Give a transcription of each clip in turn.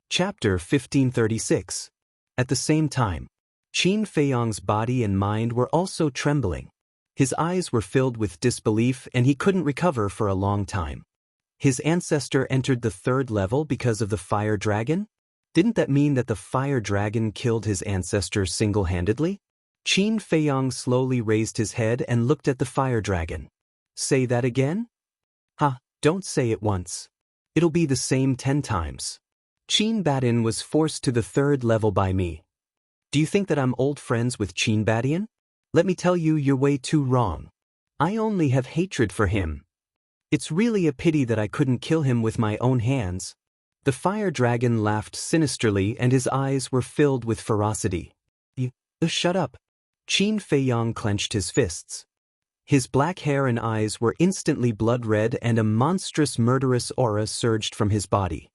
Chapter 1536. At the same time, Qin Feiyang's body and mind were also trembling. His eyes were filled with disbelief and he couldn't recover for a long time. His ancestor entered the third level because of the fire dragon? Didn't that mean that the fire dragon killed his ancestor single-handedly? Qin Feiyang slowly raised his head and looked at the fire dragon. Say that again? Don't say it once. It'll be the same 10 times. Qin Badian was forced to the third level by me. Do you think that I'm old friends with Qin Badian? Let me tell you, you're way too wrong. I only have hatred for him. It's really a pity that I couldn't kill him with my own hands. The fire dragon laughed sinisterly and his eyes were filled with ferocity. Shut up. Qin Feiyang clenched his fists. His black hair and eyes were instantly blood-red and a monstrous murderous aura surged from his body.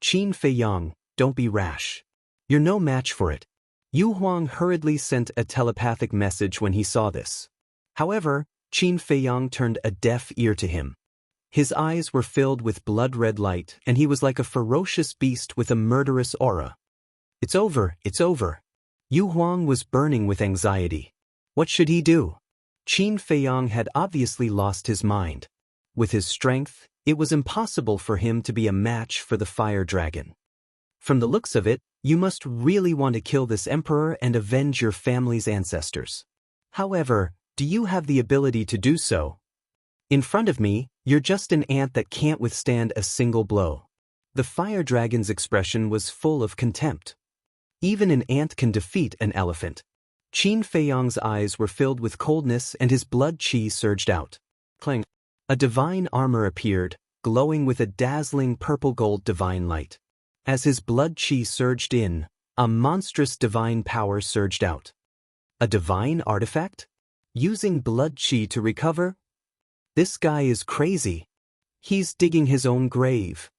Qin Feiyang, don't be rash. You're no match for it. Yu Huang hurriedly sent a telepathic message when he saw this. However, Qin Feiyang turned a deaf ear to him. His eyes were filled with blood-red light and he was like a ferocious beast with a murderous aura. It's over, it's over. Yu Huang was burning with anxiety. What should he do? Qin Feiyang had obviously lost his mind. With his strength, it was impossible for him to be a match for the fire dragon. From the looks of it, you must really want to kill this emperor and avenge your family's ancestors. However, do you have the ability to do so? In front of me, you're just an ant that can't withstand a single blow. The fire dragon's expression was full of contempt. Even an ant can defeat an elephant. Qin Feiyang's eyes were filled with coldness and his blood qi surged out. Clang. A divine armor appeared, glowing with a dazzling purple-gold divine light. As his blood qi surged in, a monstrous divine power surged out. A divine artifact? Using blood qi to recover? This guy is crazy. He's digging his own grave.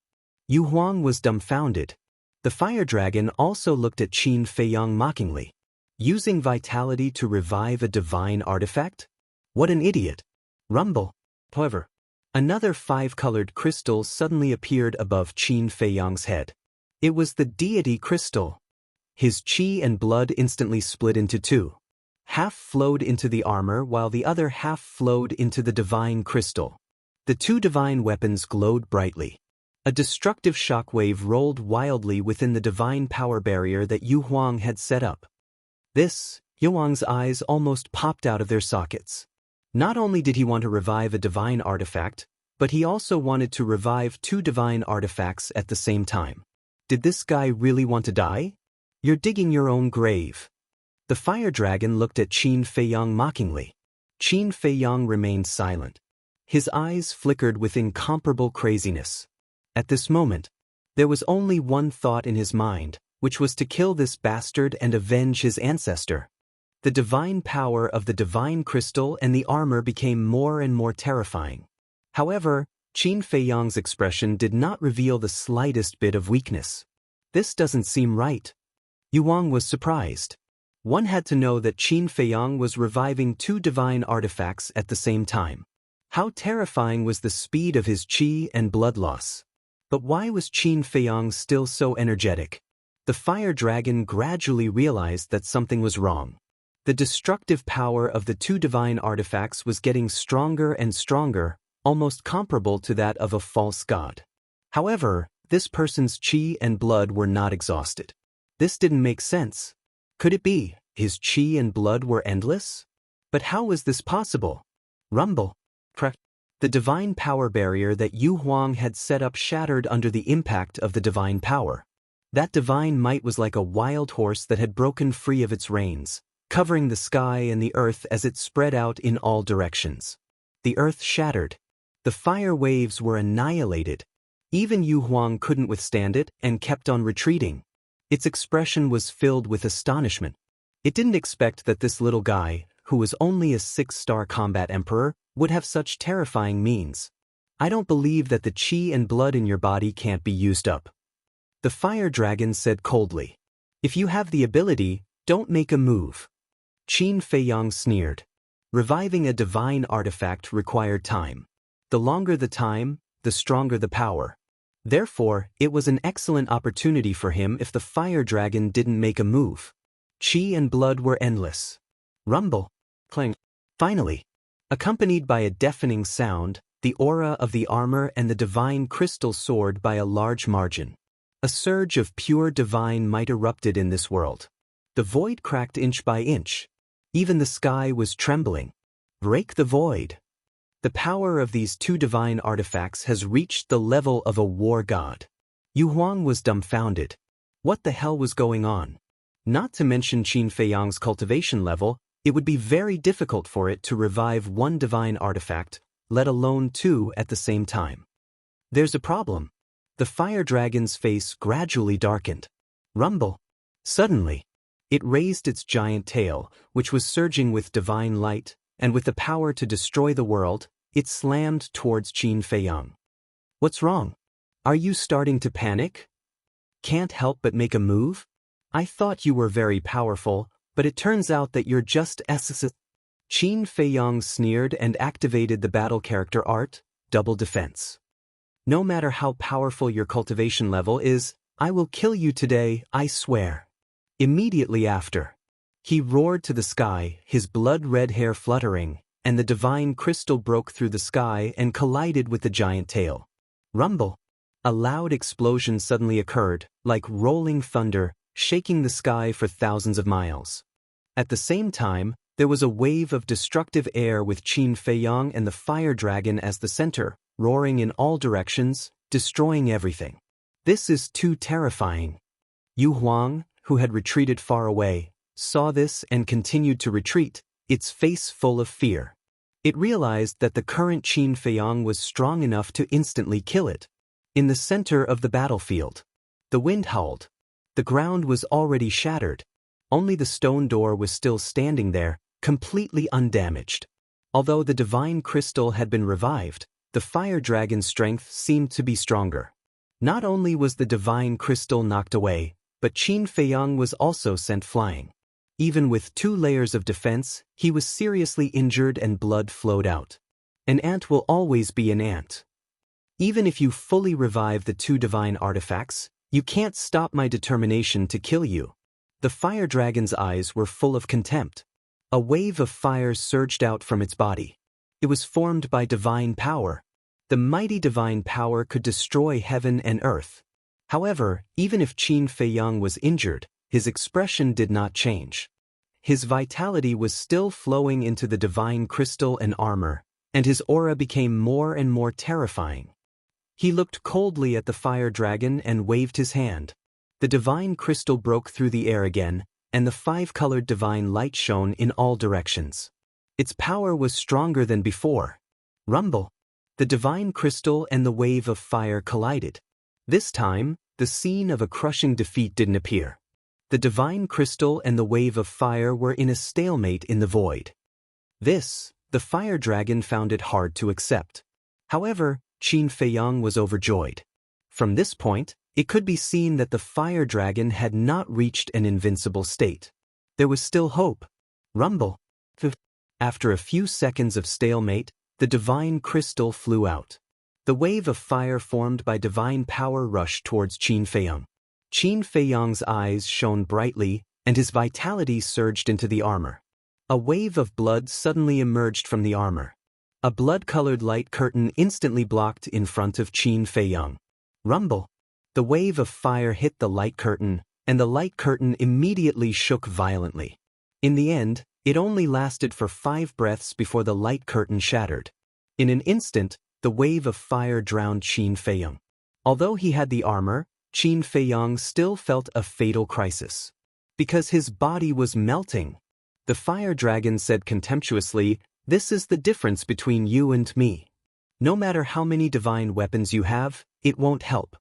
Yu Huang was dumbfounded. The fire dragon also looked at Qin Feiyang mockingly. Using vitality to revive a divine artifact? What an idiot. Rumble. However, another 5-colored crystal suddenly appeared above Qin Feiyang's head. It was the deity crystal. His qi and blood instantly split into two. Half flowed into the armor while the other half flowed into the divine crystal. The two divine weapons glowed brightly. A destructive shockwave rolled wildly within the divine power barrier that Yu Huang had set up. Yu Huang's eyes almost popped out of their sockets. Not only did he want to revive a divine artifact, but he also wanted to revive 2 divine artifacts at the same time. Did this guy really want to die? You're digging your own grave. The fire dragon looked at Qin Feiyang mockingly. Qin Feiyang remained silent. His eyes flickered with incomparable craziness. At this moment, there was only one thought in his mind, which was to kill this bastard and avenge his ancestor. The divine power of the divine crystal and the armor became more and more terrifying. However, Qin Feiyang's expression did not reveal the slightest bit of weakness. This doesn't seem right. Yu Huang was surprised. One had to know that Qin Feiyang was reviving 2 divine artifacts at the same time. How terrifying was the speed of his qi and blood loss. But why was Qin Feiyang still so energetic? The fire dragon gradually realized that something was wrong. The destructive power of the 2 divine artifacts was getting stronger and stronger, almost comparable to that of a false god. However, this person's qi and blood were not exhausted. This didn't make sense. Could it be his qi and blood were endless? But how was this possible? Rumble. Crack. The divine power barrier that Yu Huang had set up shattered under the impact of the divine power. That divine might was like a wild horse that had broken free of its reins, covering the sky and the earth as it spread out in all directions. The earth shattered. The fire waves were annihilated. Even Yu Huang couldn't withstand it and kept on retreating. Its expression was filled with astonishment. It didn't expect that this little guy, who was only a 6-star combat emperor, would have such terrifying means. I don't believe that the qi and blood in your body can't be used up. The fire dragon said coldly. If you have the ability, don't make a move. Qin Feiyang sneered. Reviving a divine artifact required time. The longer the time, the stronger the power. Therefore, it was an excellent opportunity for him if the fire dragon didn't make a move. Qi and blood were endless. Rumble. Clang. Finally, accompanied by a deafening sound, the aura of the armor and the divine crystal soared by a large margin. A surge of pure divine might erupted in this world. The void cracked inch by inch. Even the sky was trembling. Break the void. The power of these two divine artifacts has reached the level of a war god. Yu Huang was dumbfounded. What the hell was going on? Not to mention Qin Feiyang's cultivation level, it would be very difficult for it to revive one divine artifact, let alone two at the same time. There's a problem. The fire dragon's face gradually darkened. Rumble. Suddenly, it raised its giant tail, which was surging with divine light, and with the power to destroy the world, it slammed towards Qin Feiyang. What's wrong? Are you starting to panic? Can't help but make a move? I thought you were very powerful, but it turns out that you're just Qin Feiyang sneered and activated the battle character art, Double Defense. No matter how powerful your cultivation level is, I will kill you today, I swear. Immediately after, he roared to the sky, his blood-red hair fluttering, and the divine crystal broke through the sky and collided with the giant tail. Rumble. A loud explosion suddenly occurred, like rolling thunder, shaking the sky for thousands of miles. At the same time, there was a wave of destructive air with Qin Feiyang and the fire dragon as the center, roaring in all directions, destroying everything. This is too terrifying. Yu Huang, who had retreated far away, saw this and continued to retreat, its face full of fear. It realized that the current Qin Feiyang was strong enough to instantly kill it. In the center of the battlefield, the wind howled. The ground was already shattered. Only the stone door was still standing there, completely undamaged. Although the divine crystal had been revived, the fire dragon's strength seemed to be stronger. Not only was the divine crystal knocked away, but Qin Feiyang was also sent flying. Even with 2 layers of defense, he was seriously injured and blood flowed out. An ant will always be an ant. Even if you fully revive the 2 divine artifacts, you can't stop my determination to kill you. The fire dragon's eyes were full of contempt. A wave of fire surged out from its body. It was formed by divine power. The mighty divine power could destroy heaven and earth. However, even if Qin Feiyang was injured, his expression did not change. His vitality was still flowing into the divine crystal and armor, and his aura became more and more terrifying. He looked coldly at the fire dragon and waved his hand. The divine crystal broke through the air again, and the 5-colored divine light shone in all directions. Its power was stronger than before. Rumble. The divine crystal and the wave of fire collided. This time, the scene of a crushing defeat didn't appear. The divine crystal and the wave of fire were in a stalemate in the void. This, the fire dragon found it hard to accept. However, Qin Feiyang was overjoyed. From this point, it could be seen that the fire dragon had not reached an invincible state. There was still hope. Rumble. After a few seconds of stalemate, the divine crystal flew out. The wave of fire formed by divine power rushed towards Qin Feiyang. Qin Feiyang's eyes shone brightly, and his vitality surged into the armor. A wave of blood suddenly emerged from the armor. A blood-colored light curtain instantly blocked in front of Qin Feiyang. Rumble. The wave of fire hit the light curtain, and the light curtain immediately shook violently. In the end, it only lasted for 5 breaths before the light curtain shattered. In an instant, the wave of fire drowned Qin Feiyang. Although he had the armor, Qin Feiyang still felt a fatal crisis. Because his body was melting. The fire dragon said contemptuously, "This is the difference between you and me. No matter how many divine weapons you have, it won't help."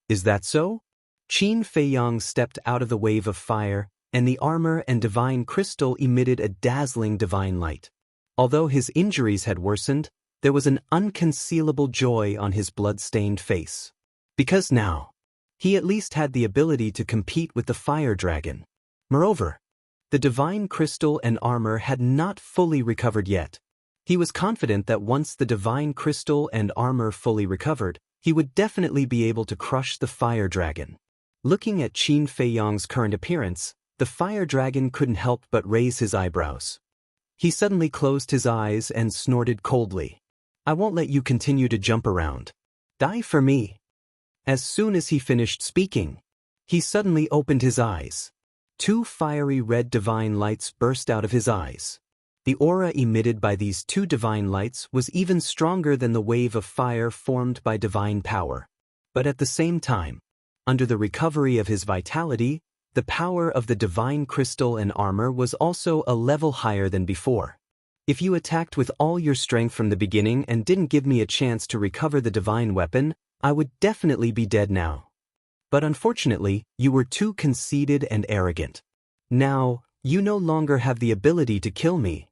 Is that so? Qin Feiyang stepped out of the wave of fire, and the armor and divine crystal emitted a dazzling divine light. Although his injuries had worsened, there was an unconcealable joy on his blood-stained face. Because now, he at least had the ability to compete with the fire dragon. Moreover, the divine crystal and armor had not fully recovered yet. He was confident that once the divine crystal and armor fully recovered, he would definitely be able to crush the fire dragon. Looking at Qin Feiyang's current appearance, the fire dragon couldn't help but raise his eyebrows. He suddenly closed his eyes and snorted coldly. "I won't let you continue to jump around. Die for me." As soon as he finished speaking, he suddenly opened his eyes. 2 fiery red divine lights burst out of his eyes. The aura emitted by these 2 divine lights was even stronger than the wave of fire formed by divine power. But at the same time, under the recovery of his vitality, the power of the divine crystal and armor was also a level higher than before. If you attacked with all your strength from the beginning and didn't give me a chance to recover the divine weapon, I would definitely be dead now. But unfortunately, you were too conceited and arrogant. Now, you no longer have the ability to kill me.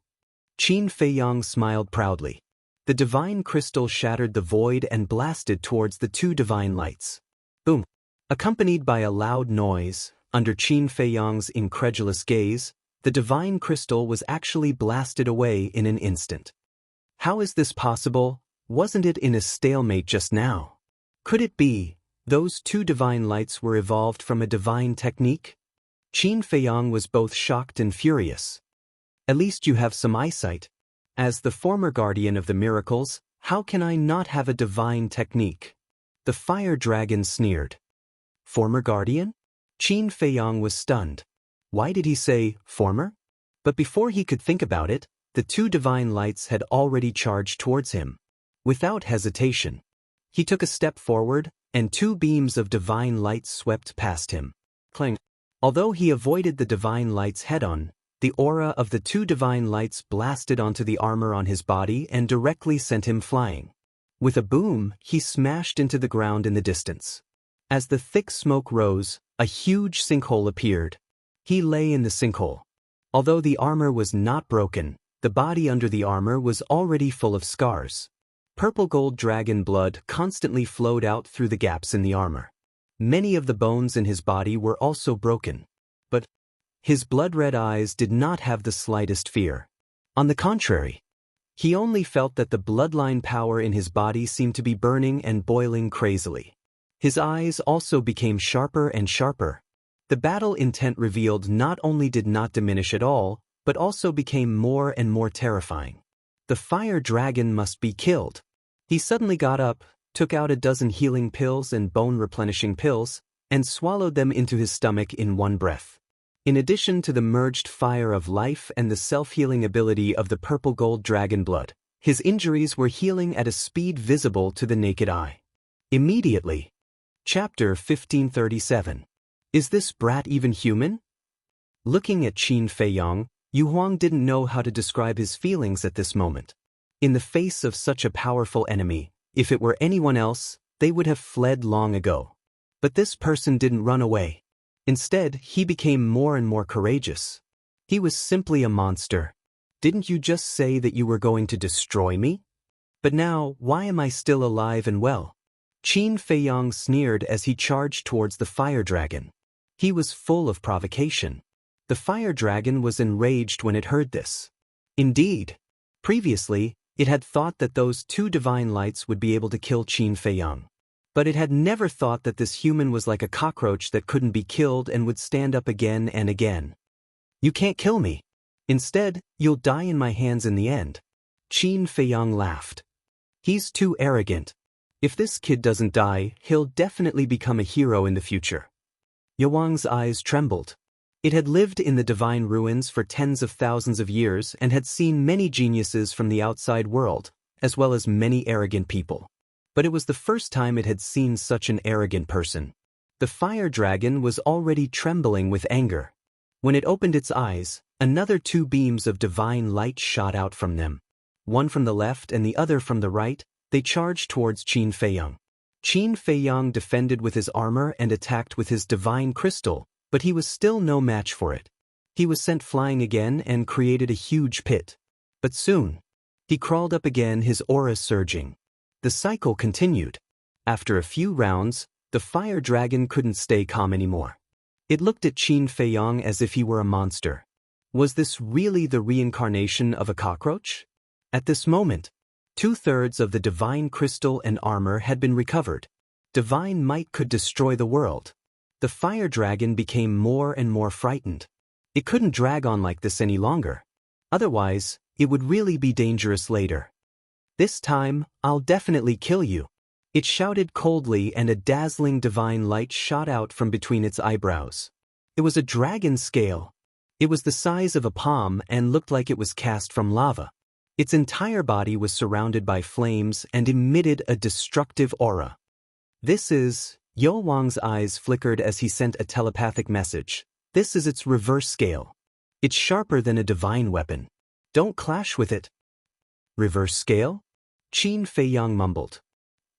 Qin Feiyang smiled proudly. The divine crystal shattered the void and blasted towards the 2 divine lights. Boom! Accompanied by a loud noise, under Qin Feiyang's incredulous gaze, the divine crystal was actually blasted away in an instant. How is this possible? Wasn't it in a stalemate just now? Could it be those 2 divine lights were evolved from a divine technique? Qin Feiyang was both shocked and furious. At least you have some eyesight. As the former guardian of the miracles, how can I not have a divine technique? The fire dragon sneered. Former guardian? Qin Feiyang was stunned. Why did he say, former? But before he could think about it, the 2 divine lights had already charged towards him. Without hesitation, he took a step forward, and 2 beams of divine light swept past him. Clang! Although he avoided the divine lights head-on, the aura of the 2 divine lights blasted onto the armor on his body and directly sent him flying. With a boom, he smashed into the ground in the distance. As the thick smoke rose, a huge sinkhole appeared. He lay in the sinkhole. Although the armor was not broken, the body under the armor was already full of scars. Purple gold dragon blood constantly flowed out through the gaps in the armor. Many of the bones in his body were also broken. But his blood-red eyes did not have the slightest fear. On the contrary, he only felt that the bloodline power in his body seemed to be burning and boiling crazily. His eyes also became sharper and sharper. The battle intent revealed not only did not diminish at all, but also became more and more terrifying. The fire dragon must be killed. He suddenly got up, took out a dozen healing pills and bone-replenishing pills, and swallowed them into his stomach in one breath. In addition to the merged fire of life and the self-healing ability of the purple gold dragon blood, his injuries were healing at a speed visible to the naked eye. Immediately. Chapter 1537. Is this brat even human? Looking at Qin Feiyang, Yu Huang didn't know how to describe his feelings at this moment. In the face of such a powerful enemy, if it were anyone else, they would have fled long ago. But this person didn't run away. Instead, he became more and more courageous. He was simply a monster. Didn't you just say that you were going to destroy me? But now, why am I still alive and well? Qin Feiyang sneered as he charged towards the fire dragon. He was full of provocation. The fire dragon was enraged when it heard this. Indeed, previously, it had thought that those 2 divine lights would be able to kill Qin Feiyang. But it had never thought that this human was like a cockroach that couldn't be killed and would stand up again and again. You can't kill me. Instead, you'll die in my hands in the end. Qin Feiyang laughed. He's too arrogant. If this kid doesn't die, he'll definitely become a hero in the future. Yu Huang's eyes trembled. It had lived in the divine ruins for tens of thousands of years and had seen many geniuses from the outside world, as well as many arrogant people. But it was the first time it had seen such an arrogant person. The fire dragon was already trembling with anger. When it opened its eyes, another 2 beams of divine light shot out from them. One from the left and the other from the right, they charged towards Qin Feiyang. Qin Feiyang defended with his armor and attacked with his divine crystal, but he was still no match for it. He was sent flying again and created a huge pit. But soon, he crawled up again, his aura surging. The cycle continued. After a few rounds, the fire dragon couldn't stay calm anymore. It looked at Qin Feiyang as if he were a monster. Was this really the reincarnation of a cockroach? At this moment, 2/3 of the divine crystal and armor had been recovered. Divine might could destroy the world. The fire dragon became more and more frightened. It couldn't drag on like this any longer. Otherwise, it would really be dangerous later. This time, I'll definitely kill you. It shouted coldly, and a dazzling divine light shot out from between its eyebrows. It was a dragon scale. It was the size of a palm and looked like it was cast from lava. Its entire body was surrounded by flames and emitted a destructive aura. This is... Yo Wang's eyes flickered as he sent a telepathic message. This is its reverse scale. It's sharper than a divine weapon. Don't clash with it. Reverse scale? Qin Feiyang mumbled.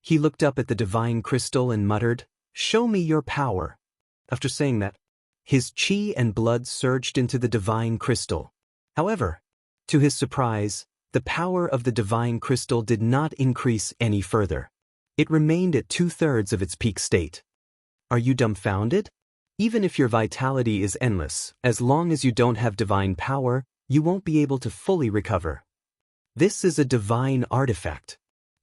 He looked up at the divine crystal and muttered, "Show me your power." After saying that, his qi and blood surged into the divine crystal. However, to his surprise, the power of the divine crystal did not increase any further. It remained at 2/3 of its peak state. Are you dumbfounded? Even if your vitality is endless, as long as you don't have divine power, you won't be able to fully recover. This is a divine artifact.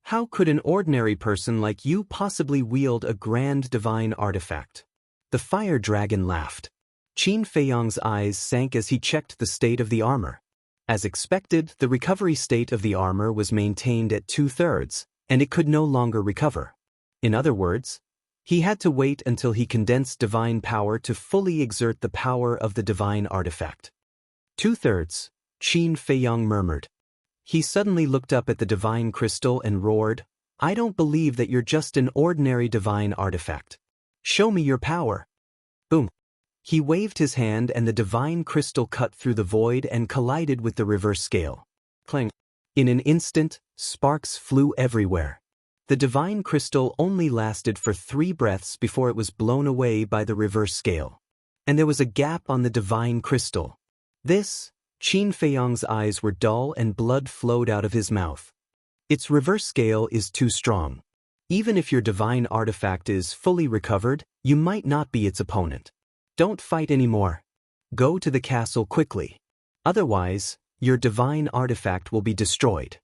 How could an ordinary person like you possibly wield a grand divine artifact? The fire dragon laughed. Qin Feiyang's eyes sank as he checked the state of the armor. As expected, the recovery state of the armor was maintained at 2/3, and it could no longer recover. In other words, he had to wait until he condensed divine power to fully exert the power of the divine artifact. 2/3, Qin Feiyang murmured. He suddenly looked up at the divine crystal and roared, "I don't believe that you're just an ordinary divine artifact. Show me your power." Boom. He waved his hand and the divine crystal cut through the void and collided with the reverse scale. Clang. In an instant, sparks flew everywhere. The divine crystal only lasted for 3 breaths before it was blown away by the reverse scale. And there was a gap on the divine crystal. Qin Feiyang's eyes were dull and blood flowed out of his mouth. Its reverse scale is too strong. Even if your divine artifact is fully recovered, you might not be its opponent. Don't fight anymore. Go to the castle quickly. Otherwise, your divine artifact will be destroyed.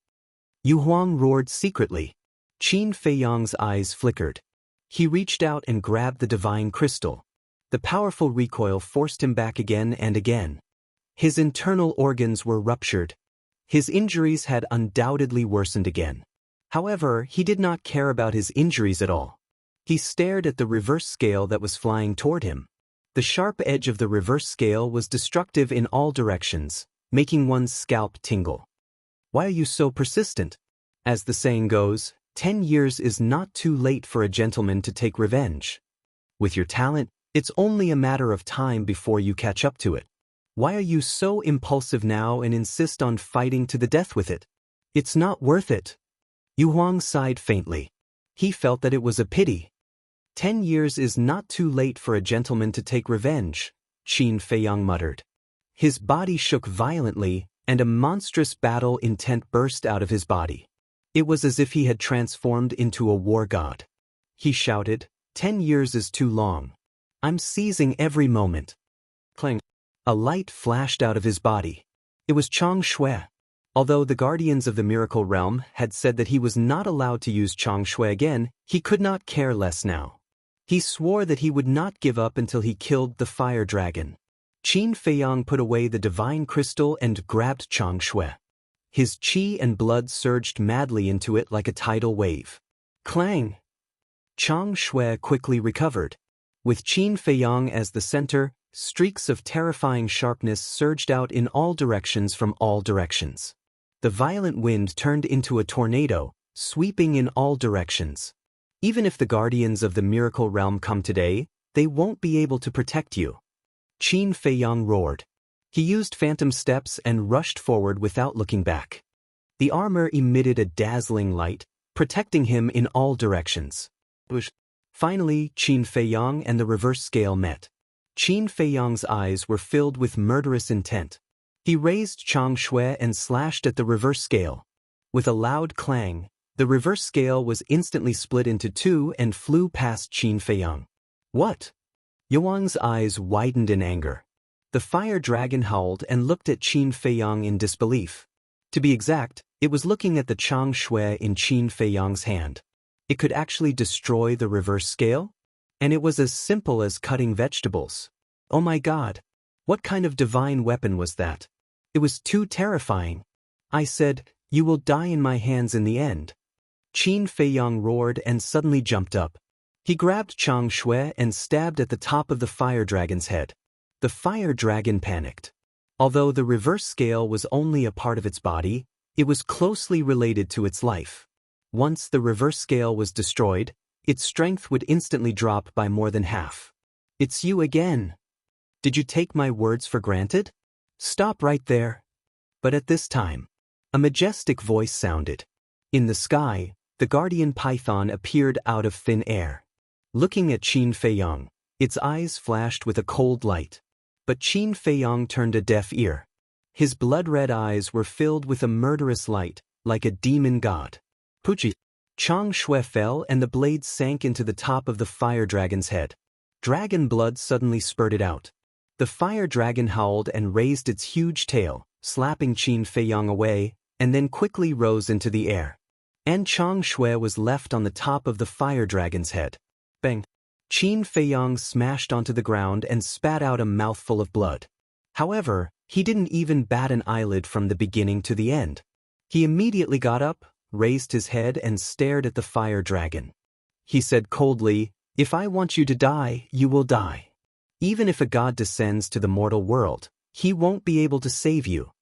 Yu Huang roared secretly. Qin Feiyang's eyes flickered. He reached out and grabbed the divine crystal. The powerful recoil forced him back again and again. His internal organs were ruptured. His injuries had undoubtedly worsened again. However, he did not care about his injuries at all. He stared at the reverse scale that was flying toward him. The sharp edge of the reverse scale was destructive in all directions, making one's scalp tingle. Why are you so persistent? As the saying goes, 10 years is not too late for a gentleman to take revenge. With your talent, it's only a matter of time before you catch up to it. Why are you so impulsive now and insist on fighting to the death with it? It's not worth it. Yu Huang sighed faintly. He felt that it was a pity. 10 years is not too late for a gentleman to take revenge, Qin Feiyang muttered. His body shook violently, and a monstrous battle intent burst out of his body. It was as if he had transformed into a war god. He shouted, 10 years is too long. I'm seizing every moment. Clang. A light flashed out of his body. It was Chang Shui. Although the guardians of the miracle realm had said that he was not allowed to use Chang Shui again, he could not care less now. He swore that he would not give up until he killed the fire dragon. Qin Feiyang put away the divine crystal and grabbed Chang Shui. His qi and blood surged madly into it like a tidal wave. Clang! Chang Shui quickly recovered. With Qin Feiyang as the center, streaks of terrifying sharpness surged out in all directions from all directions. The violent wind turned into a tornado, sweeping in all directions. Even if the guardians of the miracle realm come today, they won't be able to protect you. Qin Feiyang roared. He used phantom steps and rushed forward without looking back. The armor emitted a dazzling light, protecting him in all directions. Finally, Qin Feiyang and the reverse scale met. Qin Feiyang's eyes were filled with murderous intent. He raised Chang Shui and slashed at the reverse scale. With a loud clang, the reverse scale was instantly split into 2 and flew past Qin Feiyang. What? Yuang's eyes widened in anger. The fire dragon howled and looked at Qin Feiyang in disbelief. To be exact, It was looking at the Chang Shui in Qin Feiyang's hand. It could actually destroy the reverse scale? And it was as simple as cutting vegetables. Oh my God! What kind of divine weapon was that? It was too terrifying. I said, "You will die in my hands in the end." Qin Feiyang roared and suddenly jumped up. He grabbed Chang Shui and stabbed at the top of the fire dragon's head. The fire dragon panicked. Although the reverse scale was only a part of its body, it was closely related to its life. Once the reverse scale was destroyed, its strength would instantly drop by more than half. "It's you again. Did you take my words for granted? Stop right there." But at this time, a majestic voice sounded. In the sky, the guardian python appeared out of thin air. Looking at Qin Feiyang, its eyes flashed with a cold light. But Qin Feiyang turned a deaf ear. His blood-red eyes were filled with a murderous light, like a demon god. Puchi! Chang Shui fell and the blade sank into the top of the fire dragon's head. Dragon blood suddenly spurted out. The fire dragon howled and raised its huge tail, slapping Qin Feiyang away, and then quickly rose into the air. And Chang Shui was left on the top of the fire dragon's head. Bang! Qin Feiyang smashed onto the ground and spat out a mouthful of blood. However, he didn't even bat an eyelid from the beginning to the end. He immediately got up, raised his head and stared at the fire dragon. He said coldly, "If I want you to die, you will die. Even if a god descends to the mortal world, he won't be able to save you."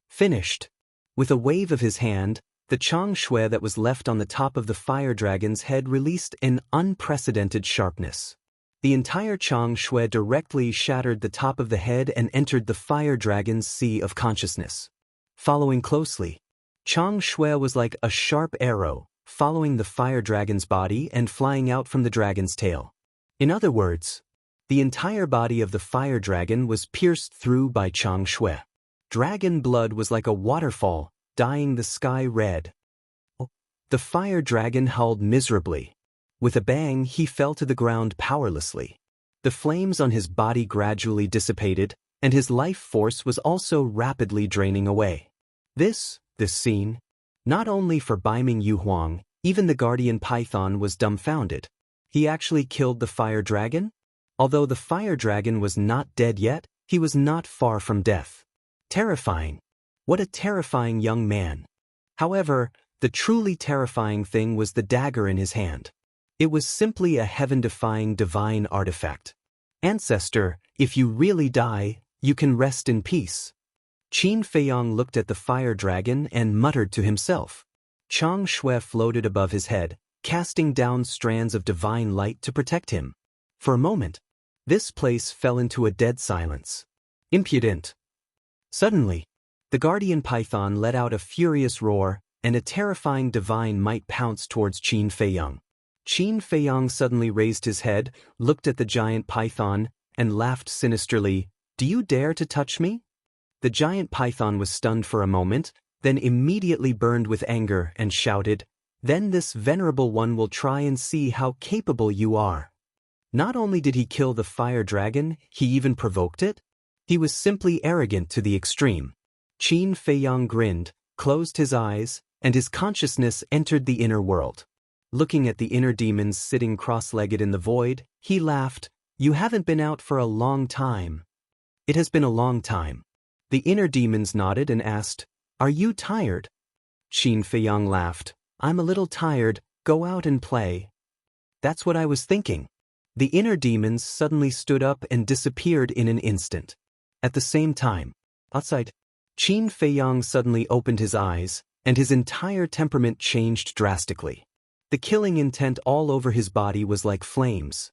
Finished. With a wave of his hand, the Chang Shui that was left on the top of the fire dragon's head released an unprecedented sharpness. The entire Chang Shui directly shattered the top of the head and entered the fire dragon's sea of consciousness. Following closely, Chang Shui was like a sharp arrow, following the fire dragon's body and flying out from the dragon's tail. In other words, the entire body of the fire dragon was pierced through by Chang Shui. Dragon blood was like a waterfall, dyeing the sky red. The fire dragon howled miserably. With a bang, he fell to the ground powerlessly. The flames on his body gradually dissipated, and his life force was also rapidly draining away. This scene, not only for Baiming Yuhuang, even the guardian python was dumbfounded. He actually killed the fire dragon? Although the fire dragon was not dead yet, he was not far from death. Terrifying. What a terrifying young man. However, the truly terrifying thing was the dagger in his hand. It was simply a heaven-defying divine artifact. "Ancestor, if you really die, you can rest in peace." Qin Feiyang looked at the fire dragon and muttered to himself. Chang Shui floated above his head, casting down strands of divine light to protect him. For a moment, this place fell into a dead silence. Impudent! Suddenly, the guardian python let out a furious roar, and a terrifying divine might pounced towards Qin Feiyang. Qin Feiyang suddenly raised his head, looked at the giant python, and laughed sinisterly. "Do you dare to touch me?" The giant python was stunned for a moment, then immediately burned with anger and shouted, "Then this venerable one will try and see how capable you are." Not only did he kill the fire dragon, he even provoked it? He was simply arrogant to the extreme. Qin Feiyang grinned, closed his eyes, and his consciousness entered the inner world. Looking at the inner demons sitting cross-legged in the void, he laughed. "You haven't been out for a long time." "It has been a long time." The inner demons nodded and asked, "Are you tired?" Qin Feiyang laughed. "I'm a little tired, go out and play." "That's what I was thinking." The inner demons suddenly stood up and disappeared in an instant. At the same time, outside, Qin Feiyang suddenly opened his eyes, and his entire temperament changed drastically. The killing intent all over his body was like flames.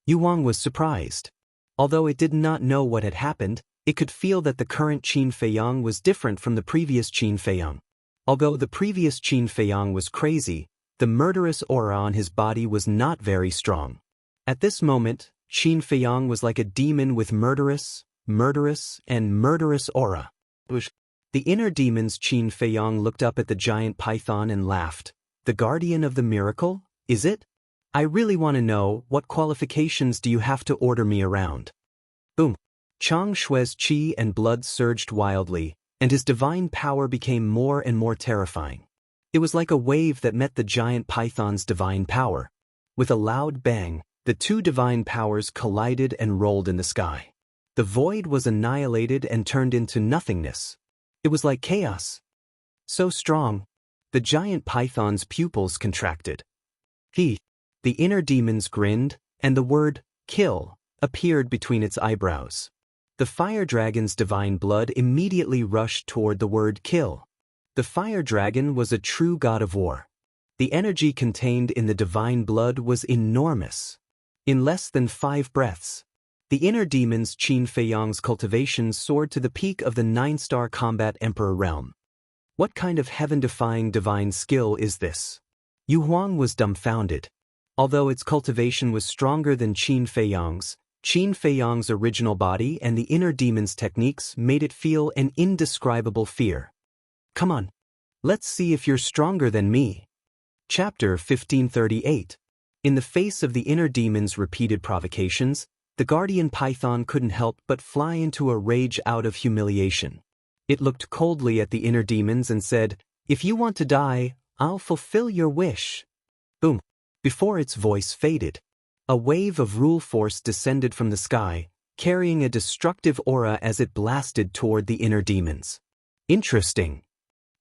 Yuang was surprised. Although it did not know what had happened, it could feel that the current Qin Feiyang was different from the previous Qin Feiyang. Although the previous Qin Feiyang was crazy, the murderous aura on his body was not very strong. At this moment, Qin Feiyang was like a demon with murderous aura. The inner demons Qin Feiyang looked up at the giant python and laughed. "The guardian of the miracle, is it? I really want to know, what qualifications do you have to order me around?" Boom! Chang Shui's qi and blood surged wildly, and his divine power became more and more terrifying. It was like a wave that met the giant python's divine power. With a loud bang, the two divine powers collided and rolled in the sky. The void was annihilated and turned into nothingness. It was like chaos. So strong, the giant python's pupils contracted. The inner demons grinned, and the word, kill, appeared between its eyebrows. The fire dragon's divine blood immediately rushed toward the word kill. The fire dragon was a true god of war. The energy contained in the divine blood was enormous. In less than 5 breaths, the inner demon's Qin Feiyang's cultivation soared to the peak of the 9-star combat emperor realm. What kind of heaven-defying divine skill is this? Yu Huang was dumbfounded. Although its cultivation was stronger than Qin Feiyang's original body and the inner demon's techniques made it feel an indescribable fear. Come on, let's see if you're stronger than me. Chapter 1538. In the face of the inner demon's repeated provocations, the guardian python couldn't help but fly into a rage out of humiliation. It looked coldly at the inner demons and said, "If you want to die, I'll fulfill your wish." Boom. Before its voice faded, a wave of rule force descended from the sky, carrying a destructive aura as it blasted toward the inner demons. Interesting.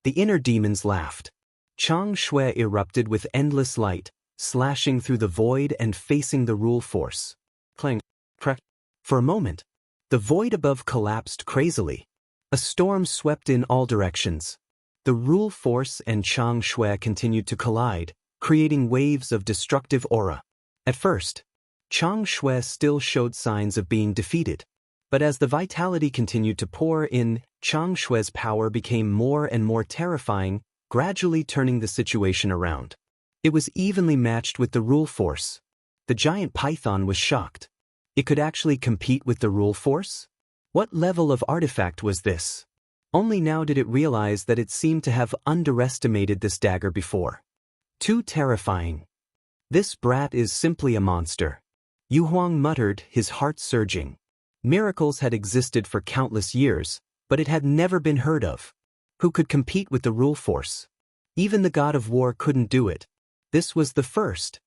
The inner demons laughed. Chang Shui erupted with endless light, slashing through the void and facing the rule force. Clang, crack. For a moment, the void above collapsed crazily. A storm swept in all directions. The rule force and Chang Shui continued to collide, creating waves of destructive aura. At first, Chang Shui still showed signs of being defeated. But as the vitality continued to pour in, Chang Shui's power became more and more terrifying, gradually turning the situation around. It was evenly matched with the rule force. The giant python was shocked. It could actually compete with the rule force? What level of artifact was this? Only now did it realize that it seemed to have underestimated this dagger before. Too terrifying. This brat is simply a monster. Yu Huang muttered, his heart surging. Miracles had existed for countless years, but it had never been heard of. Who could compete with the rule force? Even the god of war couldn't do it. This was the first.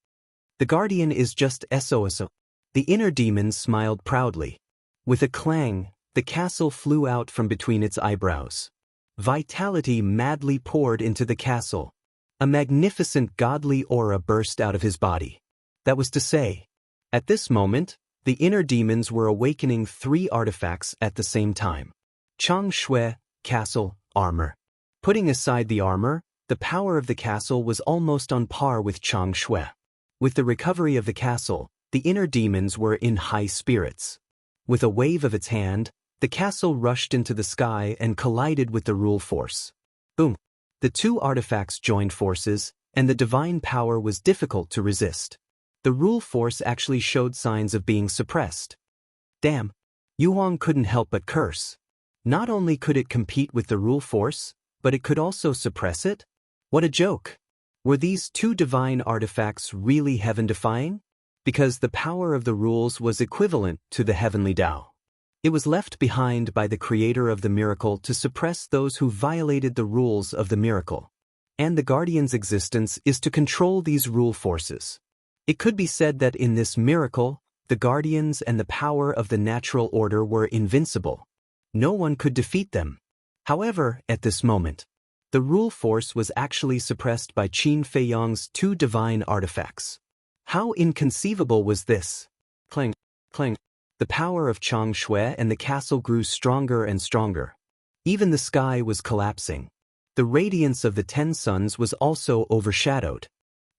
The guardian is just SOSO. The inner demon smiled proudly. With a clang, the castle flew out from between its eyebrows. Vitality madly poured into the castle. A magnificent godly aura burst out of his body. That was to say, at this moment, the inner demons were awakening 3 artifacts at the same time. Chang Shui, castle, armor. Putting aside the armor, the power of the castle was almost on par with Chang Shui. With the recovery of the castle, the inner demons were in high spirits. With a wave of its hand, the castle rushed into the sky and collided with the rule force. Boom. The 2 artifacts joined forces, and the divine power was difficult to resist. The rule force actually showed signs of being suppressed. Damn. Yu Huang couldn't help but curse. Not only could it compete with the rule force, but it could also suppress it? What a joke. Were these 2 divine artifacts really heaven-defying? Because the power of the rules was equivalent to the heavenly Tao. It was left behind by the creator of the miracle to suppress those who violated the rules of the miracle. And the guardian's existence is to control these rule forces. It could be said that in this miracle, the guardians and the power of the natural order were invincible. No one could defeat them. However, at this moment, the rule force was actually suppressed by Qin Feiyang's 2 divine artifacts. How inconceivable was this? Clang, clang. The power of Chang Shui and the castle grew stronger and stronger. Even the sky was collapsing. The radiance of the 10 suns was also overshadowed.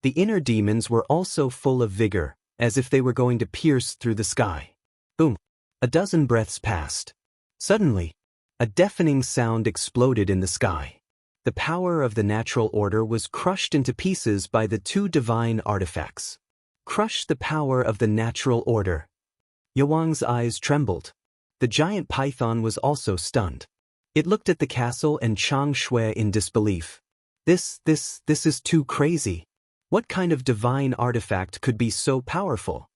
The inner demons were also full of vigor, as if they were going to pierce through the sky. Boom. A dozen breaths passed. Suddenly, a deafening sound exploded in the sky. The power of the natural order was crushed into pieces by the 2 divine artifacts. Crush the power of the natural order. Yu Huang's eyes trembled. The giant python was also stunned. It looked at the castle and Chang Shui in disbelief. This is too crazy. What kind of divine artifact could be so powerful?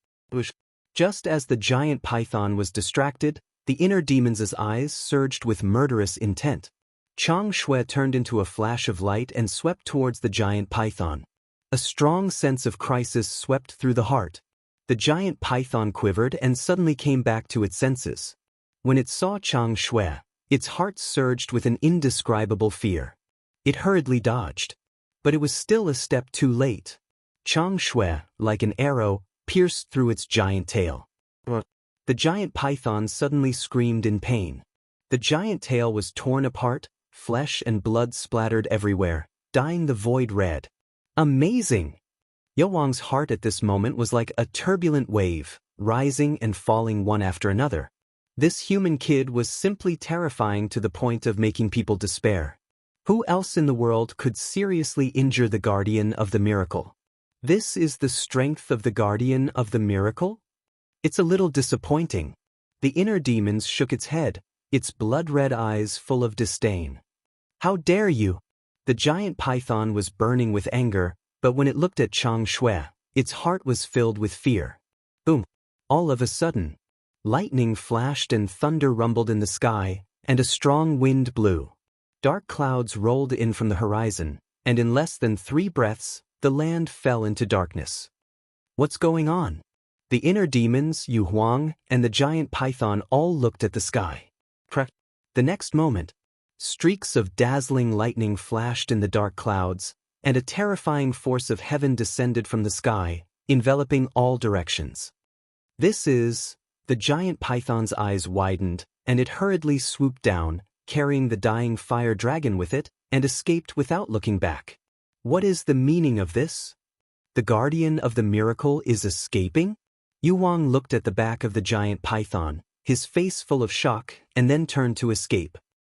Just as the giant python was distracted, the inner demon's eyes surged with murderous intent. Chang Shui turned into a flash of light and swept towards the giant python. A strong sense of crisis swept through the heart. The giant python quivered and suddenly came back to its senses. When it saw Chang Shui, its heart surged with an indescribable fear. It hurriedly dodged. But it was still a step too late. Chang Shui, like an arrow, pierced through its giant tail. The giant python suddenly screamed in pain. The giant tail was torn apart, flesh and blood splattered everywhere, dyeing the void red. Amazing! Yowang's heart at this moment was like a turbulent wave, rising and falling one after another. This human kid was simply terrifying to the point of making people despair. Who else in the world could seriously injure the guardian of the miracle? This is the strength of the guardian of the miracle? It's a little disappointing. The inner demons shook its head, its blood-red eyes full of disdain. How dare you? The giant python was burning with anger, but when it looked at Chang Shui, its heart was filled with fear. Boom! All of a sudden, lightning flashed and thunder rumbled in the sky, and a strong wind blew. Dark clouds rolled in from the horizon, and in less than 3 breaths, the land fell into darkness. What's going on? The inner demons, Yu Huang, and the giant python all looked at the sky. The next moment, streaks of dazzling lightning flashed in the dark clouds, and a terrifying force of heaven descended from the sky, enveloping all directions. The giant python's eyes widened, and it hurriedly swooped down, carrying the dying fire dragon with it, and escaped without looking back. What is the meaning of this? The guardian of the miracle is escaping? Yu Huang looked at the back of the giant python, his face full of shock, and then turned to escape.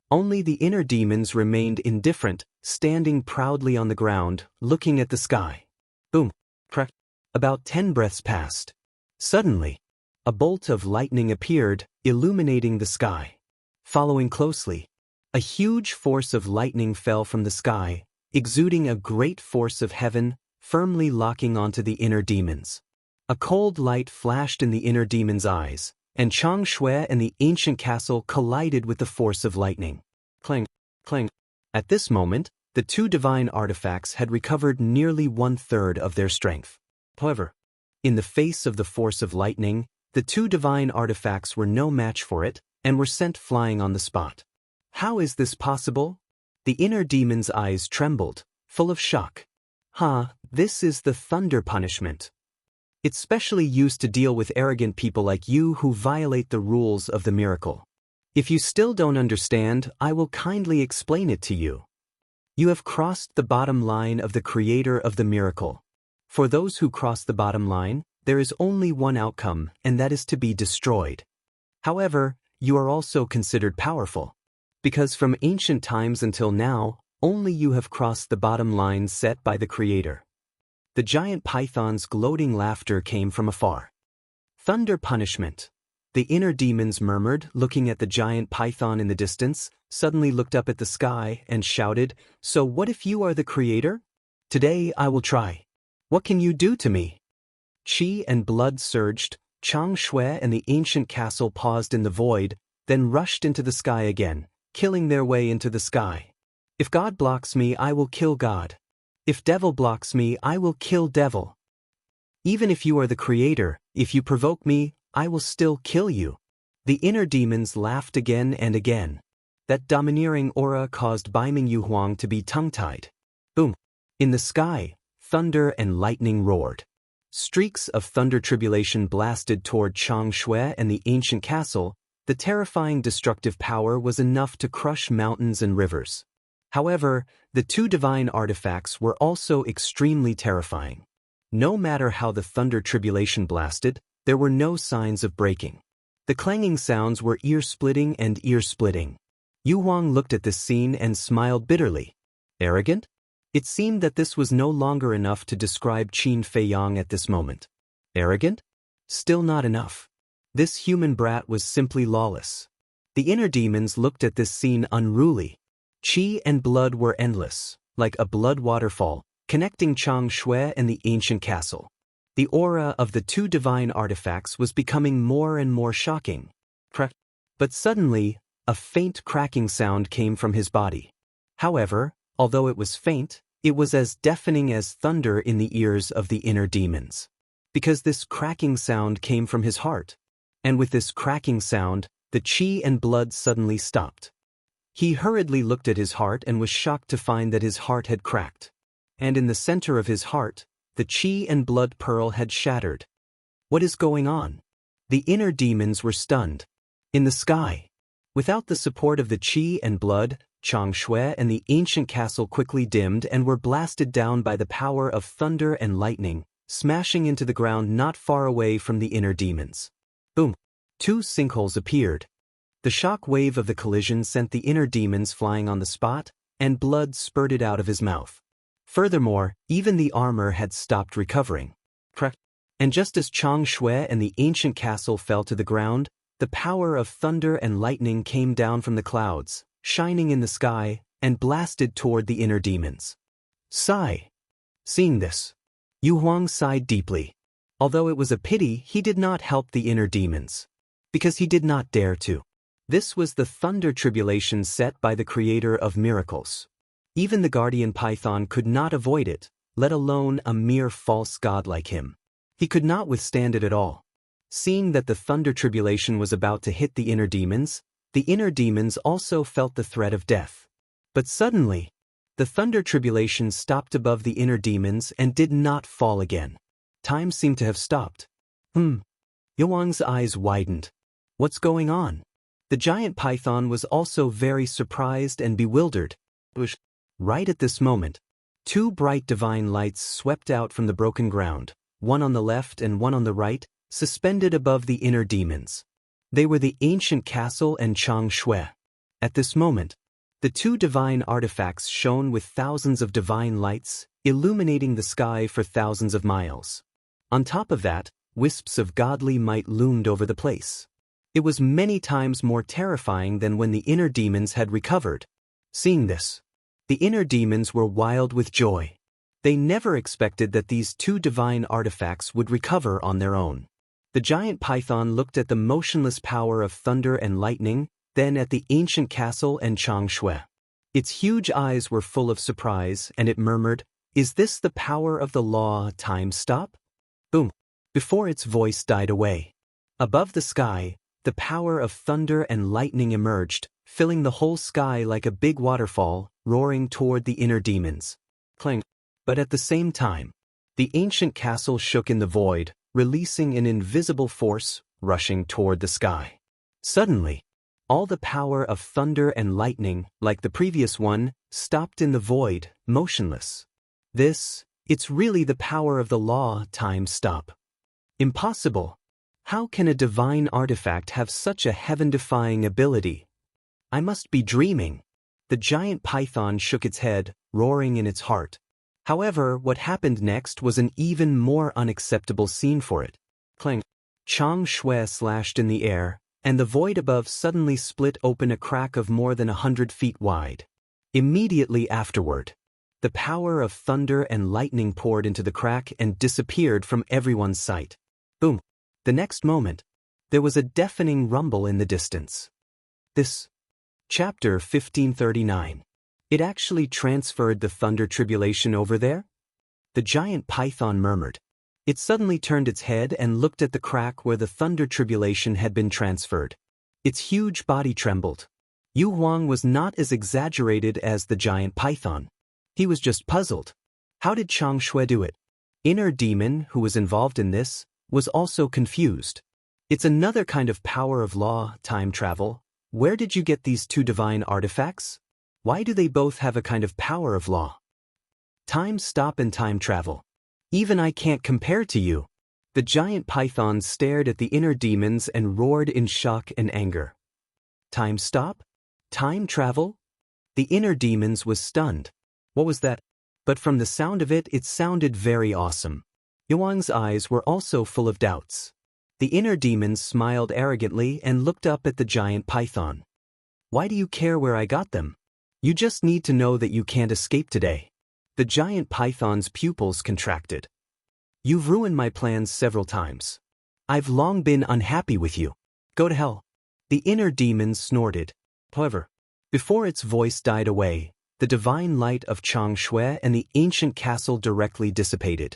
Only the inner demons remained indifferent, standing proudly on the ground, looking at the sky. Boom! Crack! About 10 breaths passed. Suddenly, a bolt of lightning appeared, illuminating the sky. Following closely, a huge force of lightning fell from the sky, exuding a great force of heaven, firmly locking onto the inner demons. A cold light flashed in the inner demon's eyes, and Chang Shui and the ancient castle collided with the force of lightning. Clang, clang. At this moment, the 2 divine artifacts had recovered nearly 1/3 of their strength. However, in the face of the force of lightning, the 2 divine artifacts were no match for it, and were sent flying on the spot. How is this possible? The inner demon's eyes trembled, full of shock. This is the thunder punishment. It's specially used to deal with arrogant people like you who violate the rules of the miracle. If you still don't understand, I will kindly explain it to you. You have crossed the bottom line of the creator of the miracle. For those who cross the bottom line, there is only one outcome, and that is to be destroyed. However, you are also considered powerful. Because from ancient times until now, only you have crossed the bottom line set by the creator. The giant python's gloating laughter came from afar. Thunder punishment. The inner demons murmured, looking at the giant python in the distance, suddenly looked up at the sky and shouted, "So what if you are the creator? Today I will try. What can you do to me?" Qi and blood surged. Chang Shui and the ancient castle paused in the void, then rushed into the sky again, killing their way into the sky. If God blocks me, I will kill God. If devil blocks me, I will kill devil. Even if you are the creator, if you provoke me, I will still kill you. The inner demons laughed again and again. That domineering aura caused Baiming Yu Huang to be tongue-tied. Boom! In the sky, thunder and lightning roared. Streaks of thunder tribulation blasted toward Chang Shui and the ancient castle. The terrifying destructive power was enough to crush mountains and rivers. However, the 2 divine artifacts were also extremely terrifying. No matter how the thunder tribulation blasted, there were no signs of breaking. The clanging sounds were ear-splitting and ear-splitting. Yu Huang looked at this scene and smiled bitterly. Arrogant? It seemed that this was no longer enough to describe Qin Feiyang at this moment. Arrogant? Still not enough. This human brat was simply lawless. The inner demons looked at this scene unruly. Qi and blood were endless, like a blood waterfall, connecting Chang Shui and the ancient castle. The aura of the 2 divine artifacts was becoming more and more shocking. But suddenly, a faint cracking sound came from his body. However, although it was faint, it was as deafening as thunder in the ears of the inner demons. Because this cracking sound came from his heart. And with this cracking sound, the qi and blood suddenly stopped. He hurriedly looked at his heart and was shocked to find that his heart had cracked. And in the center of his heart, the qi and blood pearl had shattered. What is going on? The inner demons were stunned. In the sky. Without the support of the qi and blood, Changshui and the ancient castle quickly dimmed and were blasted down by the power of thunder and lightning, smashing into the ground not far away from the inner demons. Boom! 2 sinkholes appeared. The shock wave of the collision sent the inner demons flying on the spot, and blood spurted out of his mouth. Furthermore, even the armor had stopped recovering. And just as Changshui and the ancient castle fell to the ground, the power of thunder and lightning came down from the clouds, shining in the sky, and blasted toward the inner demons. Sigh. Seeing this, Yu Huang sighed deeply. Although it was a pity, he did not help the inner demons. Because he did not dare to. This was the thunder tribulation set by the creator of miracles. Even the guardian python could not avoid it, let alone a mere false god like him. He could not withstand it at all. Seeing that the thunder tribulation was about to hit the inner demons also felt the threat of death. But suddenly, the thunder tribulation stopped above the inner demons and did not fall again. Time seemed to have stopped. Yuang's eyes widened. What's going on? The giant python was also very surprised and bewildered. Right at this moment, 2 bright divine lights swept out from the broken ground, one on the left and one on the right, suspended above the inner demons. They were the ancient castle and Changshui. At this moment, the 2 divine artifacts shone with thousands of divine lights, illuminating the sky for thousands of miles. On top of that, wisps of godly might loomed over the place. It was many times more terrifying than when the inner demons had recovered. Seeing this, the inner demons were wild with joy. They never expected that these 2 divine artifacts would recover on their own. The giant python looked at the motionless power of thunder and lightning, then at the ancient castle and Changshui. Its huge eyes were full of surprise, and it murmured, "Is this the power of the law time stop?" Boom! Before its voice died away. Above the sky, the power of thunder and lightning emerged, filling the whole sky like a big waterfall, roaring toward the inner demons. Clang! But at the same time, the ancient castle shook in the void, releasing an invisible force, rushing toward the sky. Suddenly, all the power of thunder and lightning, like the previous one, stopped in the void, motionless. It's really the power of the law time stop. Impossible. How can a divine artifact have such a heaven-defying ability? I must be dreaming. The giant python shook its head, roaring in its heart. However, what happened next was an even more unacceptable scene for it. Clang! Changshui slashed in the air, and the void above suddenly split open a crack of more than 100 feet wide. Immediately afterward, the power of thunder and lightning poured into the crack and disappeared from everyone's sight. Boom! The next moment, there was a deafening rumble in the distance. This. Chapter 1539. It actually transferred the thunder tribulation over there? The giant python murmured. It suddenly turned its head and looked at the crack where the thunder tribulation had been transferred. Its huge body trembled. Yu Huang was not as exaggerated as the giant python. He was just puzzled. How did Changshui do it? Inner demon, who was involved in this, was also confused. It's another kind of power of law, time travel. Where did you get these 2 divine artifacts? Why do they both have a kind of power of law? Time stop and time travel. Even I can't compare to you. The giant python stared at the inner demons and roared in shock and anger. Time stop? Time travel? The inner demons was stunned. What was that? But from the sound of it, it sounded very awesome. Yuan's eyes were also full of doubts. The inner demons smiled arrogantly and looked up at the giant python. Why do you care where I got them? You just need to know that you can't escape today. The giant python's pupils contracted. You've ruined my plans several times. I've long been unhappy with you. Go to hell. The inner demons snorted. However, before its voice died away, the divine light of Changshui and the ancient castle directly dissipated.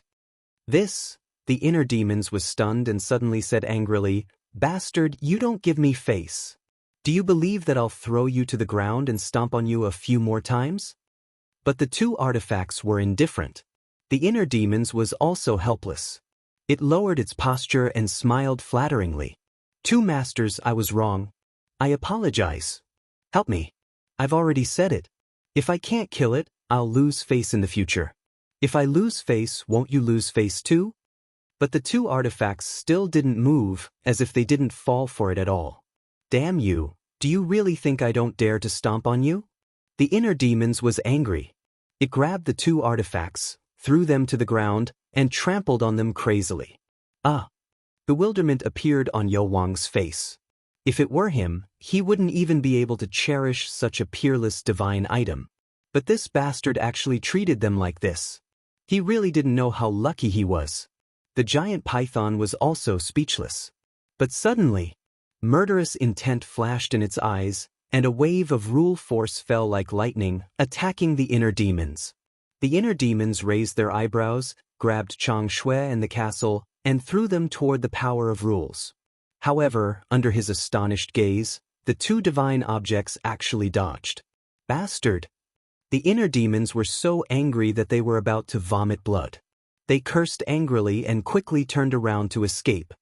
This, the inner demons was stunned and suddenly said angrily, "Bastard, you don't give me face. Do you believe that I'll throw you to the ground and stomp on you a few more times?" But the two artifacts were indifferent. The inner demons was also helpless. It lowered its posture and smiled flatteringly. "Two masters, I was wrong. I apologize. Help me. I've already said it. If I can't kill it, I'll lose face in the future. If I lose face, won't you lose face too?" But the two artifacts still didn't move, as if they didn't fall for it at all. "Damn you, do you really think I don't dare to stomp on you?" The inner demons was angry. It grabbed the two artifacts, threw them to the ground, and trampled on them crazily. Bewilderment appeared on Yu Huang's face. If it were him, he wouldn't even be able to cherish such a peerless divine item. But this bastard actually treated them like this. He really didn't know how lucky he was. The giant python was also speechless. But suddenly, murderous intent flashed in its eyes, and a wave of rule force fell like lightning, attacking the inner demons. The inner demons raised their eyebrows, grabbed Changshui and the castle, and threw them toward the power of rules. However, under his astonished gaze, the two divine objects actually dodged. "Bastard!" The inner demons were so angry that they were about to vomit blood. They cursed angrily and quickly turned around to escape.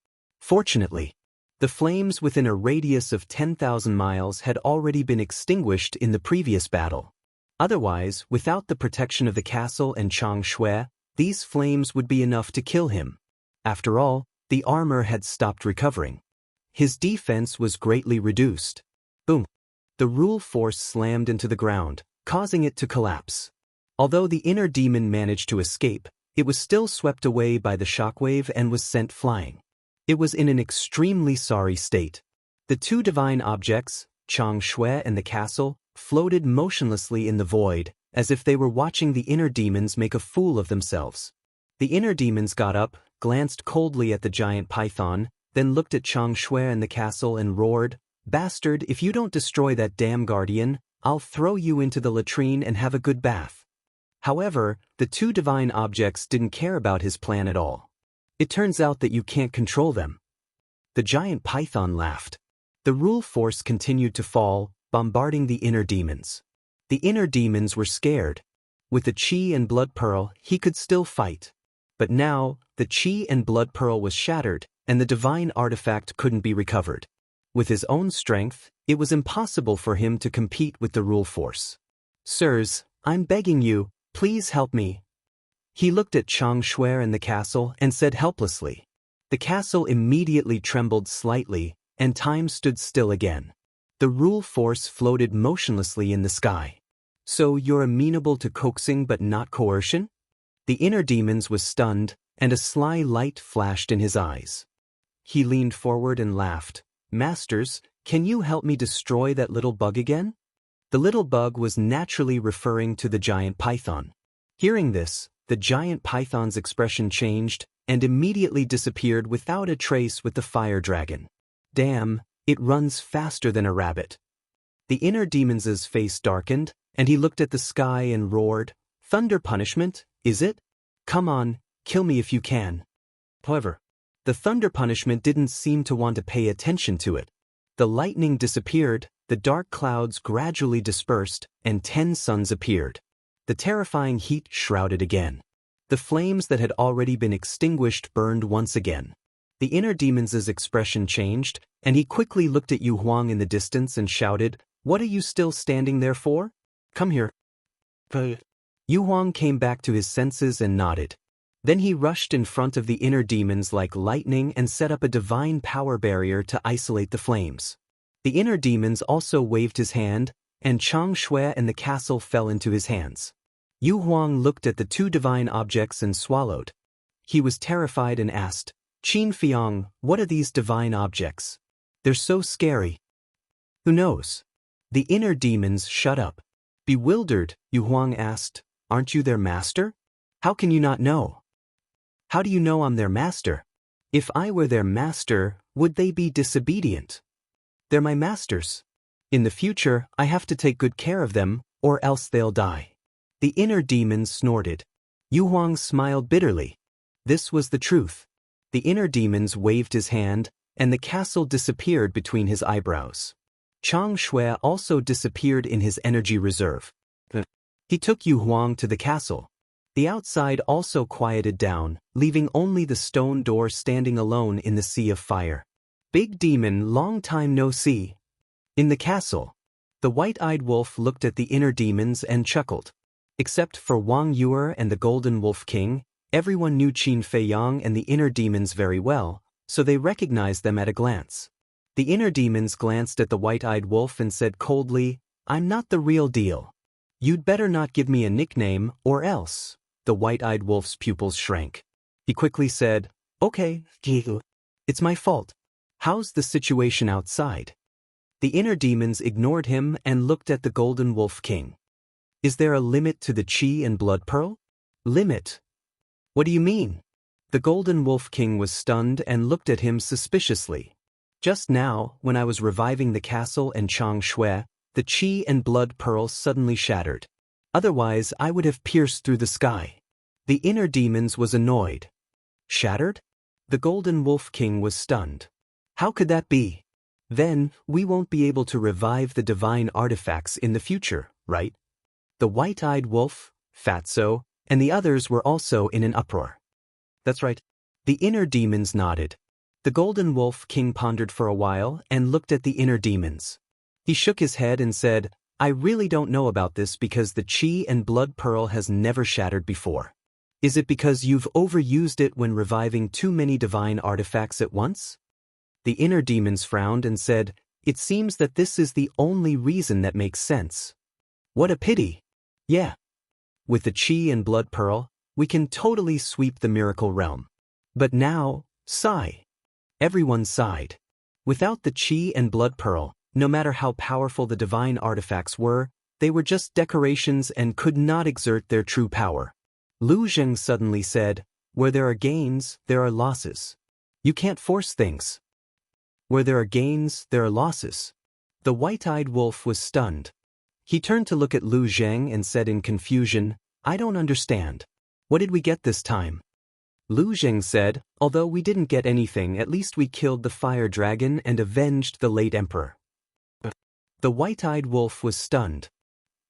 Fortunately, the flames within a radius of 10,000 miles had already been extinguished in the previous battle. Otherwise, without the protection of the castle and Changshui, these flames would be enough to kill him. After all, the armor had stopped recovering. His defense was greatly reduced. Boom! The rule force slammed into the ground, causing it to collapse. Although the inner demon managed to escape, it was still swept away by the shockwave and was sent flying. It was in an extremely sorry state. The two divine objects, Changshui and the castle, floated motionlessly in the void, as if they were watching the inner demons make a fool of themselves. The inner demons got up, glanced coldly at the giant python, then looked at Changshui and the castle and roared, "Bastard, if you don't destroy that damn guardian, I'll throw you into the latrine and have a good bath." However, the two divine objects didn't care about his plan at all. "It turns out that you can't control them." The giant python laughed. The rule force continued to fall, bombarding the inner demons. The inner demons were scared. With the chi and blood pearl, he could still fight. But now, the chi and blood pearl was shattered, and the divine artifact couldn't be recovered. With his own strength, it was impossible for him to compete with the rule force. "Sirs, I'm begging you, please help me." He looked at Changshui and the castle and said helplessly. The castle immediately trembled slightly, and time stood still again. The rule force floated motionlessly in the sky. "So you're amenable to coaxing but not coercion?" The inner demons was stunned, and a sly light flashed in his eyes. He leaned forward and laughed. "Masters, can you help me destroy that little bug again?" The little bug was naturally referring to the giant python. Hearing this, the giant python's expression changed and immediately disappeared without a trace with the fire dragon. "Damn, it runs faster than a rabbit." The inner demon's face darkened, and he looked at the sky and roared, "Thunder punishment, is it? Come on, kill me if you can." However, the thunder punishment didn't seem to want to pay attention to it. The lightning disappeared, the dark clouds gradually dispersed, and 10 suns appeared. The terrifying heat shrouded again. The flames that had already been extinguished burned once again. The inner demon's expression changed, and he quickly looked at Yu Huang in the distance and shouted, "What are you still standing there for? Come here." Yu Huang came back to his senses and nodded. Then he rushed in front of the inner demons like lightning and set up a divine power barrier to isolate the flames. The inner demons also waved his hand, and Changshui and the castle fell into his hands. Yu Huang looked at the two divine objects and swallowed. He was terrified and asked, "Qin Fiang, what are these divine objects? They're so scary." "Who knows?" The inner demons shut up. Bewildered, Yu Huang asked, "Aren't you their master? How can you not know?" "How do you know I'm their master? If I were their master, would they be disobedient? They're my masters." In the future, I have to take good care of them, or else they'll die. The inner demons snorted. Yu Huang smiled bitterly. This was the truth. The inner demons waved his hand, and the castle disappeared between his eyebrows. Chang Shui also disappeared in his energy reserve. He took Yu Huang to the castle. The outside also quieted down, leaving only the stone door standing alone in the sea of fire. Big demon, long time no see. In the castle, the white-eyed wolf looked at the inner demons and chuckled. Except for Wang Yuer and the Golden Wolf King, everyone knew Qin Feiyang and the inner demons very well, so they recognized them at a glance. The inner demons glanced at the white-eyed wolf and said coldly, "I'm not the real deal. You'd better not give me a nickname, or else." The white-eyed wolf's pupils shrank. He quickly said, "Okay, it's my fault. How's the situation outside?" The inner demons ignored him and looked at the Golden Wolf King. "Is there a limit to the Qi and Blood Pearl?" "Limit? What do you mean?" The Golden Wolf King was stunned and looked at him suspiciously. "Just now, when I was reviving the castle and Chang Shui, the Qi and Blood Pearl suddenly shattered. Otherwise, I would have pierced through the sky." The inner demons was annoyed. "Shattered?" The Golden Wolf King was stunned. "How could that be? Then, we won't be able to revive the divine artifacts in the future, right?" The white-eyed wolf, Fatso, and the others were also in an uproar. "That's right." The inner demons nodded. The Golden Wolf King pondered for a while and looked at the inner demons. He shook his head and said, "I really don't know about this because the Qi and Blood Pearl has never shattered before. Is it because you've overused it when reviving too many divine artifacts at once?" The inner demons frowned and said, "It seems that this is the only reason that makes sense." "What a pity." "Yeah. With the Qi and Blood Pearl, we can totally sweep the miracle realm. But now, sigh." Everyone sighed. Without the Qi and Blood Pearl, no matter how powerful the divine artifacts were, they were just decorations and could not exert their true power. Lu Zheng suddenly said, "Where there are gains, there are losses. You can't force things." "Where there are gains, there are losses." The white-eyed wolf was stunned. He turned to look at Lu Zheng and said in confusion, "I don't understand. What did we get this time?" Lu Zheng said, "Although we didn't get anything, at least we killed the fire dragon and avenged the late emperor." The white-eyed wolf was stunned.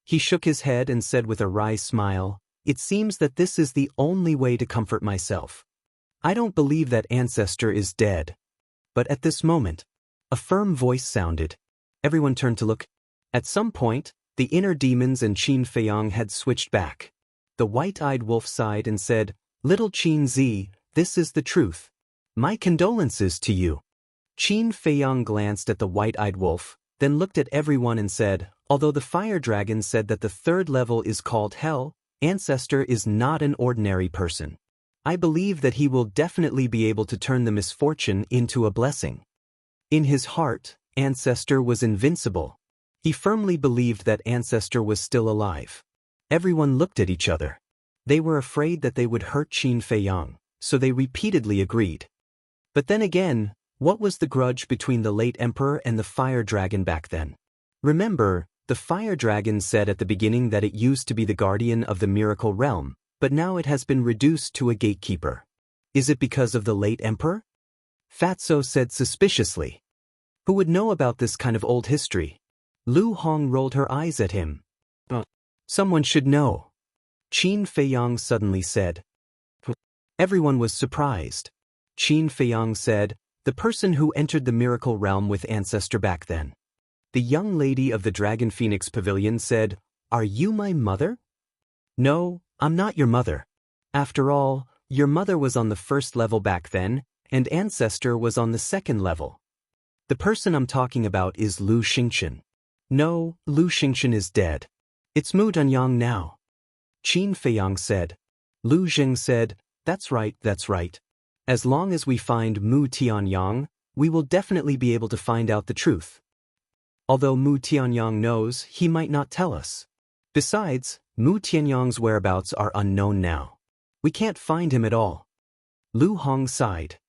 He shook his head and said with a wry smile, "It seems that this is the only way to comfort myself. I don't believe that ancestor is dead." But at this moment, a firm voice sounded. Everyone turned to look. At some point, the inner demons and Qin Feiyang had switched back. The white-eyed wolf sighed and said, "Little Qin Zi, this is the truth. My condolences to you." Qin Feiyang glanced at the white-eyed wolf, then looked at everyone and said, "Although the fire dragon said that the third level is called hell, Ancestor is not an ordinary person. I believe that he will definitely be able to turn the misfortune into a blessing." In his heart, Ancestor was invincible. He firmly believed that Ancestor was still alive. Everyone looked at each other. They were afraid that they would hurt Qin Feiyang, so they repeatedly agreed. But then again, what was the grudge between the late emperor and the fire dragon back then? Remember, the fire dragon said at the beginning that it used to be the guardian of the miracle realm, but now it has been reduced to a gatekeeper. Is it because of the late emperor? Fatso said suspiciously. Who would know about this kind of old history? Lu Hong rolled her eyes at him. Someone should know. Qin Feiyang suddenly said. Everyone was surprised. Qin Feiyang said, "The person who entered the miracle realm with Ancestor back then." The young lady of the Dragon Phoenix Pavilion said, "Are you my mother?" "No, I'm not your mother. After all, your mother was on the first level back then, and Ancestor was on the second level. The person I'm talking about is Lu Xingchen." "No, Lu Xingchen is dead. It's Mu Danyang now." Qin Feiyang said. Lu Zheng said, that's right. As long as we find Mu Tianyang, we will definitely be able to find out the truth. Although Mu Tianyang knows, he might not tell us. Besides, Mu Tianyang's whereabouts are unknown now. We can't find him at all." Lu Hong sighed.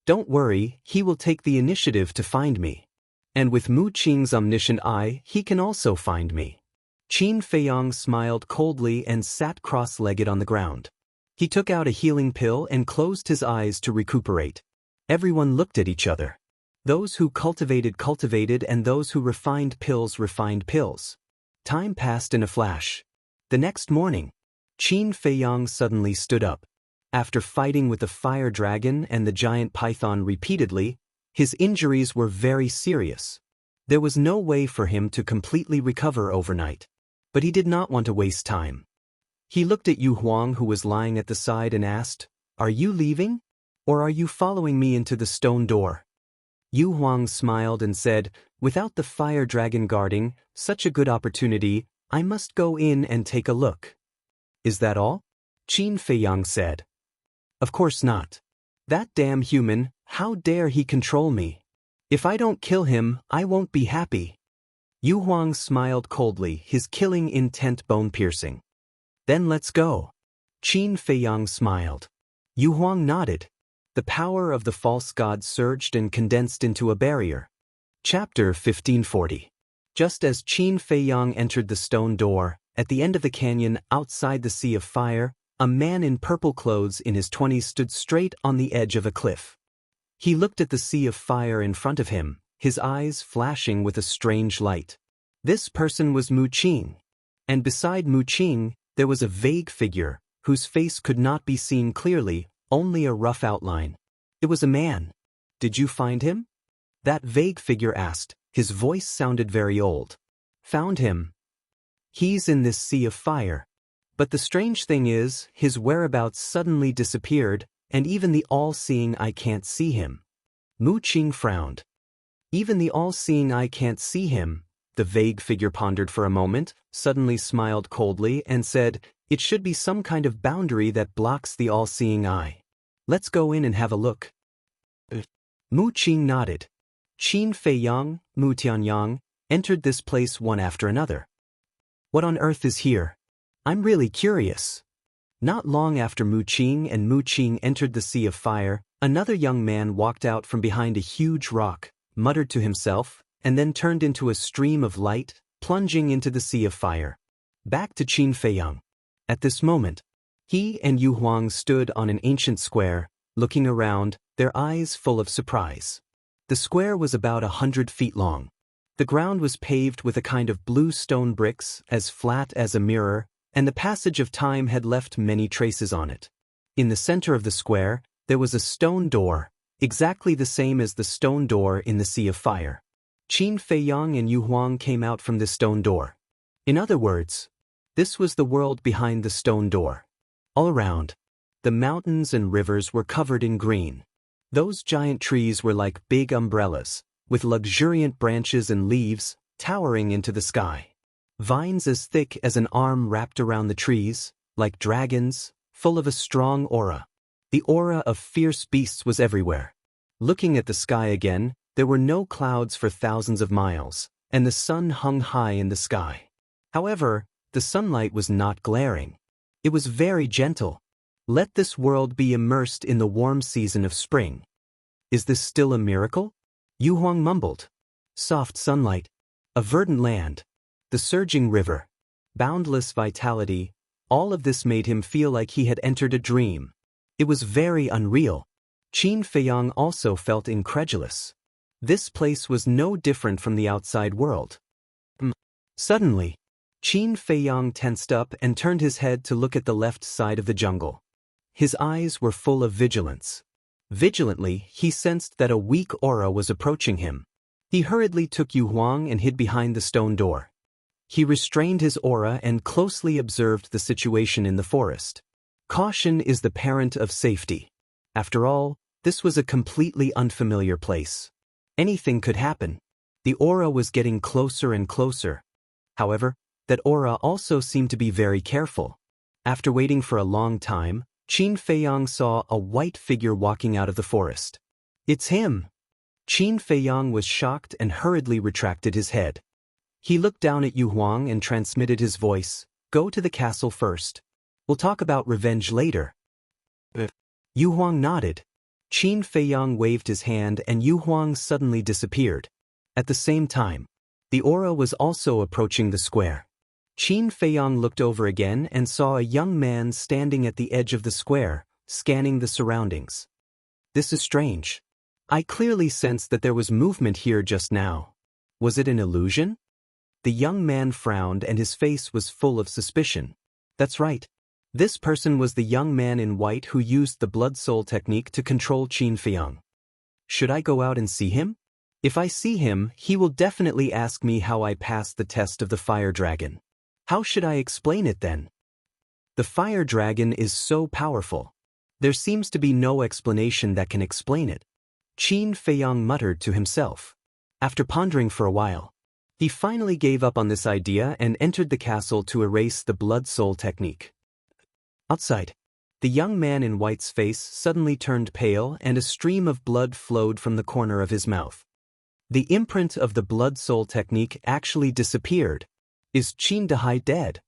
"Don't worry, he will take the initiative to find me." And with Mu Qing's omniscient eye, he can also find me. Qin Feiyang smiled coldly and sat cross-legged on the ground. He took out a healing pill and closed his eyes to recuperate. Everyone looked at each other. Those who cultivated, and those who refined pills. Time passed in a flash. The next morning, Qin Feiyang suddenly stood up. After fighting with the fire dragon and the giant python repeatedly, his injuries were very serious. There was no way for him to completely recover overnight. But he did not want to waste time. He looked at Yu Huang, who was lying at the side, and asked, "Are you leaving? Or are you following me into the stone door?" Yu Huang smiled and said, "Without the fire dragon guarding such a good opportunity, I must go in and take a look." "Is that all?" Qin Feiyang said. "Of course not. That damn human, how dare he control me? If I don't kill him, I won't be happy." Yu Huang smiled coldly, his killing intent bone-piercing. "Then let's go." Qin Feiyang smiled. Yu Huang nodded. The power of the false god surged and condensed into a barrier. Chapter 1540. Just as Qin Feiyang entered the stone door, at the end of the canyon outside the Sea of Fire, a man in purple clothes in his 20s stood straight on the edge of a cliff. He looked at the Sea of Fire in front of him, his eyes flashing with a strange light. This person was Mu Qing. And beside Mu Qing, there was a vague figure, whose face could not be seen clearly, only a rough outline. It was a man. "Did you find him?" That vague figure asked. His voice sounded very old. "Found him. He's in this Sea of Fire. But the strange thing is, his whereabouts suddenly disappeared, and even the all-seeing eye can't see him." Mu Qing frowned. "Even the all-seeing eye can't see him?" The vague figure pondered for a moment, suddenly smiled coldly, and said, "It should be some kind of boundary that blocks the all-seeing eye. Let's go in and have a look." Mu Qing nodded. Qin Feiyang, Mu Tianyang, entered this place one after another. "What on earth is here? I'm really curious." Not long after Mu Qing and Mu Qing entered the Sea of Fire, another young man walked out from behind a huge rock, muttered to himself, and then turned into a stream of light, plunging into the Sea of Fire. Back to Qin Feiyang. At this moment, he and Yu Huang stood on an ancient square, looking around, their eyes full of surprise. The square was about 100 feet long. The ground was paved with a kind of blue stone bricks, as flat as a mirror, and the passage of time had left many traces on it. In the center of the square, there was a stone door, exactly the same as the stone door in the Sea of Fire. Qin Feiyang and Yu Huang came out from this stone door. In other words, this was the world behind the stone door. All around, the mountains and rivers were covered in green. Those giant trees were like big umbrellas, with luxuriant branches and leaves towering into the sky. Vines as thick as an arm wrapped around the trees, like dragons, full of a strong aura. The aura of fierce beasts was everywhere. Looking at the sky again, there were no clouds for thousands of miles, and the sun hung high in the sky. However, the sunlight was not glaring. It was very gentle. Let this world be immersed in the warm season of spring. Is this still a miracle? Yu Huang mumbled. Soft sunlight, a verdant land, the surging river, boundless vitality, all of this made him feel like he had entered a dream. It was very unreal. Qin Feiyang also felt incredulous. This place was no different from the outside world. Suddenly, Qin Feiyang tensed up and turned his head to look at the left side of the jungle. His eyes were full of vigilance. Vigilantly, he sensed that a weak aura was approaching him. He hurriedly took Yu Huang and hid behind the stone door. He restrained his aura and closely observed the situation in the forest. Caution is the parent of safety. After all, this was a completely unfamiliar place. Anything could happen. The aura was getting closer and closer. However, that aura also seemed to be very careful. After waiting for a long time, Qin Feiyang saw a white figure walking out of the forest. It's him! Qin Feiyang was shocked and hurriedly retracted his head. He looked down at Yu Huang and transmitted his voice, "Go to the castle first. We'll talk about revenge later." Yu Huang nodded. Qin Feiyang waved his hand and Yu Huang suddenly disappeared. At the same time, the aura was also approaching the square. Qin Feiyang looked over again and saw a young man standing at the edge of the square, scanning the surroundings. This is strange. I clearly sensed that there was movement here just now. Was it an illusion? The young man frowned and his face was full of suspicion. That's right. This person was the young man in white who used the blood soul technique to control Qin Feiyang. Should I go out and see him? If I see him, he will definitely ask me how I passed the test of the fire dragon. How should I explain it then? The fire dragon is so powerful. There seems to be no explanation that can explain it. Qin Feiyang muttered to himself. After pondering for a while, he finally gave up on this idea and entered the castle to erase the blood soul technique. Outside, the young man in white's face suddenly turned pale and a stream of blood flowed from the corner of his mouth. The imprint of the blood soul technique actually disappeared. Is Qin Dahai dead?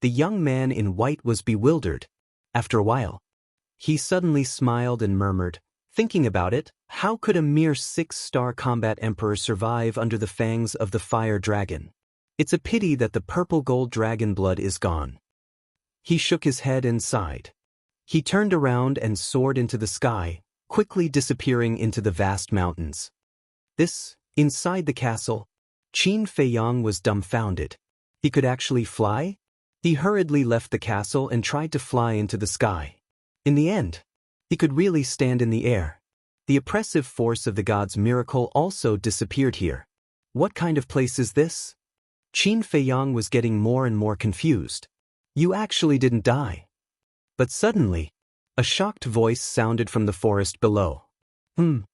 The young man in white was bewildered. After a while, he suddenly smiled and murmured, thinking about it, how could a mere 6-star combat emperor survive under the fangs of the fire dragon? It's a pity that the purple gold dragon blood is gone. He shook his head and sighed. He turned around and soared into the sky, quickly disappearing into the vast mountains. Inside the castle, Qin Feiyang was dumbfounded. He could actually fly? He hurriedly left the castle and tried to fly into the sky. In the end, he could really stand in the air. The oppressive force of the god's miracle also disappeared here. What kind of place is this? Qin Feiyang was getting more and more confused. You actually didn't die. But suddenly, a shocked voice sounded from the forest below. Qin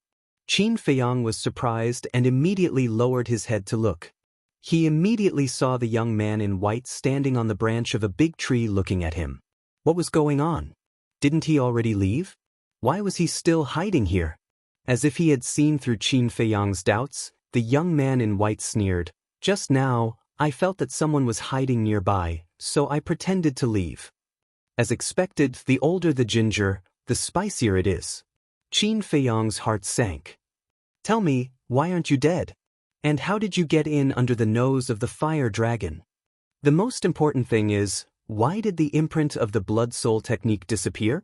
Feiyang was surprised and immediately lowered his head to look. He immediately saw the young man in white standing on the branch of a big tree looking at him. What was going on? Didn't he already leave? Why was he still hiding here? As if he had seen through Qin Feiyang's doubts, the young man in white sneered. Just now, I felt that someone was hiding nearby, so I pretended to leave. As expected, the older the ginger, the spicier it is. Qin Feiyang's heart sank. Tell me, why aren't you dead? And how did you get in under the nose of the fire dragon? The most important thing is, why did the imprint of the blood soul technique disappear?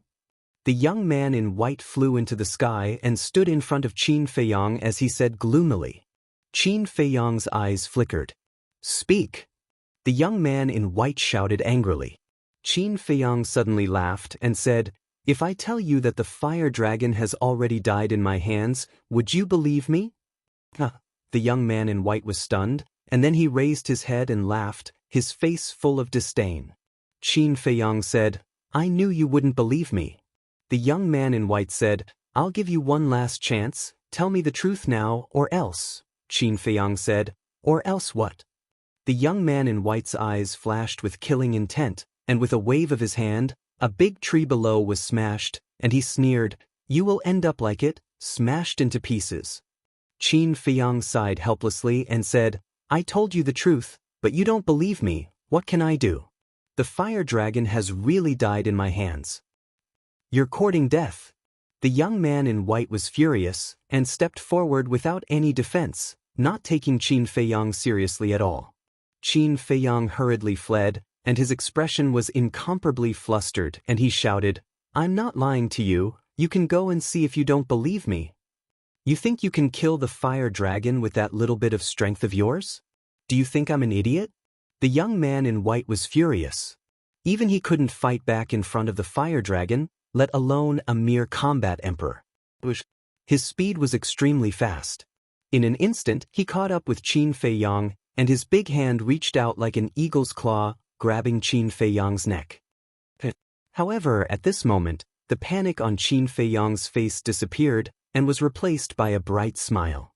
The young man in white flew into the sky and stood in front of Qin Feiyang as he said gloomily. Qin Feiyang's eyes flickered. Speak! The young man in white shouted angrily. Qin Feiyang suddenly laughed and said, If I tell you that the fire dragon has already died in my hands, would you believe me? The young man in white was stunned, and then he raised his head and laughed, his face full of disdain. Qin Feiyang said, I knew you wouldn't believe me. The young man in white said, I'll give you one last chance, tell me the truth now or else. Qin Feiyang said, Or else what? The young man in white's eyes flashed with killing intent, and with a wave of his hand, a big tree below was smashed, and he sneered, You will end up like it, smashed into pieces. Qin Feiyang sighed helplessly and said, I told you the truth, but you don't believe me, what can I do? The fire dragon has really died in my hands. You're courting death. The young man in white was furious, and stepped forward without any defense, not taking Qin Feiyang seriously at all. Qin Feiyang hurriedly fled, and his expression was incomparably flustered, and he shouted, I'm not lying to you, you can go and see if you don't believe me. You think you can kill the fire dragon with that little bit of strength of yours? Do you think I'm an idiot? The young man in white was furious. Even he couldn't fight back in front of the fire dragon, let alone a mere combat emperor. His speed was extremely fast. In an instant, he caught up with Qin Feiyang, and his big hand reached out like an eagle's claw, grabbing Qin Feiyang's neck. However, at this moment, the panic on Qin Feiyang's face disappeared, and was replaced by a bright smile.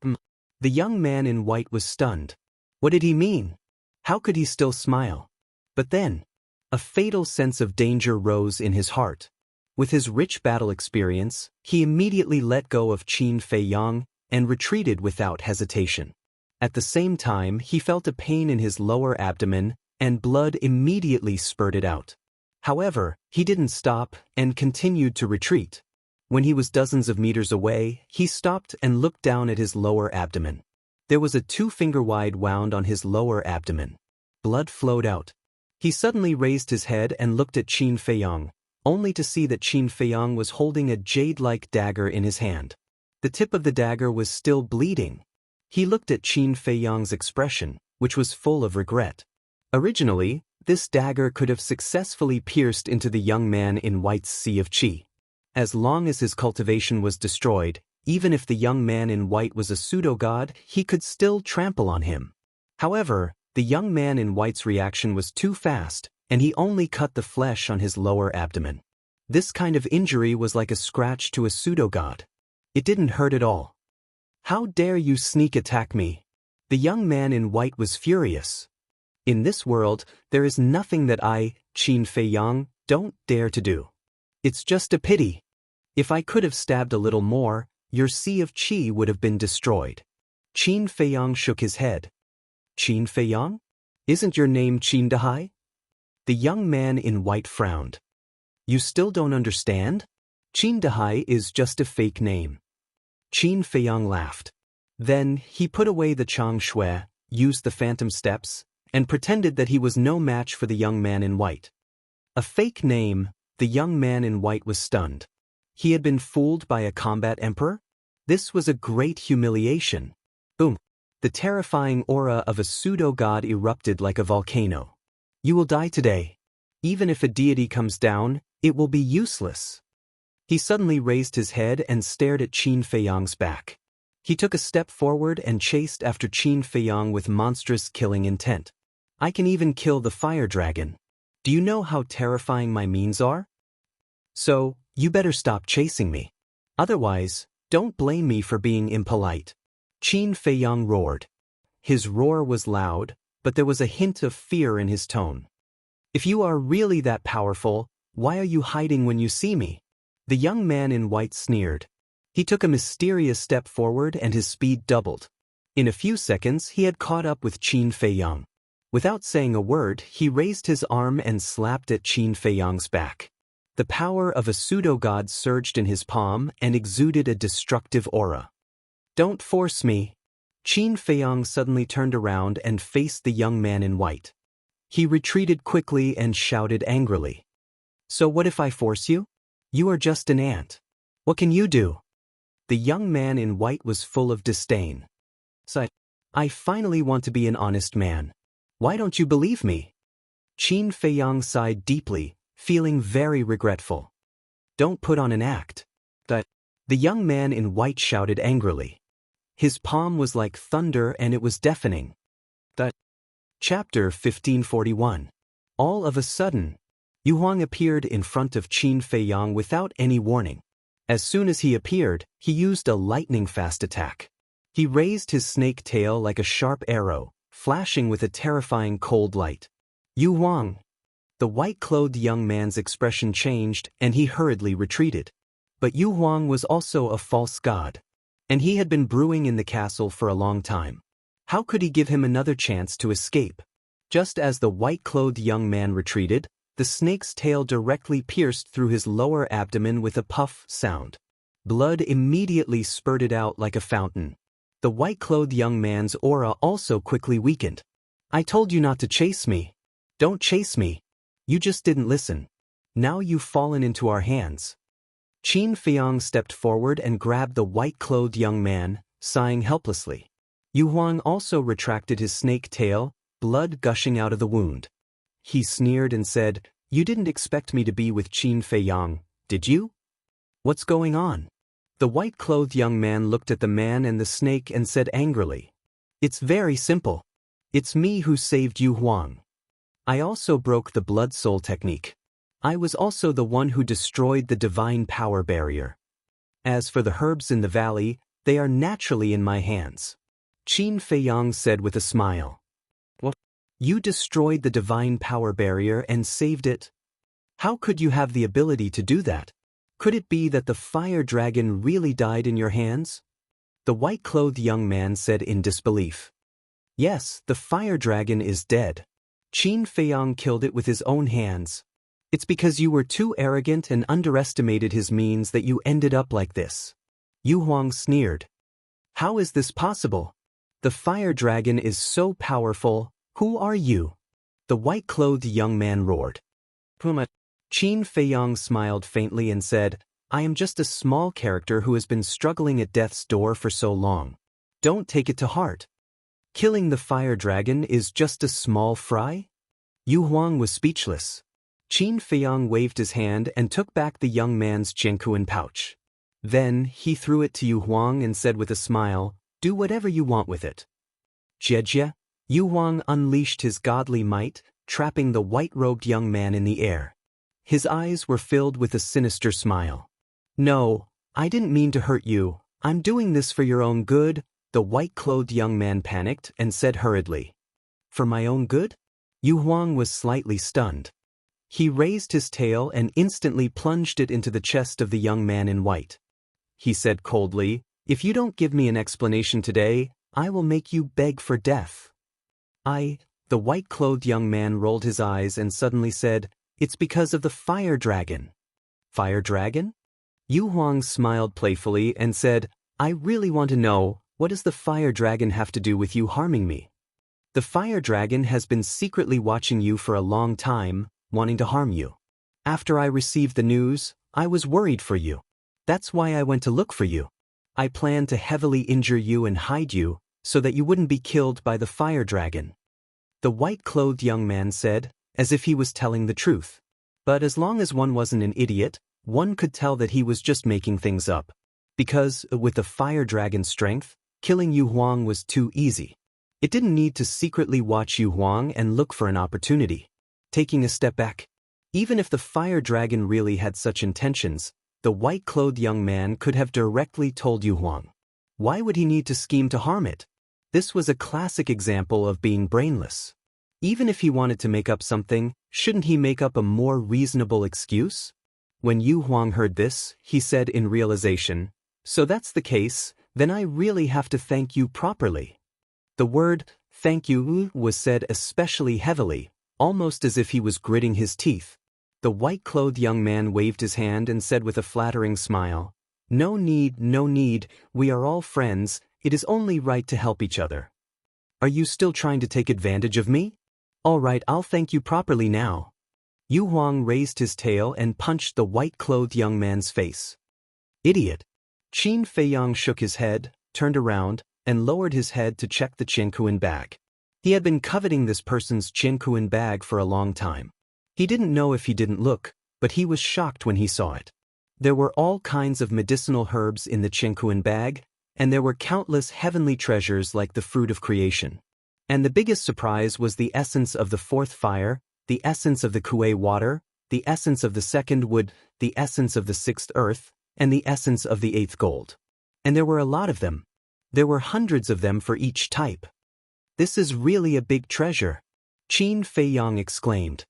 The young man in white was stunned. What did he mean? How could he still smile? But then, a fatal sense of danger rose in his heart. With his rich battle experience, he immediately let go of Qin Feiyang and retreated without hesitation. At the same time, he felt a pain in his lower abdomen, and blood immediately spurted out. However, he didn't stop and continued to retreat. When he was dozens of meters away, he stopped and looked down at his lower abdomen. There was a 2-finger-wide wound on his lower abdomen. Blood flowed out. He suddenly raised his head and looked at Qin Feiyong, only to see that Qin Feiyong was holding a jade-like dagger in his hand. The tip of the dagger was still bleeding. He looked at Qin Feiyong's expression, which was full of regret. Originally, this dagger could have successfully pierced into the young man in white's sea of qi. As long as his cultivation was destroyed, even if the young man in white was a pseudo-god, he could still trample on him. However, the young man in white's reaction was too fast, and he only cut the flesh on his lower abdomen. This kind of injury was like a scratch to a pseudo-god. It didn't hurt at all. "How dare you sneak attack me?" The young man in white was furious. "In this world, there is nothing that I, Qin Feiyong, don't dare to do. It's just a pity. If I could have stabbed a little more, your sea of qi would have been destroyed." Qin Feiyong shook his head. "Qin Feiyong? Isn't your name Qin Dahai?" The young man in white frowned. "You still don't understand? Qin Dahai is just a fake name." Qin Feiyong laughed. Then he put away the Chang Shui, used the phantom steps, and pretended that he was no match for the young man in white. A fake name? The young man in white was stunned. He had been fooled by a combat emperor? This was a great humiliation. Boom! The terrifying aura of a pseudo-god erupted like a volcano. "You will die today. Even if a deity comes down, it will be useless." He suddenly raised his head and stared at Qin Feiyong's back. He took a step forward and chased after Qin Feiyong with monstrous killing intent. "I can even kill the fire dragon. Do you know how terrifying my means are? So, you better stop chasing me. Otherwise, don't blame me for being impolite." Qin Feiyong roared. His roar was loud, but there was a hint of fear in his tone. "If you are really that powerful, why are you hiding when you see me?" The young man in white sneered. He took a mysterious step forward and his speed doubled. In a few seconds he had caught up with Qin Feiyong. Without saying a word, he raised his arm and slapped at Qin Feiyong's back. The power of a pseudo-god surged in his palm and exuded a destructive aura. "Don't force me." Qin Feiyong suddenly turned around and faced the young man in white. He retreated quickly and shouted angrily. "So what if I force you? You are just an ant. What can you do?" The young man in white was full of disdain. "So, I finally want to be an honest man. Why don't you believe me?" Qin Feiyong sighed deeply, feeling very regretful. "Don't put on an act." The young man in white shouted angrily. His palm was like thunder and it was deafening. Chapter 1541. All of a sudden, Yu Huang appeared in front of Qin Feiyong without any warning. As soon as he appeared, he used a lightning-fast attack. He raised his snake tail like a sharp arrow, flashing with a terrifying cold light. "Yu Huang!" The white-clothed young man's expression changed and he hurriedly retreated. But Yu Huang was also a false god. And he had been brewing in the castle for a long time. How could he give him another chance to escape? Just as the white-clothed young man retreated, the snake's tail directly pierced through his lower abdomen with a puff sound. Blood immediately spurted out like a fountain. The white-clothed young man's aura also quickly weakened. "I told you not to chase me. Don't chase me. You just didn't listen. Now you've fallen into our hands." Qin Feiyong stepped forward and grabbed the white-clothed young man, sighing helplessly. Yu Huang also retracted his snake tail, blood gushing out of the wound. He sneered and said, "You didn't expect me to be with Qin Feiyong, did you? What's going on?" The white-clothed young man looked at the man and the snake and said angrily, "It's very simple. It's me who saved Yu Huang. I also broke the blood soul technique. I was also the one who destroyed the divine power barrier. As for the herbs in the valley, they are naturally in my hands." Qin Feiyong said with a smile. "What? You destroyed the divine power barrier and saved it? How could you have the ability to do that? Could it be that the fire dragon really died in your hands?" The white-clothed young man said in disbelief. "Yes, the fire dragon is dead. Qin Feiyong killed it with his own hands. It's because you were too arrogant and underestimated his means that you ended up like this." Yu Huang sneered. "How is this possible? The fire dragon is so powerful. Who are you? The white-clothed young man roared. Puma. Qin Feiyong smiled faintly and said, I am just a small character who has been struggling at death's door for so long. Don't take it to heart. Killing the fire dragon is just a small fry? Yu Huang was speechless. Qin Feiyong waved his hand and took back the young man's Jianghu pouch. Then he threw it to Yu Huang and said with a smile, do whatever you want with it. Jie. Yu Huang unleashed his godly might, trapping the white-robed young man in the air. His eyes were filled with a sinister smile. No, I didn't mean to hurt you. I'm doing this for your own good, the white-clothed young man panicked and said hurriedly. For my own good? Yu Huang was slightly stunned. He raised his tail and instantly plunged it into the chest of the young man in white. He said coldly, if you don't give me an explanation today, I will make you beg for death. The white-clothed young man rolled his eyes and suddenly said, it's because of the fire dragon. Fire dragon? Yu Huang smiled playfully and said, I really want to know, what does the fire dragon have to do with you harming me? The fire dragon has been secretly watching you for a long time, wanting to harm you. After I received the news, I was worried for you. That's why I went to look for you. I planned to heavily injure you and hide you, so that you wouldn't be killed by the fire dragon. The white-clothed young man said, as if he was telling the truth. But as long as one wasn't an idiot, one could tell that he was just making things up. Because, with the fire dragon's strength, killing Yu Huang was too easy. It didn't need to secretly watch Yu Huang and look for an opportunity. Taking a step back, even if the fire dragon really had such intentions, the white-clothed young man could have directly told Yu Huang. Why would he need to scheme to harm it? This was a classic example of being brainless. Even if he wanted to make up something, shouldn't he make up a more reasonable excuse? When Yu Huang heard this, he said in realization, so that's the case, then I really have to thank you properly. The word, thank you, was said especially heavily, almost as if he was gritting his teeth. The white-clothed young man waved his hand and said with a flattering smile, no need, we are all friends, it is only right to help each other. Are you still trying to take advantage of me? All right, I'll thank you properly now. Yu Huang raised his tail and punched the white-clothed young man's face. Idiot. Qin Feiyong shook his head, turned around, and lowered his head to check the Jianghu bag. He had been coveting this person's Jianghu bag for a long time. He didn't know if he didn't look, but he was shocked when he saw it. There were all kinds of medicinal herbs in the Jianghu bag, and there were countless heavenly treasures like the fruit of creation. And the biggest surprise was the essence of the fourth fire, the essence of the Kuei water, the essence of the second wood, the essence of the sixth earth, and the essence of the eighth gold. And there were a lot of them. There were hundreds of them for each type. This is really a big treasure, Qin Feiyong exclaimed.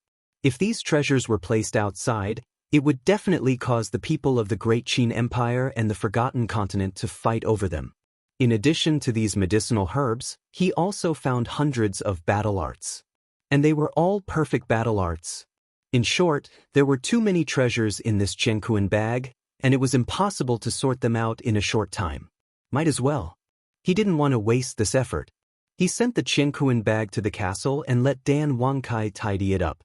If these treasures were placed outside, it would definitely cause the people of the Great Qin Empire and the Forgotten Continent to fight over them. In addition to these medicinal herbs, he also found hundreds of battle arts. And they were all perfect battle arts. In short, there were too many treasures in this Jianghu bag, and it was impossible to sort them out in a short time. Might as well. He didn't want to waste this effort. He sent the Jianghu bag to the castle and let Dan Wangkai tidy it up.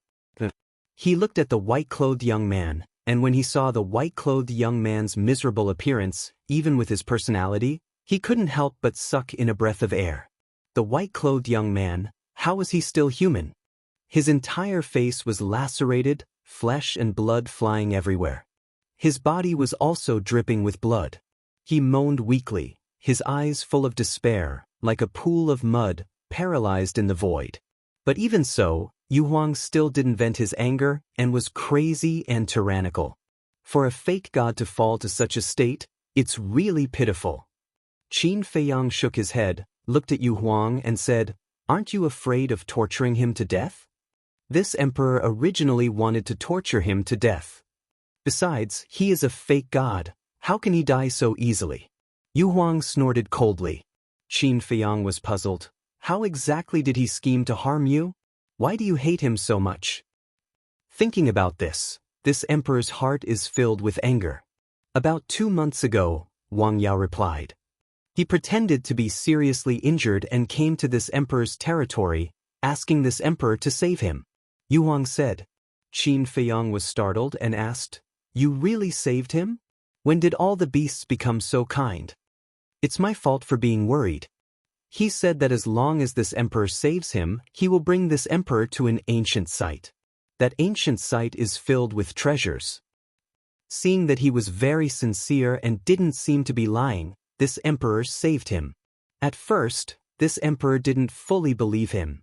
He looked at the white-clothed young man, and when he saw the white-clothed young man's miserable appearance, even with his personality, he couldn't help but suck in a breath of air. The white-clothed young man, how was he still human? His entire face was lacerated, flesh and blood flying everywhere. His body was also dripping with blood. He moaned weakly, his eyes full of despair, like a pool of mud, paralyzed in the void. But even so, Yu Huang still didn't vent his anger and was crazy and tyrannical. For a fake god to fall to such a state, it's really pitiful. Qin Feiyong shook his head, looked at Yu Huang and said, aren't you afraid of torturing him to death? This emperor originally wanted to torture him to death. Besides, he is a fake god. How can he die so easily? Yu Huang snorted coldly. Qin Feiyong was puzzled. How exactly did he scheme to harm you? Why do you hate him so much? Thinking about this emperor's heart is filled with anger. About 2 months ago, Wang Yao replied. He pretended to be seriously injured and came to this emperor's territory, asking this emperor to save him. Yu Huang said. Qin Feiyang was startled and asked, "You really saved him? When did all the beasts become so kind?" "It's my fault for being worried. He said that as long as this emperor saves him, he will bring this emperor to an ancient site. That ancient site is filled with treasures." Seeing that he was very sincere and didn't seem to be lying, this emperor saved him. At first, this emperor didn't fully believe him.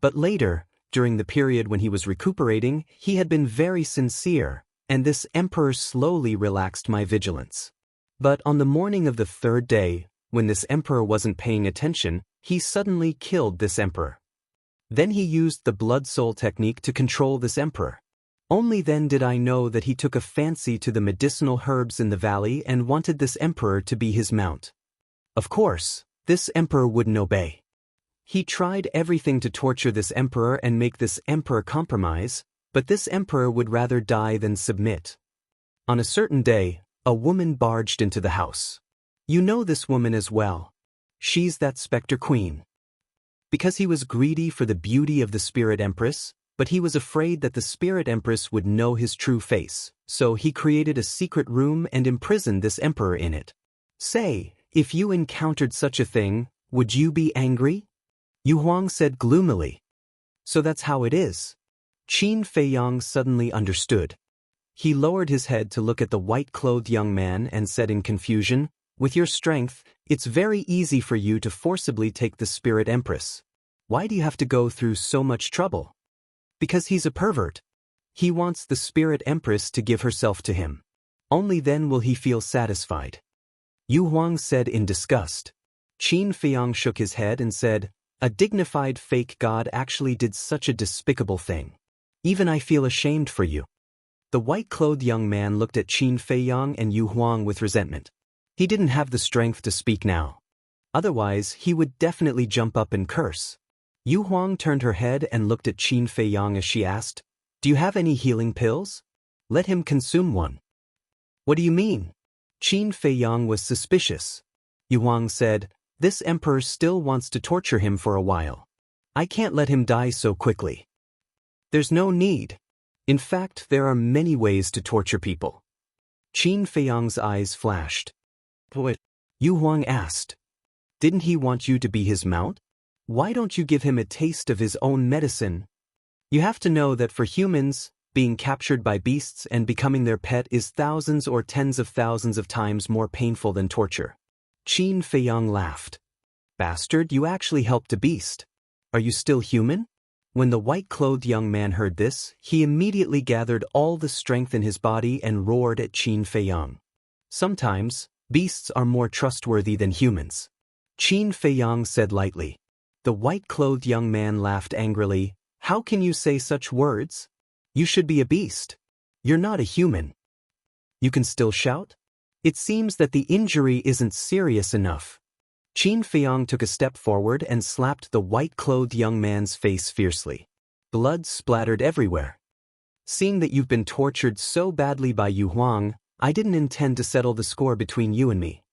But later, during the period when he was recuperating, he had been very sincere, and this emperor slowly relaxed my vigilance. But on the morning of the third day, when this emperor wasn't paying attention, he suddenly killed this emperor. Then he used the blood soul technique to control this emperor. Only then did I know that he took a fancy to the medicinal herbs in the valley and wanted this emperor to be his mount. Of course, this emperor wouldn't obey. He tried everything to torture this emperor and make this emperor compromise, but this emperor would rather die than submit. On a certain day, a woman barged into the house. You know this woman as well. She's that specter queen. Because he was greedy for the beauty of the spirit empress, but he was afraid that the spirit empress would know his true face, so he created a secret room and imprisoned this emperor in it. Say, if you encountered such a thing, would you be angry? Yu Huang said gloomily. So that's how it is. Qin Feiyang suddenly understood. He lowered his head to look at the white-clothed young man and said in confusion, "With your strength, it's very easy for you to forcibly take the spirit empress. Why do you have to go through so much trouble?" "Because he's a pervert. He wants the spirit empress to give herself to him. Only then will he feel satisfied," Yu Huang said in disgust. Qin Feiyang shook his head and said, "A dignified fake god actually did such a despicable thing. Even I feel ashamed for you." The white-clothed young man looked at Qin Feiyang and Yu Huang with resentment. He didn't have the strength to speak now. Otherwise, he would definitely jump up and curse. Yu Huang turned her head and looked at Qin Feiyang as she asked, "Do you have any healing pills? Let him consume one." "What do you mean?" Qin Feiyang was suspicious. Yu Huang said, "This emperor still wants to torture him for a while. I can't let him die so quickly." "There's no need. In fact, there are many ways to torture people." Qin Feiyang's eyes flashed. "What?" Yu Huang asked. "Didn't he want you to be his mount? Why don't you give him a taste of his own medicine? You have to know that for humans, being captured by beasts and becoming their pet is thousands or tens of thousands of times more painful than torture." Qin Feiyang laughed. "Bastard, you actually helped a beast. Are you still human?" When the white-clothed young man heard this, he immediately gathered all the strength in his body and roared at Qin Feiyang. "Sometimes, beasts are more trustworthy than humans," Qin Feiyang said lightly. The white-clothed young man laughed angrily. "How can you say such words? You should be a beast. You're not a human. You can still shout? It seems that the injury isn't serious enough." Qin Feiyang took a step forward and slapped the white-clothed young man's face fiercely. Blood splattered everywhere. "Seeing that you've been tortured so badly by Yu Huang, I didn't intend to settle the score between you and me.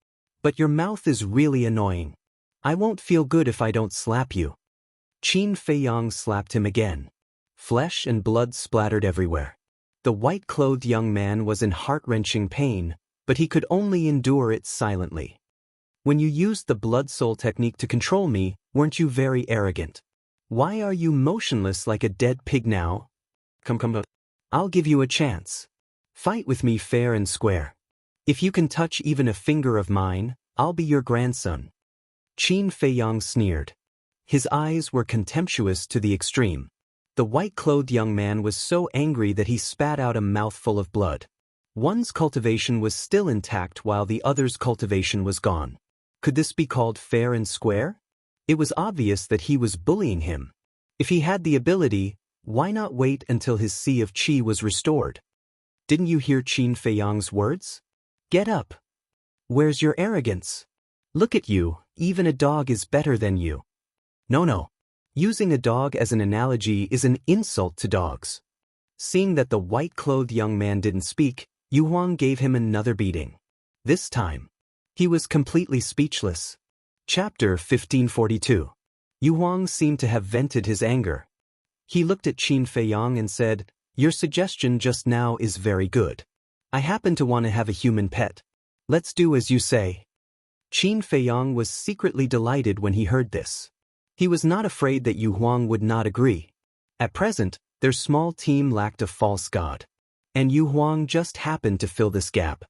But your mouth is really annoying. I won't feel good if I don't slap you." Qin Feiyang slapped him again. Flesh and blood splattered everywhere. The white-clothed young man was in heart-wrenching pain, but he could only endure it silently. "When you used the blood soul technique to control me, weren't you very arrogant? Why are you motionless like a dead pig now? Come. I'll give you a chance. Fight with me fair and square. If you can touch even a finger of mine, I'll be your grandson." Qin Feiyang sneered. His eyes were contemptuous to the extreme. The white-clothed young man was so angry that he spat out a mouthful of blood. One's cultivation was still intact while the other's cultivation was gone. Could this be called fair and square? It was obvious that he was bullying him. If he had the ability, why not wait until his sea of qi was restored? Didn't you hear Qin Feiyang's words? Get up. Where's your arrogance? Look at you, even a dog is better than you. No. Using a dog as an analogy is an insult to dogs. Seeing that the white-clothed young man didn't speak, Yu Huang gave him another beating. This time, He was completely speechless. Chapter 1542. Yu Huang seemed to have vented his anger. He looked at Qin Feiyang and said, "Your suggestion just now is very good. I happen to want to have a human pet. Let's do as you say." Qin Feiyang was secretly delighted when he heard this. He was not afraid that Yu Huang would not agree. At present, their small team lacked a false god. And Yu Huang just happened to fill this gap.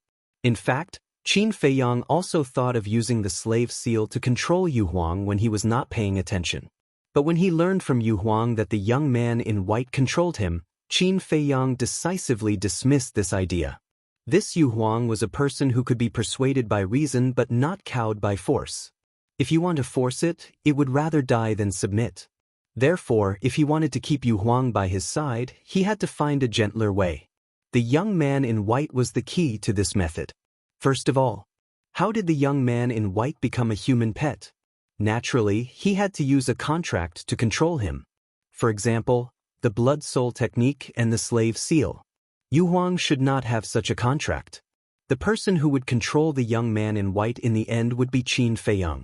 In fact, Qin Feiyang also thought of using the slave seal to control Yu Huang when he was not paying attention. But when he learned from Yu Huang that the young man in white controlled him, Qin Feiyang decisively dismissed this idea. This Yu Huang was a person who could be persuaded by reason but not cowed by force. If you want to force it, it would rather die than submit. Therefore, if he wanted to keep Yu Huang by his side, he had to find a gentler way. The young man in white was the key to this method. First of all, how did the young man in white become a human pet? Naturally, he had to use a contract to control him. For example, the blood soul technique and the slave seal. Yu Huang should not have such a contract. The person who would control the young man in white in the end would be Qin Feiyang.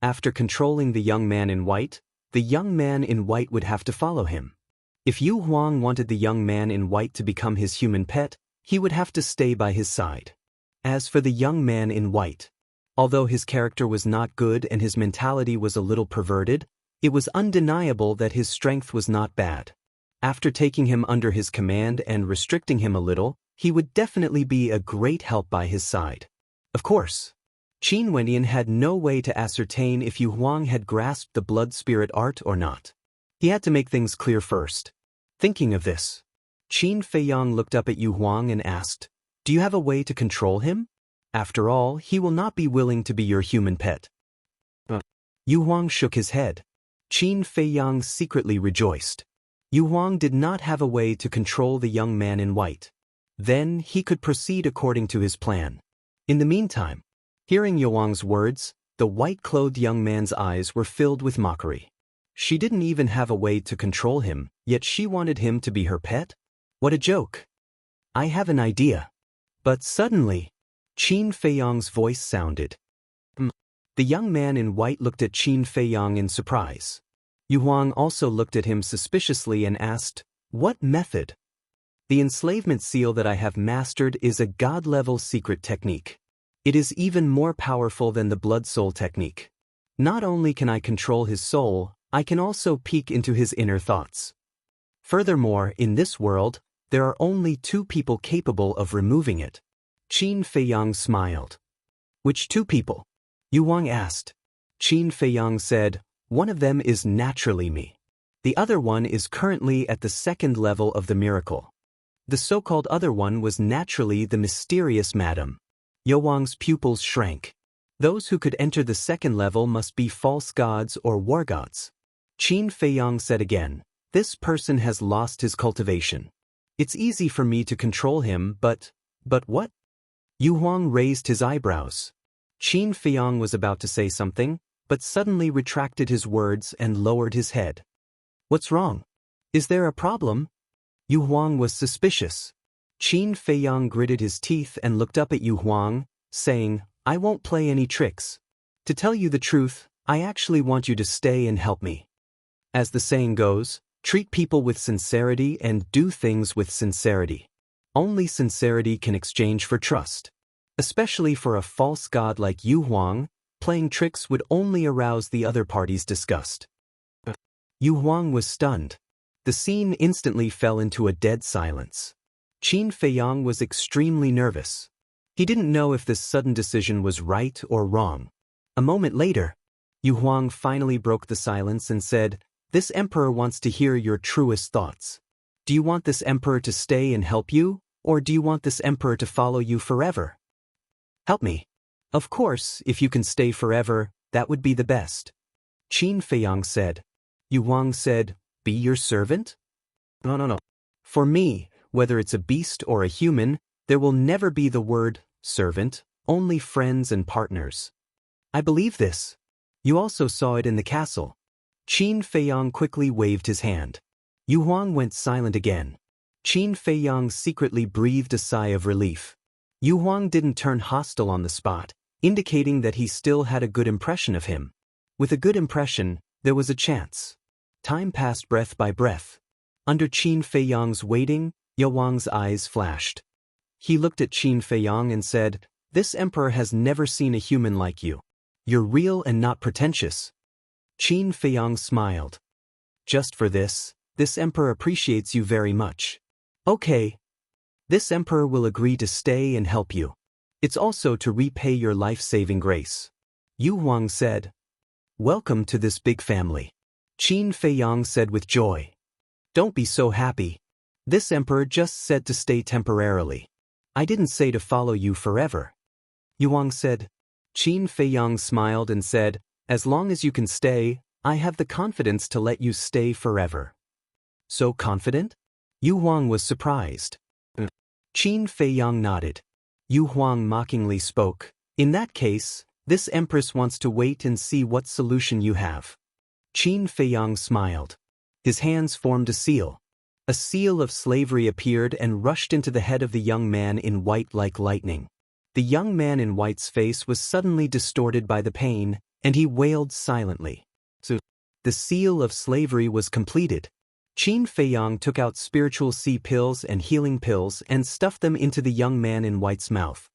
After controlling the young man in white would have to follow him. If Yu Huang wanted the young man in white to become his human pet, he would have to stay by his side. As for the young man in white, although his character was not good and his mentality was a little perverted, it was undeniable that his strength was not bad. After taking him under his command and restricting him a little, he would definitely be a great help by his side. Of course, Qin Wendian had no way to ascertain if Yu Huang had grasped the blood spirit art or not. He had to make things clear first. Thinking of this, Qin Feiyang looked up at Yu Huang and asked, "Do you have a way to control him? After all, he will not be willing to be your human pet." Yu Huang shook his head. Qin Feiyang secretly rejoiced. Yu Huang did not have a way to control the young man in white. Then he could proceed according to his plan. In the meantime, hearing Yu Huang's words, the white-clothed young man's eyes were filled with mockery. She didn't even have a way to control him, yet she wanted him to be her pet? What a joke! "I have an idea." But suddenly, Qin Feiyang's voice sounded. The young man in white looked at Qin Feiyang in surprise. Yu Huang also looked at him suspiciously and asked, "What method?" "The enslavement seal that I have mastered is a god-level secret technique. It is even more powerful than the blood soul technique. Not only can I control his soul, I can also peek into his inner thoughts. Furthermore, in this world, there are only two people capable of removing it." Qin Feiyang smiled. "Which two people?" Yu Huang asked. Qin Feiyang said, "One of them is naturally me. The other one is currently at the second level of the miracle. The so-called other one was naturally the mysterious madam." Yu Huang's pupils shrank. Those who could enter the second level must be false gods or war gods. Qin Feiyang said again, "This person has lost his cultivation. It's easy for me to control him, but what?" Yu Huang raised his eyebrows. Qin Feiyang was about to say something, but suddenly retracted his words and lowered his head. "What's wrong? Is there a problem?" Yu Huang was suspicious. Qin Feiyang gritted his teeth and looked up at Yu Huang, saying, "I won't play any tricks. To tell you the truth, I actually want you to stay and help me. As the saying goes, treat people with sincerity and do things with sincerity. Only sincerity can exchange for trust. Especially for a false god like Yu Huang, playing tricks would only arouse the other party's disgust." Yu Huang was stunned. The scene instantly fell into a dead silence. Qin Feiyang was extremely nervous. He didn't know if this sudden decision was right or wrong. A moment later, Yu Huang finally broke the silence and said, "This emperor wants to hear your truest thoughts. Do you want this emperor to stay and help you, or do you want this emperor to follow you forever?" "Help me. Of course, if you can stay forever, that would be the best," Qin Feiyang said. Yu Huang said, "Be your servant?" No. For me, whether it's a beast or a human, there will never be the word servant, only friends and partners. I believe this. You also saw it in the castle." Qin Feiyang quickly waved his hand. Yu Huang went silent again. Qin Feiyang secretly breathed a sigh of relief. Yu Huang didn't turn hostile on the spot. indicating that he still had a good impression of him. With a good impression, there was a chance. Time passed breath by breath. Under Qin Feiyang's waiting, Yewang's eyes flashed. He looked at Qin Feiyang and said, "This emperor has never seen a human like you. You're real and not pretentious." Qin Feiyang smiled. "Just for this emperor appreciates you very much." "Okay. This emperor will agree to stay and help you. It's also to repay your life-saving grace." Yu Huang said. "Welcome to this big family." Qin Feiyang said with joy. "Don't be so happy. This emperor just said to stay temporarily. I didn't say to follow you forever." Yu Huang said. Qin Feiyang smiled and said, "As long as you can stay, I have the confidence to let you stay forever." "So confident?" Yu Huang was surprised. Qin Feiyang nodded. Yu Huang mockingly spoke, "In that case, this empress wants to wait and see what solution you have." Qin Feiyang smiled. His hands formed a seal. A seal of slavery appeared and rushed into the head of the young man in white like lightning. The young man in white's face was suddenly distorted by the pain, and he wailed silently. So, the seal of slavery was completed. Qin Feiyang took out spiritual sea pills and healing pills and stuffed them into the young man in white's mouth.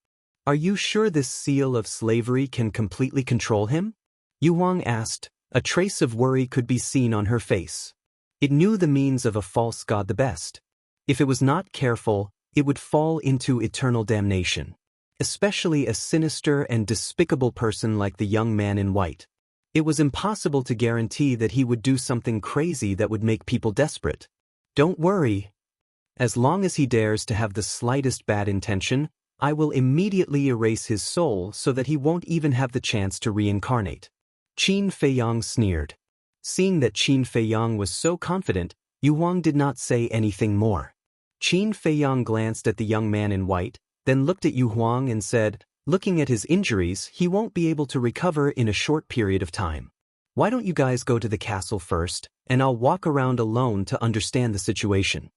"Are you sure this seal of slavery can completely control him?" Yu Huang asked. A trace of worry could be seen on her face. It knew the means of a false god the best. If it was not careful, it would fall into eternal damnation. Especially a sinister and despicable person like the young man in white. It was impossible to guarantee that he would do something crazy that would make people desperate. "Don't worry. As long as he dares to have the slightest bad intention, I will immediately erase his soul so that he won't even have the chance to reincarnate." Qin Feiyang sneered. Seeing that Qin Feiyang was so confident, Yu Huang did not say anything more. Qin Feiyang glanced at the young man in white, then looked at Yu Huang and said, "Looking at his injuries, he won't be able to recover in a short period of time. Why don't you guys go to the castle first, and I'll walk around alone to understand the situation."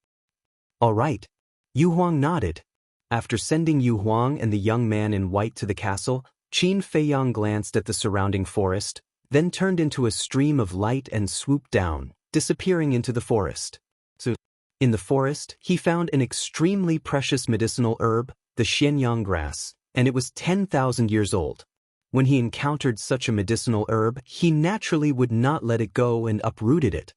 "All right." Yu Huang nodded. After sending Yu Huang and the young man in white to the castle, Qin Feiyang glanced at the surrounding forest, then turned into a stream of light and swooped down, disappearing into the forest. In the forest, he found an extremely precious medicinal herb, the Xianyang grass, and it was 10,000 years old. When he encountered such a medicinal herb, he naturally would not let it go and uprooted it.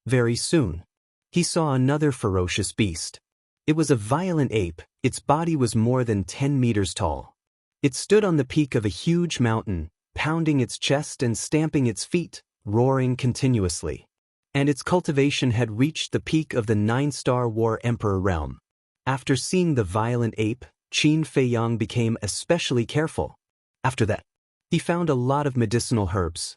Very soon, he saw another ferocious beast. It was a violent ape. Its body was more than 10 meters tall. It stood on the peak of a huge mountain, pounding its chest and stamping its feet, roaring continuously. And its cultivation had reached the peak of the 9-star War Emperor realm. After seeing the violent ape, Qin Feiyang became especially careful. After that, he found a lot of medicinal herbs.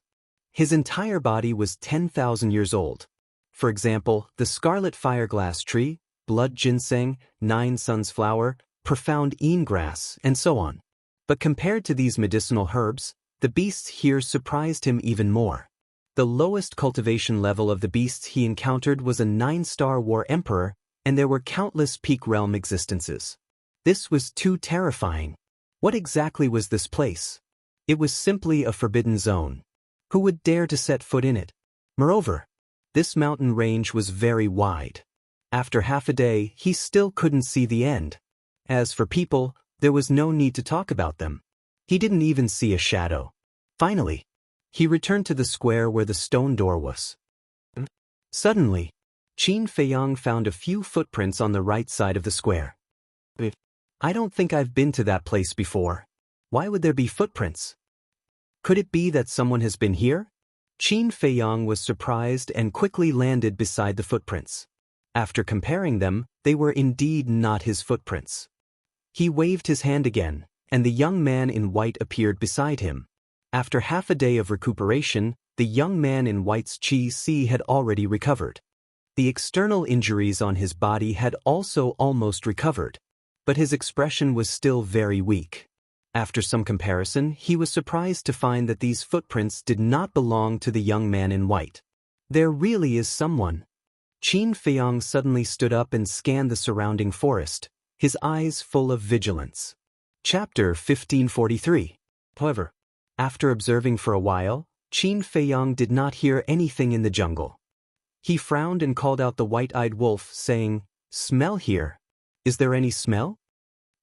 His entire body was 10,000 years old. For example, the scarlet fireglass tree, blood ginseng, 9 suns flower, profound een grass, and so on. But compared to these medicinal herbs, the beasts here surprised him even more. The lowest cultivation level of the beasts he encountered was a 9-star War Emperor, and there were countless peak realm existences. This was too terrifying. What exactly was this place? It was simply a forbidden zone. Who would dare to set foot in it? Moreover, this mountain range was very wide. After half a day, he still couldn't see the end. As for people, there was no need to talk about them. He didn't even see a shadow. Finally, he returned to the square where the stone door was. Suddenly, Qin Feiyang found a few footprints on the right side of the square. "I don't think I've been to that place before. Why would there be footprints? Could it be that someone has been here?" Qin Feiyang was surprised and quickly landed beside the footprints. After comparing them, they were indeed not his footprints. He waved his hand again, and the young man in white appeared beside him. After half a day of recuperation, the young man in white's qi had already recovered. The external injuries on his body had also almost recovered, but his expression was still very weak. After some comparison, he was surprised to find that these footprints did not belong to the young man in white. There really is someone. Qin Feiyang suddenly stood up and scanned the surrounding forest, his eyes full of vigilance. Chapter 1543. However, after observing for a while, Qin Feiyang did not hear anything in the jungle. He frowned and called out the white-eyed wolf, saying, "Smell here. Is there any smell?"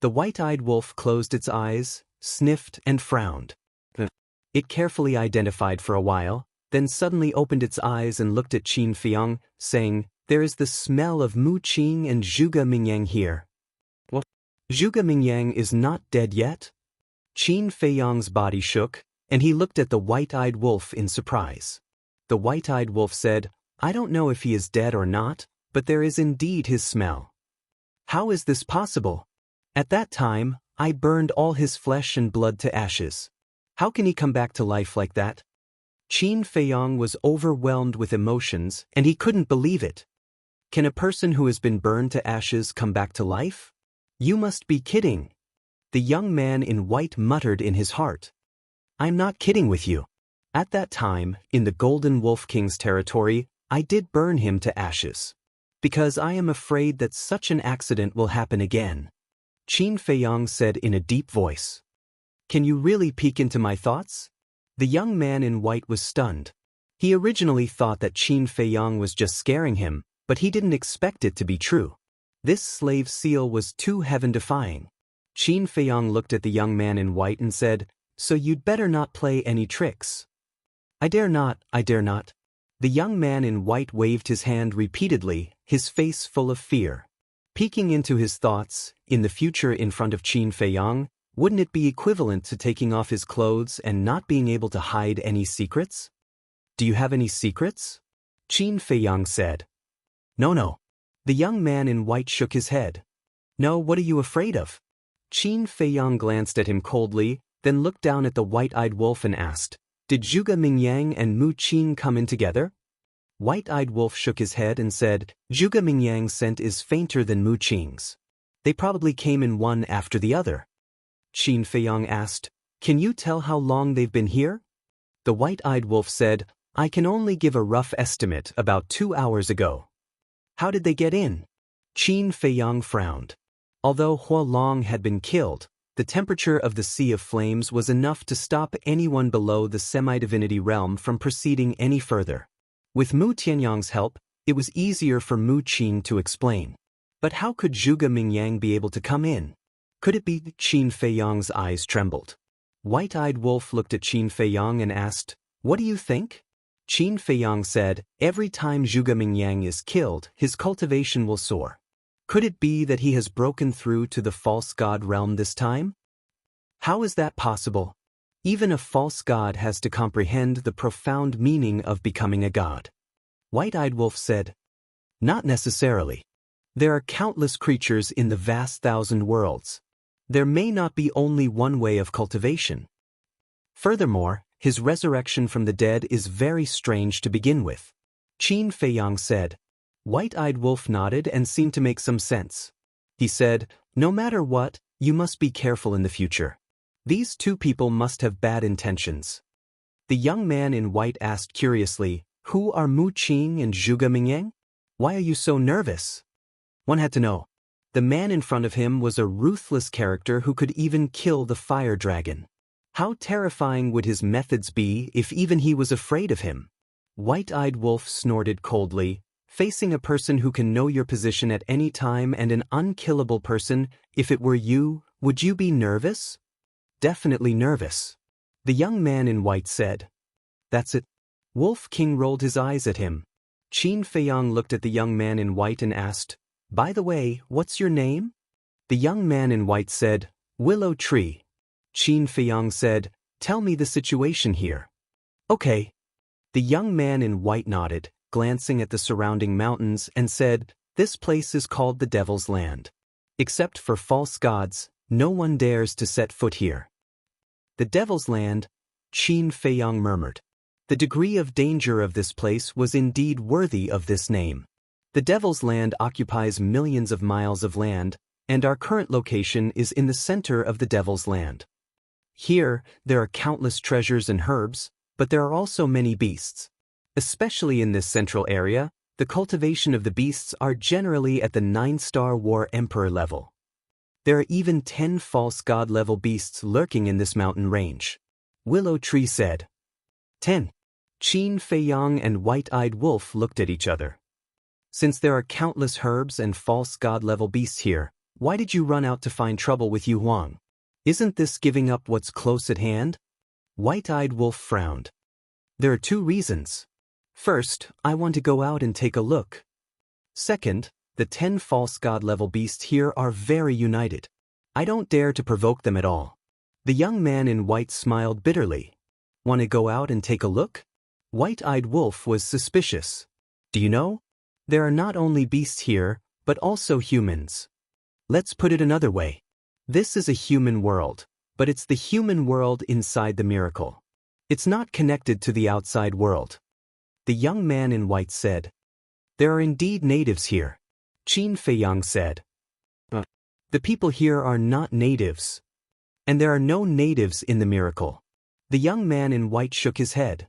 The white-eyed wolf closed its eyes, sniffed, and frowned. It carefully identified for a while, then suddenly opened its eyes and looked at Qin Feiyang, saying, "There is the smell of Mu Qing and Zhuge Mingyang here." "What? Zhuge Mingyang is not dead yet?" Qin Feiyang's body shook, and he looked at the white-eyed wolf in surprise. The white-eyed wolf said, "I don't know if he is dead or not, but there is indeed his smell." "How is this possible? At that time, I burned all his flesh and blood to ashes. How can he come back to life like that?" Qin Feiyang was overwhelmed with emotions, and he couldn't believe it. Can a person who has been burned to ashes come back to life? You must be kidding. The young man in white muttered in his heart. "I'm not kidding with you. At that time, in the Golden Wolf King's territory, I did burn him to ashes. Because I am afraid that such an accident will happen again," Qin Feiyang said in a deep voice. "Can you really peek into my thoughts?" The young man in white was stunned. He originally thought that Qin Feiyang was just scaring him, but he didn't expect it to be true. This slave seal was too heaven-defying. Qin Feiyang looked at the young man in white and said, "So you'd better not play any tricks." "I dare not, I dare not." The young man in white waved his hand repeatedly, his face full of fear. Peeking into his thoughts, in the future in front of Qin Feiyang, wouldn't it be equivalent to taking off his clothes and not being able to hide any secrets? "Do you have any secrets?" Qin Feiyang said. No. The young man in white shook his head. "No, what are you afraid of?" Qin Feiyang glanced at him coldly, then looked down at the white-eyed wolf and asked, "Did Zhuge Mingyang and Mu Qing come in together?" White-eyed wolf shook his head and said, "Zhuge Mingyang's scent is fainter than Mu Qing's. They probably came in one after the other." Qin Feiyang asked, "Can you tell how long they've been here?" The white-eyed wolf said, "I can only give a rough estimate, about 2 hours ago." "How did they get in?" Qin Feiyang frowned. Although Hua Long had been killed, the temperature of the Sea of Flames was enough to stop anyone below the semi-divinity realm from proceeding any further. With Mu Tianyang's help, it was easier for Mu Qing to explain. But how could Zhuge Mingyang be able to come in? Could it be? Qin Feiyang's eyes trembled. White-eyed wolf looked at Qin Feiyang and asked, "What do you think?" Qin Feiyang said, "Every time Zhuge Mingyang is killed, his cultivation will soar. Could it be that he has broken through to the false god realm this time?" "How is that possible? Even a false god has to comprehend the profound meaning of becoming a god." White-eyed wolf said, "Not necessarily. There are countless creatures in the vast thousand worlds. There may not be only one way of cultivation. Furthermore, his resurrection from the dead is very strange to begin with," Qin Feiyang said. White-eyed wolf nodded and seemed to make some sense. He said, "No matter what, you must be careful in the future. These two people must have bad intentions." The young man in white asked curiously, "Who are Mu Qing and Zhuge Mingyang? Why are you so nervous?" One had to know. The man in front of him was a ruthless character who could even kill the fire dragon. How terrifying would his methods be if even he was afraid of him? White-eyed wolf snorted coldly, "Facing a person who can know your position at any time and an unkillable person, if it were you, would you be nervous?" "Definitely nervous." The young man in white said. "That's it." Wolf King rolled his eyes at him. Qin Feiyang looked at the young man in white and asked, "By the way, what's your name?" The young man in white said, "Willow Tree." Qin Feiyang said, "Tell me the situation here." "Okay." The young man in white nodded, glancing at the surrounding mountains, and said, "This place is called the Devil's Land. Except for false gods, no one dares to set foot here." "The Devil's Land," Qin Feiyang murmured. The degree of danger of this place was indeed worthy of this name. The Devil's Land occupies millions of miles of land, and our current location is in the center of the Devil's Land. Here, there are countless treasures and herbs, but there are also many beasts. Especially in this central area, the cultivation of the beasts are generally at the 9-star War Emperor level. There are even 10 false god-level beasts lurking in this mountain range. Willow Tree said. 10. Qin Feiyang and White-Eyed Wolf looked at each other. Since there are countless herbs and false god-level beasts here, why did you run out to find trouble with Yu Huang? Isn't this giving up what's close at hand? White-Eyed Wolf frowned. There are 2 reasons. First, I want to go out and take a look. Second, the 10 false god-level beasts here are very united. I don't dare to provoke them at all. The young man in white smiled bitterly. Want to go out and take a look? White-Eyed Wolf was suspicious. Do you know? There are not only beasts here, but also humans. Let's put it another way. This is a human world, but it's the human world inside the miracle. It's not connected to the outside world. The young man in white said. There are indeed natives here. Qin Feiyang said. The people here are not natives. And there are no natives in the miracle. The young man in white shook his head.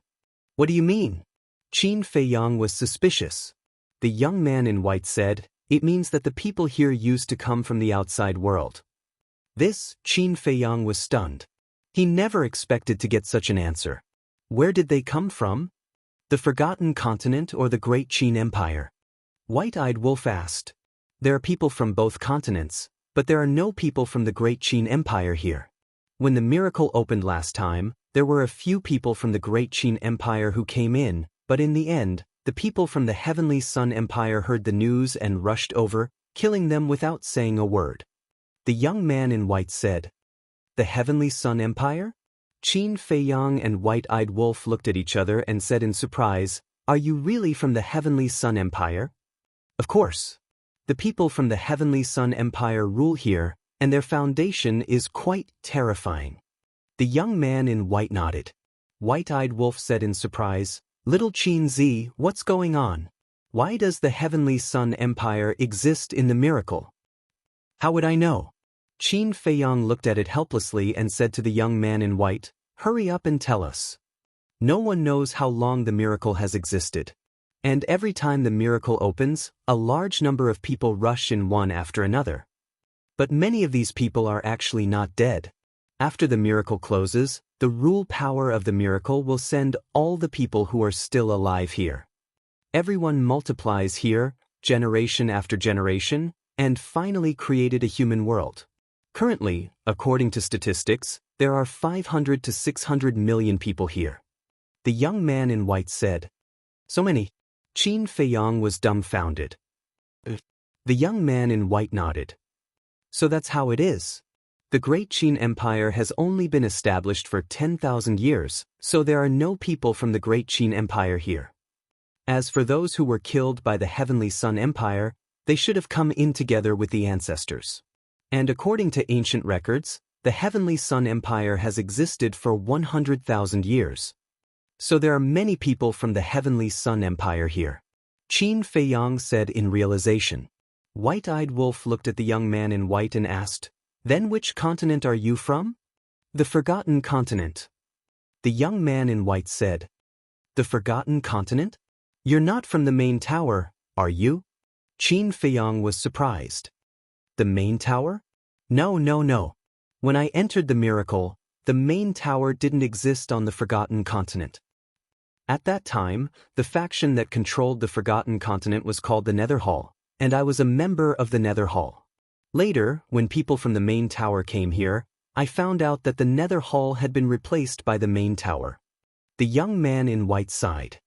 What do you mean? Qin Feiyang was suspicious. The young man in white said, it means that the people here used to come from the outside world. This, Qin Feiyang was stunned. He never expected to get such an answer. Where did they come from? The Forgotten Continent or the Great Qin Empire? White-Eyed Wolf asked. There are people from both continents, but there are no people from the Great Qin Empire here. When the miracle opened last time, there were a few people from the Great Qin Empire who came in, but in the end, the people from the Heavenly Sun Empire heard the news and rushed over, killing them without saying a word. The young man in white said. The Heavenly Sun Empire? Qin Feiyang and White-Eyed Wolf looked at each other and said in surprise, Are you really from the Heavenly Sun Empire? Of course. The people from the Heavenly Sun Empire rule here, and their foundation is quite terrifying. The young man in white nodded. White-Eyed Wolf said in surprise, Little Qin Zi, what's going on? Why does the Heavenly Sun Empire exist in the miracle? How would I know? Qin Feiyang looked at it helplessly and said to the young man in white, Hurry up and tell us. No one knows how long the miracle has existed. And every time the miracle opens, a large number of people rush in one after another. But many of these people are actually not dead. After the miracle closes, the rule power of the miracle will send all the people who are still alive here. Everyone multiplies here, generation after generation, and finally created a human world. Currently, according to statistics, there are 500 to 600 million people here. The young man in white said. So many. Qin Feiyang was dumbfounded. The young man in white nodded. So that's how it is. The Great Qin Empire has only been established for 10,000 years, so there are no people from the Great Qin Empire here. As for those who were killed by the Heavenly Sun Empire, they should have come in together with the ancestors. And according to ancient records, the Heavenly Sun Empire has existed for 100,000 years. So there are many people from the Heavenly Sun Empire here. Qin Feiyang said in realization. White-Eyed Wolf looked at the young man in white and asked, Then which continent are you from? The Forgotten Continent. The young man in white said. The Forgotten Continent? You're not from the main tower, are you? Qin Feiyang was surprised. The main tower? No. When I entered the miracle, the main tower didn't exist on the Forgotten Continent. At that time, the faction that controlled the Forgotten Continent was called the Nether Hall, and I was a member of the Nether Hall. Later, when people from the main tower came here, I found out that the Nether Hall had been replaced by the main tower. The young man in white sighed.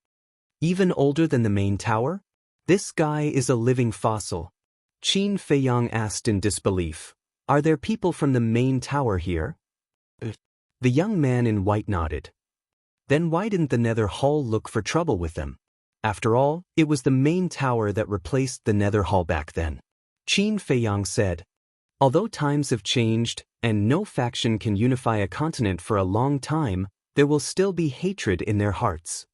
Even older than the main tower? This guy is a living fossil. Qin Feiyang asked in disbelief. Are there people from the main tower here? The young man in white nodded. Then why didn't the Nether Hall look for trouble with them? After all, it was the main tower that replaced the Nether Hall back then. Qin Feiyang said. Although times have changed, and no faction can unify a continent for a long time, there will still be hatred in their hearts.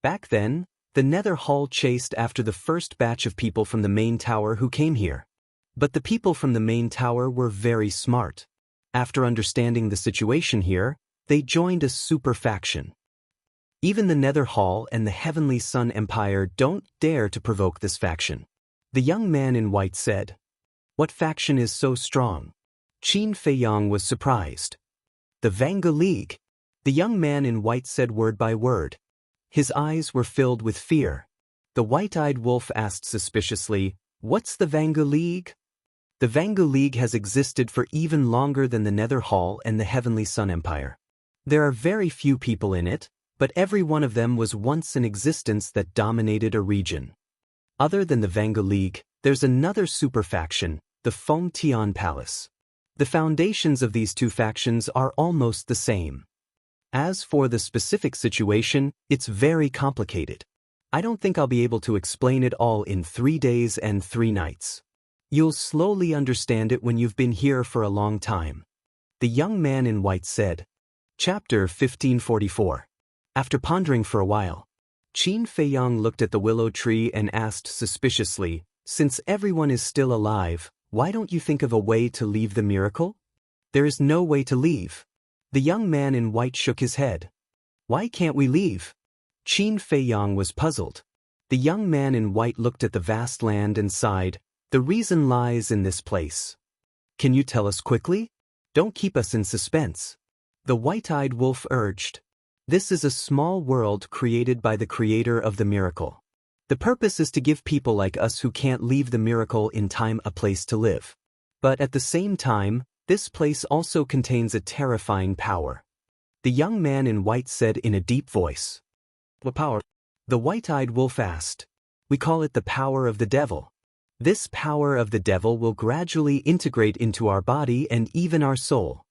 Back then, the Nether Hall chased after the first batch of people from the main tower who came here. But the people from the main tower were very smart. After understanding the situation here, they joined a super faction. Even the Nether Hall and the Heavenly Sun Empire don't dare to provoke this faction. The young man in white said. What faction is so strong? Qin Feiyang was surprised. The Vanga League. The young man in white said word by word. His eyes were filled with fear. The white-eyed wolf asked suspiciously, "What's the Vanga League?" The Vanga League has existed for even longer than the Nether Hall and the Heavenly Sun Empire. There are very few people in it, but every one of them was once in existence that dominated a region. Other than the Vanga League, there's another super faction, the Feng Tian Palace. The foundations of these two factions are almost the same. As for the specific situation, it's very complicated. I don't think I'll be able to explain it all in 3 days and 3 nights. You'll slowly understand it when you've been here for a long time. The young man in white said. Chapter 1544. After pondering for a while, Qin Feiyang looked at the willow tree and asked suspiciously, "Since everyone is still alive, why don't you think of a way to leave the miracle?" "There is no way to leave." The young man in white shook his head. "Why can't we leave?" Qin Feiyang was puzzled. The young man in white looked at the vast land and sighed. "The reason lies in this place." "Can you tell us quickly? Don't keep us in suspense." The white-eyed wolf urged. "This is a small world created by the creator of the miracle. The purpose is to give people like us who can't leave the miracle in time a place to live. But at the same time, this place also contains a terrifying power." The young man in white said in a deep voice. "What power?" The white-eyed wolf asked. "We call it the power of the devil. This power of the devil will gradually integrate into our body and even our soul.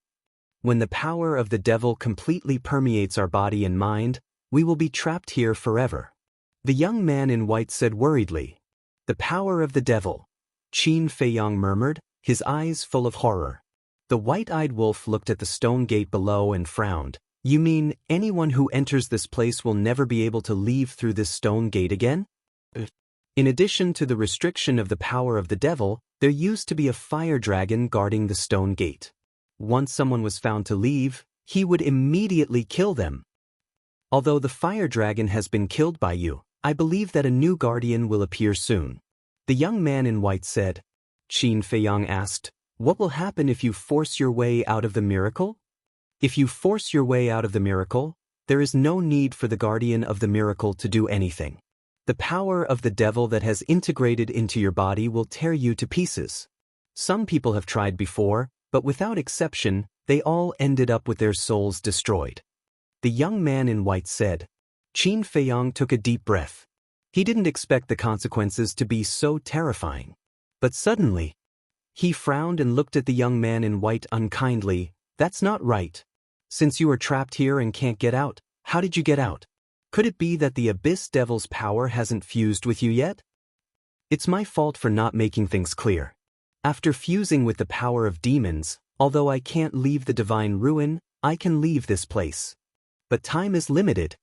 When the power of the devil completely permeates our body and mind, we will be trapped here forever." The young man in white said worriedly. "The power of the devil," Qin Feiyang murmured, his eyes full of horror. The white-eyed wolf looked at the stone gate below and frowned. "You mean anyone who enters this place will never be able to leave through this stone gate again?" In addition to the restriction of the power of the devil, there used to be a fire dragon guarding the stone gate. Once someone was found to leave, he would immediately kill them. Although the fire dragon has been killed by you, I believe that a new guardian will appear soon. The young man in white said. Qin Feiyang asked, "What will happen if you force your way out of the miracle?" "If you force your way out of the miracle, there is no need for the guardian of the miracle to do anything. The power of the devil that has integrated into your body will tear you to pieces. Some people have tried before, but without exception, they all ended up with their souls destroyed." The young man in white said. Qin Feiyang took a deep breath. He didn't expect the consequences to be so terrifying. But suddenly, he frowned and looked at the young man in white unkindly. "That's not right. Since you are trapped here and can't get out, how did you get out? Could it be that the Abyss Devil's power hasn't fused with you yet?" "It's my fault for not making things clear. After fusing with the power of demons, although I can't leave the divine ruin, I can leave this place. But time is limited,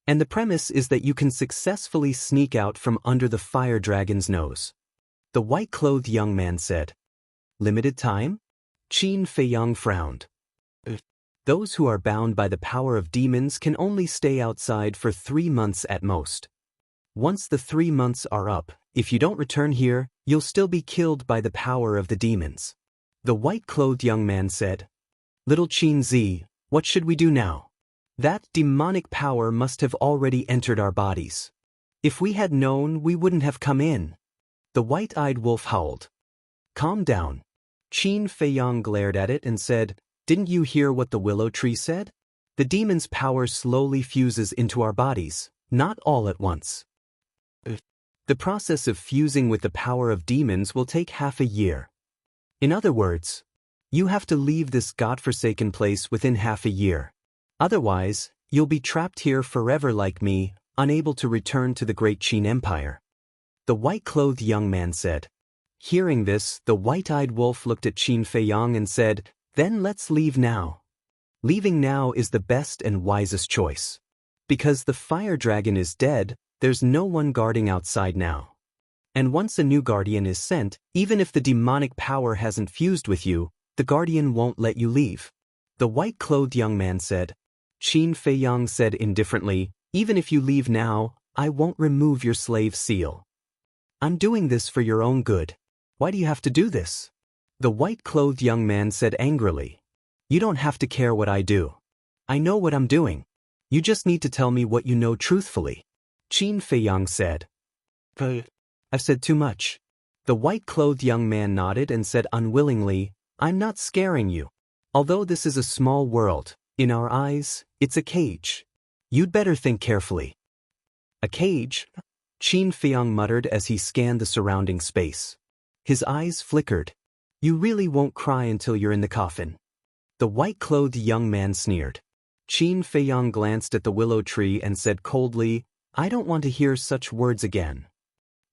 and the premise is that you can successfully sneak out from under the fire dragon's nose." The white-clothed young man said. "Limited time?" Qin Feiyang frowned. "Those who are bound by the power of demons can only stay outside for 3 months at most. Once the 3 months are up, if you don't return here, you'll still be killed by the power of the demons." The white-clothed young man said. "Little Qin Zi, what should we do now? That demonic power must have already entered our bodies. If we had known, we wouldn't have come in." The white-eyed wolf howled. "Calm down." Qin Feiyang glared at it and said, "Didn't you hear what the willow tree said? The demon's power slowly fuses into our bodies, not all at once. The process of fusing with the power of demons will take half a year. In other words, you have to leave this godforsaken place within half a year. Otherwise, you'll be trapped here forever like me, unable to return to the great Qin Empire." The white-clothed young man said. Hearing this, the white-eyed wolf looked at Qin Feiyang and said, "Then let's leave now. Leaving now is the best and wisest choice. Because the fire dragon is dead, there's no one guarding outside now. And once a new guardian is sent, even if the demonic power hasn't fused with you, the guardian won't let you leave." The white-clothed young man said. Qin Feiyang said indifferently, "Even if you leave now, I won't remove your slave seal. I'm doing this for your own good. Why do you have to do this?" The white-clothed young man said angrily. You don't have to care what I do. I know what I'm doing. You just need to tell me what you know truthfully. Qin Feiyang said. I've said too much. The white-clothed young man nodded and said unwillingly, I'm not scaring you. Although this is a small world, in our eyes, it's a cage. You'd better think carefully. A cage? Qin Feiyang muttered as he scanned the surrounding space. His eyes flickered. You really won't cry until you're in the coffin. The white-clothed young man sneered. Qin Feiyang glanced at the willow tree and said coldly, I don't want to hear such words again.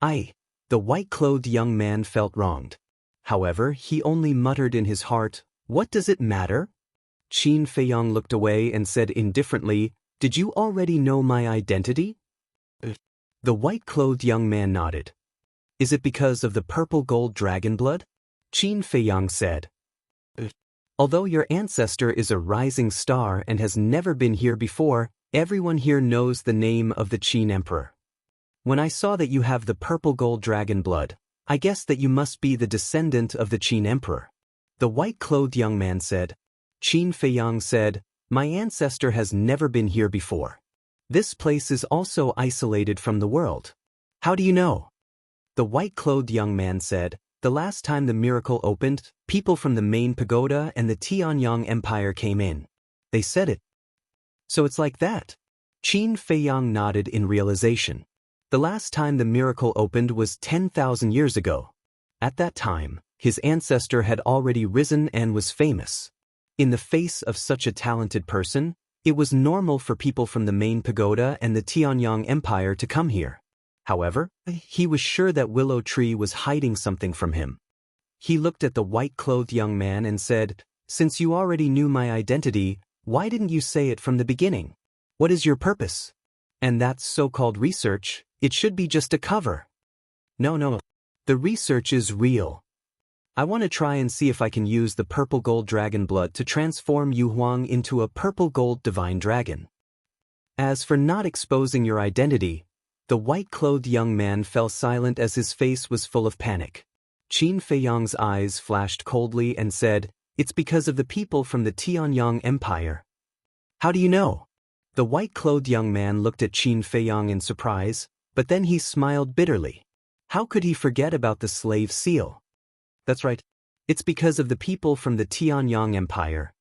The white-clothed young man felt wronged. However, he only muttered in his heart, What does it matter? Qin Feiyang looked away and said indifferently, Did you already know my identity? The white-clothed young man nodded. Is it because of the purple gold dragon blood? Qin Feiyang said. Although your ancestor is a rising star and has never been here before, everyone here knows the name of the Qin Emperor. When I saw that you have the purple gold dragon blood, I guessed that you must be the descendant of the Qin Emperor. The white-clothed young man said. Qin Feiyang said, My ancestor has never been here before. This place is also isolated from the world. How do you know? The white-clothed young man said, The last time the miracle opened, people from the main pagoda and the Tianyang Empire came in. They said it. So it's like that. Qin Feiyang nodded in realization. The last time the miracle opened was 10,000 years ago. At that time, his ancestor had already risen and was famous. In the face of such a talented person, it was normal for people from the main pagoda and the Tianyang Empire to come here. However, he was sure that Willow Tree was hiding something from him. He looked at the white-clothed young man and said, Since you already knew my identity, why didn't you say it from the beginning? What is your purpose? And that so-called research, it should be just a cover. No. The research is real. I want to try and see if I can use the purple gold dragon blood to transform Yu Huang into a purple gold divine dragon. As for not exposing your identity, the white-clothed young man fell silent as his face was full of panic. Qin Feiyang's eyes flashed coldly and said, It's because of the people from the Tianyang Empire. How do you know? The white-clothed young man looked at Qin Feiyang in surprise, but then he smiled bitterly. How could he forget about the slave seal? That's right. It's because of the people from the Tianyang Empire.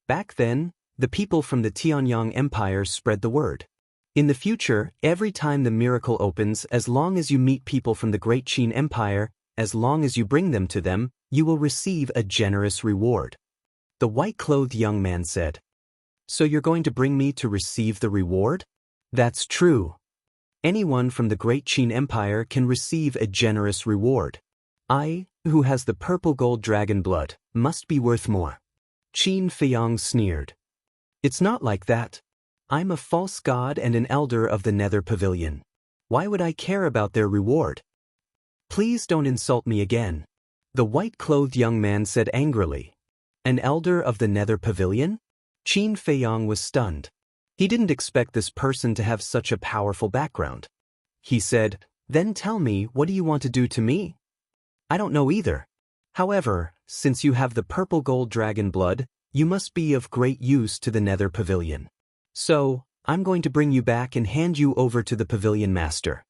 Back then, the people from the Tianyang Empire spread the word. In the future, every time the miracle opens, as long as you meet people from the Great Qin Empire, as long as you bring them to them, you will receive a generous reward. The white-clothed young man said. So you're going to bring me to receive the reward? That's true. Anyone from the Great Qin Empire can receive a generous reward. I, who has the purple gold dragon blood, must be worth more. Qin Feiyang sneered. It's not like that. I'm a false god and an elder of the Nether Pavilion. Why would I care about their reward? Please don't insult me again. The white-clothed young man said angrily. An elder of the Nether Pavilion? Qin Feiyang was stunned. He didn't expect this person to have such a powerful background. He said, Then tell me, what do you want to do to me? I don't know either. However, since you have the purple gold dragon blood, you must be of great use to the Nether Pavilion. So, I'm going to bring you back and hand you over to the pavilion master.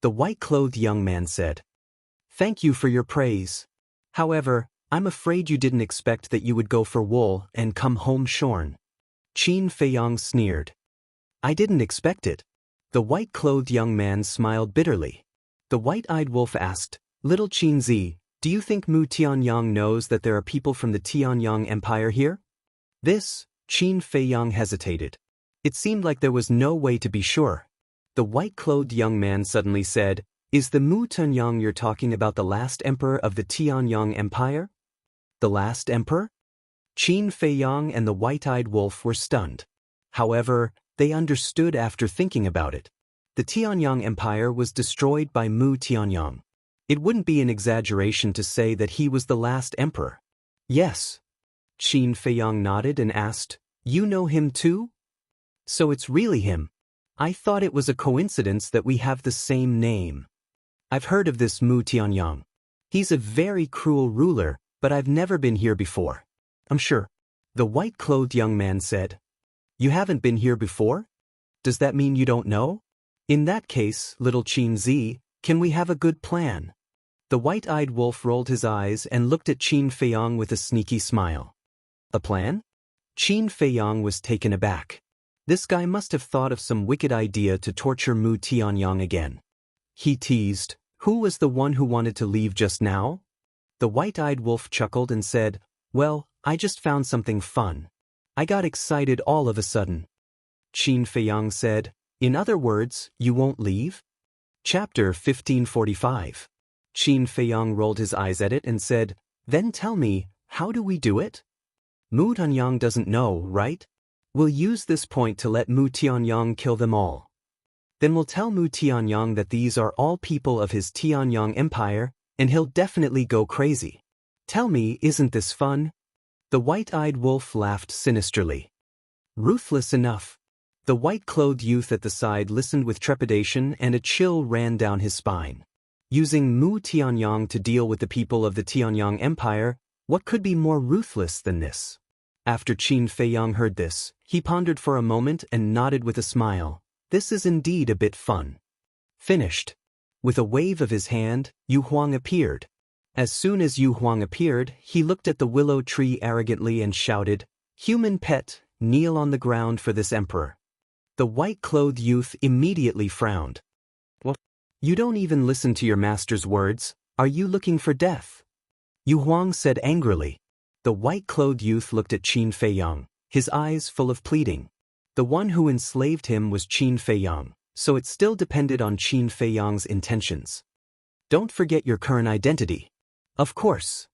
The white-clothed young man said. Thank you for your praise. However, I'm afraid you didn't expect that you would go for wool and come home shorn. Qin Feiyang sneered. I didn't expect it. The white-clothed young man smiled bitterly. The white-eyed wolf asked, Little Qin Zi, do you think Mu Tianyang knows that there are people from the Tianyang Empire here? This, Qin Feiyang hesitated. It seemed like there was no way to be sure. The white-clothed young man suddenly said, Is the Mu Tianyang you're talking about the last emperor of the Tianyang Empire? The last emperor? Qin Feiyang and the white-eyed wolf were stunned. However, they understood after thinking about it. The Tianyang Empire was destroyed by Mu Tianyang. It wouldn't be an exaggeration to say that he was the last emperor. Yes. Qin Feiyang nodded and asked, You know him too? So it's really him. I thought it was a coincidence that we have the same name. I've heard of this Mu Tianyang. He's a very cruel ruler, but I've never been here before. I'm sure. The white-clothed young man said. You haven't been here before? Does that mean you don't know? In that case, little Qin Zi, can we have a good plan? The white-eyed wolf rolled his eyes and looked at Qin Feiyong with a sneaky smile. A plan? Qin Feiyong was taken aback. This guy must have thought of some wicked idea to torture Mu Tianyang again. He teased, who was the one who wanted to leave just now? The white-eyed wolf chuckled and said, well, I just found something fun. I got excited all of a sudden. Qin Feiyong said, in other words, you won't leave? Chapter 1545. Qin Feiyong rolled his eyes at it and said, then tell me, how do we do it? Mu Tianyang doesn't know, right? We'll use this point to let Mu Tianyang kill them all. Then we'll tell Mu Tianyang that these are all people of his Tianyang Empire, and he'll definitely go crazy. Tell me, isn't this fun? The white-eyed wolf laughed sinisterly. Ruthless enough. The white-clothed youth at the side listened with trepidation and a chill ran down his spine. Using Mu Tianyang to deal with the people of the Tianyang Empire, what could be more ruthless than this? After Qin Feiyong heard this, he pondered for a moment and nodded with a smile. This is indeed a bit fun. Finished. With a wave of his hand, Yu Huang appeared. As soon as Yu Huang appeared, he looked at the willow tree arrogantly and shouted, human pet, kneel on the ground for this emperor. The white-clothed youth immediately frowned. What? You don't even listen to your master's words. Are you looking for death? Yu Huang said angrily. The white-clothed youth looked at Qin Feiyong, his eyes full of pleading. The one who enslaved him was Qin Feiyong, so it still depended on Qin Feiyong's intentions. Don't forget your current identity. Of course.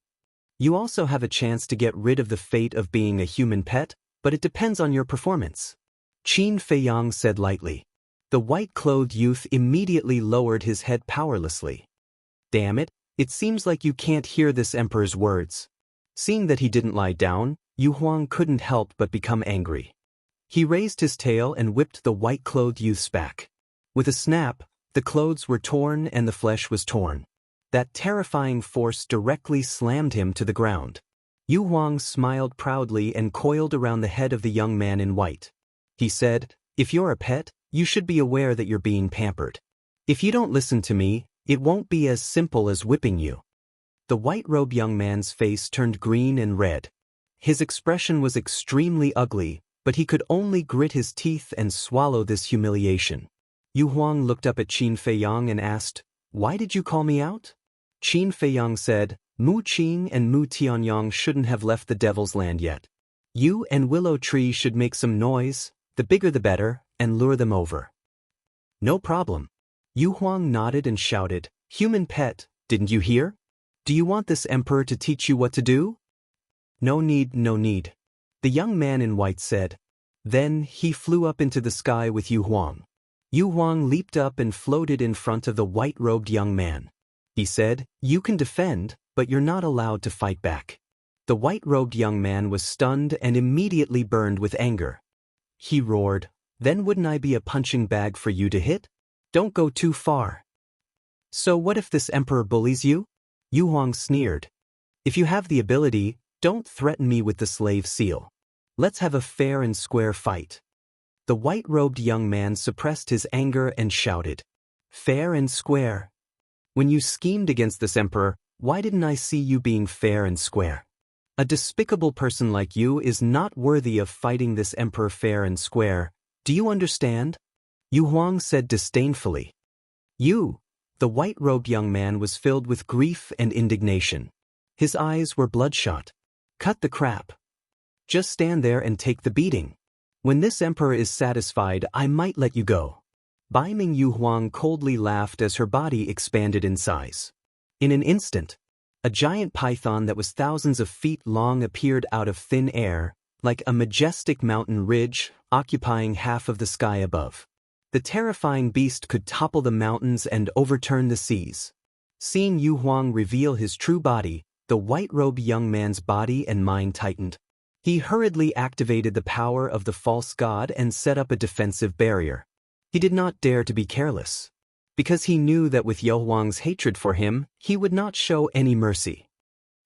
You also have a chance to get rid of the fate of being a human pet, but it depends on your performance. Qin Feiyong said lightly. The white-clothed youth immediately lowered his head powerlessly. Damn it, it seems like you can't hear this emperor's words. Seeing that he didn't lie down, Yu Huang couldn't help but become angry. He raised his tail and whipped the white-clothed youth's back. With a snap, the clothes were torn and the flesh was torn. That terrifying force directly slammed him to the ground. Yu Huang smiled proudly and coiled around the head of the young man in white. He said, if you're a pet, you should be aware that you're being pampered. If you don't listen to me, it won't be as simple as whipping you. The white-robed young man's face turned green and red. His expression was extremely ugly, but he could only grit his teeth and swallow this humiliation. Yu Huang looked up at Qin Feiyong and asked, why did you call me out? Qin Feiyong said, Mu Qing and Mu Tianyang shouldn't have left the Devil's Land yet. You and Willow Tree should make some noise, the bigger the better, and lure them over. No problem. Yu Huang nodded and shouted, human pet, didn't you hear? Do you want this emperor to teach you what to do? No need, no need. The young man in white said. Then he flew up into the sky with Yu Huang. Yu Huang leaped up and floated in front of the white-robed young man. He said, you can defend, but you're not allowed to fight back. The white-robed young man was stunned and immediately burned with anger. He roared, then wouldn't I be a punching bag for you to hit? Don't go too far. So what if this emperor bullies you? Yu Huang sneered. If you have the ability, don't threaten me with the slave seal. Let's have a fair and square fight. The white-robed young man suppressed his anger and shouted, fair and square. When you schemed against this emperor, why didn't I see you being fair and square? A despicable person like you is not worthy of fighting this emperor fair and square. Do you understand? Yu Huang said disdainfully. You. The white-robed young man was filled with grief and indignation. His eyes were bloodshot. Cut the crap. Just stand there and take the beating. When this emperor is satisfied, I might let you go. Bai Ming Yu Huang coldly laughed as her body expanded in size. In an instant, a giant python that was thousands of feet long appeared out of thin air, like a majestic mountain ridge, occupying half of the sky above. The terrifying beast could topple the mountains and overturn the seas. Seeing Yu Huang reveal his true body, the white-robed young man's body and mind tightened. He hurriedly activated the power of the false god and set up a defensive barrier. He did not dare to be careless. Because he knew that with Yu Huang's hatred for him, he would not show any mercy.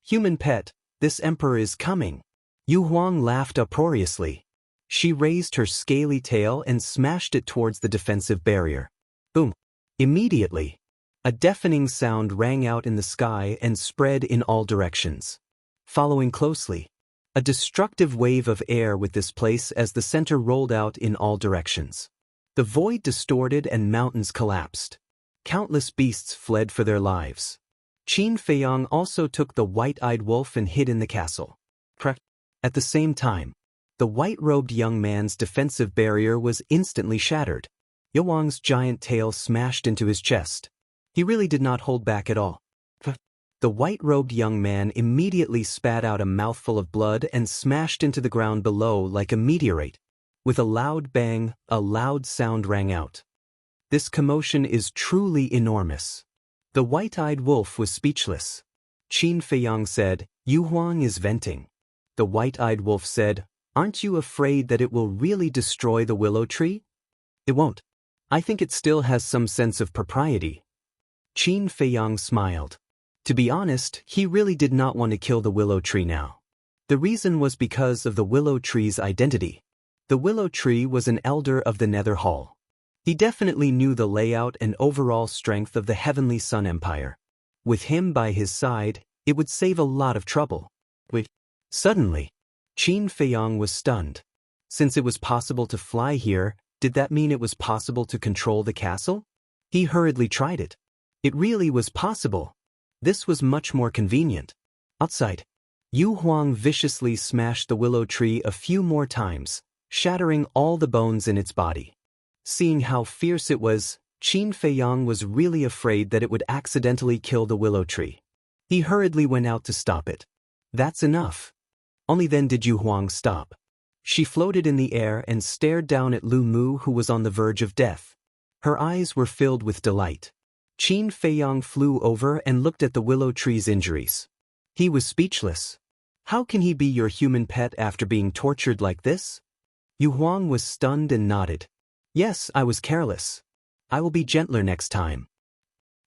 Human pet, this emperor is coming. Yu Huang laughed uproariously. She raised her scaly tail and smashed it towards the defensive barrier. Boom! Immediately, a deafening sound rang out in the sky and spread in all directions. Following closely, a destructive wave of air with this place as the center rolled out in all directions. The void distorted and mountains collapsed. Countless beasts fled for their lives. Qin Feiyang also took the white-eyed wolf and hid in the castle. At the same time, the white-robed young man's defensive barrier was instantly shattered. Yu Huang's giant tail smashed into his chest. He really did not hold back at all. The white-robed young man immediately spat out a mouthful of blood and smashed into the ground below like a meteorite. With a loud bang, a loud sound rang out. This commotion is truly enormous. The white-eyed wolf was speechless. Qin Feiyang said, Yu Huang is venting. The white-eyed wolf said, aren't you afraid that it will really destroy the willow tree? It won't. I think it still has some sense of propriety. Qin Feiyang smiled. To be honest, he really did not want to kill the willow tree now. The reason was because of the willow tree's identity. The willow tree was an elder of the Nether Hall. He definitely knew the layout and overall strength of the Heavenly Sun Empire. With him by his side, it would save a lot of trouble. Suddenly, Qin Feiyang was stunned. Since it was possible to fly here, did that mean it was possible to control the castle? He hurriedly tried it. It really was possible. This was much more convenient. Outside, Yu Huang viciously smashed the willow tree a few more times, shattering all the bones in its body. Seeing how fierce it was, Qin Feiyang was really afraid that it would accidentally kill the willow tree. He hurriedly went out to stop it. That's enough. Only then did Yu Huang stop. She floated in the air and stared down at Lu Mu, who was on the verge of death. Her eyes were filled with delight. Qin Feiyang flew over and looked at the willow tree's injuries. He was speechless. How can he be your human pet after being tortured like this? Yu Huang was stunned and nodded. Yes, I was careless. I will be gentler next time.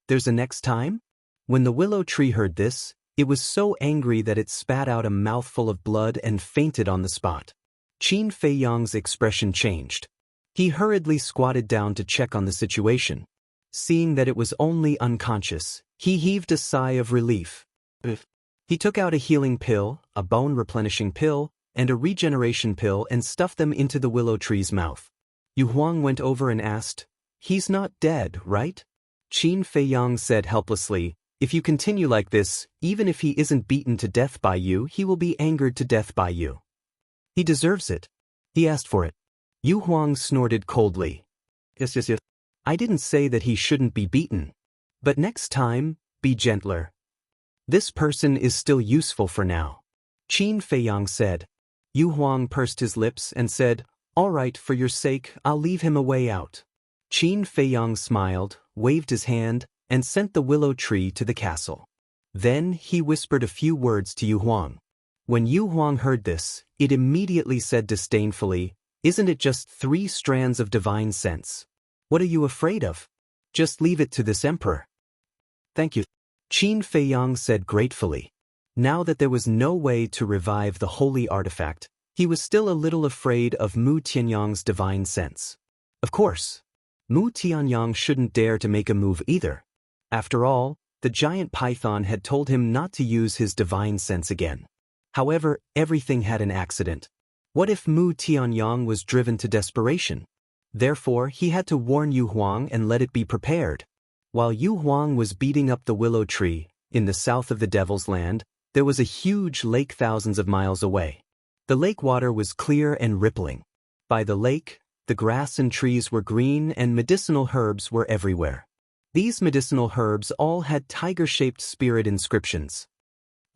There's a next time? When the willow tree heard this, it was so angry that it spat out a mouthful of blood and fainted on the spot. Qin Feiyang's expression changed. He hurriedly squatted down to check on the situation. Seeing that it was only unconscious, he heaved a sigh of relief. He took out a healing pill, a bone-replenishing pill, and a regeneration pill and stuffed them into the willow tree's mouth. Yu Huang went over and asked, He's not dead, right? Qin Feiyang said helplessly, If you continue like this, even if he isn't beaten to death by you, he will be angered to death by you. He deserves it. He asked for it. Yu Huang snorted coldly. Yes. I didn't say that he shouldn't be beaten. But next time, be gentler. This person is still useful for now. Qin Feiyang said. Yu Huang pursed his lips and said, All right, for your sake, I'll leave him a way out. Qin Feiyang smiled, waved his hand, and sent the willow tree to the castle. Then he whispered a few words to Yu Huang. When Yu Huang heard this, it immediately said disdainfully, Isn't it just 3 strands of divine sense? What are you afraid of? Just leave it to this emperor. Thank you. Qin Feiyang said gratefully. Now that there was no way to revive the holy artifact, he was still a little afraid of Mu Tianyang's divine sense. Of course, Mu Tianyang shouldn't dare to make a move either. After all, the giant python had told him not to use his divine sense again. However, everything had an accident. What if Mu Tianyang was driven to desperation? Therefore, he had to warn Yu Huang and let it be prepared. While Yu Huang was beating up the willow tree, in the south of the Devil's Land, there was a huge lake thousands of miles away. The lake water was clear and rippling. By the lake, the grass and trees were green and medicinal herbs were everywhere. These medicinal herbs all had tiger-shaped spirit inscriptions.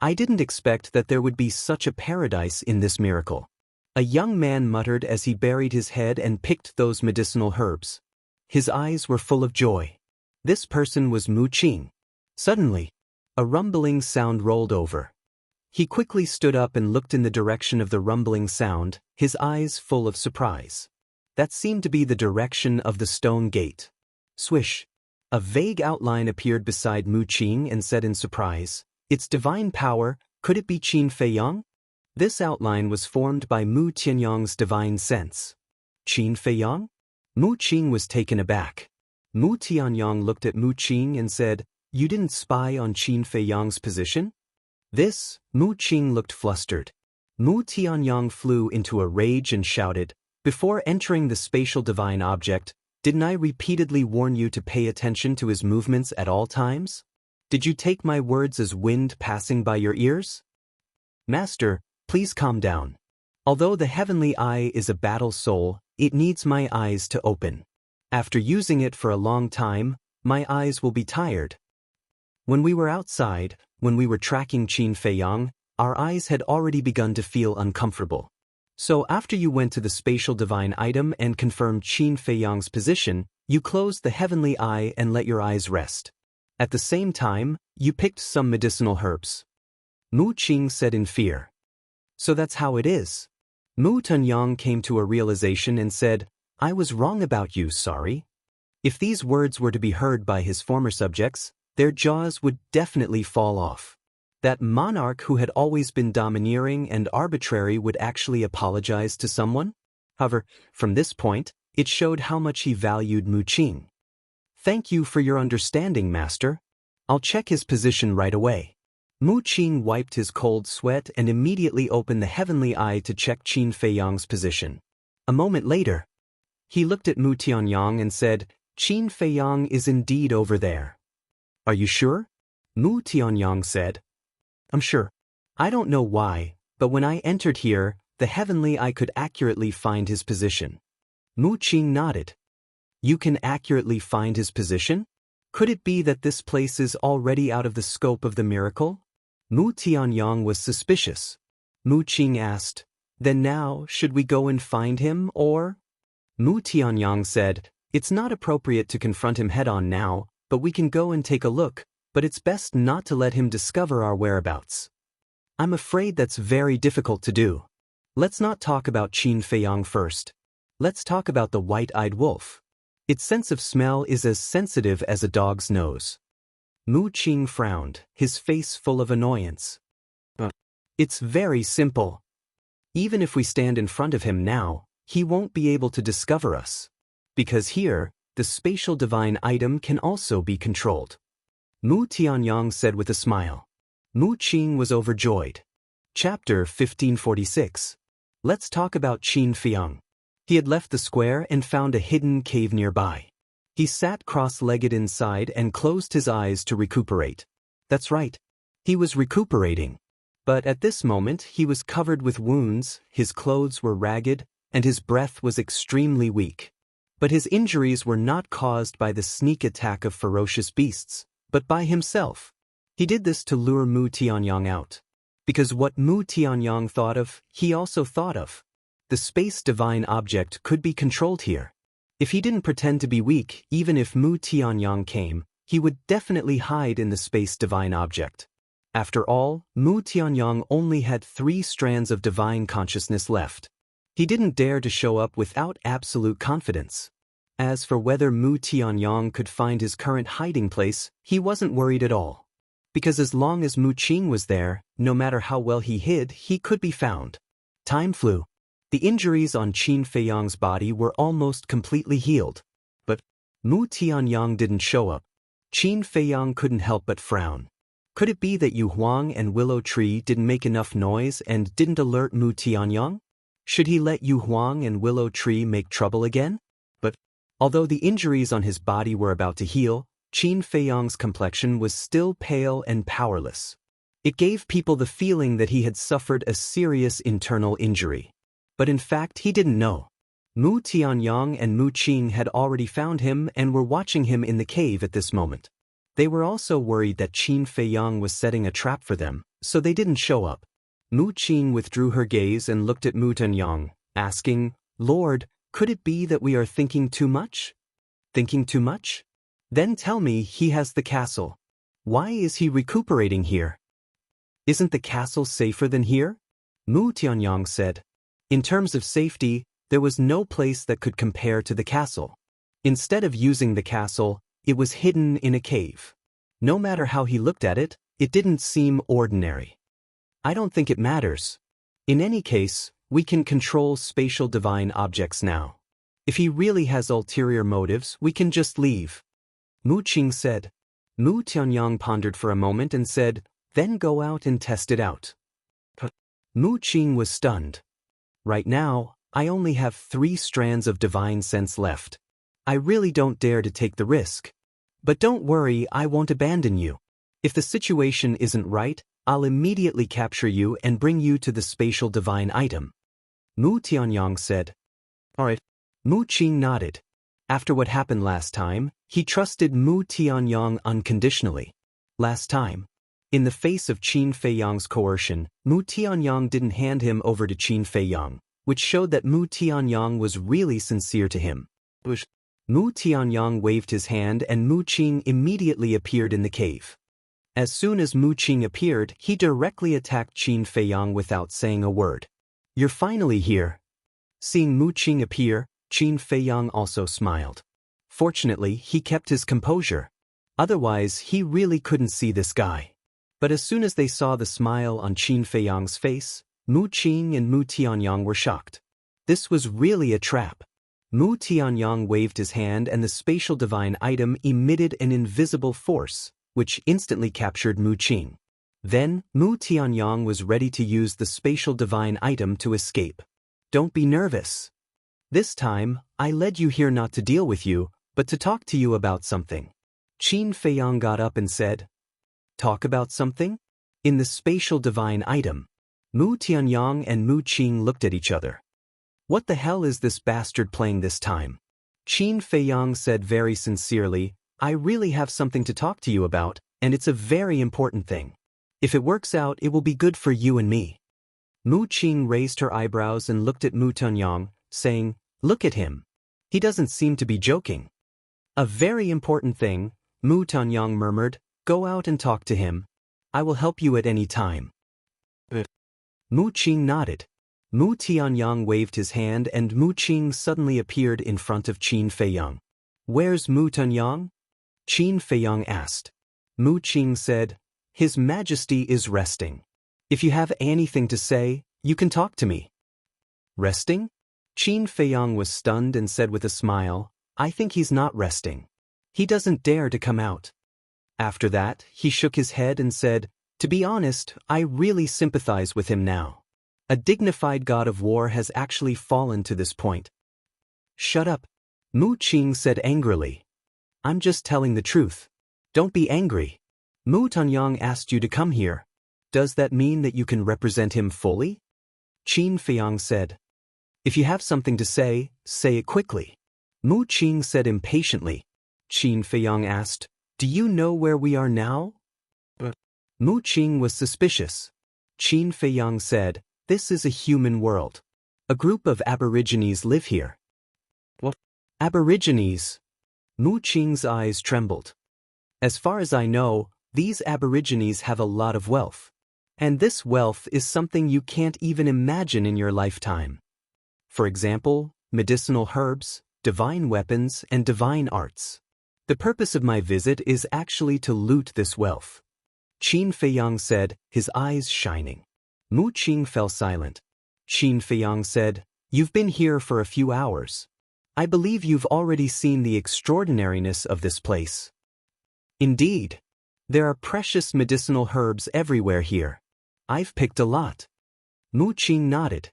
I didn't expect that there would be such a paradise in this miracle. A young man muttered as he buried his head and picked those medicinal herbs. His eyes were full of joy. This person was Mu Qing. Suddenly, a rumbling sound rolled over. He quickly stood up and looked in the direction of the rumbling sound, his eyes full of surprise. That seemed to be the direction of the stone gate. Swish! A vague outline appeared beside Mu Qing and said in surprise, It's divine power, Could it be Qin Feiyang? This outline was formed by Mu Tianyang's divine sense. Qin Feiyang? Mu Qing was taken aback. Mu Tianyang looked at Mu Qing and said, "You didn't spy on Qin Feiyang's position?" This, Mu Qing looked flustered. Mu Tianyang flew into a rage and shouted, "Before entering the spatial divine object, didn't I repeatedly warn you to pay attention to his movements at all times? Did you take my words as wind passing by your ears? Master, please calm down. Although the heavenly eye is a battle soul, it needs my eyes to open. After using it for a long time, my eyes will be tired." When we were outside, when we were tracking Qin Feiyang, our eyes had already begun to feel uncomfortable. So after you went to the spatial divine item and confirmed Qin Feiyang's position, you closed the heavenly eye and let your eyes rest. At the same time, you picked some medicinal herbs. Mu Qing said in fear. So that's how it is. Mu Tunyang came to a realization and said, "I was wrong about you, sorry." If these words were to be heard by his former subjects, their jaws would definitely fall off. That monarch who had always been domineering and arbitrary would actually apologize to someone? However, from this point, it showed how much he valued Mu Qing. "Thank you for your understanding, Master. I'll check his position right away." Mu Qing wiped his cold sweat and immediately opened the heavenly eye to check Qin Feiyang's position. A moment later, he looked at Mu Tianyang and said, "Qin Feiyang is indeed over there." "Are you sure?" Mu Tianyang said. "I'm sure. I don't know why, but when I entered here, the heavenly eye could accurately find his position." Mu Qing nodded. "You can accurately find his position? Could it be that this place is already out of the scope of the miracle?" Mu Tianyang was suspicious. Mu Qing asked, "Then now, should we go and find him, or?" Mu Tianyang said, "It's not appropriate to confront him head-on now, but we can go and take a look, but it's best not to let him discover our whereabouts." "I'm afraid that's very difficult to do. Let's not talk about Qin Feiyang first. Let's talk about the white-eyed wolf. Its sense of smell is as sensitive as a dog's nose." Mu Qing frowned, his face full of annoyance. "It's very simple. Even if we stand in front of him now, he won't be able to discover us. Because here, the spatial divine item can also be controlled." Mu Tianyang said with a smile. Mu Qing was overjoyed. Chapter 1546. Let's talk about Qin Feiyang. He had left the square and found a hidden cave nearby. He sat cross-legged inside and closed his eyes to recuperate. That's right. He was recuperating. But at this moment he was covered with wounds, his clothes were ragged, and his breath was extremely weak. But his injuries were not caused by the sneak attack of ferocious beasts, but by himself. He did this to lure Mu Tianyang out. Because what Mu Tianyang thought of, he also thought of. The space divine object could be controlled here. If he didn't pretend to be weak, even if Mu Tianyang came, he would definitely hide in the space divine object. After all, Mu Tianyang only had 3 strands of divine consciousness left. He didn't dare to show up without absolute confidence. As for whether Mu Tianyang could find his current hiding place, he wasn't worried at all. Because as long as Mu Qing was there, no matter how well he hid, he could be found. Time flew. The injuries on Qin Feiyang's body were almost completely healed. But Mu Tianyang didn't show up. Qin Feiyang couldn't help but frown. Could it be that Yu Huang and Willow Tree didn't make enough noise and didn't alert Mu Tianyang? Should he let Yu Huang and Willow Tree make trouble again? But although the injuries on his body were about to heal, Qin Feiyang's complexion was still pale and powerless. It gave people the feeling that he had suffered a serious internal injury. But in fact he didn't know. Mu Tianyang and Mu Qing had already found him and were watching him in the cave at this moment. They were also worried that Qin Feiyang was setting a trap for them, so they didn't show up. Mu Qing withdrew her gaze and looked at Mu Tunyang, asking, "Lord, could it be that we are thinking too much?" "Thinking too much? Then tell me he has the castle. Why is he recuperating here? Isn't the castle safer than here?" Mu Tianyang said. In terms of safety, there was no place that could compare to the castle. Instead of using the castle, it was hidden in a cave. No matter how he looked at it, it didn't seem ordinary. I don't think it matters. In any case, we can control spatial divine objects now. If he really has ulterior motives, we can just leave. Mu Qing said. Mu Tianyang pondered for a moment and said, then go out and test it out. Mu Qing was stunned. Right now, I only have 3 strands of divine sense left. I really don't dare to take the risk. But don't worry, I won't abandon you. If the situation isn't right, I'll immediately capture you and bring you to the spatial divine item. Mu Tianyang said. Alright. Mu Qing nodded. After what happened last time, he trusted Mu Tianyang unconditionally. Last time, in the face of Qin Feiyang's coercion, Mu Tianyang didn't hand him over to Qin Feiyang, which showed that Mu Tianyang was really sincere to him. Mu Tianyang waved his hand and Mu Qing immediately appeared in the cave. As soon as Mu Qing appeared, he directly attacked Qin Feiyang without saying a word. You're finally here. Seeing Mu Qing appear, Qin Feiyang also smiled. Fortunately, he kept his composure. Otherwise, he really couldn't see this guy. But as soon as they saw the smile on Qin Feiyang's face, Mu Qing and Mu Tianyang were shocked. This was really a trap. Mu Tianyang waved his hand and the spatial divine item emitted an invisible force, which instantly captured Mu Qing. Then, Mu Tianyang was ready to use the spatial divine item to escape. Don't be nervous. This time, I led you here not to deal with you, but to talk to you about something. Qin Feiyang got up and said, talk about something? In the spatial divine item, Mu Tianyang and Mu Qing looked at each other. What the hell is this bastard playing this time? Qin Feiyang said very sincerely, I really have something to talk to you about, and it's a very important thing. If it works out, it will be good for you and me. Mu Qing raised her eyebrows and looked at Mu Tianyang, saying, look at him. He doesn't seem to be joking. A very important thing, Mu Tianyang murmured, go out and talk to him. I will help you at any time. Mu Qing nodded. Mu Tianyang waved his hand and Mu Qing suddenly appeared in front of Qin Feiyang. Where's Mu Tianyang? Qin Feiyang asked. Mu Qing said, His Majesty is resting. If you have anything to say, you can talk to me. Resting? Qin Feiyang was stunned and said with a smile, I think he's not resting. He doesn't dare to come out. After that, he shook his head and said, to be honest, I really sympathize with him now. A dignified god of war has actually fallen to this point. Shut up, Mu Qing said angrily. I'm just telling the truth. Don't be angry. Mu Tianyang asked you to come here. Does that mean that you can represent him fully? Qin Feiyang said. If you have something to say it quickly. Mu Qing said impatiently. Qin Feiyang asked, do you know where we are now? Mu Qing was suspicious. Qin Feiyang said, this is a human world. A group of aborigines live here. What? Aborigines? Mu Qing's eyes trembled. As far as I know, these aborigines have a lot of wealth. And this wealth is something you can't even imagine in your lifetime. For example, medicinal herbs, divine weapons, and divine arts. The purpose of my visit is actually to loot this wealth. Qin Feiyang said, his eyes shining. Mu Qing fell silent. Qin Feiyang said, you've been here for a few hours. I believe you've already seen the extraordinariness of this place. Indeed. There are precious medicinal herbs everywhere here. I've picked a lot. Mu Qing nodded.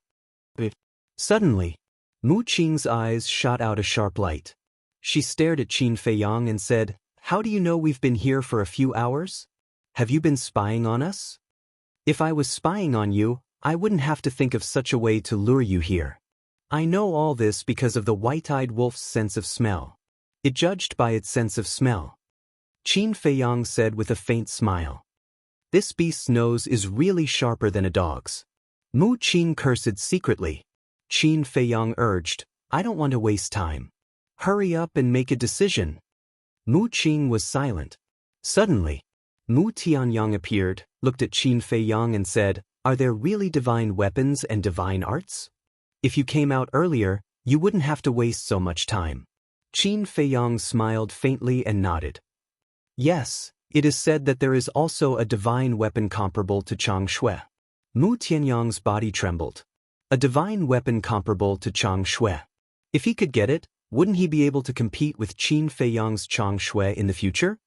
Suddenly, Mu Qing's eyes shot out a sharp light. She stared at Qin Feiyang and said, how do you know we've been here for a few hours? Have you been spying on us? If I was spying on you, I wouldn't have to think of such a way to lure you here. I know all this because of the white-eyed wolf's sense of smell. It judged by its sense of smell. Qin Feiyang said with a faint smile. This beast's nose is really sharper than a dog's. Mu Qing cursed secretly. Qin Feiyang urged, I don't want to waste time. Hurry up and make a decision. Mu Qing was silent. Suddenly, Mu Tianyang appeared, looked at Qin Feiyang and said, are there really divine weapons and divine arts? If you came out earlier, you wouldn't have to waste so much time. Qin Feiyang smiled faintly and nodded. Yes, it is said that there is also a divine weapon comparable to Chang Shui. Mu Tianyang's body trembled. A divine weapon comparable to Chang Shui. If he could get it, wouldn't he be able to compete with Qin Feiyang's Chang Shui in the future?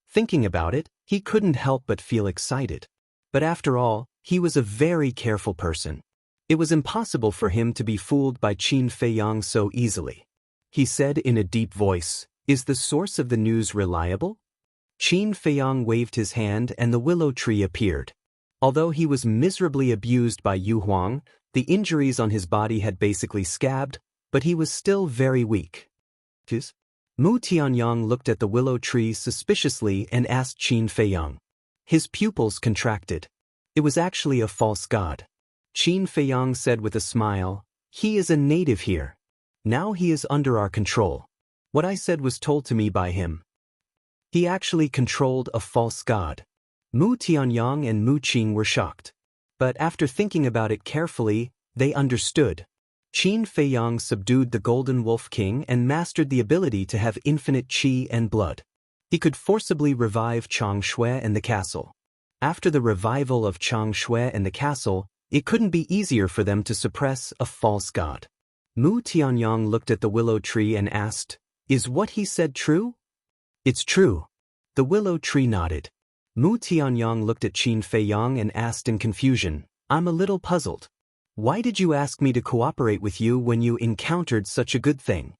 Thinking about it, he couldn't help but feel excited. But after all, he was a very careful person. It was impossible for him to be fooled by Qin Feiyang so easily. He said in a deep voice, "Is the source of the news reliable?" Qin Feiyang waved his hand and the willow tree appeared. Although he was miserably abused by Yu Huang, the injuries on his body had basically scabbed, but he was still very weak. Mu Tianyang looked at the willow tree suspiciously and asked Qin Feiyang. His pupils contracted. It was actually a false god. Qin Feiyang said with a smile, "He is a native here. Now he is under our control. What I said was told to me by him." He actually controlled a false god. Mu Tianyang and Mu Qing were shocked. But after thinking about it carefully, they understood. Qin Feiyang subdued the Golden Wolf King and mastered the ability to have infinite qi and blood. He could forcibly revive Chang Shui and the castle. After the revival of Chang Shui and the castle, it couldn't be easier for them to suppress a false god. Mu Tianyang looked at the willow tree and asked, "Is what he said true?" "It's true." The willow tree nodded. Mu Tianyang looked at Qin Feiyang and asked in confusion, "I'm a little puzzled. Why did you ask me to cooperate with you when you encountered such a good thing?"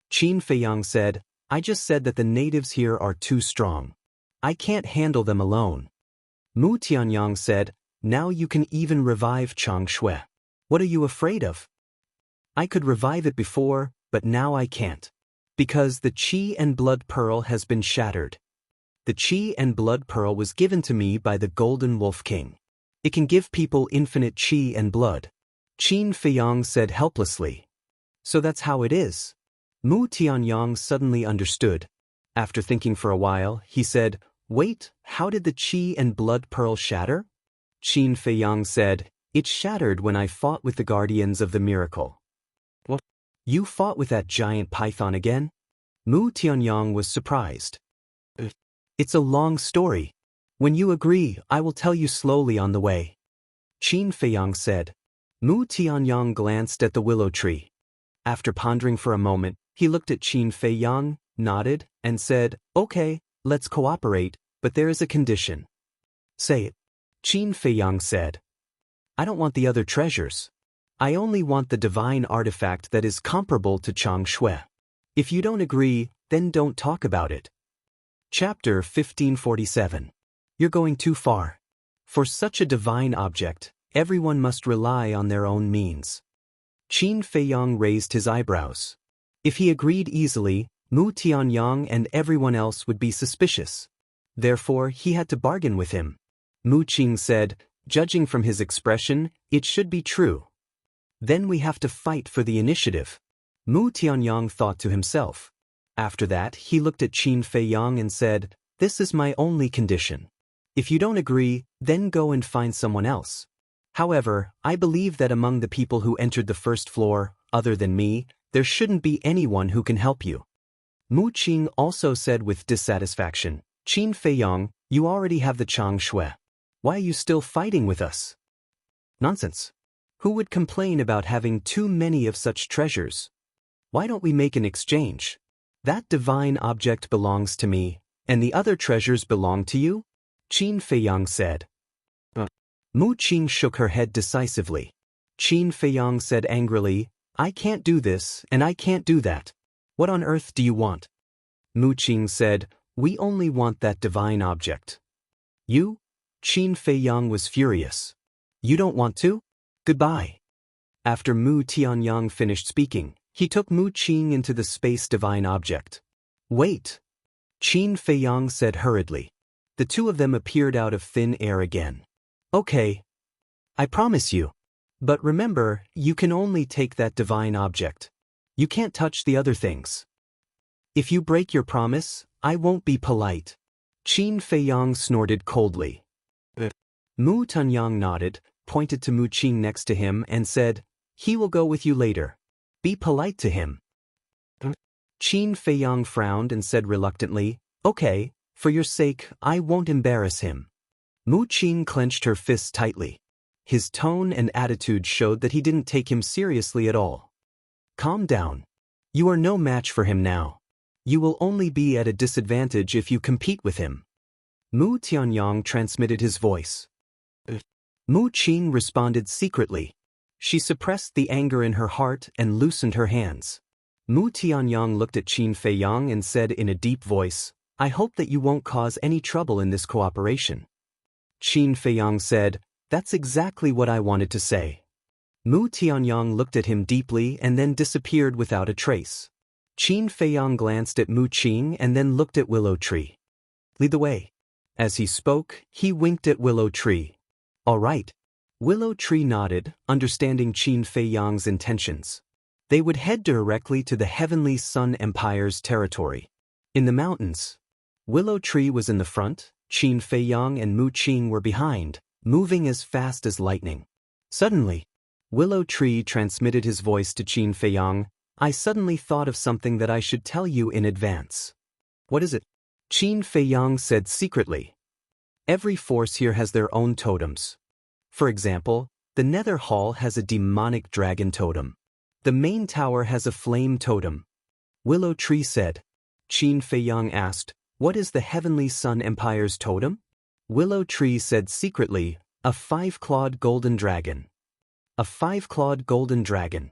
Qin Feiyang said, "I just said that the natives here are too strong. I can't handle them alone." Mu Tianyang said, "Now you can even revive Chang Shui. What are you afraid of?" "I could revive it before, but now I can't. Because the Qi and Blood Pearl has been shattered. The Qi and Blood Pearl was given to me by the Golden Wolf King. It can give people infinite Qi and blood." Qin Feiyang said helplessly. "So that's how it is." Mu Tianyang suddenly understood. After thinking for a while, he said, "Wait, how did the Qi and Blood Pearl shatter?" Qin Feiyang said, "It shattered when I fought with the Guardians of the Miracle." "What? You fought with that giant python again?" Mu Tianyang was surprised. "It's a long story. When you agree, I will tell you slowly on the way," Qin Feiyang said. Mu Tianyang glanced at the willow tree. After pondering for a moment, he looked at Qin Feiyang, nodded, and said, "Okay, let's cooperate, but there is a condition." "Say it." Qin Feiyang said. "I don't want the other treasures. I only want the divine artifact that is comparable to Chang Shui. If you don't agree, then don't talk about it." Chapter 1547. You're going too far. For such a divine object, everyone must rely on their own means. Qin Feiyang raised his eyebrows. If he agreed easily, Mu Tianyang and everyone else would be suspicious. Therefore, he had to bargain with him. Mu Qing said, "Judging from his expression, it should be true. Then we have to fight for the initiative." Mu Tianyang thought to himself. After that, he looked at Qin Feiyang and said, "This is my only condition. If you don't agree, then go and find someone else. However, I believe that among the people who entered the first floor, other than me, there shouldn't be anyone who can help you." Mu Qing also said with dissatisfaction, "Qin Feiyang, you already have the Chang Shui. Why are you still fighting with us?" "Nonsense. Who would complain about having too many of such treasures? Why don't we make an exchange? That divine object belongs to me, and the other treasures belong to you?" Qin Feiyang said. Mu Qing shook her head decisively. Qin Feiyang said angrily, "I can't do this, and I can't do that. What on earth do you want?" Mu Qing said, "We only want that divine object." "You?" Qin Feiyang was furious. "You don't want to? Goodbye." After Mu Tianyang finished speaking, he took Mu Qing into the space divine object. "Wait," Qin Feiyang said hurriedly. The two of them appeared out of thin air again. "Okay. I promise you. But remember, you can only take that divine object. You can't touch the other things. If you break your promise, I won't be polite." Qin Feiyang snorted coldly. Mu Tianyang nodded, pointed to Mu Qing next to him and said, "He will go with you later. Be polite to him." Qin Feiyang frowned and said reluctantly, "Okay, for your sake, I won't embarrass him." Mu Qing clenched her fists tightly. His tone and attitude showed that he didn't take him seriously at all. Calm down. You are no match for him now. You will only be at a disadvantage if you compete with him. Mu Tianyang transmitted his voice. Mu Qing responded secretly. She suppressed the anger in her heart and loosened her hands. Mu Tianyang looked at Qin Feiyang and said in a deep voice, I hope that you won't cause any trouble in this cooperation. Qin Feiyang said, That's exactly what I wanted to say. Mu Tianyang looked at him deeply and then disappeared without a trace. Qin Feiyang glanced at Mu Qing and then looked at Willow Tree. Lead the way. As he spoke, he winked at Willow Tree. All right. Willow Tree nodded, understanding Qin Feiyang's intentions. They would head directly to the Heavenly Sun Empire's territory. In the mountains, Willow Tree was in the front, Qin Feiyang and Mu Qing were behind, moving as fast as lightning. Suddenly, Willow Tree transmitted his voice to Qin Feiyang. I suddenly thought of something that I should tell you in advance. What is it? Qin Feiyang said secretly. Every force here has their own totems. For example, the Nether Hall has a demonic dragon totem. The main tower has a flame totem. Willow Tree said. Qin Feiyang asked, What is the Heavenly Sun Empire's totem? Willow Tree said secretly, A 5-clawed golden dragon. A 5-clawed golden dragon.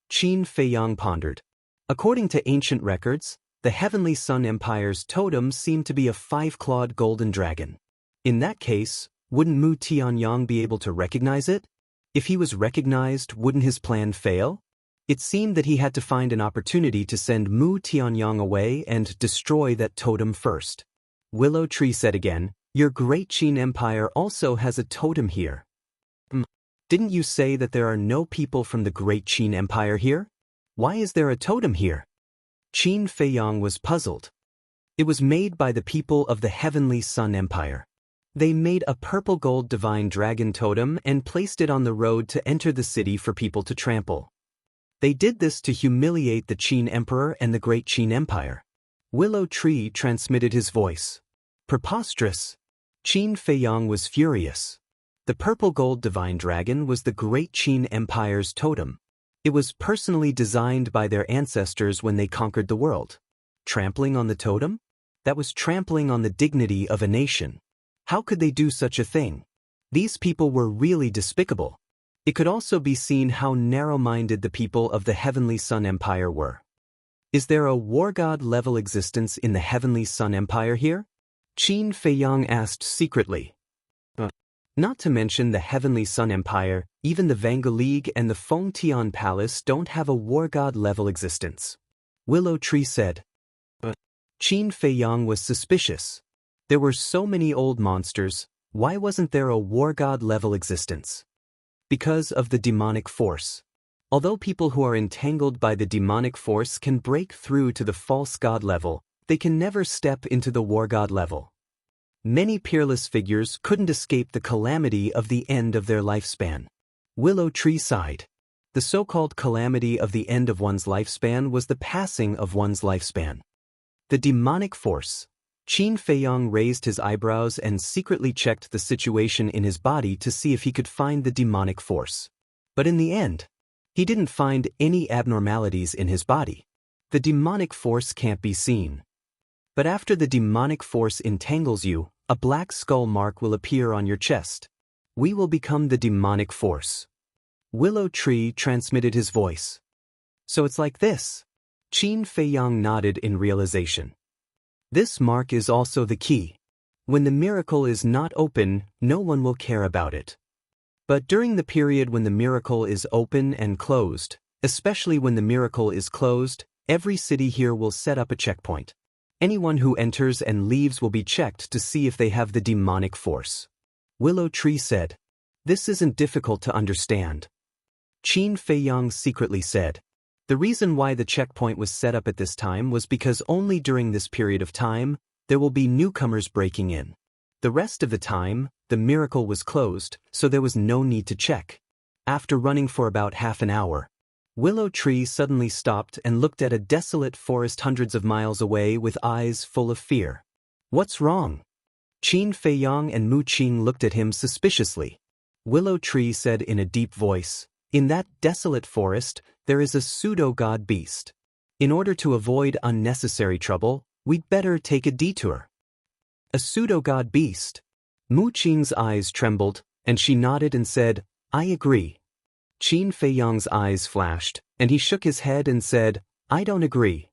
Qin Feiyang pondered. According to ancient records, the Heavenly Sun Empire's totem seemed to be a 5-clawed golden dragon. In that case, wouldn't Mu Tianyang be able to recognize it? If he was recognized, wouldn't his plan fail? It seemed that he had to find an opportunity to send Mu Tianyang away and destroy that totem first. Willow Tree said again, Your great Qin Empire also has a totem here. Didn't you say that there are no people from the great Qin Empire here? Why is there a totem here? Qin Feiyang was puzzled. It was made by the people of the Heavenly Sun Empire. They made a purple gold divine dragon totem and placed it on the road to enter the city for people to trample. They did this to humiliate the Qin Emperor and the great Qin Empire. Willow Tree transmitted his voice. Preposterous. Qin Feiyang was furious. The purple gold divine dragon was the great Qin Empire's totem. It was personally designed by their ancestors when they conquered the world. Trampling on the totem? That was trampling on the dignity of a nation. How could they do such a thing? These people were really despicable. It could also be seen how narrow-minded the people of the Heavenly Sun Empire were. Is there a war god-level existence in the Heavenly Sun Empire here? Qin Feiyang asked secretly. Not to mention the Heavenly Sun Empire, even the Vanga League and the Fengtian Palace don't have a war god-level existence. Willow Tree said. Qin Feiyang was suspicious. There were so many old monsters, why wasn't there a war god-level existence? Because of the demonic force. Although people who are entangled by the demonic force can break through to the false god level, they can never step into the war god level. Many peerless figures couldn't escape the calamity of the end of their lifespan. Willow Tree sighed. The so-called calamity of the end of one's lifespan was the passing of one's lifespan. The demonic force. Qin Feiyang raised his eyebrows and secretly checked the situation in his body to see if he could find the demonic force. But in the end, he didn't find any abnormalities in his body. The demonic force can't be seen. But after the demonic force entangles you, a black skull mark will appear on your chest. We will become the demonic force. Willow Tree transmitted his voice. So it's like this. Qin Feiyang nodded in realization. This mark is also the key. When the miracle is not open, no one will care about it. But during the period when the miracle is open and closed, especially when the miracle is closed, every city here will set up a checkpoint. Anyone who enters and leaves will be checked to see if they have the demonic force. Willow Tree said. This isn't difficult to understand. Qin Feiyang secretly said. The reason why the checkpoint was set up at this time was because only during this period of time, there will be newcomers breaking in. The rest of the time, the miracle was closed, so there was no need to check. After running for about half an hour, Willow Tree suddenly stopped and looked at a desolate forest hundreds of miles away with eyes full of fear. What's wrong? Qin Feiyang and Mu Qing looked at him suspiciously. Willow Tree said in a deep voice, "In that desolate forest, there is a pseudo-god beast. In order to avoid unnecessary trouble, we'd better take a detour." A pseudo-god beast? Mu Qing's eyes trembled, and she nodded and said, "I agree." Qin Feiyang's eyes flashed, and he shook his head and said, "I don't agree."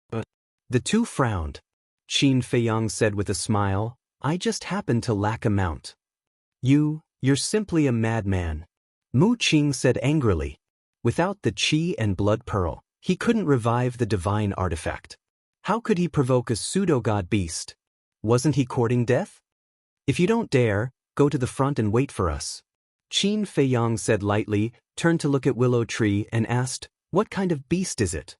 But the two frowned. Qin Feiyang said with a smile, "I just happen to lack a mount." You're simply a madman," Mu Qing said angrily. Without the qi and blood pearl, he couldn't revive the divine artifact. How could he provoke a pseudo-god beast? Wasn't he courting death? "If you don't dare, go to the front and wait for us." Qin Feiyang said lightly, turned to look at Willow Tree and asked, "What kind of beast is it?"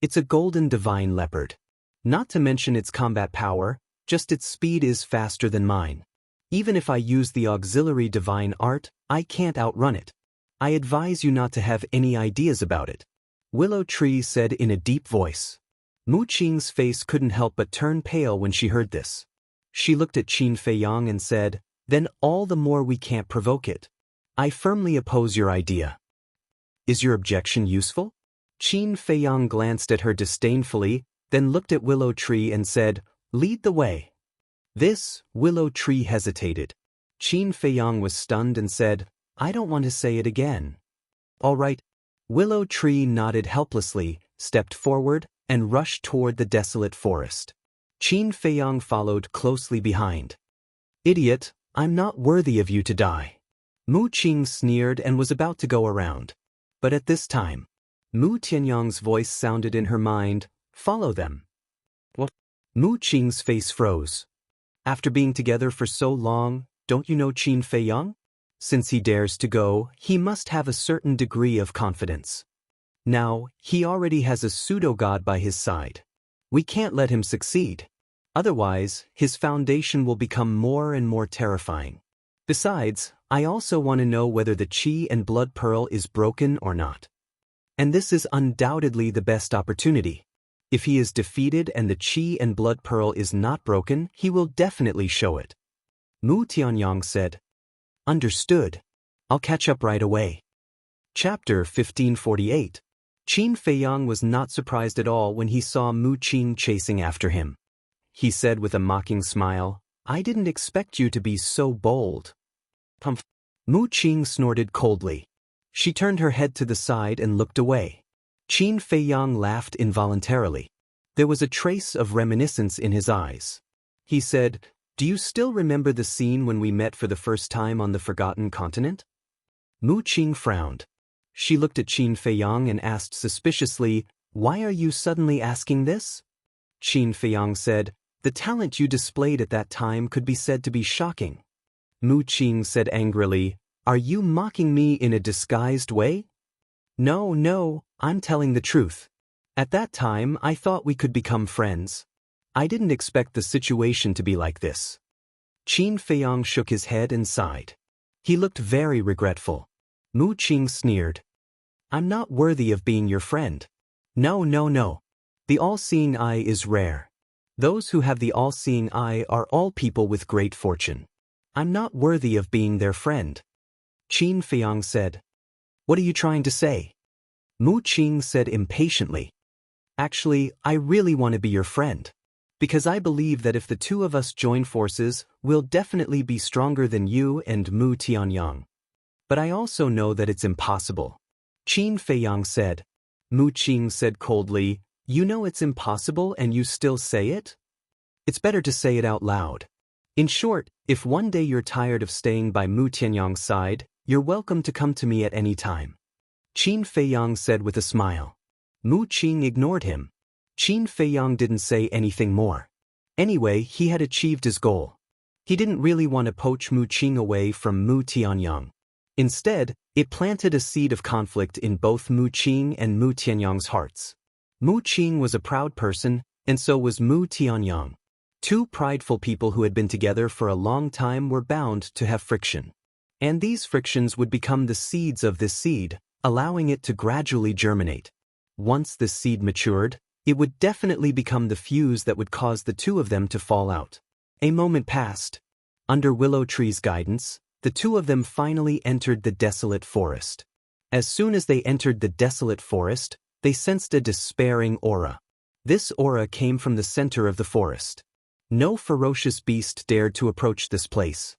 "It's a golden divine leopard. Not to mention its combat power, just its speed is faster than mine. Even if I use the auxiliary divine art, I can't outrun it. I advise you not to have any ideas about it," Willow Tree said in a deep voice. Mu Qing's face couldn't help but turn pale when she heard this. She looked at Qin Feiyang and said, "Then all the more we can't provoke it. I firmly oppose your idea." "Is your objection useful?" Qin Feiyang glanced at her disdainfully, then looked at Willow Tree and said, "Lead the way." Willow Tree hesitated. Qin Feiyang was stunned and said, "I don't want to say it again." "All right." Willow Tree nodded helplessly, stepped forward, and rushed toward the desolate forest. Qin Feiyang followed closely behind. "Idiot, I'm not worthy of you to die." Mu Qing sneered and was about to go around. But at this time, Mu Tianyang's voice sounded in her mind, "Follow them." What? Mu Qing's face froze. "After being together for so long, don't you know Qin Feiyang? Since he dares to go, he must have a certain degree of confidence. Now, he already has a pseudo-god by his side. We can't let him succeed. Otherwise, his foundation will become more and more terrifying. Besides, I also want to know whether the qi and blood pearl is broken or not. And this is undoubtedly the best opportunity. If he is defeated and the qi and blood pearl is not broken, he will definitely show it." Mu Tianyang said, "Understood. I'll catch up right away." Chapter 1548. Qin Feiyang was not surprised at all when he saw Mu Qing chasing after him. He said with a mocking smile, "I didn't expect you to be so bold." "Humph." Mu Qing snorted coldly. She turned her head to the side and looked away. Qin Feiyang laughed involuntarily. There was a trace of reminiscence in his eyes. He said, "Do you still remember the scene when we met for the first time on the Forgotten Continent?" Mu Qing frowned. She looked at Qin Feiyang and asked suspiciously, "Why are you suddenly asking this?" Qin Feiyang said, "The talent you displayed at that time could be said to be shocking." Mu Qing said angrily, "Are you mocking me in a disguised way?" No, I'm telling the truth. At that time, I thought we could become friends. I didn't expect the situation to be like this." Qin Feiyang shook his head and sighed. He looked very regretful. Mu Qing sneered, "I'm not worthy of being your friend." No. The all-seeing eye is rare. Those who have the all-seeing eye are all people with great fortune. I'm not worthy of being their friend." Qin Feiyang said. "What are you trying to say?" Mu Qing said impatiently. "Actually, I really want to be your friend. Because I believe that if the two of us join forces, we'll definitely be stronger than you and Mu Tianyang. But I also know that it's impossible." Qin Feiyang said. Mu Qing said coldly, "You know it's impossible and you still say it? It's better to say it out loud. In short, if one day you're tired of staying by Mu Tianyang's side, you're welcome to come to me at any time." Qin Feiyang said with a smile. Mu Qing ignored him. Qin Feiyang didn't say anything more. Anyway, he had achieved his goal. He didn't really want to poach Mu Qing away from Mu Tianyang. Instead, it planted a seed of conflict in both Mu Qing and Mu Tianyang's hearts. Mu Qing was a proud person, and so was Mu Tianyang. Two prideful people who had been together for a long time were bound to have friction. And these frictions would become the seeds of this seed, allowing it to gradually germinate. Once this seed matured, it would definitely become the fuse that would cause the two of them to fall out. A moment passed. Under Willow Tree's guidance, The two of them finally entered the desolate forest. As soon as they entered the desolate forest, they sensed a despairing aura. This aura came from the center of the forest. No ferocious beast dared to approach this place.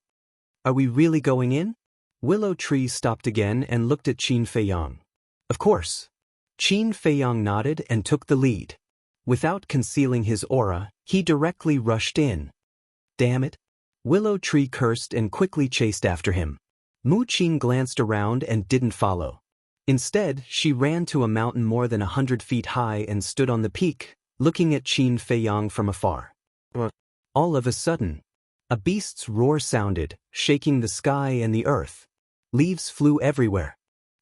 Are we really going in? Willow Tree stopped again and looked at Qin Feiyang. Of course. Qin Feiyang nodded and took the lead. Without concealing his aura, he directly rushed in. Damn it! Willow Tree cursed and quickly chased after him. Mu Qing glanced around and didn't follow. Instead, she ran to a mountain more than 100 feet high and stood on the peak, looking at Qin Feiyang from afar. All of a sudden, a beast's roar sounded, shaking the sky and the earth. Leaves flew everywhere.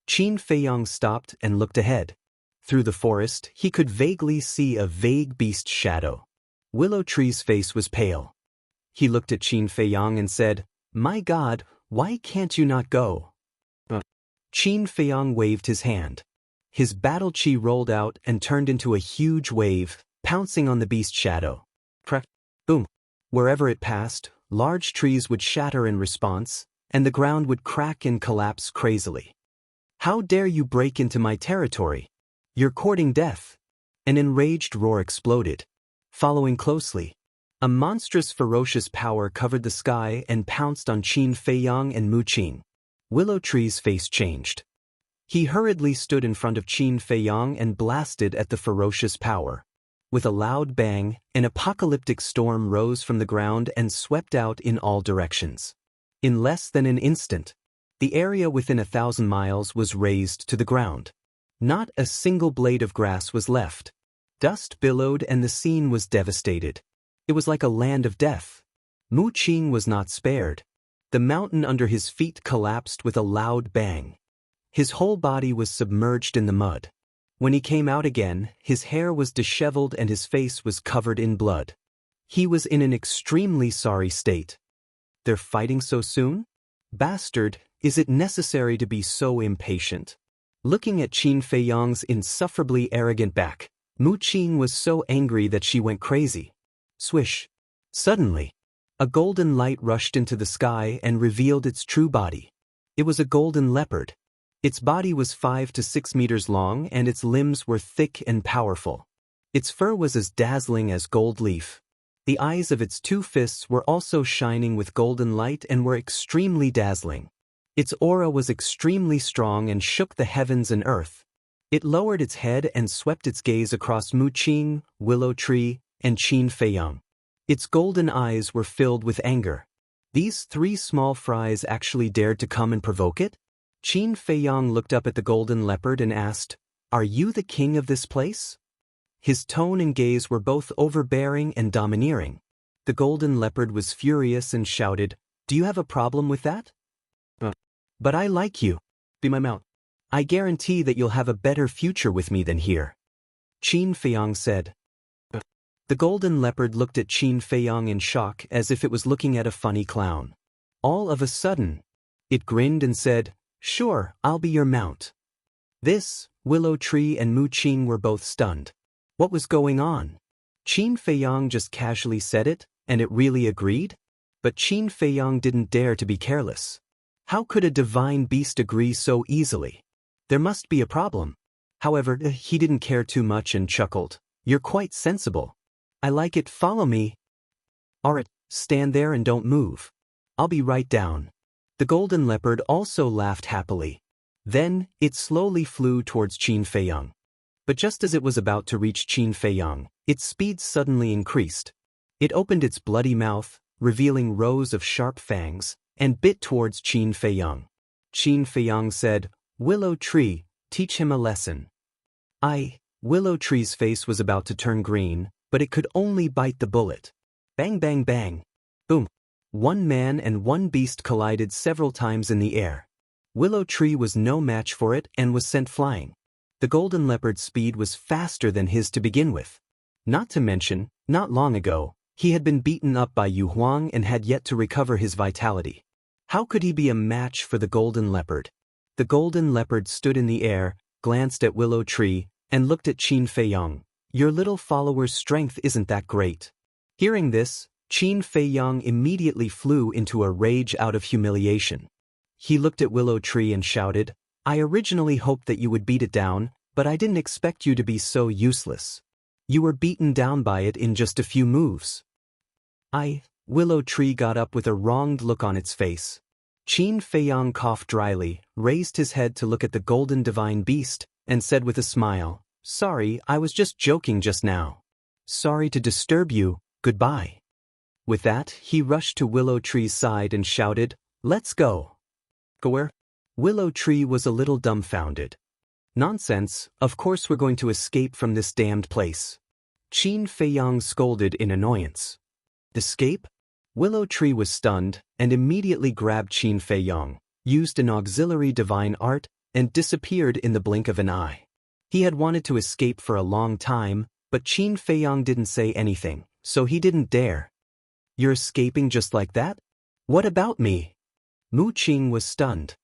Qin Feiyang stopped and looked ahead. Through the forest, he could vaguely see a vague beast shadow. Willow Tree's face was pale. He looked at Qin Feiyang and said, "My God, why can't you not go?" Qin Feiyang waved his hand. His battle chi rolled out and turned into a huge wave, pouncing on the beast shadow. Crack, boom. Wherever it passed, large trees would shatter in response, and the ground would crack and collapse crazily. "How dare you break into my territory? You're courting death." An enraged roar exploded. Following closely, a monstrous ferocious power covered the sky and pounced on Qin Feiyang and Mu Qing. Willow Tree's face changed. He hurriedly stood in front of Qin Feiyang and blasted at the ferocious power. With a loud bang, an apocalyptic storm rose from the ground and swept out in all directions. In less than an instant, the area within 1,000 miles was razed to the ground. Not a single blade of grass was left. Dust billowed and the scene was devastated. It was like a land of death. Mu Qing was not spared. The mountain under his feet collapsed with a loud bang. His whole body was submerged in the mud. When he came out again, his hair was disheveled and his face was covered in blood. He was in an extremely sorry state. "They're fighting so soon? Bastard, is it necessary to be so impatient?" Looking at Qin Feiyang's insufferably arrogant back, Mu Qing was so angry that she went crazy. Swish. Suddenly, a golden light rushed into the sky and revealed its true body. It was a golden leopard. Its body was 5 to 6 meters long and its limbs were thick and powerful. Its fur was as dazzling as gold leaf. The eyes of its 2 fists were also shining with golden light and were extremely dazzling. Its aura was extremely strong and shook the heavens and earth. It lowered its head and swept its gaze across Mu Qing, Willow Tree, and Qin Feiyang. Its golden eyes were filled with anger. These 3 small fries actually dared to come and provoke it? Qin Feiyang looked up at the golden leopard and asked, "Are you the king of this place?" His tone and gaze were both overbearing and domineering. The golden leopard was furious and shouted, "Do you have a problem with that? But I like you. Be my mount. I guarantee that you'll have a better future with me than here." Qin Feiyang said. The golden leopard looked at Qin Feiyang in shock as if it was looking at a funny clown. All of a sudden, it grinned and said, "Sure, I'll be your mount." This, Willow Tree and Mu Qing were both stunned. What was going on? Qin Feiyang just casually said it, and it really agreed? But Qin Feiyang didn't dare to be careless. How could a divine beast agree so easily? There must be a problem. However, he didn't care too much and chuckled. "You're quite sensible. I like it, follow me." "Alright, stand there and don't move. I'll be right down." The golden leopard also laughed happily. Then, it slowly flew towards Qin Feiyang. But just as it was about to reach Qin Feiyang, its speed suddenly increased. It opened its bloody mouth, revealing rows of sharp fangs, and bit towards Qin Feiyang. Qin Feiyang said, "Willow Tree, teach him a lesson." Willow Tree's face was about to turn green, but it could only bite the bullet. Bang bang bang. Boom. One man and one beast collided several times in the air. Willow Tree was no match for it and was sent flying. The golden leopard's speed was faster than his to begin with. Not to mention, not long ago, he had been beaten up by Yu Huang and had yet to recover his vitality. How could he be a match for the golden leopard? The golden leopard stood in the air, glanced at Willow Tree, and looked at Qin Feiyang. "Your little follower's strength isn't that great." Hearing this, Qin Feiyang immediately flew into a rage out of humiliation. he looked at Willow Tree and shouted, I originally hoped that you would beat it down, but I didn't expect you to be so useless. You were beaten down by it in just a few moves. Willow Tree got up with a wronged look on its face. Qin Feiyang coughed dryly, raised his head to look at the golden divine beast, and said with a smile, Sorry, I was just joking just now. Sorry to disturb you, goodbye. With that, he rushed to Willow Tree's side and shouted, Let's go. Go where? Willow Tree was a little dumbfounded. Nonsense, of course we're going to escape from this damned place. Qin Feiyang scolded in annoyance. Escape? Willow Tree was stunned, and immediately grabbed Qin Feiyang, used an auxiliary divine art, and disappeared in the blink of an eye. He had wanted to escape for a long time, but Qin Feiyang didn't say anything, so he didn't dare. You're escaping just like that? What about me? Mu Qing was stunned.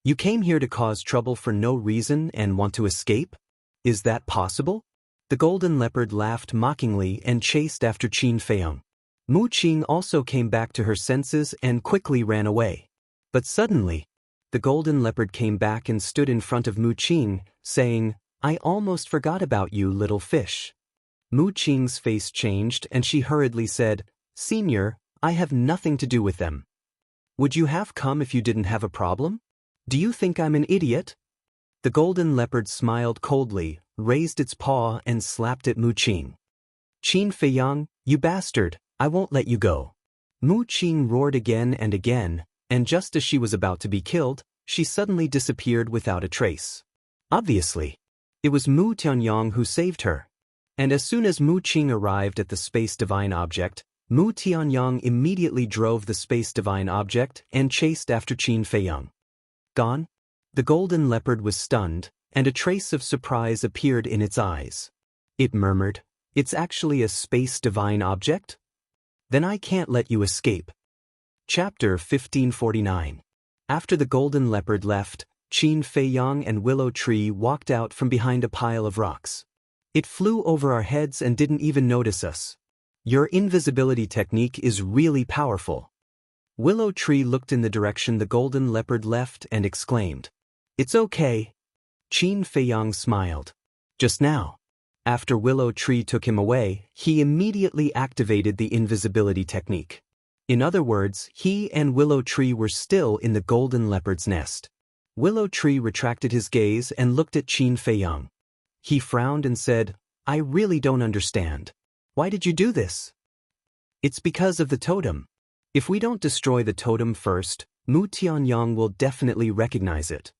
You came here to cause trouble for no reason and want to escape? Is that possible? The golden leopard laughed mockingly and chased after Qin Feiyang. Mu Qing also came back to her senses and quickly ran away. But suddenly, the golden leopard came back and stood in front of Mu Qing, saying, I almost forgot about you, little fish. Mu Qing's face changed and she hurriedly said, Senior, I have nothing to do with them. Would you have come if you didn't have a problem? Do you think I'm an idiot? The golden leopard smiled coldly, raised its paw and slapped at Mu Qing. Qin Feiyang, you bastard, I won't let you go. Mu Qing roared again, and just as she was about to be killed, she suddenly disappeared without a trace. Obviously, it was Mu Tianyang who saved her. And as soon as Mu Qing arrived at the space divine object, Mu Tianyang immediately drove the space divine object and chased after Qin Feiyang. Gone? The golden leopard was stunned, and a trace of surprise appeared in its eyes. It murmured, It's actually a space divine object? Then I can't let you escape. Chapter 1549. After the golden leopard left, Qin Feiyang and Willow Tree walked out from behind a pile of rocks. It flew over our heads and didn't even notice us. Your invisibility technique is really powerful. Willow Tree looked in the direction the golden leopard left and exclaimed, It's okay. Qin Feiyang smiled. Just now, after Willow Tree took him away, he immediately activated the invisibility technique. In other words, he and Willow Tree were still in the golden leopard's nest. Willow Tree retracted his gaze and looked at Qin Feiyang. He frowned and said, I really don't understand. Why did you do this? It's because of the totem. If we don't destroy the totem first, Mu Tianyang will definitely recognize it.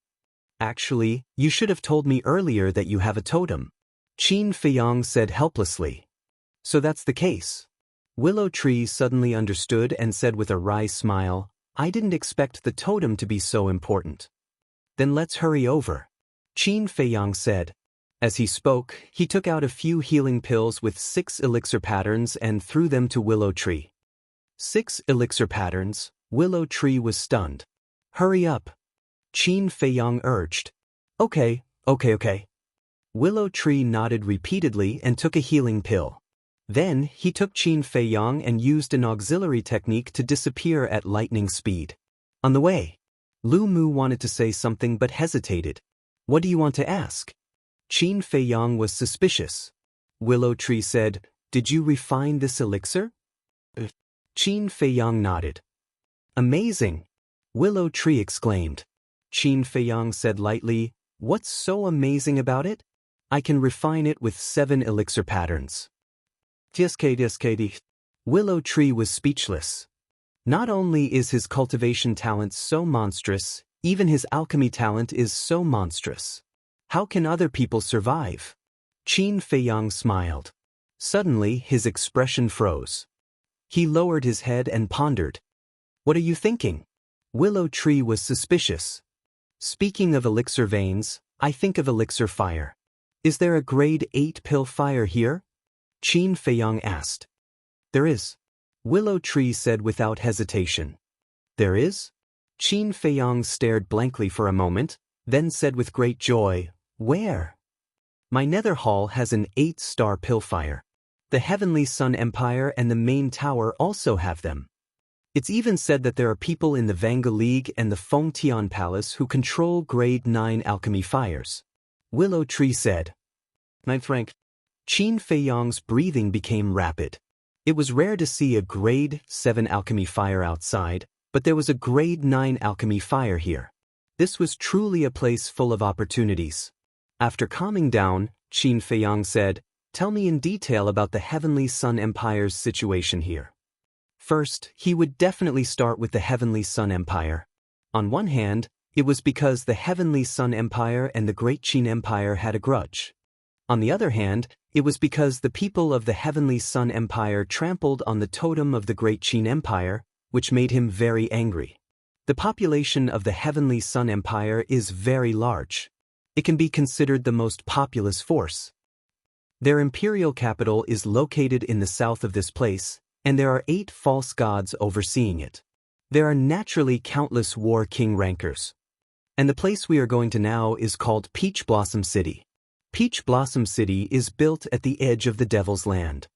Actually, you should have told me earlier that you have a totem. Qin Feiyang said helplessly. So that's the case. Willow Tree suddenly understood and said with a wry smile, I didn't expect the totem to be so important. Then let's hurry over. Qin Feiyang said. As he spoke, he took out a few healing pills with 6 elixir patterns and threw them to Willow Tree. 6 elixir patterns, Willow Tree was stunned. Hurry up. Qin Feiyang urged. Okay. Willow Tree nodded repeatedly and took a healing pill. Then, he took Qin Feiyang and used an auxiliary technique to disappear at lightning speed. On the way, Lu Mu wanted to say something but hesitated. What do you want to ask? Qin Feiyang was suspicious. Willow Tree said, Did you refine this elixir? Qin Feiyang nodded. Amazing! Willow Tree exclaimed. Qin Feiyang said lightly, What's so amazing about it? I can refine it with 7 elixir patterns. Willow Tree was speechless. Not only is his cultivation talent so monstrous, even his alchemy talent is so monstrous. How can other people survive? Qin Feiyang smiled. Suddenly, his expression froze. He lowered his head and pondered. What are you thinking? Willow Tree was suspicious. Speaking of elixir veins, I think of elixir fire. Is there a grade 8 pill fire here? Qin Feiyang asked. There is. Willow Tree said without hesitation. There is? Qin Feiyang stared blankly for a moment, then said with great joy, Where? My nether hall has an 8-star pill fire. The Heavenly Sun Empire and the main tower also have them. It's even said that there are people in the Vanga League and the Fengtian Palace who control grade 9 alchemy fires. Willow Tree said. Ninth rank. Qin Feiyang's breathing became rapid. It was rare to see a grade 7 alchemy fire outside, but there was a grade 9 alchemy fire here. This was truly a place full of opportunities. After calming down, Qin Feiyang said, "Tell me in detail about the Heavenly Sun Empire's situation here." First, he would definitely start with the Heavenly Sun Empire. On one hand, it was because the Heavenly Sun Empire and the Great Qin Empire had a grudge. On the other hand, it was because the people of the Heavenly Sun Empire trampled on the totem of the Great Qin Empire, which made him very angry. The population of the Heavenly Sun Empire is very large. It can be considered the most populous force. Their imperial capital is located in the south of this place, and there are 8 false gods overseeing it. There are naturally countless war king rankers. And the place we are going to now is called Peach Blossom City. Peach Blossom City is built at the edge of the Devil's Land.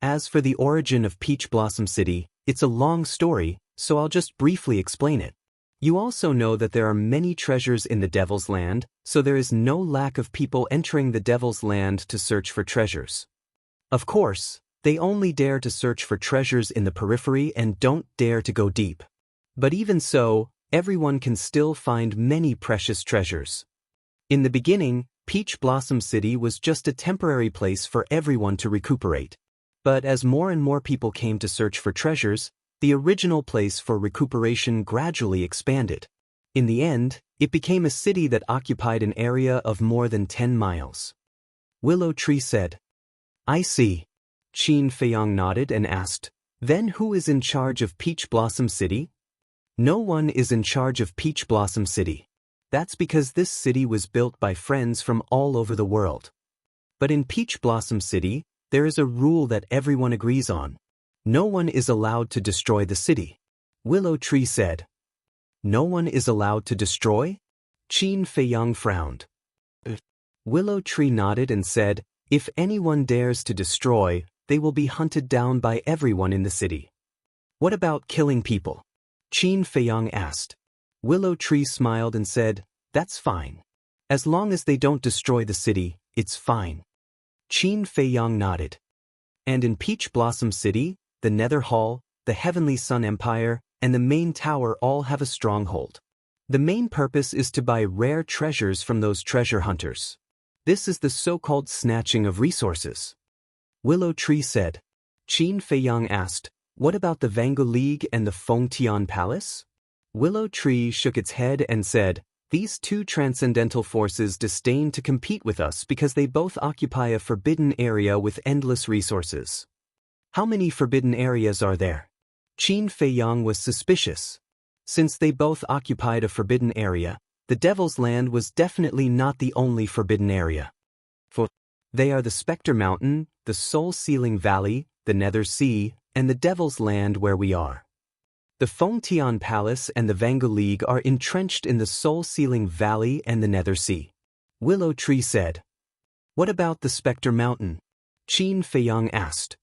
As for the origin of Peach Blossom City, it's a long story, so I'll just briefly explain it. You also know that there are many treasures in the Devil's Land, so there is no lack of people entering the Devil's Land to search for treasures. Of course, they only dare to search for treasures in the periphery and don't dare to go deep. But even so, everyone can still find many precious treasures. In the beginning, Peach Blossom City was just a temporary place for everyone to recuperate. But as more and more people came to search for treasures, the original place for recuperation gradually expanded. In the end, it became a city that occupied an area of more than 10 miles. Willow Tree said. "I see." Qin Feiyang nodded and asked, "Then who is in charge of Peach Blossom City?" "No one is in charge of Peach Blossom City. That's because this city was built by friends from all over the world. But in Peach Blossom City, there is a rule that everyone agrees on. No one is allowed to destroy the city." Willow Tree said. "No one is allowed to destroy?" Qin Feiyang frowned. Willow Tree nodded and said, "If anyone dares to destroy, they will be hunted down by everyone in the city." "What about killing people?" Qin Feiyang asked. Willow Tree smiled and said, "That's fine. As long as they don't destroy the city, it's fine." Qin Feiyang nodded. "And in Peach Blossom City, the Nether Hall, the Heavenly Sun Empire, and the main tower all have a stronghold. The main purpose is to buy rare treasures from those treasure hunters. This is the so-called snatching of resources." Willow Tree said. Qin Feiyang asked, "What about the Vanga League and the Fengtian Palace?" Willow Tree shook its head and said, "These two transcendental forces disdain to compete with us because they both occupy a forbidden area with endless resources." "How many forbidden areas are there?" Qin Feiyang was suspicious. Since they both occupied a forbidden area, the Devil's Land was definitely not the only forbidden area. For they are the Spectre Mountain, the Soul Sealing Valley, the Nether Sea, and the Devil's Land where we are. The Fengtian Palace and the Vanga League are entrenched in the Soul Sealing Valley and the Nether Sea. Willow Tree said. "What about the Spectre Mountain?" Qin Feiyang asked.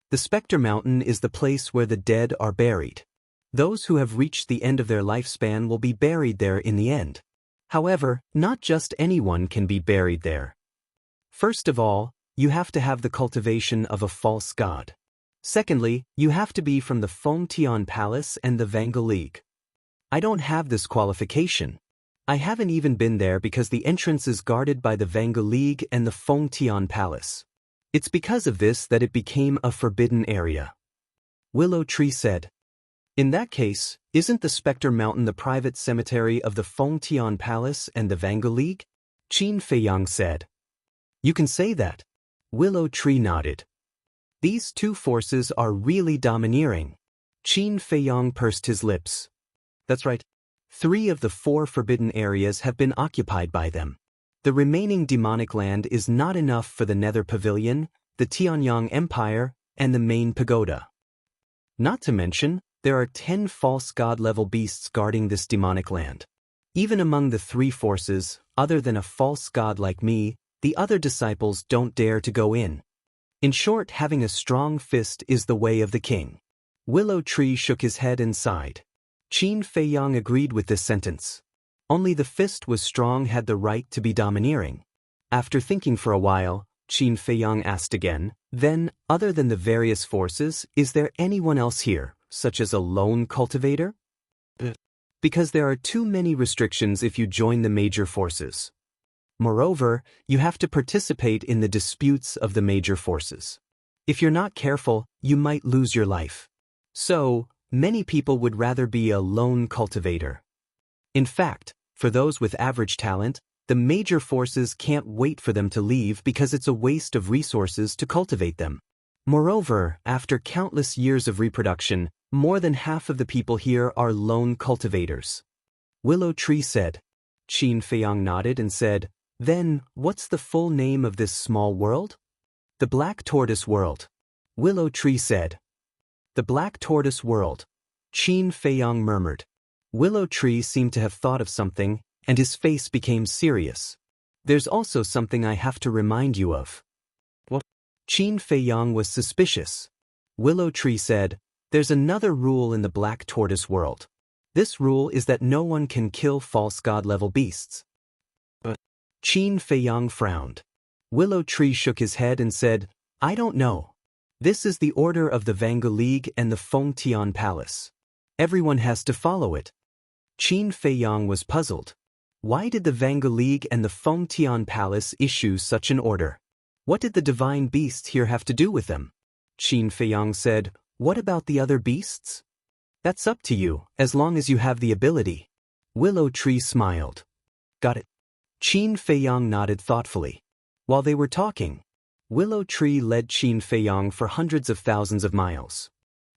The Spectre Mountain is the place where the dead are buried. Those who have reached the end of their lifespan will be buried there in the end. However, not just anyone can be buried there. First of all, you have to have the cultivation of a false god. Secondly, you have to be from the Fengtian Palace and the Vanga League. I don't have this qualification. I haven't even been there because the entrance is guarded by the Vanga League and the Fengtian Palace. It's because of this that it became a forbidden area. Willow Tree said. In that case, isn't the Spectre Mountain the private cemetery of the Fengtian Palace and the Vanga League? Qin Feiyang said. You can say that. Willow Tree nodded. These two forces are really domineering. Qin Feiyang pursed his lips. That's right. 3 of the 4 forbidden areas have been occupied by them. The remaining demonic land is not enough for the Nether Pavilion, the Tianyang Empire, and the main pagoda. Not to mention, there are 10 false god-level beasts guarding this demonic land. Even among the 3 forces, other than a false god like me, the other disciples don't dare to go in. In short, having a strong fist is the way of the king. Willow Tree shook his head and sighed. Qin Feiyang agreed with this sentence. Only the fist was strong had the right to be domineering. After thinking for a while, Qin Feiyang asked again, then, other than the various forces, is there anyone else here, such as a lone cultivator? Because there are too many restrictions if you join the major forces. Moreover, you have to participate in the disputes of the major forces. If you're not careful, you might lose your life. So, many people would rather be a lone cultivator. In fact, for those with average talent, the major forces can't wait for them to leave because it's a waste of resources to cultivate them. Moreover, after countless years of reproduction, more than half of the people here are lone cultivators. Willow Tree said. Qin Feiyang nodded and said, then, what's the full name of this small world? The Black Tortoise World. Willow Tree said. The Black Tortoise World. Qin Feiyang murmured. Willow Tree seemed to have thought of something, and his face became serious. There's also something I have to remind you of. What? Qin Feiyang was suspicious. Willow Tree said, there's another rule in the Black Tortoise World. This rule is that no one can kill false god-level beasts. But Qin Feiyang frowned. Willow Tree shook his head and said, I don't know. This is the order of the Vangu League and the Fengtian Palace. Everyone has to follow it. Qin Feiyang was puzzled. Why did the Vangu League and the Fengtian Palace issue such an order? What did the divine beasts here have to do with them? Qin Feiyang said, what about the other beasts? That's up to you, as long as you have the ability. Willow Tree smiled. Got it. Qin Feiyang nodded thoughtfully. While they were talking, Willow Tree led Qin Feiyang for hundreds of thousands of miles.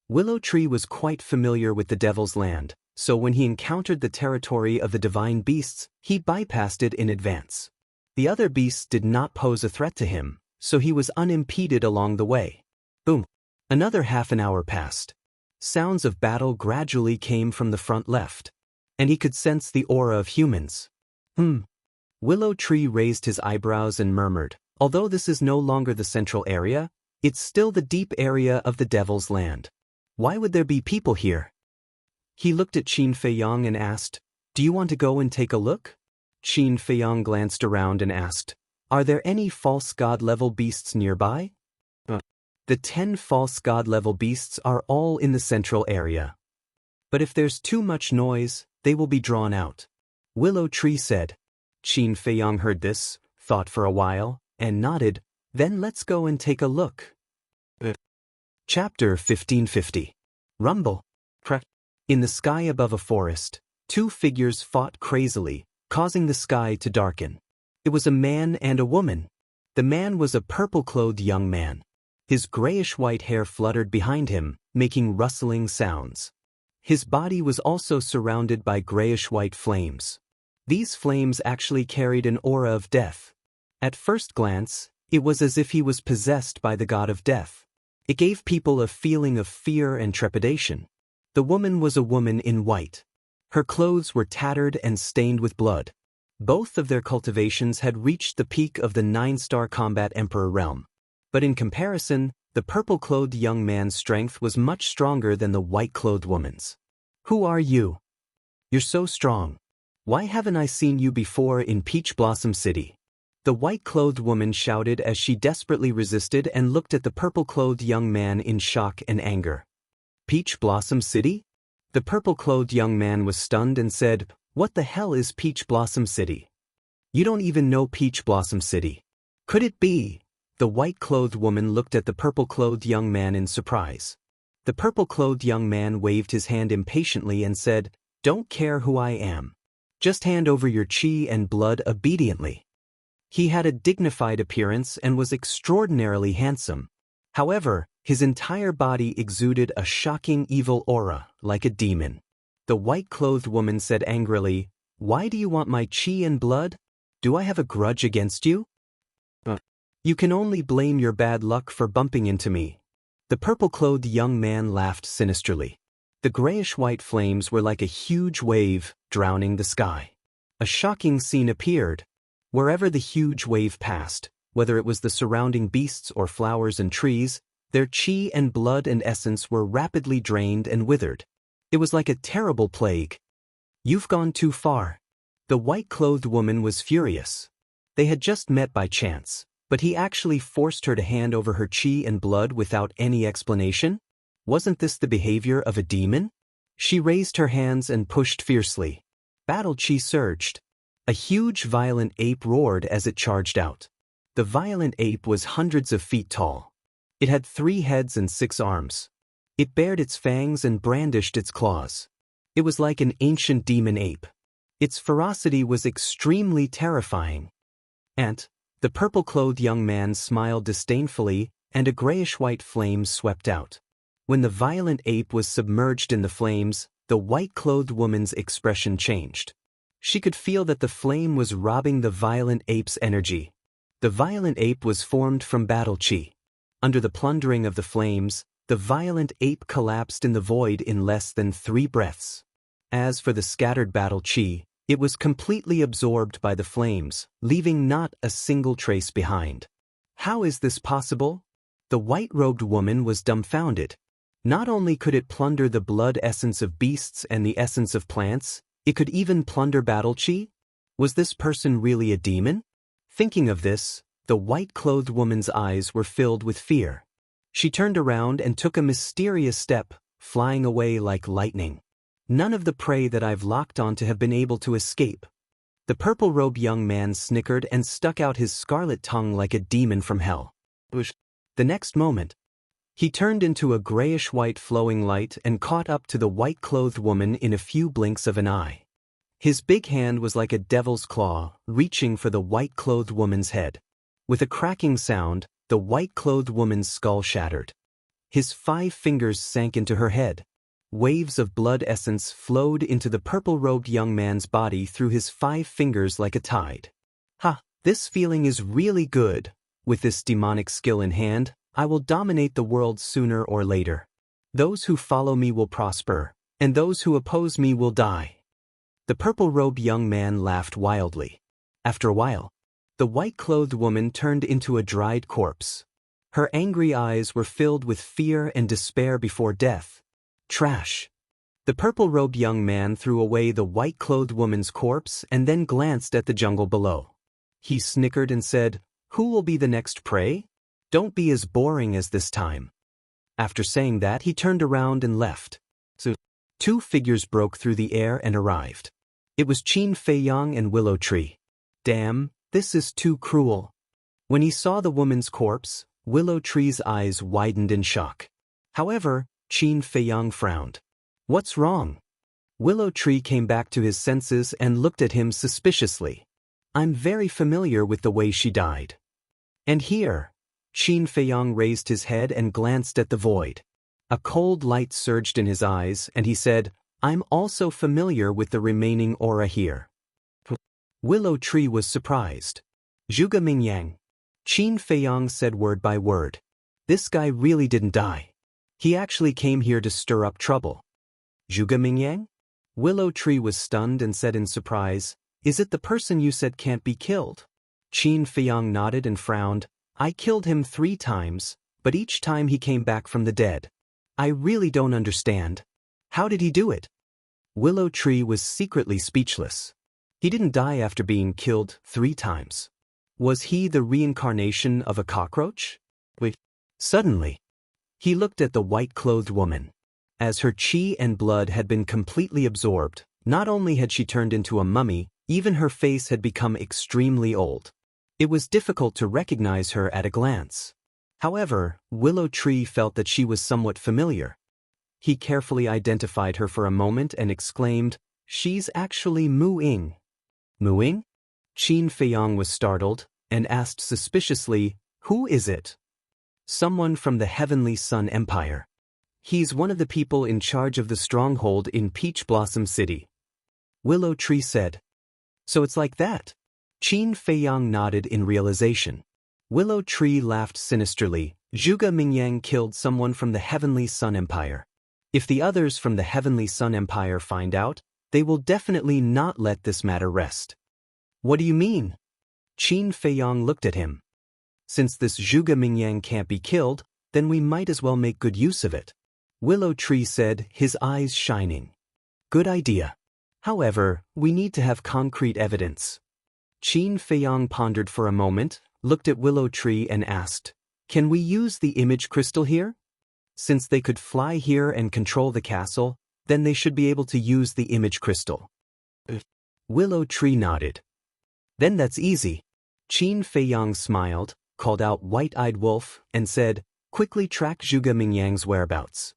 Willow Tree was quite familiar with the Devil's Land, so when he encountered the territory of the divine beasts, he bypassed it in advance. The other beasts did not pose a threat to him, so he was unimpeded along the way. Boom. Another half an hour passed. Sounds of battle gradually came from the front left, and he could sense the aura of humans. Willow Tree raised his eyebrows and murmured, although this is no longer the central area, it's still the deep area of the Devil's Land. Why would there be people here? He looked at Qin Feiyang and asked, do you want to go and take a look? Qin Feiyang glanced around and asked, are there any false god-level beasts nearby? The 10 false god-level beasts are all in the central area. But if there's too much noise, they will be drawn out. Willow Tree said. Qin Feiyang heard this, thought for a while, and nodded, then let's go and take a look. Chapter 1550. Rumble. In the sky above a forest, two figures fought crazily, causing the sky to darken. It was a man and a woman. The man was a purple-clothed young man. His grayish-white hair fluttered behind him, making rustling sounds. His body was also surrounded by grayish-white flames. These flames actually carried an aura of death. At first glance, it was as if he was possessed by the god of death. It gave people a feeling of fear and trepidation. The woman was a woman in white. Her clothes were tattered and stained with blood. Both of their cultivations had reached the peak of the 9-star combat emperor realm. But in comparison, the purple-clothed young man's strength was much stronger than the white-clothed woman's. Who are you? You're so strong. Why haven't I seen you before in Peach Blossom City? The white-clothed woman shouted as she desperately resisted and looked at the purple-clothed young man in shock and anger. Peach Blossom City? The purple-clothed young man was stunned and said, what the hell is Peach Blossom City? You don't even know Peach Blossom City. Could it be? The white-clothed woman looked at the purple-clothed young man in surprise. The purple-clothed young man waved his hand impatiently and said, don't care who I am. Just hand over your chi and blood obediently. He had a dignified appearance and was extraordinarily handsome. However, his entire body exuded a shocking evil aura, like a demon. The white-clothed woman said angrily, why do you want my chi and blood? Do I have a grudge against you? You can only blame your bad luck for bumping into me. The purple-clothed young man laughed sinisterly. The grayish-white flames were like a huge wave, drowning the sky. A shocking scene appeared. Wherever the huge wave passed, whether it was the surrounding beasts or flowers and trees, Their qi and blood and essence were rapidly drained and withered. It was like a terrible plague. "You've gone too far." The white-clothed woman was furious. They had just met by chance, but he actually forced her to hand over her qi and blood without any explanation? Wasn't this the behavior of a demon? She raised her hands and pushed fiercely. Battle qi surged. A huge violent ape roared as it charged out. The violent ape was hundreds of feet tall. It had 3 heads and 6 arms. It bared its fangs and brandished its claws. It was like an ancient demon ape. Its ferocity was extremely terrifying. "Ant," the purple-clothed young man smiled disdainfully, and a grayish-white flame swept out. When the violent ape was submerged in the flames, the white-clothed woman's expression changed. She could feel that the flame was robbing the violent ape's energy. The violent ape was formed from battle qi. Under the plundering of the flames, the violent ape collapsed in the void in less than 3 breaths. As for the scattered battle qi, it was completely absorbed by the flames, leaving not a single trace behind. How is this possible? The white-robed woman was dumbfounded. Not only could it plunder the blood essence of beasts and the essence of plants, it could even plunder battle qi? Was this person really a demon? Thinking of this, the white-clothed woman's eyes were filled with fear. She turned around and took a mysterious step, flying away like lightning. None of the prey that I've locked onto have been able to escape. The purple-robed young man snickered and stuck out his scarlet tongue like a demon from hell. The next moment, he turned into a grayish-white flowing light and caught up to the white-clothed woman in a few blinks of an eye. His big hand was like a devil's claw, reaching for the white-clothed woman's head. With a cracking sound, the white-clothed woman's skull shattered. His 5 fingers sank into her head. Waves of blood essence flowed into the purple-robed young man's body through his 5 fingers like a tide. "Ha, this feeling is really good. With this demonic skill in hand, I will dominate the world sooner or later. Those who follow me will prosper, and those who oppose me will die." The purple-robed young man laughed wildly. After a while, the white-clothed woman turned into a dried corpse. Her angry eyes were filled with fear and despair before death. "Trash." The purple-robed young man threw away the white-clothed woman's corpse and then glanced at the jungle below. He snickered and said, "Who will be the next prey? Don't be as boring as this time." After saying that, he turned around and left. So, 2 figures broke through the air and arrived. It was Qin Feiyang and Willow Tree. "Damn, this is too cruel." When he saw the woman's corpse, Willow Tree's eyes widened in shock. However, Qin Feiyang frowned. "What's wrong?" Willow Tree came back to his senses and looked at him suspiciously. "I'm very familiar with the way she died." "And here?" Qin Feiyang raised his head and glanced at the void. A cold light surged in his eyes, and he said, "I'm also familiar with the remaining aura here." Willow Tree was surprised. "Zhuge Mingyang." Qin Feiyang said word by word. "This guy really didn't die. He actually came here to stir up trouble." "Zhuge Mingyang?" Willow Tree was stunned and said in surprise, "Is it the person you said can't be killed?" Qin Feiyang nodded and frowned. "I killed him 3 times, but each time he came back from the dead. I really don't understand. How did he do it?" Willow Tree was secretly speechless. He didn't die after being killed 3 times. Was he the reincarnation of a cockroach? Wait. Suddenly, he looked at the white-clothed woman. As her qi and blood had been completely absorbed, not only had she turned into a mummy, even her face had become extremely old. It was difficult to recognize her at a glance. However, Willow Tree felt that she was somewhat familiar. He carefully identified her for a moment and exclaimed, "She's actually Mu Ying." "Mu Ying?" Qin Feiyang was startled and asked suspiciously, "Who is it?" "Someone from the Heavenly Sun Empire. He's one of the people in charge of the stronghold in Peach Blossom City." Willow Tree said. "So it's like that?" Qin Feiyang nodded in realization. Willow Tree laughed sinisterly. "Zhuge Mingyang killed someone from the Heavenly Sun Empire. If the others from the Heavenly Sun Empire find out, they will definitely not let this matter rest." "What do you mean?" Qin Feiyang looked at him. "Since this Zhuge Mingyang can't be killed, Then we might as well make good use of it. Willow Tree said, his eyes shining. Good idea. However, we need to have concrete evidence. Qin Feiyang pondered for a moment, looked at Willow Tree and asked, can we use the image crystal here? Since they could fly here and control the castle, then they should be able to use the image crystal. Willow Tree nodded. Then that's easy. Qin Feiyang smiled, called out White-Eyed Wolf, and said, quickly track Zhuge Mingyang's whereabouts.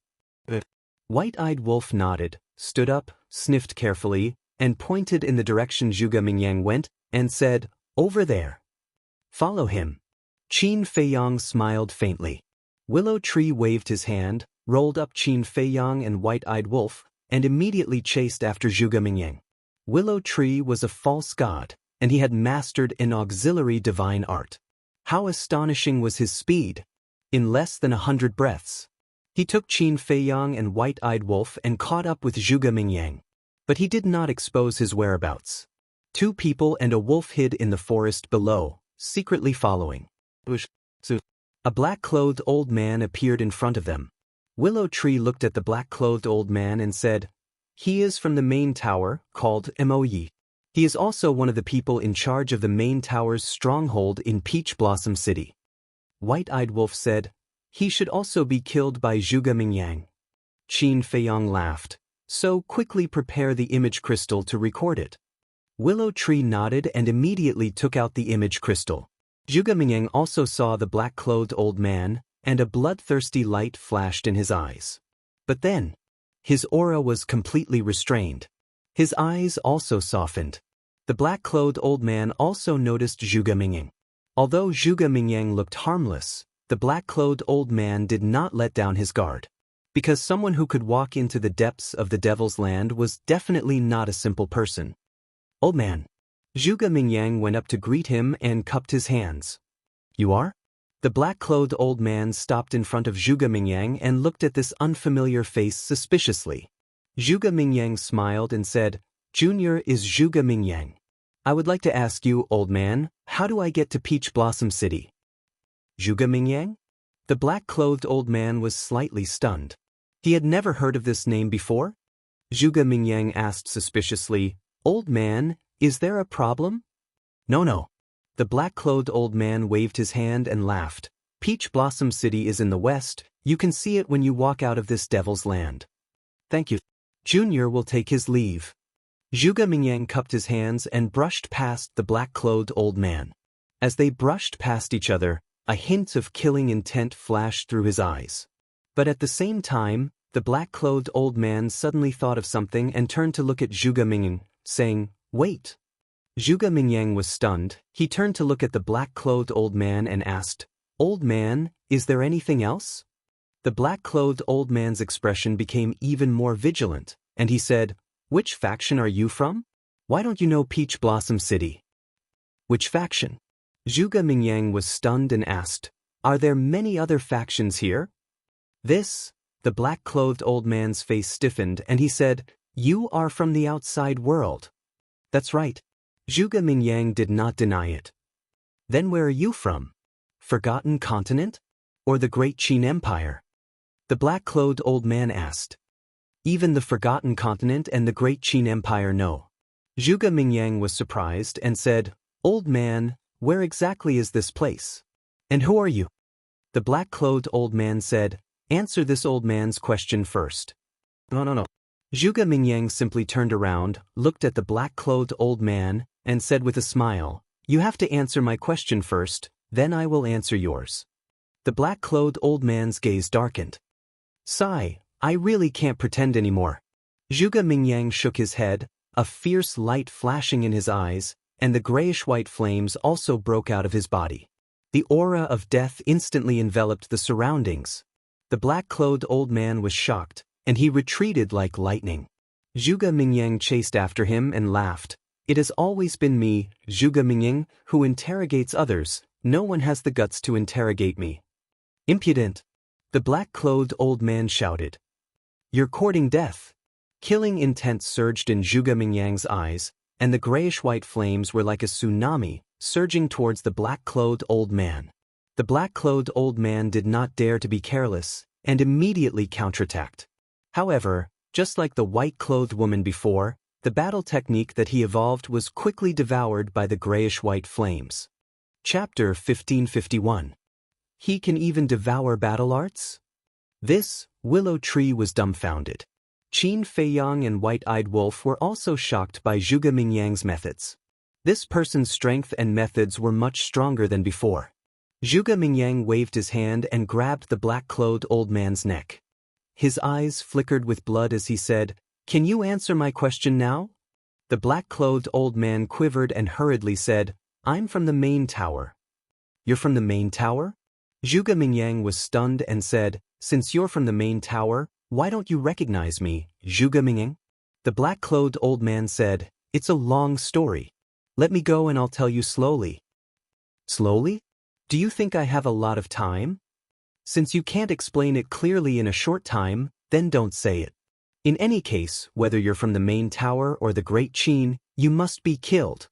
White-Eyed Wolf nodded, stood up, sniffed carefully, and pointed in the direction Zhuge Mingyang went, and said, over there. Follow him. Qin Feiyang smiled faintly. Willow Tree waved his hand, rolled up Qin Feiyang and White-Eyed Wolf, and immediately chased after Zhuge Mingyang. Willow Tree was a false god, and he had mastered an auxiliary divine art. How astonishing was his speed! In less than 100 breaths, he took Qin Feiyang and White-Eyed Wolf and caught up with Zhuge Mingyang. But he did not expose his whereabouts. 2 people and a wolf hid in the forest below, secretly following. A black-clothed old man appeared in front of them. Willow Tree looked at the black-clothed old man and said, he is from the main tower, called Moyi. He is also one of the people in charge of the main tower's stronghold in Peach Blossom City. White-Eyed Wolf said, he should also be killed by Zhuge Mingyang. Qin Feiyang laughed, so quickly prepare the image crystal to record it. Willow Tree nodded and immediately took out the image crystal. Zhuge Mingyang also saw the black-clothed old man, and a bloodthirsty light flashed in his eyes. But then, his aura was completely restrained. His eyes also softened. The black-clothed old man also noticed Zhuge Mingyang. Although Zhuge Mingyang looked harmless, the black-clothed old man did not let down his guard. Because someone who could walk into the depths of the Devil's Land was definitely not a simple person. Old man. Zhuge Mingyang went up to greet him and cupped his hands. You are? The black-clothed old man stopped in front of Zhuge Mingyang and looked at this unfamiliar face suspiciously. Zhuge Mingyang smiled and said, Junior is Zhuge Mingyang. I would like to ask you, old man, how do I get to Peach Blossom City? Zhuge Mingyang? The black-clothed old man was slightly stunned. He had never heard of this name before. Zhuge Mingyang asked suspiciously, Old man, is there a problem? No. The black-clothed old man waved his hand and laughed. Peach Blossom City is in the west. You can see it when you walk out of this Devil's Land. Thank you. Junior will take his leave. Zhuge Mingyang cupped his hands and brushed past the black-clothed old man. As they brushed past each other, a hint of killing intent flashed through his eyes. But at the same time, the black-clothed old man suddenly thought of something and turned to look at Zhuge Mingyang, saying, Wait. Zhuge Mingyang was stunned. He turned to look at the black-clothed old man and asked, Old man, is there anything else? The black-clothed old man's expression became even more vigilant, and he said, Which faction are you from? Why don't you know Peach Blossom City? Which faction? Zhuge Mingyang was stunned and asked, Are there many other factions here? The black-clothed old man's face stiffened and he said, You are from the outside world. That's right. Zhuge Mingyang did not deny it. Then where are you from? Forgotten Continent? Or the Great Qin Empire? The black-clothed old man asked. Even the Forgotten Continent and the Great Qin Empire know. Zhuge Mingyang was surprised and said, Old man, where exactly is this place? And who are you? The black-clothed old man said, Answer this old man's question first. No. Zhuge Mingyang simply turned around, looked at the black-clothed old man, and said with a smile, You have to answer my question first, then I will answer yours. The black-clothed old man's gaze darkened. Sigh, I really can't pretend anymore. Zhuge Mingyang shook his head, a fierce light flashing in his eyes, and the grayish-white flames also broke out of his body. The aura of death instantly enveloped the surroundings. The black-clothed old man was shocked, and he retreated like lightning. Zhuge Mingyang chased after him and laughed. It has always been me, Zhuge Mingyang, who interrogates others. No one has the guts to interrogate me. Impudent! The black-clothed old man shouted. You're courting death. Killing intent surged in Zhuge Mingyang's eyes, and the grayish-white flames were like a tsunami, surging towards the black-clothed old man. The black-clothed old man did not dare to be careless, and immediately counterattacked. However, just like the white-clothed woman before, the battle technique that he evolved was quickly devoured by the grayish-white flames. Chapter 1551. He can even devour battle arts? This, Willow Tree was dumbfounded. Qin Feiyang and White-Eyed Wolf were also shocked by Zhuge Mingyang's methods. This person's strength and methods were much stronger than before. Zhuge Mingyang waved his hand and grabbed the black-clothed old man's neck. His eyes flickered with blood as he said, "Can you answer my question now?" The black-clothed old man quivered and hurriedly said, "I'm from the main tower." "You're from the main tower?" Zhuge Mingyang was stunned and said, "Since you're from the main tower, why don't you recognize me, Zhuge Mingyang?" The black-clothed old man said, "It's a long story. Let me go and I'll tell you slowly." "Slowly? Do you think I have a lot of time?" "Since you can't explain it clearly in a short time, then don't say it. In any case, whether you're from the main tower or the Great Qin, you must be killed."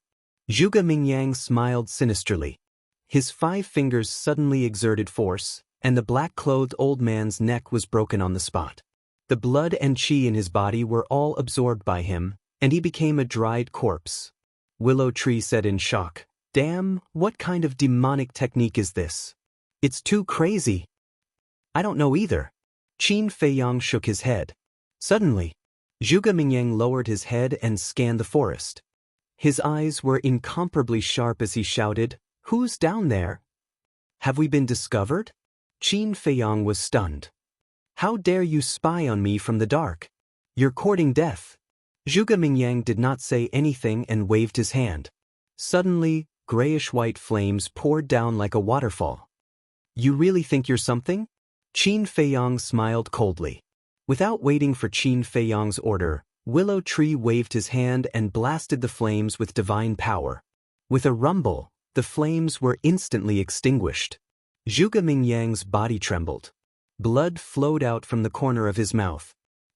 Zhuge Mingyang smiled sinisterly. His 5 fingers suddenly exerted force, and the black-clothed old man's neck was broken on the spot. The blood and qi in his body were all absorbed by him, and he became a dried corpse. Willow Tree said in shock, "Damn, what kind of demonic technique is this? It's too crazy." "I don't know either." Qin Feiyang shook his head. Suddenly, Zhuge Mingyang lowered his head and scanned the forest. His eyes were incomparably sharp as he shouted, "Who's down there? Have we been discovered?" Qin Feiyang was stunned. "How dare you spy on me from the dark? You're courting death." Zhuge Mingyang did not say anything and waved his hand. Suddenly, grayish-white flames poured down like a waterfall. "You really think you're something?" Qin Feiyang smiled coldly. Without waiting for Qin Feiyang's order, Willow Tree waved his hand and blasted the flames with divine power. With a rumble, the flames were instantly extinguished. Zhuge Mingyang's body trembled. Blood flowed out from the corner of his mouth.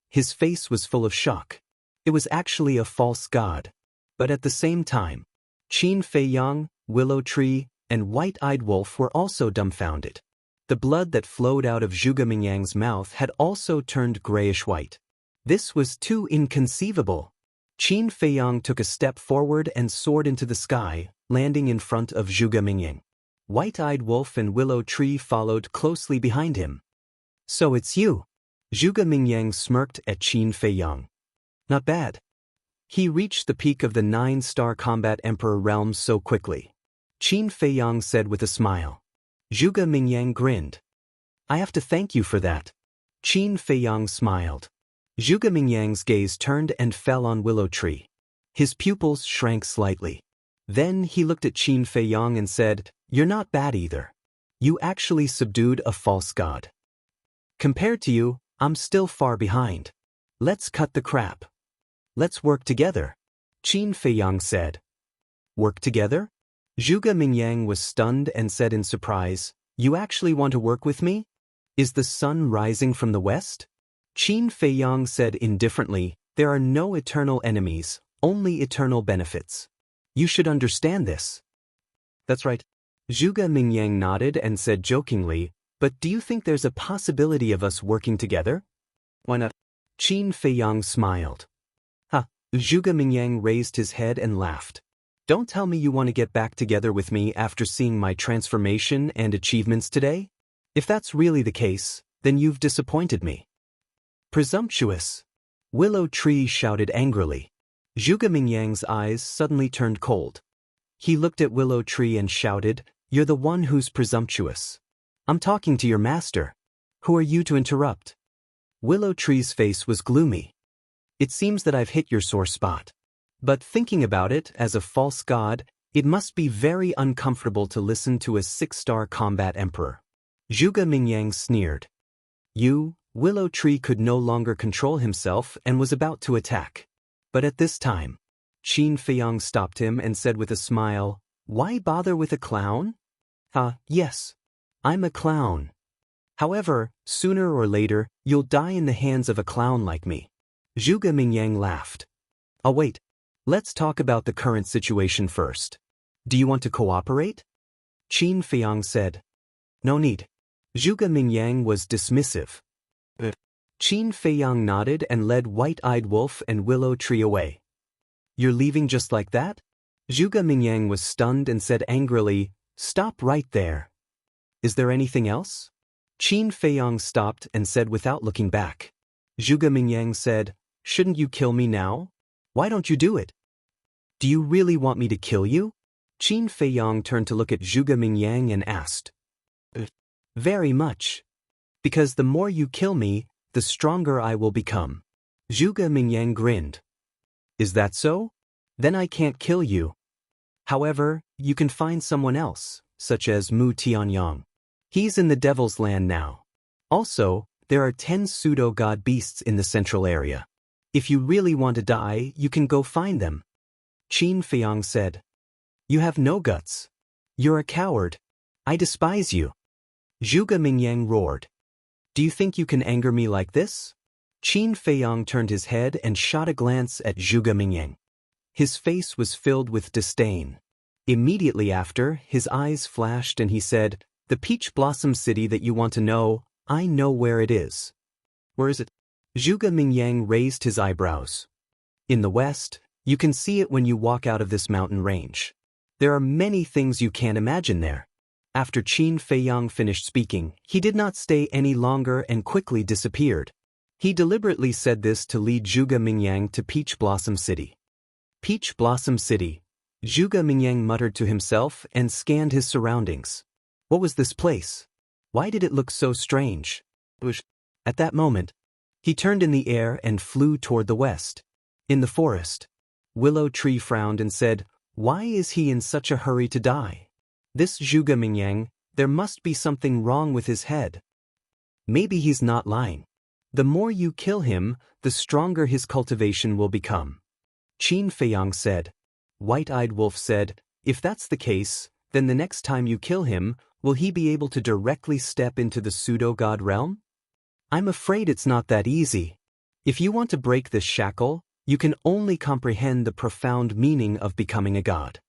His face was full of shock. It was actually a false god. But at the same time, Qin Feiyang, Willow Tree, and White-Eyed Wolf were also dumbfounded. The blood that flowed out of Zhuge Mingyang's mouth had also turned grayish-white. This was too inconceivable. Qin Feiyang took a step forward and soared into the sky, landing in front of Zhuge Mingyang. White-Eyed Wolf and Willow Tree followed closely behind him. "So it's you." Zhuge Mingyang smirked at Qin Feiyang. "Not bad." He reached the peak of the 9-star combat emperor realm so quickly. Qin Feiyang said with a smile. Zhuge Mingyang grinned. "I have to thank you for that." Qin Feiyang smiled. Zhuge Mingyang's gaze turned and fell on Willow Tree. His pupils shrank slightly. Then he looked at Qin Feiyang and said, "You're not bad either. You actually subdued a false god. Compared to you, I'm still far behind. Let's cut the crap. Let's work together," Qin Feiyang said. "Work together?" Zhuge Mingyang was stunned and said in surprise, "You actually want to work with me? Is the sun rising from the west?" Qin Feiyang said indifferently, "There are no eternal enemies, only eternal benefits. You should understand this." "That's right." Zhuge Mingyang nodded and said jokingly, "But do you think there's a possibility of us working together?" "Why not?" Qin Feiyang smiled. "Ha!" Zhuge Mingyang raised his head and laughed. "Don't tell me you want to get back together with me after seeing my transformation and achievements today? If that's really the case, then you've disappointed me." "Presumptuous!" Willow Tree shouted angrily. Zhuge Mingyang's eyes suddenly turned cold. He looked at Willow Tree and shouted, "You're the one who's presumptuous. I'm talking to your master. Who are you to interrupt?" Willow Tree's face was gloomy. "It seems that I've hit your sore spot. But thinking about it, as a false god, it must be very uncomfortable to listen to a 6-star combat emperor." Zhuge Mingyang sneered. Willow Tree could no longer control himself and was about to attack. But at this time, Qin Feiyang stopped him and said with a smile, "Why bother with a clown?" Yes, I'm a clown. However, sooner or later, you'll die in the hands of a clown like me." Zhuge Mingyang laughed. "Oh wait. Let's talk about the current situation first. Do you want to cooperate?" Qin Feiyang said. No need. Zhuge Mingyang was dismissive. Qin Feiyang nodded and led White-Eyed Wolf and Willow Tree away. You're leaving just like that? Zhuge Mingyang was stunned and said angrily, Stop right there. Is there anything else? Qin Feiyang stopped and said without looking back. Zhuge Mingyang said, Shouldn't you kill me now? Why don't you do it? Do you really want me to kill you? Qin Feiyang turned to look at Zhuge Mingyang and asked. Very much. Because the more you kill me, the stronger I will become. Zhuge Mingyang grinned. Is that so? Then I can't kill you. However, you can find someone else, such as Mu Tianyang. He's in the Devil's Land now. Also, there are 10 pseudo-god beasts in the central area. If you really want to die, you can go find them. Qin Feiyang said. You have no guts. You're a coward. I despise you. Zhuge Mingyang roared. Do you think you can anger me like this? Qin Feiyang turned his head and shot a glance at Zhuge Mingyang. His face was filled with disdain. Immediately after, his eyes flashed and he said, The Peach Blossom City that you want to know, I know where it is. Where is it? Zhuge Mingyang raised his eyebrows. In the west, you can see it when you walk out of this mountain range. There are many things you can't imagine there. After Qin Feiyang finished speaking, he did not stay any longer and quickly disappeared. He deliberately said this to lead Zhuge Mingyang to Peach Blossom City. Peach Blossom City. Zhuge Mingyang muttered to himself and scanned his surroundings. What was this place? Why did it look so strange? At that moment, he turned in the air and flew toward the west. In the forest, Willow Tree frowned and said, Why is he in such a hurry to die? This Zhuge Mingyang, there must be something wrong with his head. Maybe he's not lying. The more you kill him, the stronger his cultivation will become. Qin Feiyang said. White-Eyed Wolf said, If that's the case, then the next time you kill him, will he be able to directly step into the pseudo-god realm? I'm afraid it's not that easy. If you want to break this shackle, you can only comprehend the profound meaning of becoming a god.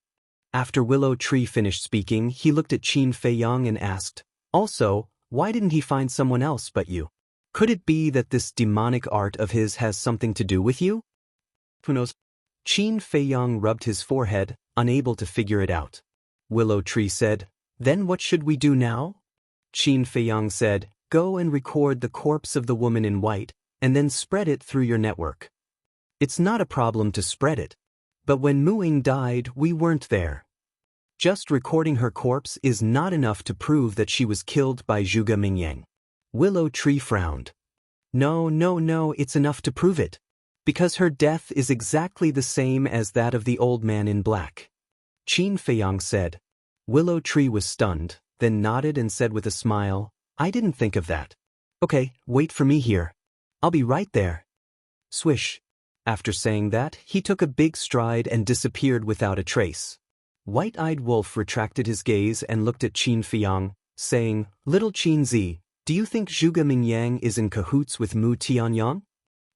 After Willow Tree finished speaking, he looked at Qin Feiyang and asked, Also, why didn't he find someone else but you? Could it be that this demonic art of his has something to do with you? Who knows? Qin Feiyang rubbed his forehead, unable to figure it out. Willow Tree said, Then what should we do now? Qin Feiyang said, Go and record the corpse of the woman in white, and then spread it through your network. It's not a problem to spread it. But when Muing died, we weren't there. Just recording her corpse is not enough to prove that she was killed by Zhuge Mingyang. Willow Tree frowned. No, it's enough to prove it. Because her death is exactly the same as that of the old man in black. Qin Feiyang said. Willow Tree was stunned, then nodded and said with a smile, I didn't think of that. Okay, wait for me here. I'll be right there. Swish. After saying that, he took a big stride and disappeared without a trace. White-Eyed Wolf retracted his gaze and looked at Qin Feiyang, saying, Little Qin Zi, do you think Zhuge Mingyang is in cahoots with Mu Tianyang?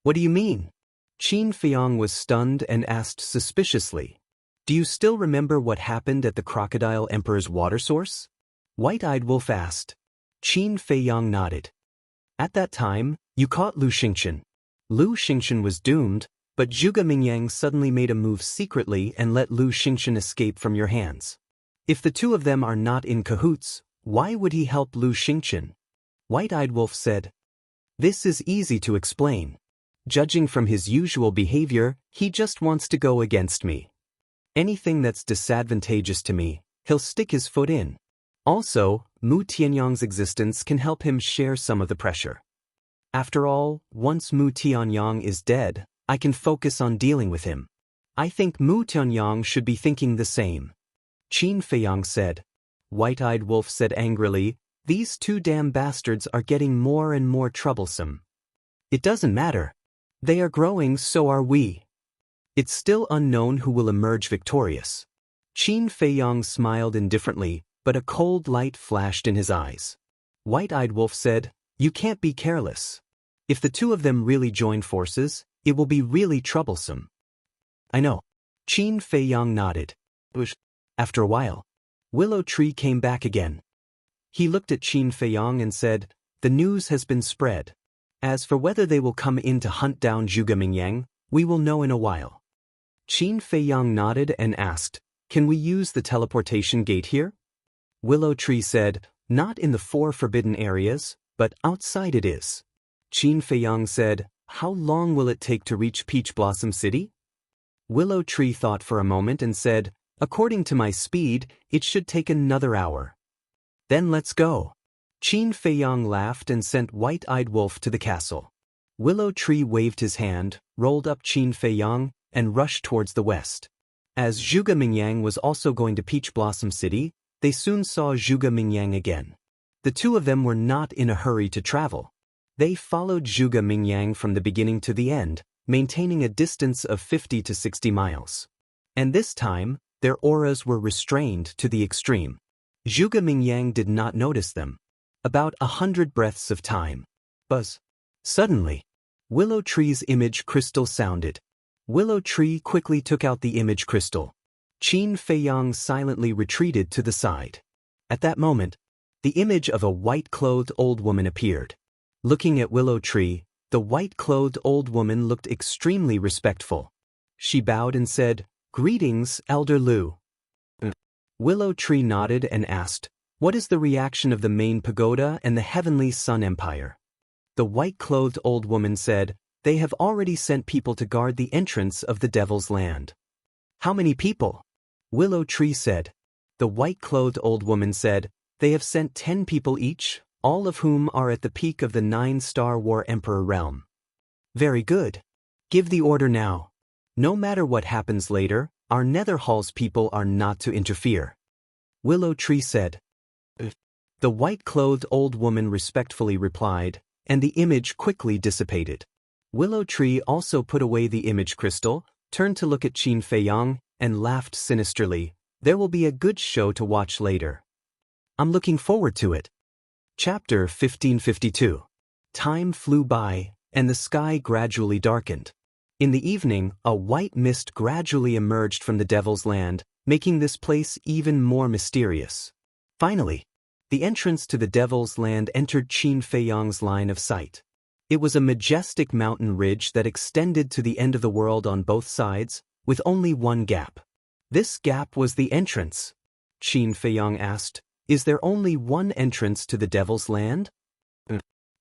What do you mean? Qin Feiyang was stunned and asked suspiciously, Do you still remember what happened at the Crocodile Emperor's water source? White-Eyed Wolf asked. Qin Feiyang nodded. At that time, you caught Lu Xingchen. Lu Xingchen was doomed, but Zhuge Mingyang suddenly made a move secretly and let Lu Xingchen escape from your hands. If the two of them are not in cahoots, why would he help Lu Xingchen? White-Eyed Wolf said. This is easy to explain. Judging from his usual behavior, he just wants to go against me. Anything that's disadvantageous to me, he'll stick his foot in. Also, Mu Tianyang's existence can help him share some of the pressure. After all, once Mu Tianyang is dead, I can focus on dealing with him. I think Mu Tianyang should be thinking the same. Qin Feiyang said. White-Eyed Wolf said angrily, These two damn bastards are getting more and more troublesome. It doesn't matter. They are growing, so are we. It's still unknown who will emerge victorious. Qin Feiyang smiled indifferently, but a cold light flashed in his eyes. White-Eyed Wolf said, You can't be careless. If the two of them really join forces, it will be really troublesome. I know. Qin Feiyang nodded. After a while, Willow Tree came back again. He looked at Qin Feiyang and said, "The news has been spread. As for whether they will come in to hunt down Zhuge Mingyang, we will know in a while." Qin Feiyang nodded and asked, "Can we use the teleportation gate here?" Willow Tree said, "Not in the 4 forbidden areas, but outside it is." Qin Feiyang said, "How long will it take to reach Peach Blossom City?" Willow Tree thought for a moment and said, "According to my speed, it should take another hour." "Then let's go." Qin Feiyang laughed and sent White-Eyed Wolf to the castle. Willow Tree waved his hand, rolled up Qin Feiyang, and rushed towards the west. As Zhuge Mingyang was also going to Peach Blossom City, they soon saw Zhuge Mingyang again. The two of them were not in a hurry to travel. They followed Zhuge Mingyang from the beginning to the end, maintaining a distance of 50 to 60 miles. And this time, their auras were restrained to the extreme. Zhuge Mingyang did not notice them. About 100 breaths of time. Buzz. Suddenly, Willow Tree's image crystal sounded. Willow Tree quickly took out the image crystal. Qin Feiyang silently retreated to the side. At that moment, the image of a white-clothed old woman appeared. Looking at Willow Tree, the white-clothed old woman looked extremely respectful. She bowed and said, "Greetings, Elder Lu." Willow Tree nodded and asked, "What is the reaction of the main pagoda and the Heavenly Sun Empire?" The white-clothed old woman said, "They have already sent people to guard the entrance of the Devil's Land." "How many people?" Willow Tree said. The white-clothed old woman said, "They have sent 10 people each, all of whom are at the peak of the 9-star War Emperor realm." "Very good. Give the order now. No matter what happens later, our Netherhall's people are not to interfere." Willow Tree said. The white-clothed old woman respectfully replied, and the image quickly dissipated. Willow Tree also put away the image crystal, turned to look at Qin Feiyang, and laughed sinisterly. "There will be a good show to watch later. I'm looking forward to it." Chapter 1552. Time flew by, and the sky gradually darkened. In the evening, a white mist gradually emerged from the Devil's Land, making this place even more mysterious. Finally, the entrance to the Devil's Land entered Qin Feiyang's line of sight. It was a majestic mountain ridge that extended to the end of the world on both sides, with only one gap. This gap was the entrance. Qin Feiyang asked, "Is there only one entrance to the Devil's Land?"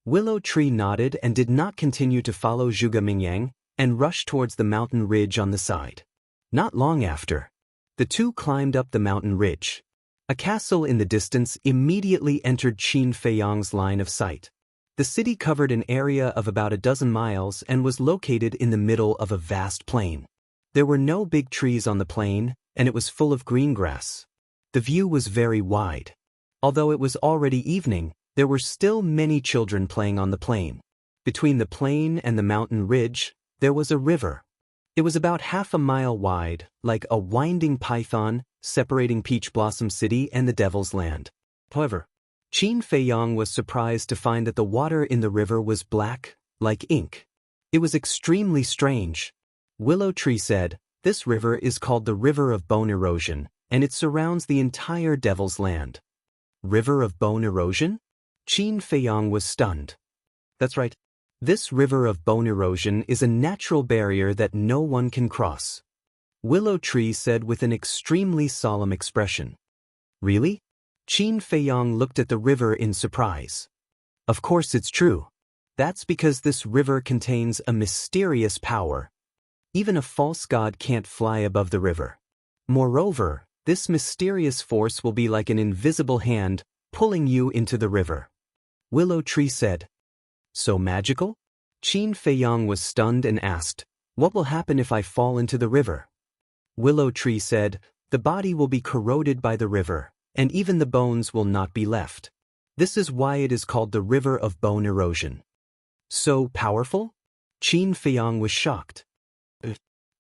Willow Tree nodded and did not continue to follow Zhuge Mingyang, and rushed towards the mountain ridge on the side. Not long after, the two climbed up the mountain ridge. A castle in the distance immediately entered Qin Feiyang's line of sight. The city covered an area of about a dozen miles and was located in the middle of a vast plain. There were no big trees on the plain, and it was full of green grass. The view was very wide. Although it was already evening, there were still many children playing on the plain. Between the plain and the mountain ridge, there was a river. It was about half a mile wide, like a winding python, separating Peach Blossom City and the Devil's Land. However, Qin Feiyang was surprised to find that the water in the river was black, like ink. It was extremely strange. Willow Tree said, "This river is called the River of Bone Erosion, and it surrounds the entire Devil's Land." River of Bone Erosion? Qin Feiyang was stunned. That's right. This River of Bone Erosion is a natural barrier that no one can cross. Willow Tree said with an extremely solemn expression. Really? Qin Feiyang looked at the river in surprise. Of course it's true. That's because this river contains a mysterious power. Even a false god can't fly above the river. Moreover, this mysterious force will be like an invisible hand pulling you into the river. Willow Tree said. So magical? Qin Feiyang was stunned and asked, "What will happen if I fall into the river?" Willow Tree said, "The body will be corroded by the river, and even the bones will not be left. This is why it is called the River of Bone Erosion." So powerful? Qin Feiyang was shocked.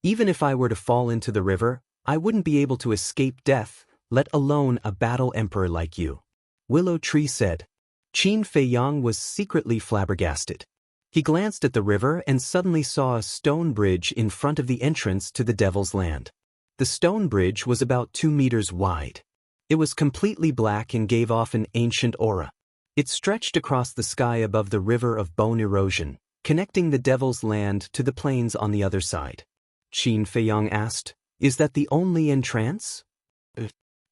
Even if I were to fall into the river, I wouldn't be able to escape death, let alone a battle emperor like you. Willow Tree said. Qin Feiyang was secretly flabbergasted. He glanced at the river and suddenly saw a stone bridge in front of the entrance to the Devil's Land. The stone bridge was about 2 meters wide. It was completely black and gave off an ancient aura. It stretched across the sky above the river of bone erosion, connecting the Devil's Land to the plains on the other side. Qin Feiyang asked, "Is that the only entrance?"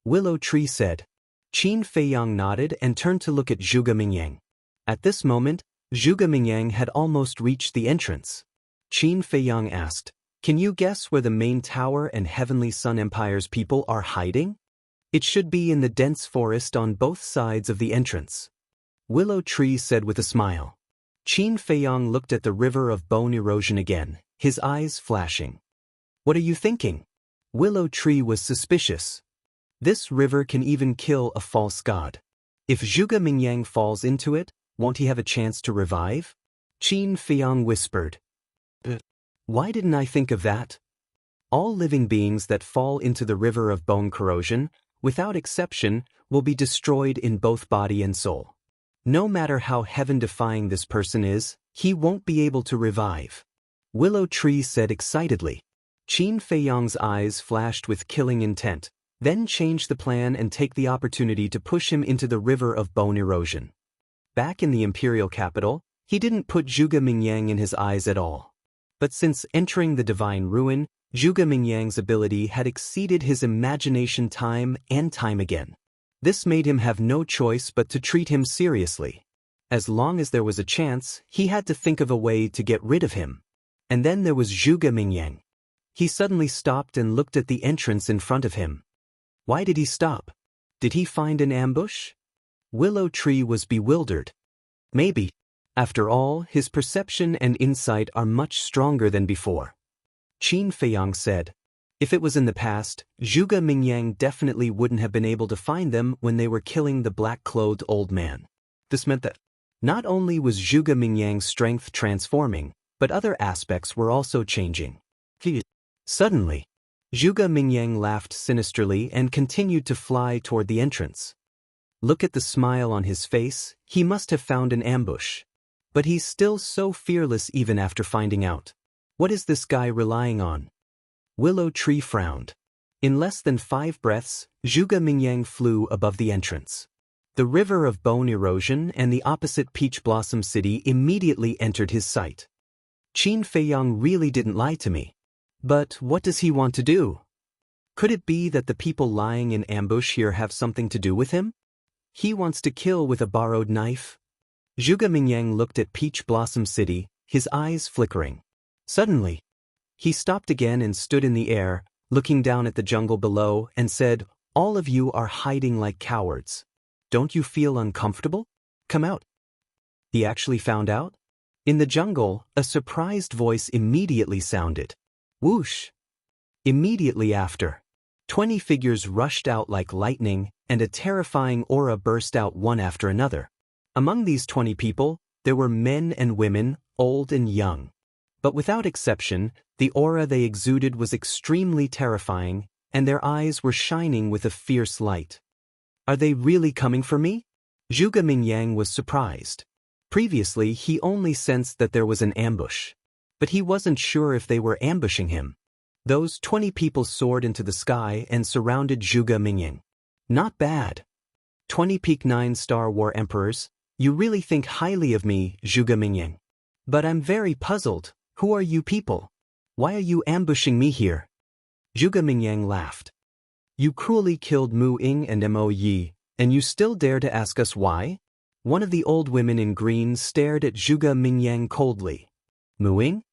Willow Tree said. Qin Feiyang nodded and turned to look at Zhuge Mingyang. At this moment, Zhuge Mingyang had almost reached the entrance. Qin Feiyang asked, "Can you guess where the main tower and Heavenly Sun Empire's people are hiding?" "It should be in the dense forest on both sides of the entrance," Willow Tree said with a smile. Qin Feiyang looked at the river of bone erosion again, his eyes flashing. "What are you thinking?" Willow Tree was suspicious. "This river can even kill a false god. If Zhuge Mingyang falls into it, won't he have a chance to revive?" Qin Feiyang whispered. "Why didn't I think of that? All living beings that fall into the river of bone corrosion, without exception, will be destroyed in both body and soul. No matter how heaven-defying this person is, he won't be able to revive," Willow Tree said excitedly. Qin Feiyang's eyes flashed with killing intent, then changed the plan and take the opportunity to push him into the river of bone erosion. Back in the imperial capital, he didn't put Zhuge Mingyang in his eyes at all. But since entering the divine ruin, Zhuge Mingyang's ability had exceeded his imagination time and time again. This made him have no choice but to treat him seriously. As long as there was a chance, he had to think of a way to get rid of him. And then there was Zhuge Mingyang. He suddenly stopped and looked at the entrance in front of him. Why did he stop? Did he find an ambush? Willow Tree was bewildered. Maybe. After all, his perception and insight are much stronger than before. Qin Feiyang said, "If it was in the past, Zhuge Mingyang definitely wouldn't have been able to find them when they were killing the black-clothed old man." This meant that not only was Zhuge Mingyang's strength transforming, but other aspects were also changing. Suddenly, Zhuge Mingyang laughed sinisterly and continued to fly toward the entrance. Look at the smile on his face, he must have found an ambush. But he's still so fearless even after finding out. What is this guy relying on? Willow Tree frowned. In less than 5 breaths, Zhuge Mingyang flew above the entrance. The river of bone erosion and the opposite Peach Blossom City immediately entered his sight. Qin Feiyang really didn't lie to me. But what does he want to do? Could it be that the people lying in ambush here have something to do with him? He wants to kill with a borrowed knife? Zhuge Mingyang looked at Peach Blossom City, his eyes flickering. Suddenly, he stopped again and stood in the air, looking down at the jungle below, and said, "All of you are hiding like cowards. Don't you feel uncomfortable? Come out." He actually found out? In the jungle, a surprised voice immediately sounded. Whoosh! Immediately after, 20 figures rushed out like lightning, and a terrifying aura burst out one after another. Among these 20 people, there were men and women, old and young. But without exception, the aura they exuded was extremely terrifying, and their eyes were shining with a fierce light. Are they really coming for me? Zhuge Mingyang was surprised. Previously, he only sensed that there was an ambush. But he wasn't sure if they were ambushing him. Those 20 people soared into the sky and surrounded Zhuge Mingyang. Not bad. 20 Peak 9-star War Emperors, you really think highly of me, Zhuge Mingyang. But I'm very puzzled. Who are you people? Why are you ambushing me here? Zhuge Mingyang laughed. You cruelly killed Mu Ying and Mo Yi, and you still dare to ask us why? One of the old women in green stared at Zhuge Mingyang coldly. Mu Ying?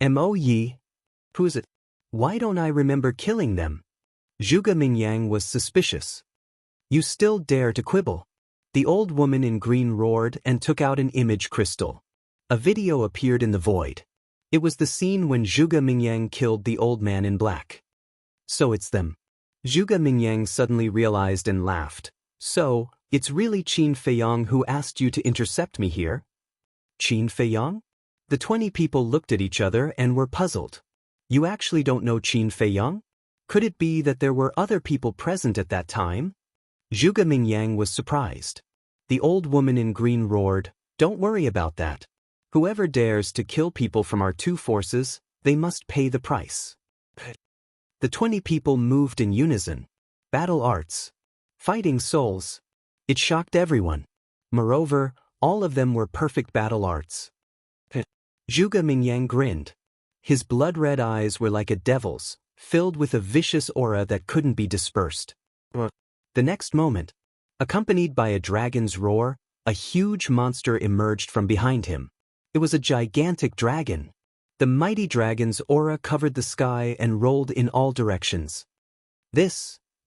Mo Yi? Who is it? Why don't I remember killing them? Zhuge Mingyang was suspicious. You still dare to quibble? The old woman in green roared and took out an image crystal. A video appeared in the void. It was the scene when Zhuge Mingyang killed the old man in black. So it's them. Zhuge Mingyang suddenly realized and laughed. So, it's really Qin Feiyang who asked you to intercept me here? Qin Feiyang? The 20 people looked at each other and were puzzled. You actually don't know Qin Feiyang? Could it be that there were other people present at that time? Zhuge Mingyang was surprised. The old woman in green roared, "Don't worry about that. Whoever dares to kill people from our 2 forces, they must pay the price." The 20 people moved in unison. Battle arts. Fighting souls. It shocked everyone. Moreover, all of them were perfect battle arts. Zhuge Mingyang grinned. His blood-red eyes were like a devil's, filled with a vicious aura that couldn't be dispersed. The next moment, accompanied by a dragon's roar, a huge monster emerged from behind him. It was a gigantic dragon. The mighty dragon's aura covered the sky and rolled in all directions.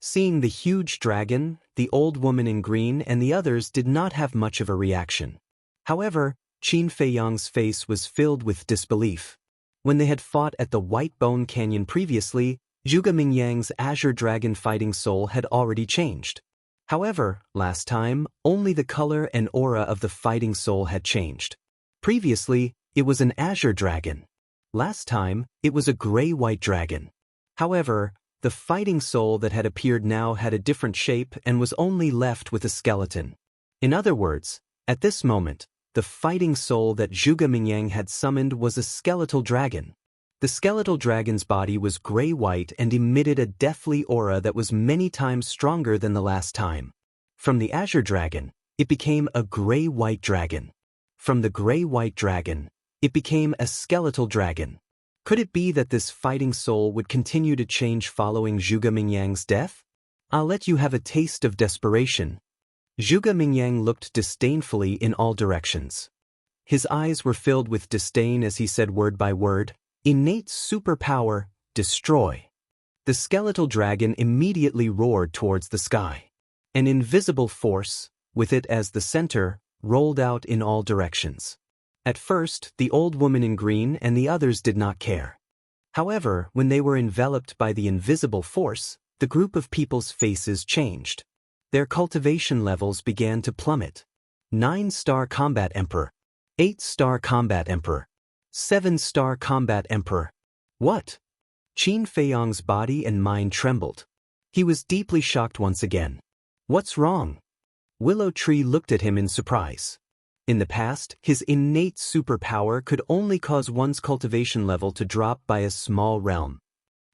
Seeing the huge dragon, the old woman in green and the others did not have much of a reaction. However, Qin Feiyang's face was filled with disbelief. When they had fought at the White Bone Canyon previously, Zhuge Mingyang's Azure Dragon fighting soul had already changed. However, last time, only the color and aura of the fighting soul had changed. Previously, it was an Azure Dragon. Last time, it was a gray-white dragon. However, the fighting soul that had appeared now had a different shape and was only left with a skeleton. In other words, at this moment, the fighting soul that Zhuge Mingyang had summoned was a skeletal dragon. The skeletal dragon's body was gray-white and emitted a deathly aura that was many times stronger than the last time. From the Azure Dragon, it became a gray-white dragon. From the gray-white dragon, it became a skeletal dragon. Could it be that this fighting soul would continue to change following Zhuge Mingyang's death? I'll let you have a taste of desperation. Zhuge Mingyang looked disdainfully in all directions. His eyes were filled with disdain as he said word by word, "Innate superpower, destroy." The skeletal dragon immediately roared towards the sky. An invisible force, with it as the center, rolled out in all directions. At first, the old woman in green and the others did not care. However, when they were enveloped by the invisible force, the group of people's faces changed. Their cultivation levels began to plummet. 9-star Combat Emperor. 8-star Combat Emperor. 7-star Combat Emperor. What? Qin Feiyang's body and mind trembled. He was deeply shocked once again. What's wrong? Willow Tree looked at him in surprise. In the past, his innate superpower could only cause one's cultivation level to drop by a small realm.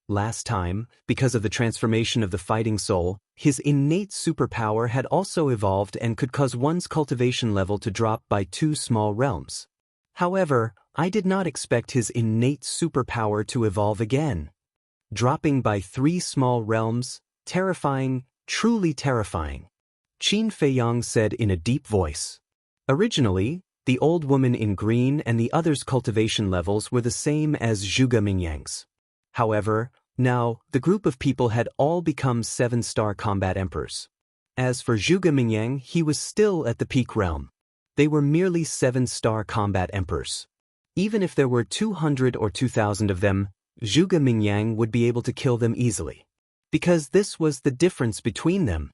Last time, because of the transformation of the fighting soul, his innate superpower had also evolved and could cause one's cultivation level to drop by 2 small realms. However, I did not expect his innate superpower to evolve again. Dropping by 3 small realms, terrifying, truly terrifying. Qin Feiyang said in a deep voice. Originally, the old woman in green and the others' cultivation levels were the same as Zhuge Mingyang's. However, now, the group of people had all become 7-star combat emperors. As for Zhuge Mingyang, he was still at the peak realm. They were merely 7-star combat emperors. Even if there were 200 or 2,000 of them, Zhuge Mingyang would be able to kill them easily. Because this was the difference between them.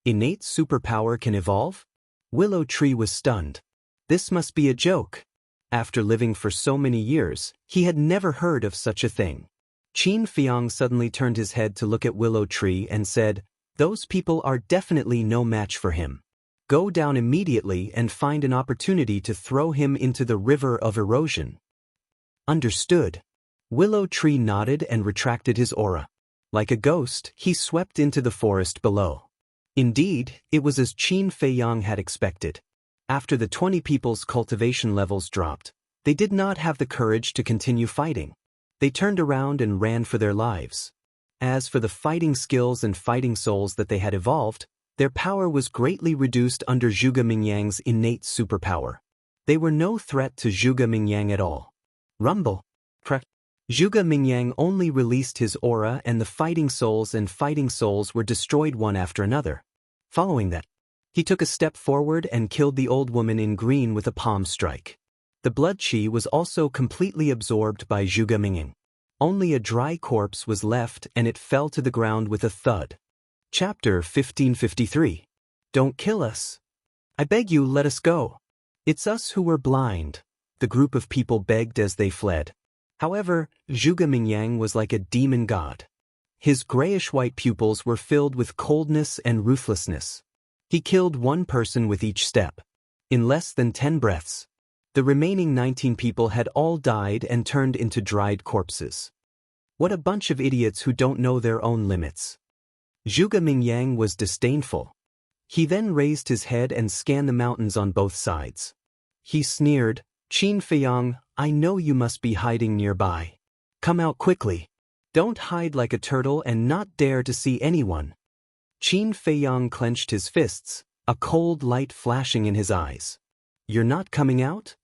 Innate superpower can evolve? Willow Tree was stunned. This must be a joke. After living for so many years, he had never heard of such a thing. Qin Feiyang suddenly turned his head to look at Willow Tree and said, "Those people are definitely no match for him. Go down immediately and find an opportunity to throw him into the river of erosion." Understood. Willow Tree nodded and retracted his aura. Like a ghost, he swept into the forest below. Indeed, it was as Qin Feiyang had expected. After the 20 people's cultivation levels dropped, they did not have the courage to continue fighting. They turned around and ran for their lives. As for the fighting skills and fighting souls that they had evolved, their power was greatly reduced under Zhuge Mingyang's innate superpower. They were no threat to Zhuge Mingyang at all. Rumble. Zhuge Mingyang only released his aura and the fighting souls were destroyed one after another. Following that, he took a step forward and killed the old woman in green with a palm strike. The blood chi was also completely absorbed by Zhuge Mingyang. Only a dry corpse was left and it fell to the ground with a thud. Chapter 1553. Don't kill us. I beg you, let us go. It's us who were blind. The group of people begged as they fled. However, Zhuge Mingyang was like a demon god. His grayish-white pupils were filled with coldness and ruthlessness. He killed 1 person with each step. In less than 10 breaths, the remaining 19 people had all died and turned into dried corpses. What a bunch of idiots who don't know their own limits. Zhuge Mingyang was disdainful. He then raised his head and scanned the mountains on both sides. He sneered, "Qin Feiyang, I know you must be hiding nearby. Come out quickly. Don't hide like a turtle and not dare to see anyone." Qin Feiyang clenched his fists, a cold light flashing in his eyes. "You're not coming out?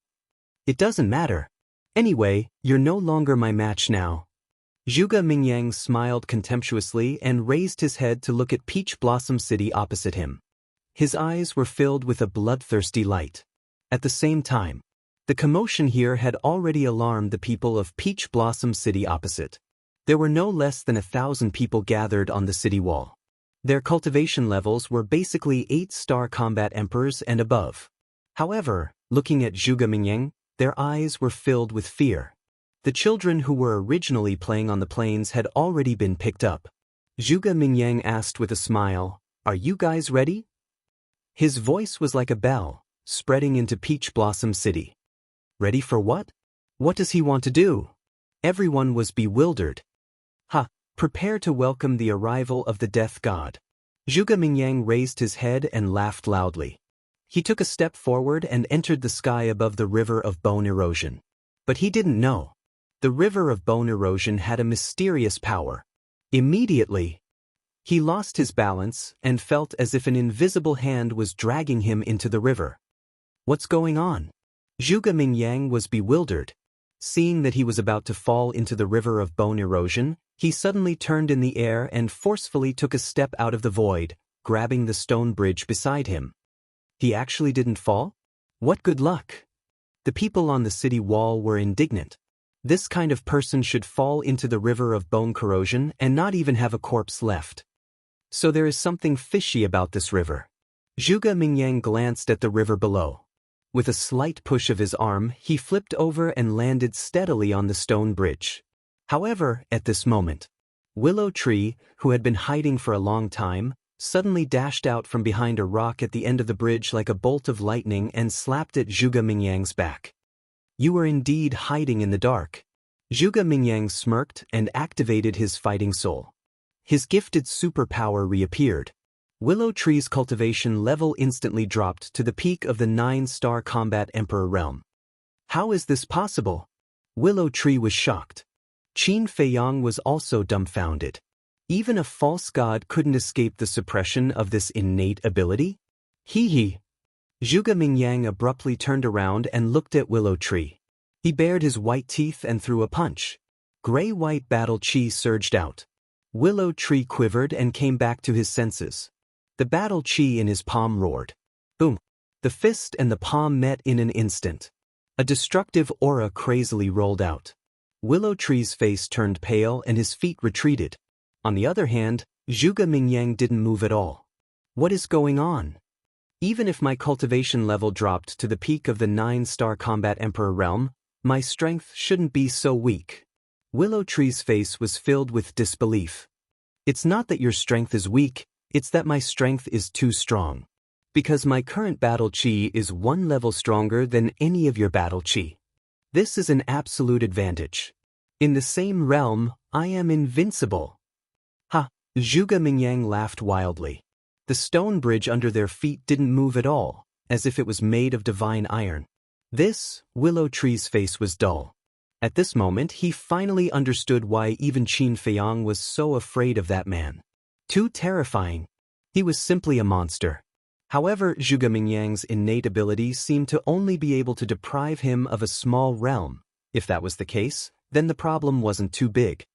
It doesn't matter. Anyway, you're no longer my match now." Zhuge Mingyang smiled contemptuously and raised his head to look at Peach Blossom City opposite him. His eyes were filled with a bloodthirsty light. At the same time, the commotion here had already alarmed the people of Peach Blossom City opposite. There were no less than 1,000 people gathered on the city wall. Their cultivation levels were basically 8-star combat emperors and above. However, looking at Zhuge Mingyang, their eyes were filled with fear. The children who were originally playing on the plains had already been picked up. Zhuge Mingyang asked with a smile, "Are you guys ready?" His voice was like a bell, spreading into Peach Blossom City. Ready for what? What does he want to do? Everyone was bewildered. Prepare to welcome the arrival of the Death God. Zhuge Mingyang raised his head and laughed loudly. He took a step forward and entered the sky above the river of bone erosion. But he didn't know. The river of bone erosion had a mysterious power. Immediately, he lost his balance and felt as if an invisible hand was dragging him into the river. What's going on? Zhuge Mingyang was bewildered. Seeing that he was about to fall into the river of bone erosion, he suddenly turned in the air and forcefully took a step out of the void, grabbing the stone bridge beside him. He actually didn't fall? What good luck! The people on the city wall were indignant. This kind of person should fall into the river of bone corrosion and not even have a corpse left. So there is something fishy about this river. Zhuge Mingyang glanced at the river below. With a slight push of his arm, he flipped over and landed steadily on the stone bridge. However, at this moment, Willow Tree, who had been hiding for a long time, suddenly dashed out from behind a rock at the end of the bridge like a bolt of lightning and slapped at Zhuge Mingyang's back. "You were indeed hiding in the dark." Zhuge Mingyang smirked and activated his fighting soul. His gifted superpower reappeared. Willow Tree's cultivation level instantly dropped to the peak of the 9-star combat emperor realm. How is this possible? Willow Tree was shocked. Qin Feiyang was also dumbfounded. Even a false god couldn't escape the suppression of this innate ability? Hee. Zhuge Mingyang abruptly turned around and looked at Willow Tree. He bared his white teeth and threw a punch. Gray-white battle chi surged out. Willow Tree quivered and came back to his senses. The battle chi in his palm roared. Boom! The fist and the palm met in an instant. A destructive aura crazily rolled out. Willow Tree's face turned pale and his feet retreated. On the other hand, Zhuge Mingyang didn't move at all. What is going on? Even if my cultivation level dropped to the peak of the 9-star combat emperor realm, my strength shouldn't be so weak. Willow Tree's face was filled with disbelief. It's not that your strength is weak, it's that my strength is too strong. Because my current battle chi is 1 level stronger than any of your battle chi. This is an absolute advantage. In the same realm, I am invincible. Zhuge Mingyang laughed wildly. The stone bridge under their feet didn't move at all, as if it was made of divine iron. Willow Tree's face was dull. At this moment, he finally understood why even Qin Feiyang was so afraid of that man. Too terrifying. He was simply a monster. However, Zhuge Mingyang's innate ability seemed to only be able to deprive him of a small realm. If that was the case, then the problem wasn't too big.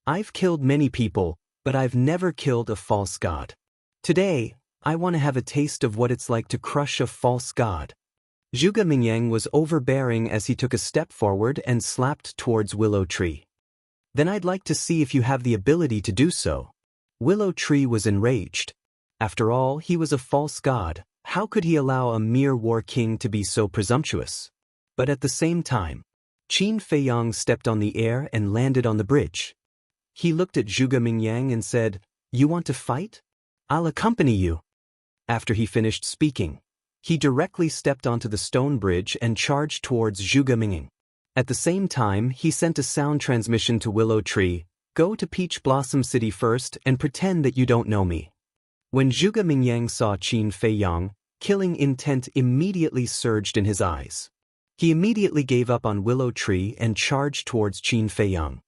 I've killed many people, but I've never killed a false god. Today, I want to have a taste of what it's like to crush a false god. Zhuge Mingyang was overbearing as he took a step forward and slapped towards Willow Tree. Then I'd like to see if you have the ability to do so. Willow Tree was enraged. After all, he was a false god. How could he allow a mere war king to be so presumptuous? But at the same time, Qin Feiyang stepped on the air and landed on the bridge. He looked at Zhuge Mingyang and said, "You want to fight? I'll accompany you." After he finished speaking, he directly stepped onto the stone bridge and charged towards Zhuge Mingyang. At the same time, he sent a sound transmission to Willow Tree, Go to Peach Blossom City first and pretend that you don't know me. When Zhuge Mingyang saw Qin Feiyang, killing intent immediately surged in his eyes. He immediately gave up on Willow Tree and charged towards Qin Feiyang.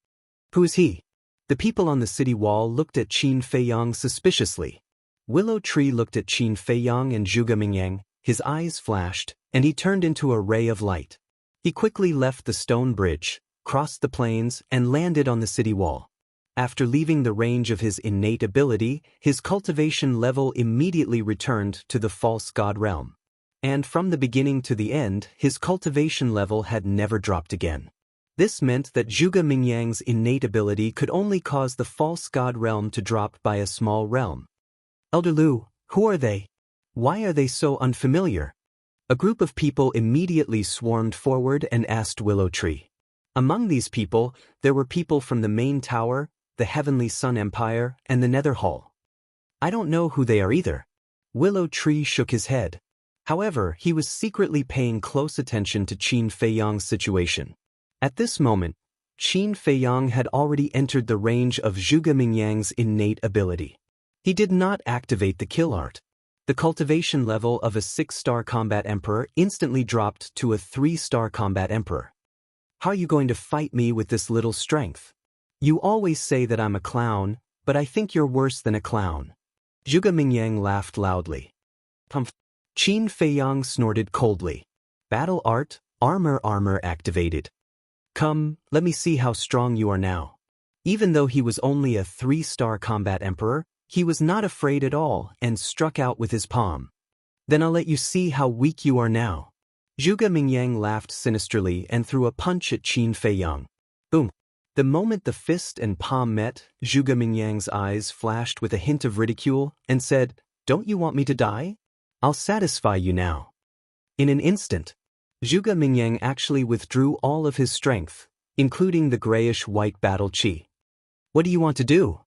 Who is he? The people on the city wall looked at Qin Feiyang suspiciously. Willow Tree looked at Qin Feiyang and Zhuge Mingyang, his eyes flashed, and he turned into a ray of light. He quickly left the stone bridge, crossed the plains, and landed on the city wall. After leaving the range of his innate ability, his cultivation level immediately returned to the false god realm. And from the beginning to the end, his cultivation level had never dropped again. This meant that Zhuge Mingyang's innate ability could only cause the false god realm to drop by a small realm. Elder Lu, who are they? Why are they so unfamiliar? A group of people immediately swarmed forward and asked Willow Tree. Among these people, there were people from the main tower, the Heavenly Sun Empire, and the Nether Hall. I don't know who they are either. Willow Tree shook his head. However, he was secretly paying close attention to Qin Feiyang's situation. At this moment, Qin Feiyang had already entered the range of Zhuge Mingyang's innate ability. He did not activate the kill art. The cultivation level of a 6-star combat emperor instantly dropped to a 3-star combat emperor. How are you going to fight me with this little strength? You always say that I'm a clown, but I think you're worse than a clown. Zhuge Mingyang laughed loudly. Pumph. Qin Feiyang snorted coldly. Battle art, armor activated. Come, let me see how strong you are now. Even though he was only a 3-star combat emperor, he was not afraid at all and struck out with his palm. Then I'll let you see how weak you are now. Zhuge Mingyang laughed sinisterly and threw a punch at Qin Feiyang. Boom. The moment the fist and palm met, Zhuge Mingyang's eyes flashed with a hint of ridicule and said, "Don't you want me to die? I'll satisfy you now." In an instant, Zhuge Mingyang actually withdrew all of his strength, including the grayish-white battle chi. What do you want to do?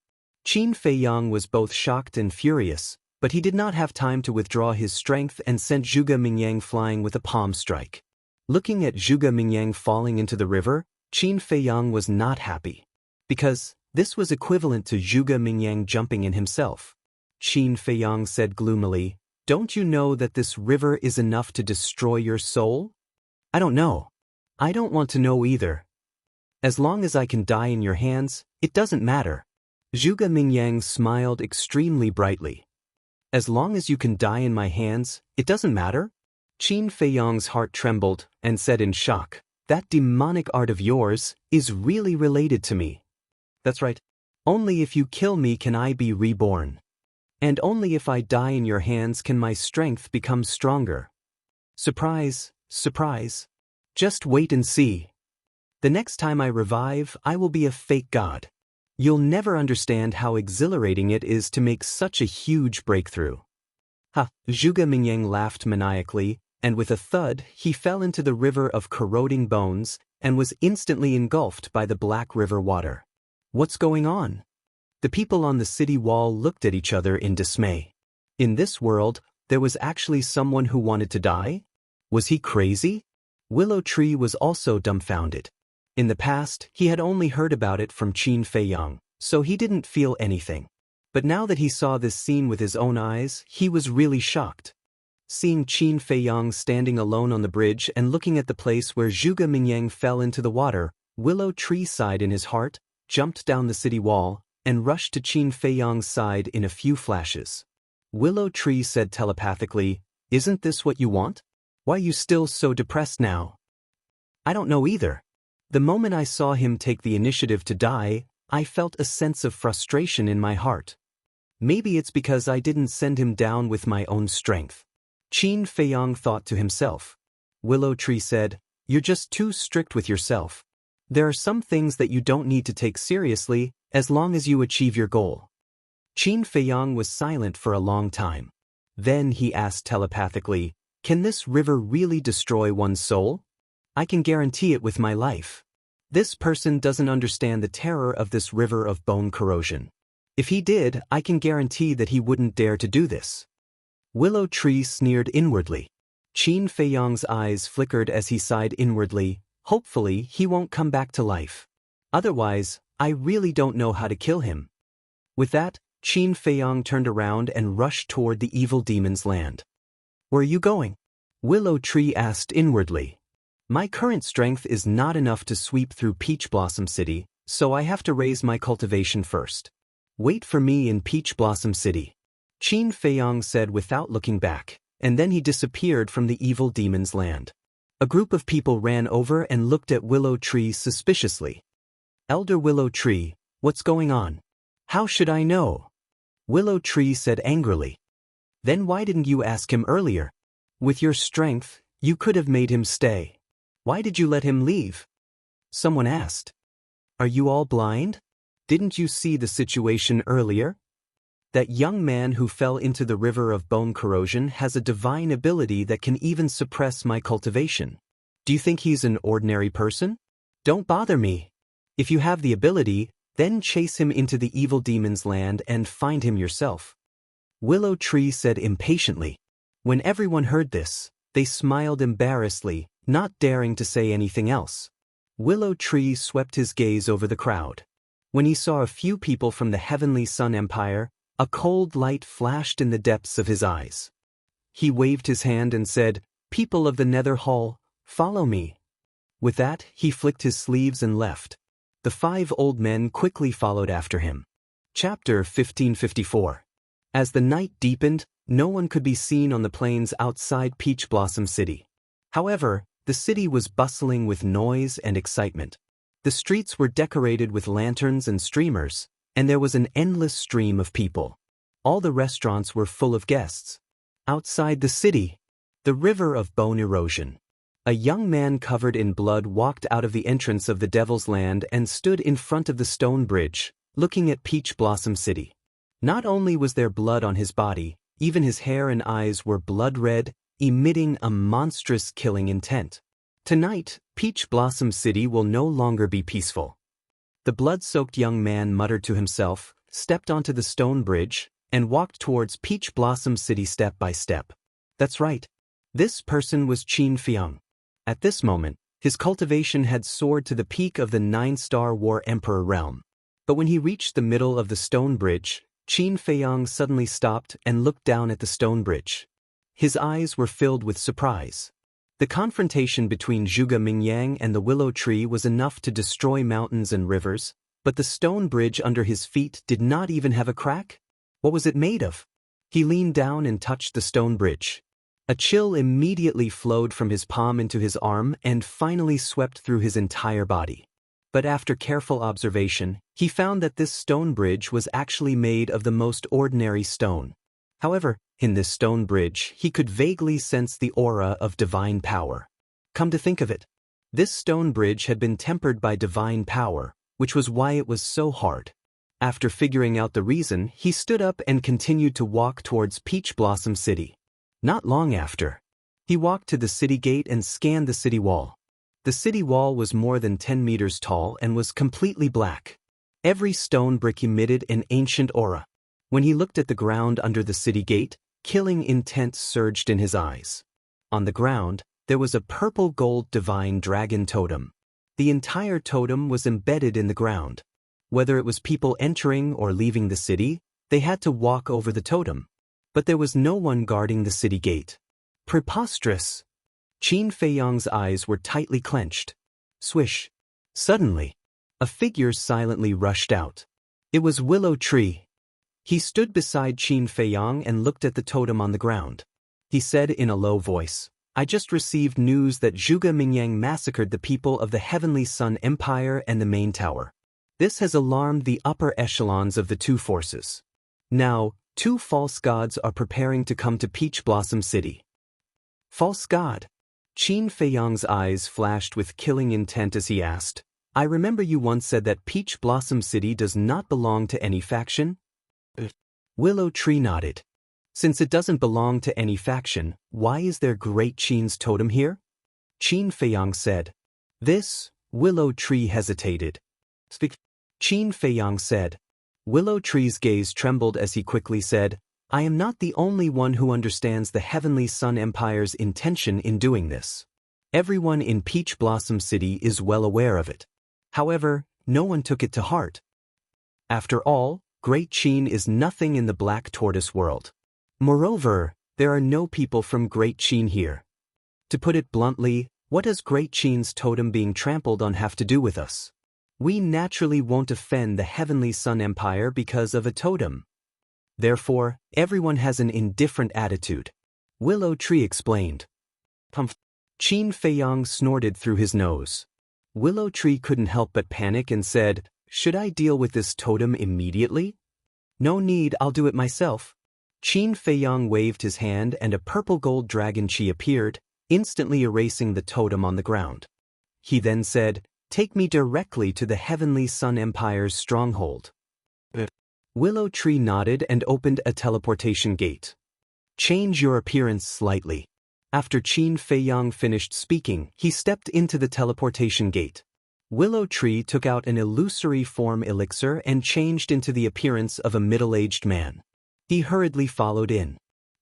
Qin Feiyang was both shocked and furious, but he did not have time to withdraw his strength and sent Zhuge Mingyang flying with a palm strike. Looking at Zhuge Mingyang falling into the river, Qin Feiyang was not happy, because this was equivalent to Zhuge Mingyang jumping in himself. Qin Feiyang said gloomily, "Don't you know that this river is enough to destroy your soul?" "I don't know. I don't want to know either. As long as I can die in your hands, it doesn't matter." Zhuge Mingyang smiled extremely brightly. "As long as you can die in my hands, it doesn't matter?" Qin Feiyang's heart trembled and said in shock, "That demonic art of yours is really related to me." "That's right. Only if you kill me can I be reborn. And only if I die in your hands can my strength become stronger." Surprise, surprise. Just wait and see. The next time I revive, I will be a fake god. You'll never understand how exhilarating it is to make such a huge breakthrough. Ha! Zhuge Mingyang laughed maniacally, and with a thud, he fell into the river of corroding bones and was instantly engulfed by the black river water. What's going on? The people on the city wall looked at each other in dismay. In this world, there was actually someone who wanted to die? Was he crazy? Willow Tree was also dumbfounded. In the past, he had only heard about it from Qin Feiyang, so he didn't feel anything. But now that he saw this scene with his own eyes, he was really shocked. Seeing Qin Feiyang standing alone on the bridge and looking at the place where Zhuge Mingyang fell into the water, Willow Tree sighed in his heart, jumped down the city wall, and rushed to Qin Feiyang's side in a few flashes. Willow Tree said telepathically, "Isn't this what you want? Why are you still so depressed now?" "I don't know either. The moment I saw him take the initiative to die, I felt a sense of frustration in my heart. Maybe it's because I didn't send him down with my own strength." Qin Feiyang thought to himself. Willow Tree said, "You're just too strict with yourself. There are some things that you don't need to take seriously as long as you achieve your goal." Qin Feiyang was silent for a long time. Then he asked telepathically, "Can this river really destroy one's soul? I can guarantee it with my life. This person doesn't understand the terror of this river of bone corrosion. If he did, I can guarantee that he wouldn't dare to do this." Willow Tree sneered inwardly. Qin Feiyang's eyes flickered as he sighed inwardly, "Hopefully he won't come back to life. Otherwise, I really don't know how to kill him. With that, Qin Feiyang turned around and rushed toward the evil demon's land. Where are you going? Willow Tree asked inwardly. My current strength is not enough to sweep through Peach Blossom City, so I have to raise my cultivation first. Wait for me in Peach Blossom City. Qin Feiyang said without looking back, and then he disappeared from the evil demon's land. A group of people ran over and looked at Willow Tree suspiciously. Elder Willow Tree, what's going on? How should I know? Willow Tree said angrily. Then why didn't you ask him earlier? With your strength, you could have made him stay. Why did you let him leave? Someone asked. Are you all blind? Didn't you see the situation earlier? That young man who fell into the river of bone corrosion has a divine ability that can even suppress my cultivation. Do you think he's an ordinary person? Don't bother me. If you have the ability, then chase him into the evil demon's land and find him yourself. Willow Tree said impatiently. When everyone heard this, they smiled embarrassedly, not daring to say anything else. Willow Tree swept his gaze over the crowd. When he saw a few people from the Heavenly Sun Empire, a cold light flashed in the depths of his eyes. He waved his hand and said, "People of the Nether Hall, follow me." With that, he flicked his sleeves and left. The 5 old men quickly followed after him. Chapter 1554. As the night deepened, no one could be seen on the plains outside Peach Blossom City. However, the city was bustling with noise and excitement. The streets were decorated with lanterns and streamers, and there was an endless stream of people. All the restaurants were full of guests. Outside the city, the river of bone erosion. A young man covered in blood walked out of the entrance of the Devil's Land and stood in front of the stone bridge, looking at Peach Blossom City. Not only was there blood on his body, even his hair and eyes were blood red, emitting a monstrous killing intent. Tonight, Peach Blossom City will no longer be peaceful. The blood-soaked young man muttered to himself, stepped onto the stone bridge, and walked towards Peach Blossom City step by step. That's right. This person was Qin Feiyang. At this moment, his cultivation had soared to the peak of the 9-star War Emperor realm. But when he reached the middle of the stone bridge, Qin Feiyang suddenly stopped and looked down at the stone bridge. His eyes were filled with surprise. The confrontation between Zhuge Mingyang and the willow tree was enough to destroy mountains and rivers, but the stone bridge under his feet did not even have a crack? What was it made of? He leaned down and touched the stone bridge. A chill immediately flowed from his palm into his arm and finally swept through his entire body. But after careful observation, he found that this stone bridge was actually made of the most ordinary stone. However, in this stone bridge, he could vaguely sense the aura of divine power. Come to think of it, this stone bridge had been tempered by divine power, which was why it was so hard. After figuring out the reason, he stood up and continued to walk towards Peach Blossom City. Not long after, he walked to the city gate and scanned the city wall. The city wall was more than 10 meters tall and was completely black. Every stone brick emitted an ancient aura. When he looked at the ground under the city gate, killing intent surged in his eyes. On the ground, there was a purple-gold divine dragon totem. The entire totem was embedded in the ground. Whether it was people entering or leaving the city, they had to walk over the totem. But there was no one guarding the city gate. Preposterous! Qin Feiyang's eyes were tightly clenched. Swish! Suddenly, a figure silently rushed out. It was Willow Tree. He stood beside Qin Feiyang and looked at the totem on the ground. He said in a low voice, "I just received news that Zhuge Mingyang massacred the people of the Heavenly Sun Empire and the main tower. This has alarmed the upper echelons of the two forces. Now, 2 false gods are preparing to come to Peach Blossom City." False god? Qin Feiyang's eyes flashed with killing intent as he asked, "I remember you once said that Peach Blossom City does not belong to any faction?" Willow Tree nodded. "Since it doesn't belong to any faction, why is there Great Qin's totem here?" Qin Feiyang said. "This," Willow Tree hesitated. "Speak." Qin Feiyang said. Willow Tree's gaze trembled as he quickly said, "I am not the only one who understands the Heavenly Sun Empire's intention in doing this. Everyone in Peach Blossom City is well aware of it. However, no one took it to heart. After all, Great Qin is nothing in the Black Tortoise world. Moreover, there are no people from Great Qin here. To put it bluntly, what does Great Qin's totem being trampled on have to do with us? We naturally won't offend the Heavenly Sun Empire because of a totem. Therefore, everyone has an indifferent attitude. Willow Tree explained. Qin Feiyang snorted through his nose. Willow Tree couldn't help but panic and said, "Should I deal with this totem immediately?" "No need, I'll do it myself." Qin Feiyang waved his hand and a purple gold dragon chi appeared, instantly erasing the totem on the ground. He then said, "Take me directly to the Heavenly Sun Empire's stronghold." Willow Tree nodded and opened a teleportation gate. "Change your appearance slightly." After Qin Feiyang finished speaking, he stepped into the teleportation gate. Willow Tree took out an illusory form elixir and changed into the appearance of a middle-aged man. He hurriedly followed in.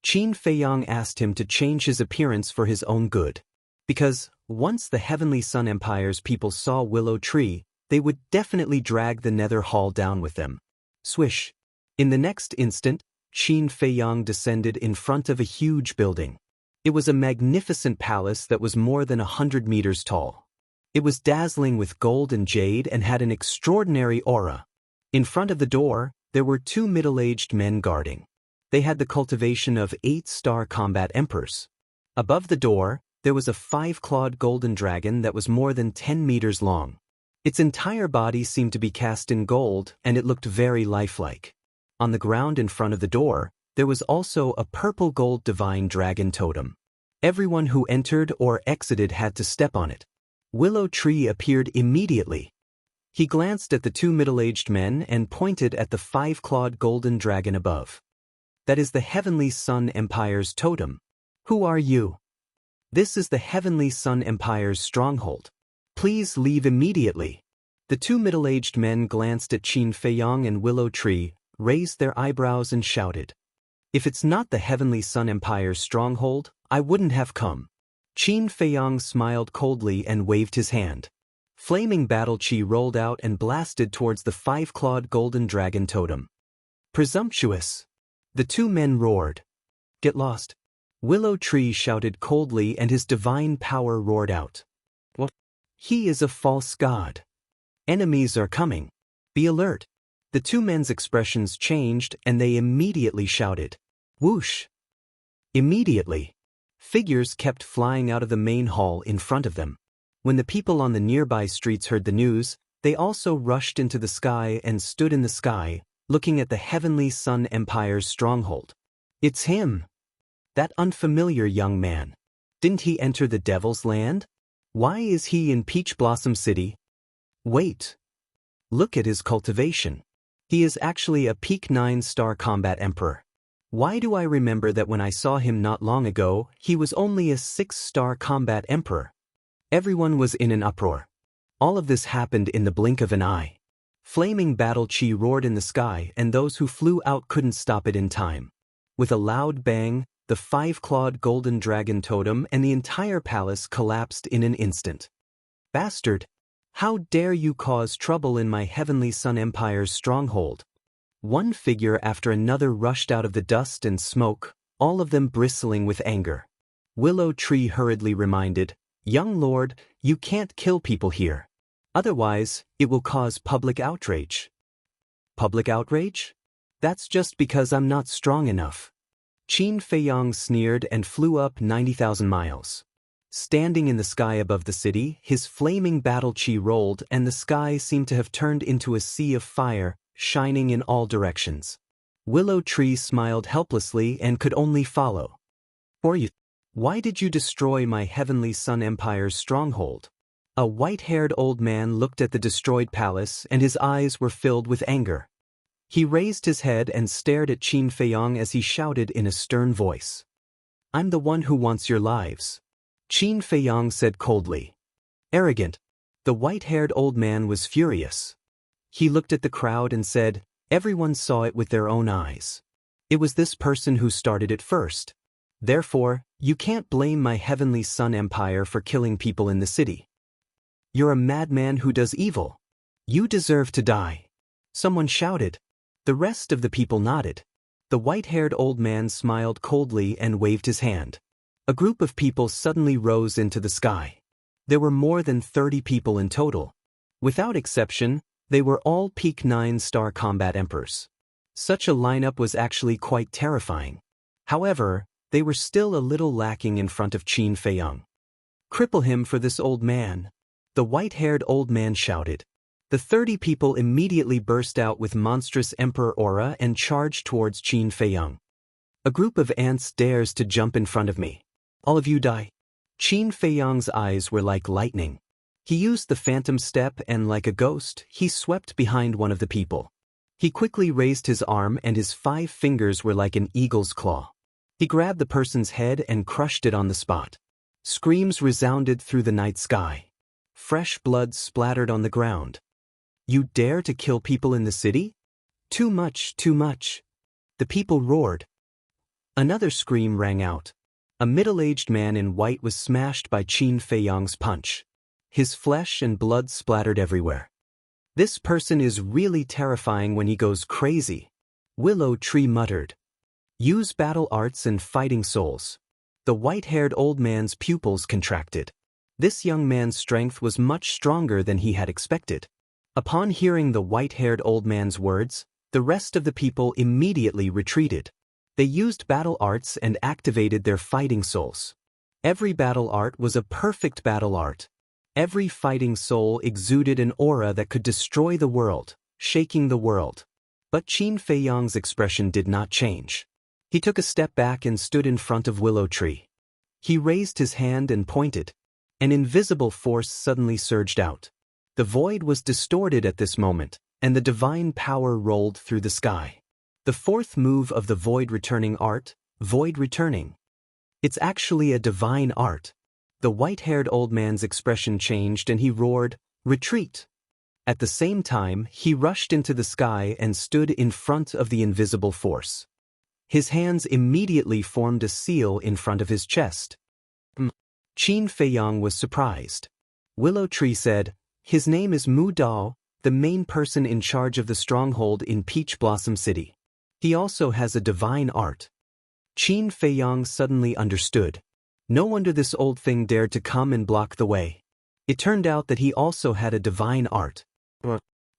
Qin Feiyang asked him to change his appearance for his own good. Because, once the Heavenly Sun Empire's people saw Willow Tree, they would definitely drag the Nether Hall down with them. Swish. In the next instant, Qin Feiyang descended in front of a huge building. It was a magnificent palace that was more than 100 meters tall. It was dazzling with gold and jade and had an extraordinary aura. In front of the door, there were two middle-aged men guarding. They had the cultivation of 8-star combat emperors. Above the door, there was a 5-clawed golden dragon that was more than 10 meters long. Its entire body seemed to be cast in gold, and it looked very lifelike. On the ground in front of the door, there was also a purple gold divine dragon totem. Everyone who entered or exited had to step on it. Willow Tree appeared immediately. He glanced at the two middle-aged men and pointed at the 5-clawed golden dragon above. "That is the Heavenly Sun Empire's totem. Who are you?" "This is the Heavenly Sun Empire's stronghold. Please leave immediately." The two middle-aged men glanced at Qin Feiyang and Willow Tree, raised their eyebrows and shouted, "If it's not the Heavenly Sun Empire's stronghold, I wouldn't have come." Qin Feiyang smiled coldly and waved his hand. Flaming battle chi rolled out and blasted towards the 5-clawed golden dragon totem. "Presumptuous!" The two men roared. "Get lost!" Willow Tree shouted coldly and his divine power roared out. "What? He is a false god. Enemies are coming. Be alert." The two men's expressions changed and they immediately shouted, "Whoosh!" Immediately, figures kept flying out of the main hall in front of them. When the people on the nearby streets heard the news, they also rushed into the sky and stood in the sky, looking at the Heavenly Sun Empire's stronghold. "It's him! That unfamiliar young man. Didn't he enter the Devil's Land? Why is he in Peach Blossom City? Wait. Look at his cultivation. He is actually a peak 9-star combat emperor. Why do I remember that when I saw him not long ago, he was only a 6-star combat emperor?" Everyone was in an uproar. All of this happened in the blink of an eye. Flaming battle chi roared in the sky and those who flew out couldn't stop it in time. With a loud bang, the 5-clawed golden dragon totem and the entire palace collapsed in an instant. "Bastard! How dare you cause trouble in my Heavenly Sun Empire's stronghold?" One figure after another rushed out of the dust and smoke, all of them bristling with anger. Willow Tree hurriedly reminded, "Young lord, you can't kill people here. Otherwise, it will cause public outrage." "Public outrage? That's just because I'm not strong enough." Qin Feiyang sneered and flew up 90,000 miles. Standing in the sky above the city, his flaming battle chi rolled and the sky seemed to have turned into a sea of fire, shining in all directions. Willow Tree smiled helplessly and could only follow. Why did you destroy my Heavenly Sun Empire's stronghold?" A white-haired old man looked at the destroyed palace and his eyes were filled with anger. He raised his head and stared at Qin Feiyang as he shouted in a stern voice. "I'm the one who wants your lives." Qin Feiyang said coldly. "Arrogant." The white-haired old man was furious. He looked at the crowd and said, "Everyone saw it with their own eyes. It was this person who started it first. Therefore, you can't blame my Heavenly Sun Empire for killing people in the city. You're a madman who does evil. You deserve to die. Someone shouted. The rest of the people nodded. The white-haired old man smiled coldly and waved his hand. A group of people suddenly rose into the sky. There were more than 30 people in total. Without exception, they were all peak 9-star combat emperors. Such a lineup was actually quite terrifying. However, they were still a little lacking in front of Qin Feiyang. Cripple him for this old man, the white-haired old man shouted. The 30 people immediately burst out with monstrous emperor aura and charged towards Qin Feiyang. A group of ants dares to jump in front of me. All of you die. Qin Feiyang's eyes were like lightning. He used the phantom step and like a ghost, he swept behind one of the people. He quickly raised his arm and his 5 fingers were like an eagle's claw. He grabbed the person's head and crushed it on the spot. Screams resounded through the night sky. Fresh blood splattered on the ground. You dare to kill people in the city? Too much, too much. The people roared. Another scream rang out. A middle-aged man in white was smashed by Qin Feiyang's punch. His flesh and blood splattered everywhere. This person is really terrifying when he goes crazy. Willow Tree muttered. Use battle arts and fighting souls. The white-haired old man's pupils contracted. This young man's strength was much stronger than he had expected. Upon hearing the white-haired old man's words, the rest of the people immediately retreated. They used battle arts and activated their fighting souls. Every battle art was a perfect battle art. Every fighting soul exuded an aura that could destroy the world, shaking the world. But Qin Feiyang's expression did not change. He took a step back and stood in front of Willow Tree. He raised his hand and pointed. An invisible force suddenly surged out. The void was distorted at this moment, and the divine power rolled through the sky. The 4th move of the void returning art, void returning. It's actually a divine art. The white-haired old man's expression changed and he roared, "Retreat!" At the same time, he rushed into the sky and stood in front of the invisible force. His hands immediately formed a seal in front of his chest. Qin Feiyang was surprised. Willow Tree said, his name is Mu Dao, the main person in charge of the stronghold in Peach Blossom City. He also has a divine art. Qin Feiyang suddenly understood. No wonder this old thing dared to come and block the way. It turned out that he also had a divine art.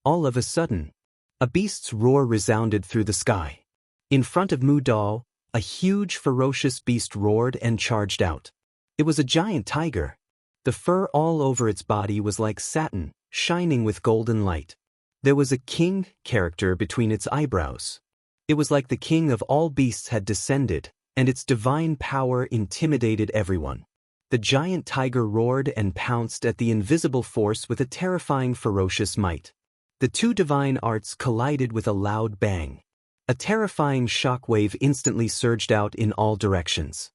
All of a sudden, a beast's roar resounded through the sky. In front of Mu Dao, a huge ferocious beast roared and charged out. It was a giant tiger. The fur all over its body was like satin, shining with golden light. There was a king character between its eyebrows. It was like the king of all beasts had descended, and its divine power intimidated everyone. The giant tiger roared and pounced at the invisible force with a terrifying ferocious might. The 2 divine arts collided with a loud bang. A terrifying shockwave instantly surged out in all directions.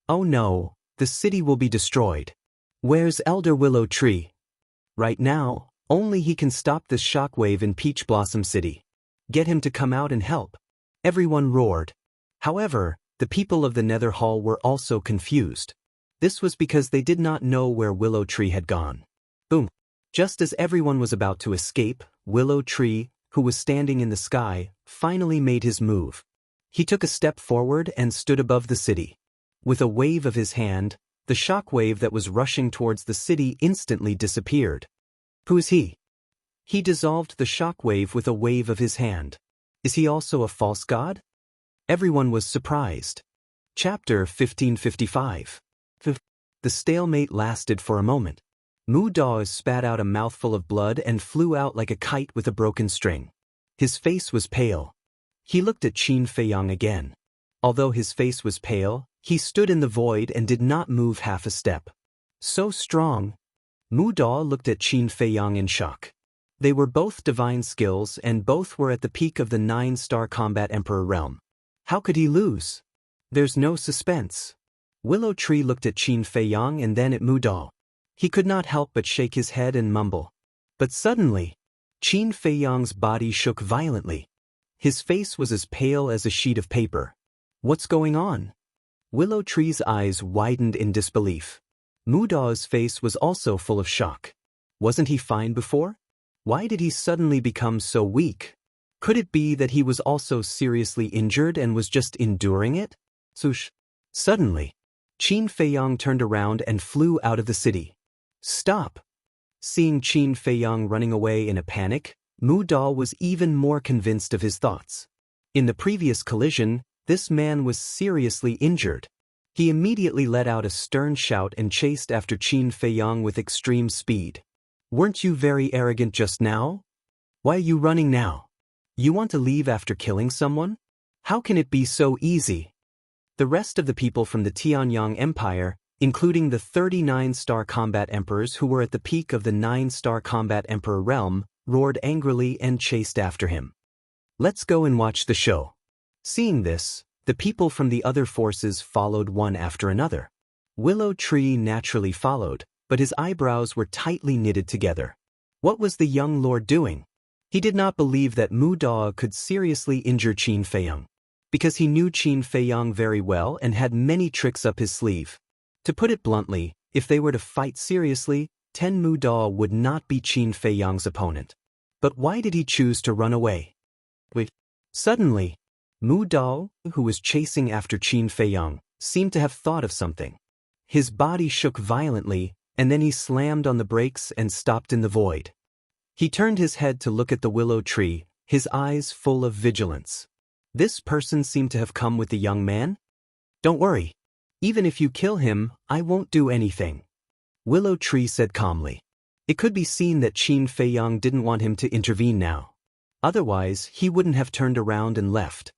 Oh no, the city will be destroyed. Where's Elder Willow Tree? Right now, only he can stop this shockwave in Peach Blossom City. Get him to come out and help. Everyone roared. However, the people of the Nether Hall were also confused. This was because they did not know where Willow Tree had gone. Boom. Just as everyone was about to escape, Willow Tree, who was standing in the sky, finally made his move. He took a step forward and stood above the city. With a wave of his hand, the shockwave that was rushing towards the city instantly disappeared. Who is he? He dissolved the shockwave with a wave of his hand. Is he also a false god? Everyone was surprised. Chapter 1555. The stalemate lasted for a moment. Mu Dao spat out a mouthful of blood and flew out like a kite with a broken string. His face was pale. He looked at Qin Feiyang again. Although his face was pale, he stood in the void and did not move half a step. So strong. Mu Dao looked at Qin Feiyang in shock. They were both divine skills and both were at the peak of the 9-star combat emperor realm. How could he lose? There's no suspense. Willow Tree looked at Qin Feiyang and then at Mu Dao. He could not help but shake his head and mumble. But suddenly, Qin Feiyang's body shook violently. His face was as pale as a sheet of paper. What's going on? Willow Tree's eyes widened in disbelief. Mu Dao's face was also full of shock. Wasn't he fine before? Why did he suddenly become so weak? Could it be that he was also seriously injured and was just enduring it? Swoosh. Suddenly, Qin Feiyang turned around and flew out of the city. Stop! Seeing Qin Feiyang running away in a panic, Mu Dao was even more convinced of his thoughts. In the previous collision, this man was seriously injured. He immediately let out a stern shout and chased after Qin Feiyang with extreme speed. Weren't you very arrogant just now? Why are you running now? You want to leave after killing someone? How can it be so easy? The rest of the people from the Tianyang Empire, including the 39-star combat emperors who were at the peak of the 9-star combat emperor realm, roared angrily and chased after him. Let's go and watch the show. Seeing this, the people from the other forces followed one after another. Willow Tree naturally followed, but his eyebrows were tightly knitted together. What was the young lord doing? He did not believe that Mu Dao could seriously injure Qin Feiyang, because he knew Qin Feiyang very well and had many tricks up his sleeve. To put it bluntly, if they were to fight seriously, Mu Dao would not be Qin Feiyang's opponent. But why did he choose to run away? Wait. Suddenly, Mu Dao, who was chasing after Qin Feiyang, seemed to have thought of something. His body shook violently, and then he slammed on the brakes and stopped in the void. He turned his head to look at the willow tree, his eyes full of vigilance. This person seemed to have come with the young man? Don't worry. Even if you kill him, I won't do anything. Willow Tree said calmly. It could be seen that Qin Feiyang didn't want him to intervene now. Otherwise, he wouldn't have turned around and left.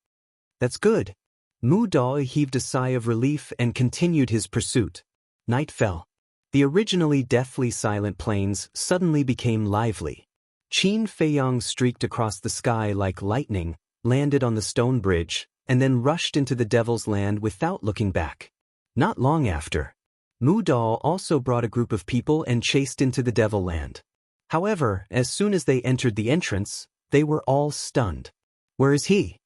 That's good. Mu Dao heaved a sigh of relief and continued his pursuit. Night fell. The originally deathly silent plains suddenly became lively. Qin Feiyang streaked across the sky like lightning, landed on the stone bridge, and then rushed into the Devil's Land without looking back. Not long after, Mu Dao also brought a group of people and chased into the Devil Land. However, as soon as they entered the entrance, they were all stunned. Where is he?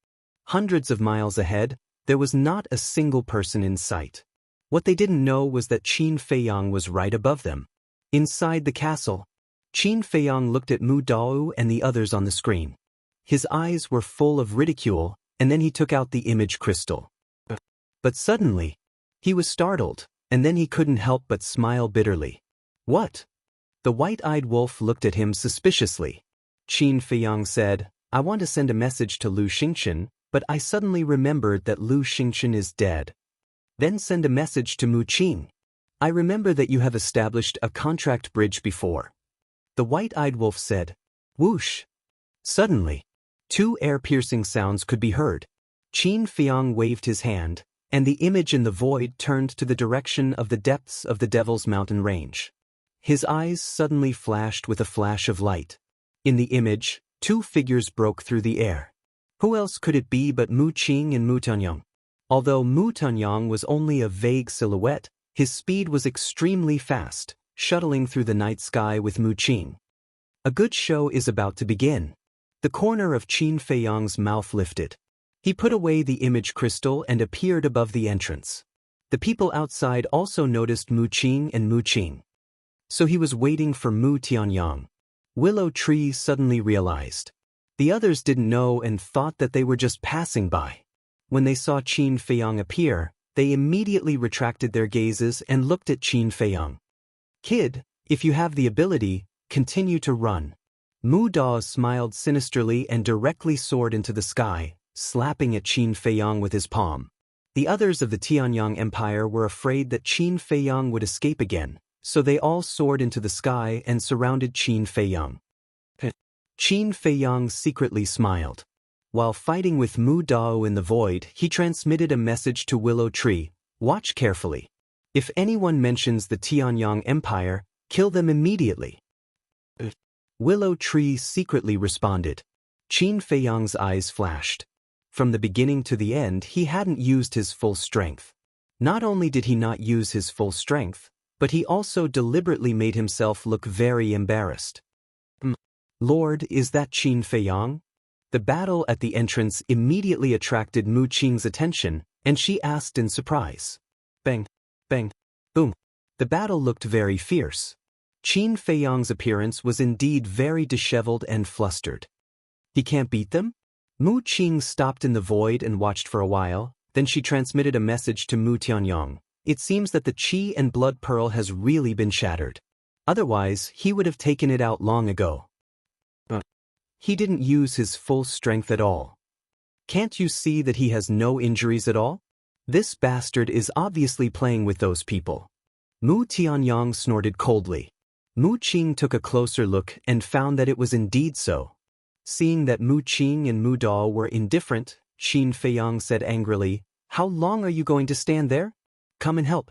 Hundreds of miles ahead, there was not a single person in sight. What they didn't know was that Qin Feiyang was right above them. Inside the castle, Qin Feiyang looked at Mu Dao and the others on the screen. His eyes were full of ridicule, and then he took out the image crystal. But suddenly, he was startled, and then he couldn't help but smile bitterly. What? The white-eyed wolf looked at him suspiciously. Qin Feiyang said, I want to send a message to Lu Xingchen, but I suddenly remembered that Lu Xingchen is dead. Then send a message to Mu Qing. I remember that you have established a contract bridge before. The white-eyed wolf said, Whoosh. Suddenly, two air-piercing sounds could be heard. Qin Feiyang waved his hand, and the image in the void turned to the direction of the depths of the Devil's Mountain Range. His eyes suddenly flashed with a flash of light. In the image, two figures broke through the air. Who else could it be but Mu Qing and Mu Tanyang? Although Mu Tanyang was only a vague silhouette, his speed was extremely fast, shuttling through the night sky with Mu Qing. A good show is about to begin. The corner of Qin Feiyang's mouth lifted. He put away the image crystal and appeared above the entrance. The people outside also noticed Mu Qing and Mu Qing. So he was waiting for Mu Tianyang. Willow Tree suddenly realized. The others didn't know and thought that they were just passing by. When they saw Qin Feiyang appear, they immediately retracted their gazes and looked at Qin Feiyang. Kid, if you have the ability, continue to run. Mu Dao smiled sinisterly and directly soared into the sky, slapping at Qin Feiyang with his palm. The others of the Tianyang Empire were afraid that Qin Feiyang would escape again, so they all soared into the sky and surrounded Qin Feiyang. Qin Feiyang secretly smiled. While fighting with Mu Dao in the void, he transmitted a message to Willow Tree, watch carefully. If anyone mentions the Tianyang Empire, kill them immediately. Willow Tree secretly responded. Qin Feiyang's eyes flashed. From the beginning to the end, he hadn't used his full strength. Not only did he not use his full strength, but he also deliberately made himself look very embarrassed. Lord, is that Qin Feiyang? The battle at the entrance immediately attracted Mu Qing's attention, and she asked in surprise. Bang, bang, boom. The battle looked very fierce. Qin Feiyang's appearance was indeed very disheveled and flustered. He can't beat them? Mu Qing stopped in the void and watched for a while, then she transmitted a message to Mu Tianyong. It seems that the qi and blood pearl has really been shattered. Otherwise, he would have taken it out long ago. But he didn't use his full strength at all. Can't you see that he has no injuries at all? This bastard is obviously playing with those people. Mu Tianyong snorted coldly. Mu Qing took a closer look and found that it was indeed so. Seeing that Mu Qing and Mu Dao were indifferent, Qin Feiyang said angrily, "How long are you going to stand there? Come and help."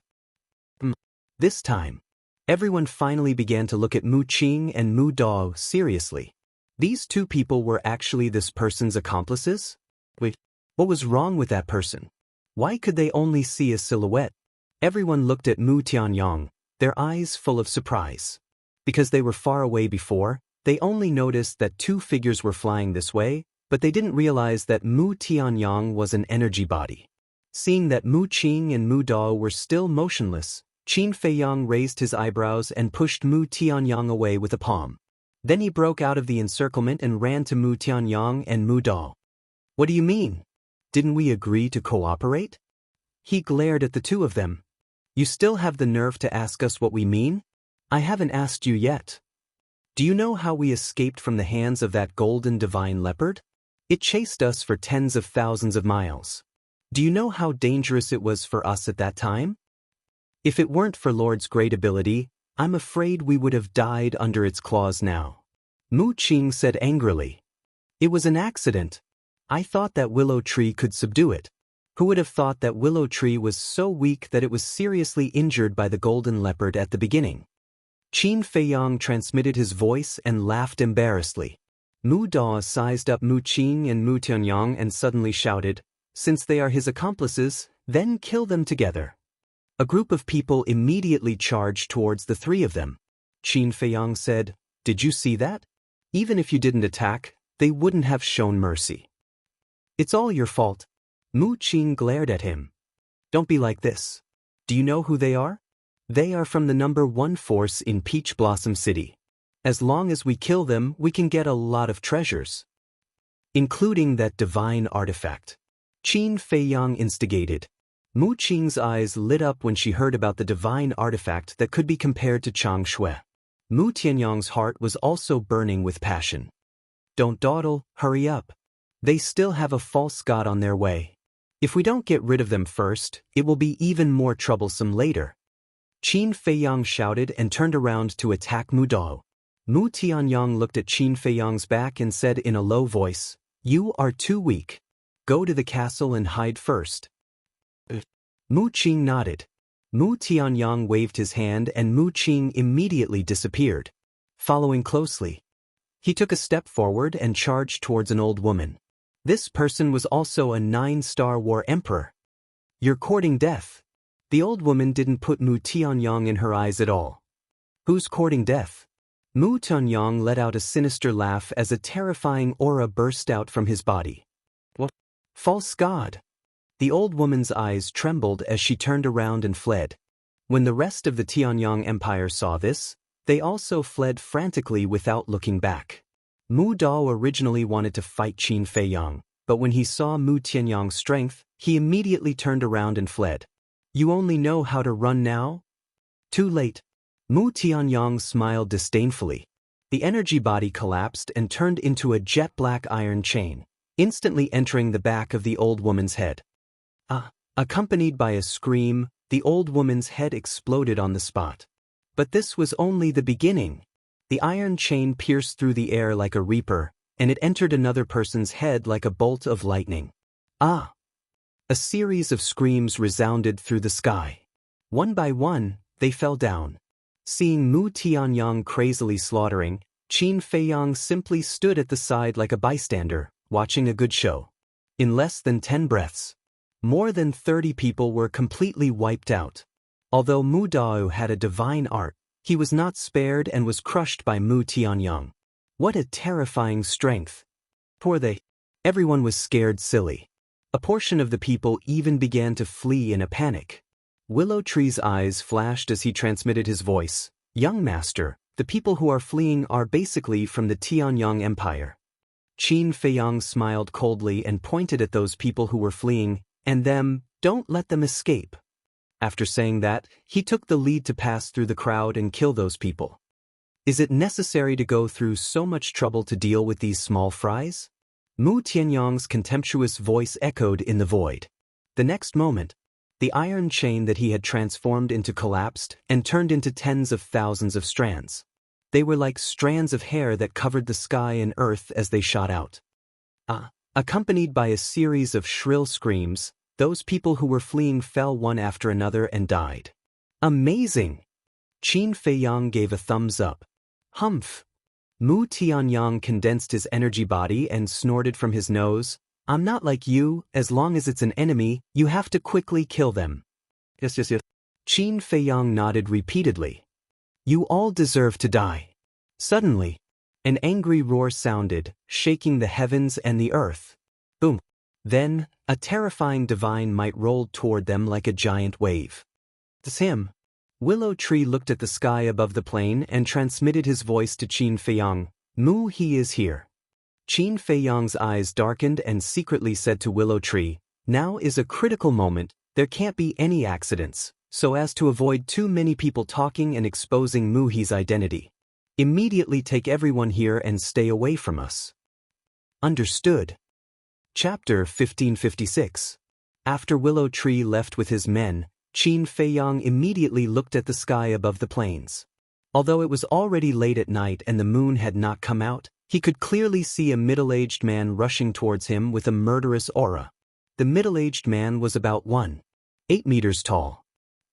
This time, everyone finally began to look at Mu Qing and Mu Dao seriously. These two people were actually this person's accomplices? Wait, what was wrong with that person? Why could they only see a silhouette? Everyone looked at Mu Tianyong, their eyes full of surprise. Because they were far away before, they only noticed that two figures were flying this way, but they didn't realize that Mu Tianyong was an energy body. Seeing that Mu Qing and Mu Dao were still motionless, Qin Feiyang raised his eyebrows and pushed Mu Tianyong away with a palm. Then he broke out of the encirclement and ran to Mu Tianyong and Mu Dao. "What do you mean? Didn't we agree to cooperate?" He glared at the two of them. "You still have the nerve to ask us what we mean? I haven't asked you yet. Do you know how we escaped from the hands of that golden divine leopard? It chased us for tens of thousands of miles. Do you know how dangerous it was for us at that time? If it weren't for Lord's great ability, I'm afraid we would have died under its claws now." Mu Qing said angrily. "It was an accident. I thought that willow tree could subdue it. Who would have thought that willow tree was so weak that it was seriously injured by the golden leopard at the beginning?" Qin Feiyang transmitted his voice and laughed embarrassedly. Mu Dao sized up Mu Qing and Mu Tianyong and suddenly shouted, "Since they are his accomplices, then kill them together." A group of people immediately charged towards the three of them. Qin Feiyang said, "Did you see that? Even if you didn't attack, they wouldn't have shown mercy. It's all your fault." Mu Qing glared at him. "Don't be like this. Do you know who they are? They are from the #1 force in Peach Blossom City. As long as we kill them, we can get a lot of treasures. Including that divine artifact." Qin Feiyang instigated. Mu Qing's eyes lit up when she heard about the divine artifact that could be compared to Chang Shui. Mu Tianyong's heart was also burning with passion. "Don't dawdle, hurry up. They still have a false god on their way. If we don't get rid of them first, it will be even more troublesome later." Qin Feiyang shouted and turned around to attack Mu Dao. Mu Tianyong looked at Qin Feiyang's back and said in a low voice, "You are too weak. Go to the castle and hide first." Mu Qing nodded. Mu Tianyong waved his hand and Mu Qing immediately disappeared. Following closely, he took a step forward and charged towards an old woman. This person was also a 9-star war emperor. "You're courting death." The old woman didn't put Mu Tianyong in her eyes at all. "Who's courting death?" Mu Tianyong let out a sinister laugh as a terrifying aura burst out from his body. "What? False god." The old woman's eyes trembled as she turned around and fled. When the rest of the Tianyong Empire saw this, they also fled frantically without looking back. Mu Dao originally wanted to fight Qin Feiyang, but when he saw Mu Tianyong's strength, he immediately turned around and fled. "You only know how to run now? Too late." Mu Tianyong smiled disdainfully. The energy body collapsed and turned into a jet-black iron chain, instantly entering the back of the old woman's head. Accompanied by a scream, the old woman's head exploded on the spot. But this was only the beginning. The iron chain pierced through the air like a reaper, and it entered another person's head like a bolt of lightning. "Ah!" A series of screams resounded through the sky. One by one, they fell down. Seeing Mu Tianyong crazily slaughtering, Qin Feiyang simply stood at the side like a bystander, watching a good show. In less than 10 breaths, more than 30 people were completely wiped out. Although Mu Dao had a divine art, he was not spared and was crushed by Mu Tianyong. What a terrifying strength! Poor they. Everyone was scared silly. A portion of the people even began to flee in a panic. Willow Tree's eyes flashed as he transmitted his voice. "Young master, The people who are fleeing are basically from the Tianyang Empire. Qin Feiyang smiled coldly and pointed at those people who were fleeing, and don't let them escape. After saying that, he took the lead to pass through the crowd and kill those people. Is it necessary to go through so much trouble to deal with these small fries? Mu Tianyang's contemptuous voice echoed in the void. The next moment, the iron chain that he had transformed into collapsed and turned into tens of thousands of strands. They were like strands of hair that covered the sky and earth as they shot out. Accompanied by a series of shrill screams, those people who were fleeing fell one after another and died. Amazing! Qin Feiyang gave a thumbs up. Humph! Mu Tianyang condensed his energy body and snorted from his nose. I'm not like you, as long as it's an enemy, you have to quickly kill them. Yes. Qin Feiyang nodded repeatedly. You all deserve to die. Suddenly, an angry roar sounded, shaking the heavens and the earth. Boom! Then, a terrifying divine might rolled toward them like a giant wave. It's him. Willow Tree looked at the sky above the plain and transmitted his voice to Qin Feiyang. Mu, he is here. Qin Feiyang's eyes darkened and secretly said to Willow Tree, now is a critical moment, there can't be any accidents, so as to avoid too many people talking and exposing Muhi's identity. Immediately take everyone here and stay away from us. Understood. Chapter 1556. After Willow Tree left with his men, Qin Feiyang immediately looked at the sky above the plains. Although it was already late at night and the moon had not come out, he could clearly see a middle-aged man rushing towards him with a murderous aura. The middle-aged man was about 1.8 meters tall.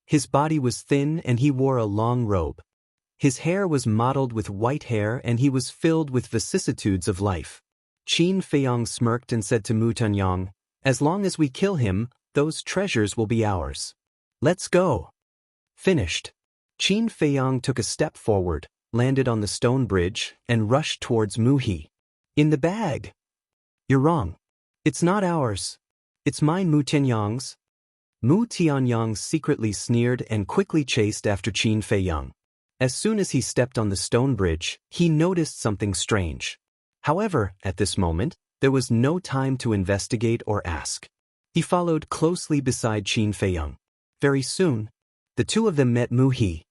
His body was thin and he wore a long robe. His hair was mottled with white hair and he was filled with vicissitudes of life. Qin Feiyang smirked and said to Mu Tianyang, as long as we kill him, those treasures will be ours. Let's go. Finished. Qin Feiyang took a step forward, landed on the stone bridge, and rushed towards Muhi. In the bag. You're wrong. It's not ours. It's mine, Mu Tianyang's. Mu Tianyang secretly sneered and quickly chased after Qin Feiyang. As soon as he stepped on the stone bridge, he noticed something strange. However, at this moment, there was no time to investigate or ask. He followed closely beside Qin Feiyang. Very soon, the two of them met Muhi.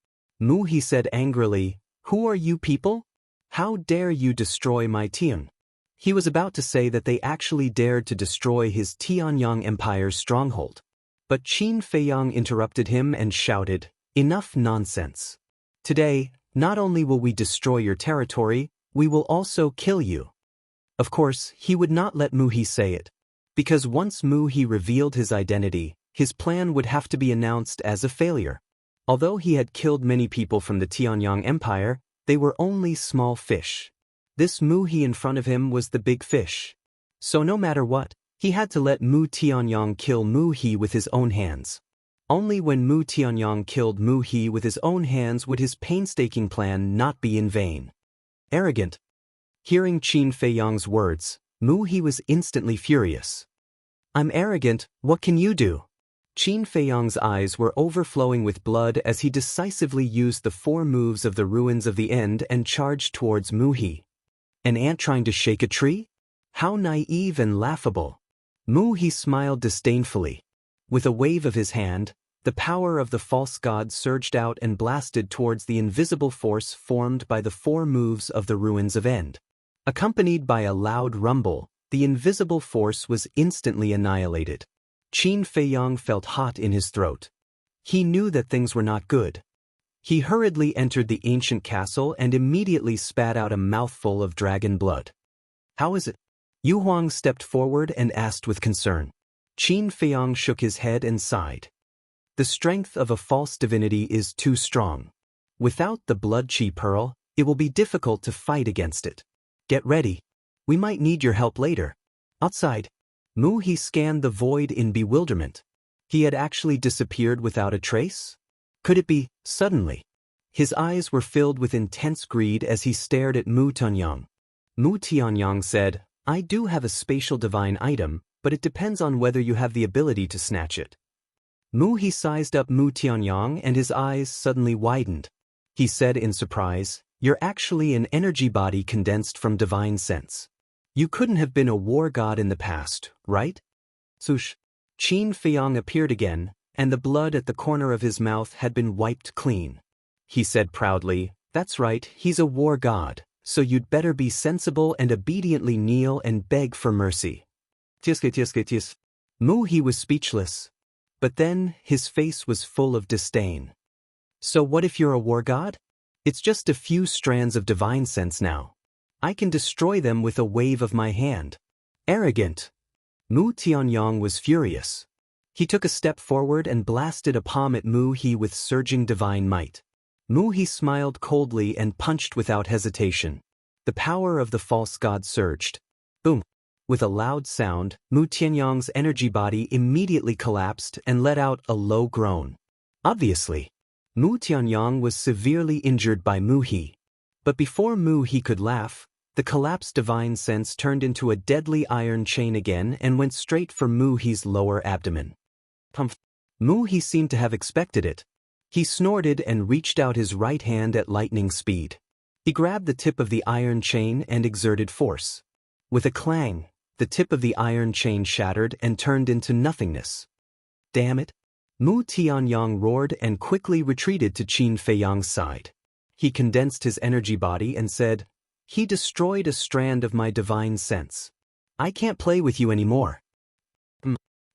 Muhi said angrily, who are you people? How dare you destroy my Tian? He was about to say that they actually dared to destroy his Tianyang Empire's stronghold. But Qin Feiyang interrupted him and shouted, enough nonsense. Today, not only will we destroy your territory, we will also kill you. Of course, he would not let Muhi say it. Because once Muhi revealed his identity, his plan would have to be announced as a failure. Although he had killed many people from the Tianyang Empire, they were only small fish. This Muhi in front of him was the big fish. So no matter what, he had to let Mu Tianyang kill Muhi with his own hands. Only when Mu Tianyang killed Muhi with his own hands would his painstaking plan not be in vain. Arrogant. Hearing Qin Feiyang's words, Muhi was instantly furious. I'm arrogant, what can you do? Qin Feiyang's eyes were overflowing with blood as he decisively used the 4 moves of the Ruins of the End and charged towards Muhi. An ant trying to shake a tree? How naive and laughable. Muhi smiled disdainfully. With a wave of his hand, the power of the false god surged out and blasted towards the invisible force formed by the 4 moves of the Ruins of End. Accompanied by a loud rumble, the invisible force was instantly annihilated. Qin Feiyang felt hot in his throat. He knew that things were not good. He hurriedly entered the ancient castle and immediately spat out a mouthful of dragon blood. How is it? Yu Huang stepped forward and asked with concern. Qin Feiyang shook his head and sighed. The strength of a false divinity is too strong. Without the blood chi pearl, it will be difficult to fight against it. Get ready. We might need your help later. Outside, Muhi scanned the void in bewilderment. He had actually disappeared without a trace? Could it be, suddenly? His eyes were filled with intense greed as he stared at Mu Tianyang. Mu Tianyang said, I do have a spatial divine item, but it depends on whether you have the ability to snatch it. Muhi sized up Mu Tianyang and his eyes suddenly widened. He said in surprise, You're actually an energy body condensed from divine sense. You couldn't have been a war god in the past, right? Sush. Qin Feiyong appeared again, and the blood at the corner of his mouth had been wiped clean. He said proudly, "That's right, he's a war god, so you'd better be sensible and obediently kneel and beg for mercy." Tis. Mu He was speechless. But then, his face was full of disdain. "So what if you're a war god? It's just a few strands of divine sense now. I can destroy them with a wave of my hand." Arrogant. Mu Tianyong was furious. He took a step forward and blasted a palm at Mu He with surging divine might. Mu He smiled coldly and punched without hesitation. The power of the false god surged. Boom! With a loud sound, Mu Tianyong's energy body immediately collapsed and let out a low groan. Obviously, Mu Tianyong was severely injured by Mu He. But before Mu He could laugh, the collapsed divine sense turned into a deadly iron chain again and went straight for Mu He's lower abdomen. Pumph! Mu He seemed to have expected it. He snorted and reached out his right hand at lightning speed. He grabbed the tip of the iron chain and exerted force. With a clang, the tip of the iron chain shattered and turned into nothingness. "Damn it!" Mu Tianyong roared and quickly retreated to Qin Feiyong's side. He condensed his energy body and said, "He destroyed a strand of my divine sense. I can't play with you anymore."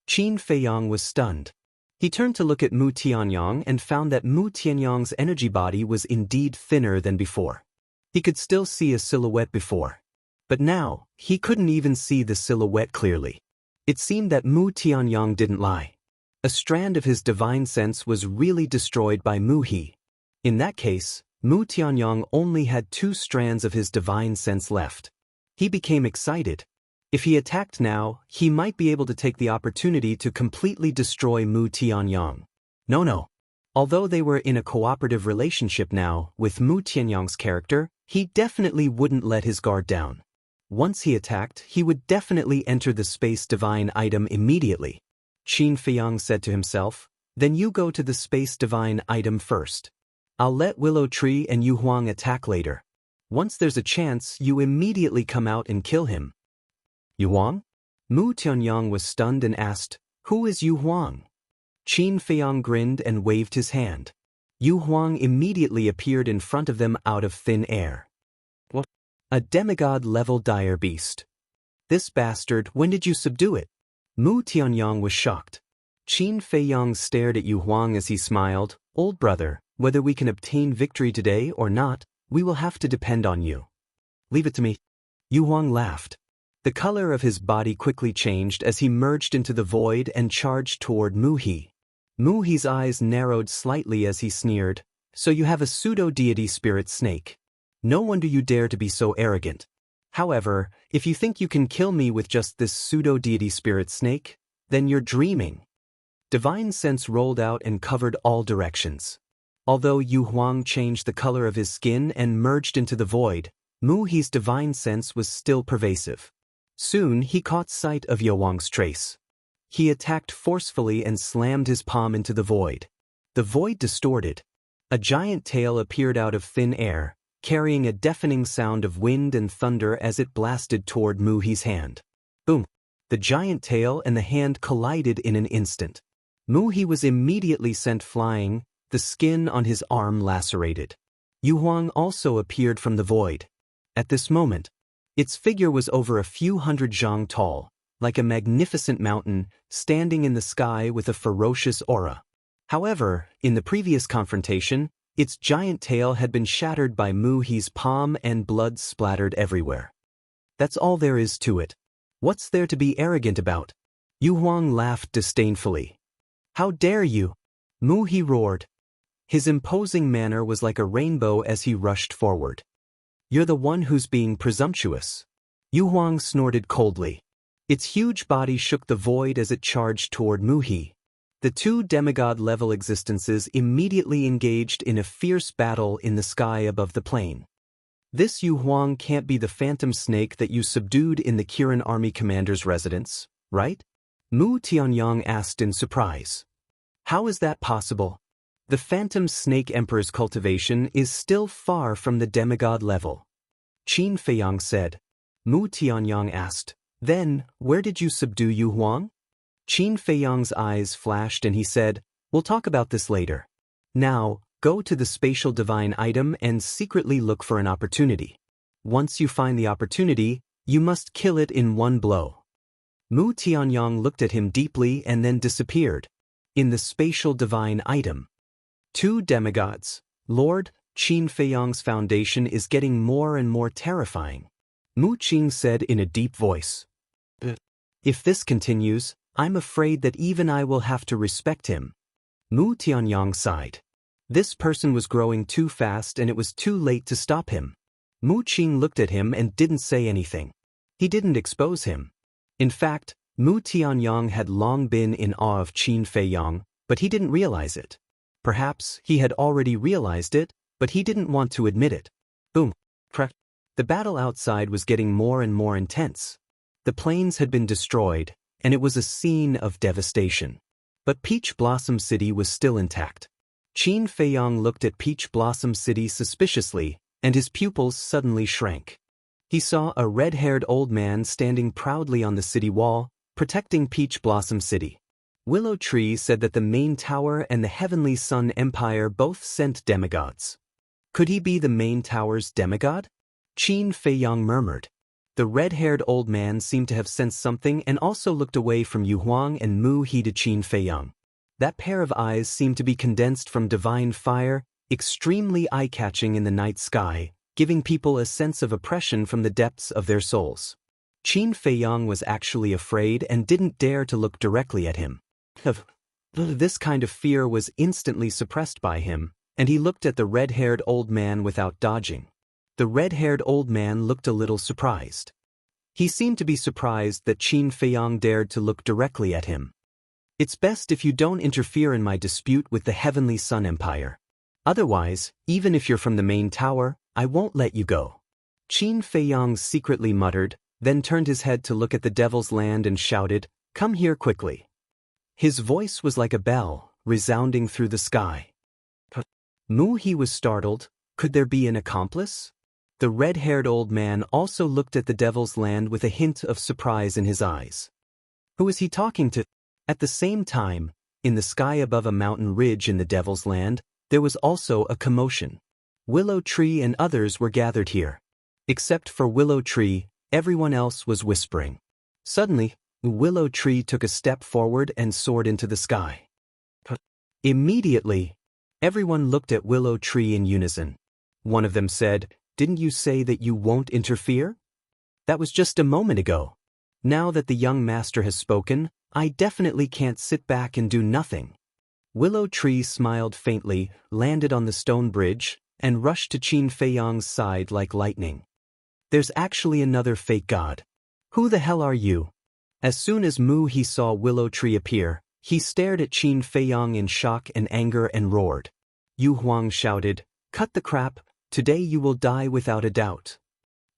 Qin Feiyong was stunned. He turned to look at Mu Tianyong and found that Mu Tianyong's energy body was indeed thinner than before. He could still see a silhouette before. But now, he couldn't even see the silhouette clearly. It seemed that Mu Tianyong didn't lie. A strand of his divine sense was really destroyed by Mu He. In that case, Mu Tianyong only had 2 strands of his divine sense left. He became excited. If he attacked now, he might be able to take the opportunity to completely destroy Mu Tianyong. No. Although they were in a cooperative relationship now, with Mu Tianyong's character, he definitely wouldn't let his guard down. Once he attacked, he would definitely enter the space divine item immediately. Qin Feiyong said to himself, "Then you go to the space divine item first. I'll let Willow Tree and Yu Huang attack later. Once there's a chance, you immediately come out and kill him." "Yu Huang?" Mu Tianyong was stunned and asked, "Who is Yu Huang?" Qin Feiyong grinned and waved his hand. Yu Huang immediately appeared in front of them out of thin air. "What? A demigod-level dire beast. This bastard, when did you subdue it?" Mu Tianyong was shocked. Qin Feiyong stared at Yu Huang as he smiled, "Old brother, whether we can obtain victory today or not, we will have to depend on you. Leave it to me." Yu Huang laughed. The color of his body quickly changed as he merged into the void and charged toward Mu He. Mu He's eyes narrowed slightly as he sneered, "So you have a pseudo-deity spirit snake. No wonder you dare to be so arrogant. However, if you think you can kill me with just this pseudo-deity spirit snake, then you're dreaming." Divine sense rolled out and covered all directions. Although Yu Huang changed the color of his skin and merged into the void, Mu He's divine sense was still pervasive. Soon he caught sight of Yu Huang's trace. He attacked forcefully and slammed his palm into the void. The void distorted. A giant tail appeared out of thin air, carrying a deafening sound of wind and thunder as it blasted toward Mu He's hand. Boom! The giant tail and the hand collided in an instant. Mu He was immediately sent flying, the skin on his arm lacerated. Yu Huang also appeared from the void. At this moment, its figure was over a few hundred zhang tall, like a magnificent mountain, standing in the sky with a ferocious aura. However, in the previous confrontation, its giant tail had been shattered by Mu He's palm and blood splattered everywhere. That's all there is to it. What's there to be arrogant about? Yu Huang laughed disdainfully. "How dare you?" Mu He roared. His imposing manner was like a rainbow as he rushed forward. "You're the one who's being presumptuous." Yu Huang snorted coldly. Its huge body shook the void as it charged toward Mu He. The 2 demigod-level existences immediately engaged in a fierce battle in the sky above the plain. "This Yu Huang can't be the phantom snake that you subdued in the Kirin army commander's residence, right?" Mu Tianyong asked in surprise. "How is that possible?" The Phantom Snake Emperor's cultivation is still far from the demigod level. Qin Feiyang said. Mu Tianyang asked, then, where did you subdue Yu Huang? Qin Feiyang's eyes flashed and he said, we'll talk about this later. Now, go to the spatial divine item and secretly look for an opportunity. Once you find the opportunity, you must kill it in one blow. Mu Tianyang looked at him deeply and then disappeared. In the spatial divine item. 2 demigods. Lord, Qin Feiyang's foundation is getting more and more terrifying. Mu Qing said in a deep voice. If this continues, I'm afraid that even I will have to respect him. Mu Tianyang sighed. This person was growing too fast and it was too late to stop him. Mu Qing looked at him and didn't say anything. He didn't expose him. In fact, Mu Tianyang had long been in awe of Qin Feiyang, but he didn't realize it. Perhaps he had already realized it, but he didn't want to admit it. Boom. Crack. The battle outside was getting more and more intense. The plains had been destroyed, and it was a scene of devastation. But Peach Blossom City was still intact. Qin Feiyang looked at Peach Blossom City suspiciously, and his pupils suddenly shrank. He saw a red-haired old man standing proudly on the city wall, protecting Peach Blossom City. Willow Tree said that the main tower and the Heavenly Sun Empire both sent demigods. Could he be the main tower's demigod? Qin Feiyang murmured. The red-haired old man seemed to have sensed something and also looked away from Yu Huang and Mu He to Qin Feiyang. That pair of eyes seemed to be condensed from divine fire, extremely eye-catching in the night sky, giving people a sense of oppression from the depths of their souls. Qin Feiyang was actually afraid and didn't dare to look directly at him. This kind of fear was instantly suppressed by him, and he looked at the red-haired old man without dodging. The red-haired old man looked a little surprised. He seemed to be surprised that Qin Feiyang dared to look directly at him. It's best if you don't interfere in my dispute with the Heavenly Sun Empire. Otherwise, even if you're from the main tower, I won't let you go. Qin Feiyang secretly muttered, then turned his head to look at the Devil's Land and shouted, "Come here quickly." His voice was like a bell, resounding through the sky. Mu He was startled. Could there be an accomplice? The red-haired old man also looked at the Devil's Land with a hint of surprise in his eyes. Who is he talking to? At the same time, in the sky above a mountain ridge in the Devil's Land, there was also a commotion. Willow Tree and others were gathered here. Except for Willow Tree, everyone else was whispering. Suddenly, Willow Tree took a step forward and soared into the sky. Immediately, everyone looked at Willow Tree in unison. One of them said, "Didn't you say that you won't interfere? That was just a moment ago. Now that the young master has spoken, I definitely can't sit back and do nothing." Willow Tree smiled faintly, landed on the stone bridge, and rushed to Qin Feiyang's side like lightning. "There's actually another fake god. Who the hell are you?" As soon as Mu He saw Willow Tree appear, he stared at Qin Feiyang in shock and anger and roared. Yu Huang shouted, "Cut the crap, today you will die without a doubt."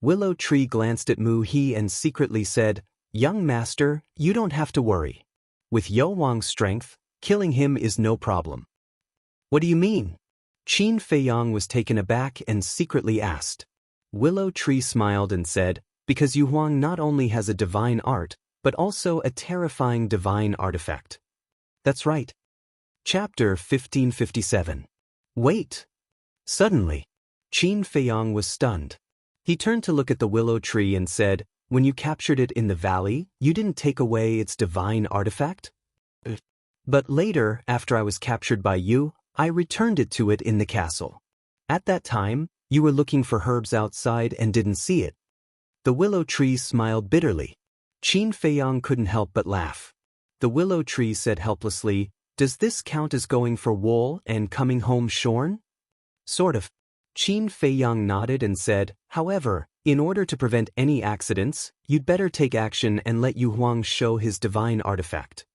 Willow Tree glanced at Mu He and secretly said, "Young master, you don't have to worry. With Yo Wang's strength, killing him is no problem." "What do you mean?" Qin Feiyang was taken aback and secretly asked. Willow Tree smiled and said, "Because Yu Huang not only has a divine art, but also a terrifying divine artifact." That's right. Chapter 1557. Wait! Suddenly, Qin Feiyang was stunned. He turned to look at the Willow Tree and said, "When you captured it in the valley, you didn't take away its divine artifact? But later, after I was captured by you, I returned it to it in the castle. At that time, you were looking for herbs outside and didn't see it." The Willow Tree smiled bitterly. Qin Feiyang couldn't help but laugh. The Willow Tree said helplessly, "Does this count as going for wool and coming home shorn?" "Sort of." Qin Feiyang nodded and said, "However, in order to prevent any accidents, you'd better take action and let Yu Huang show his divine artifact."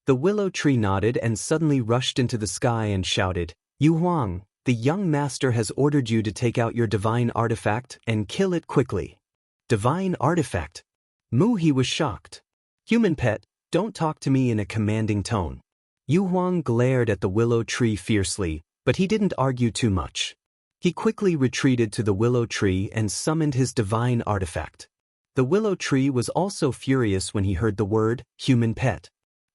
The Willow Tree nodded and suddenly rushed into the sky and shouted, "Yu Huang, the young master has ordered you to take out your divine artifact and kill it quickly." "Divine artifact?" Mu He was shocked. "Human pet, don't talk to me in a commanding tone. Yu Huang glared at the willow tree fiercely, but he didn't argue too much. He quickly retreated to the willow tree and summoned his divine artifact. The willow tree was also furious when he heard the word human pet.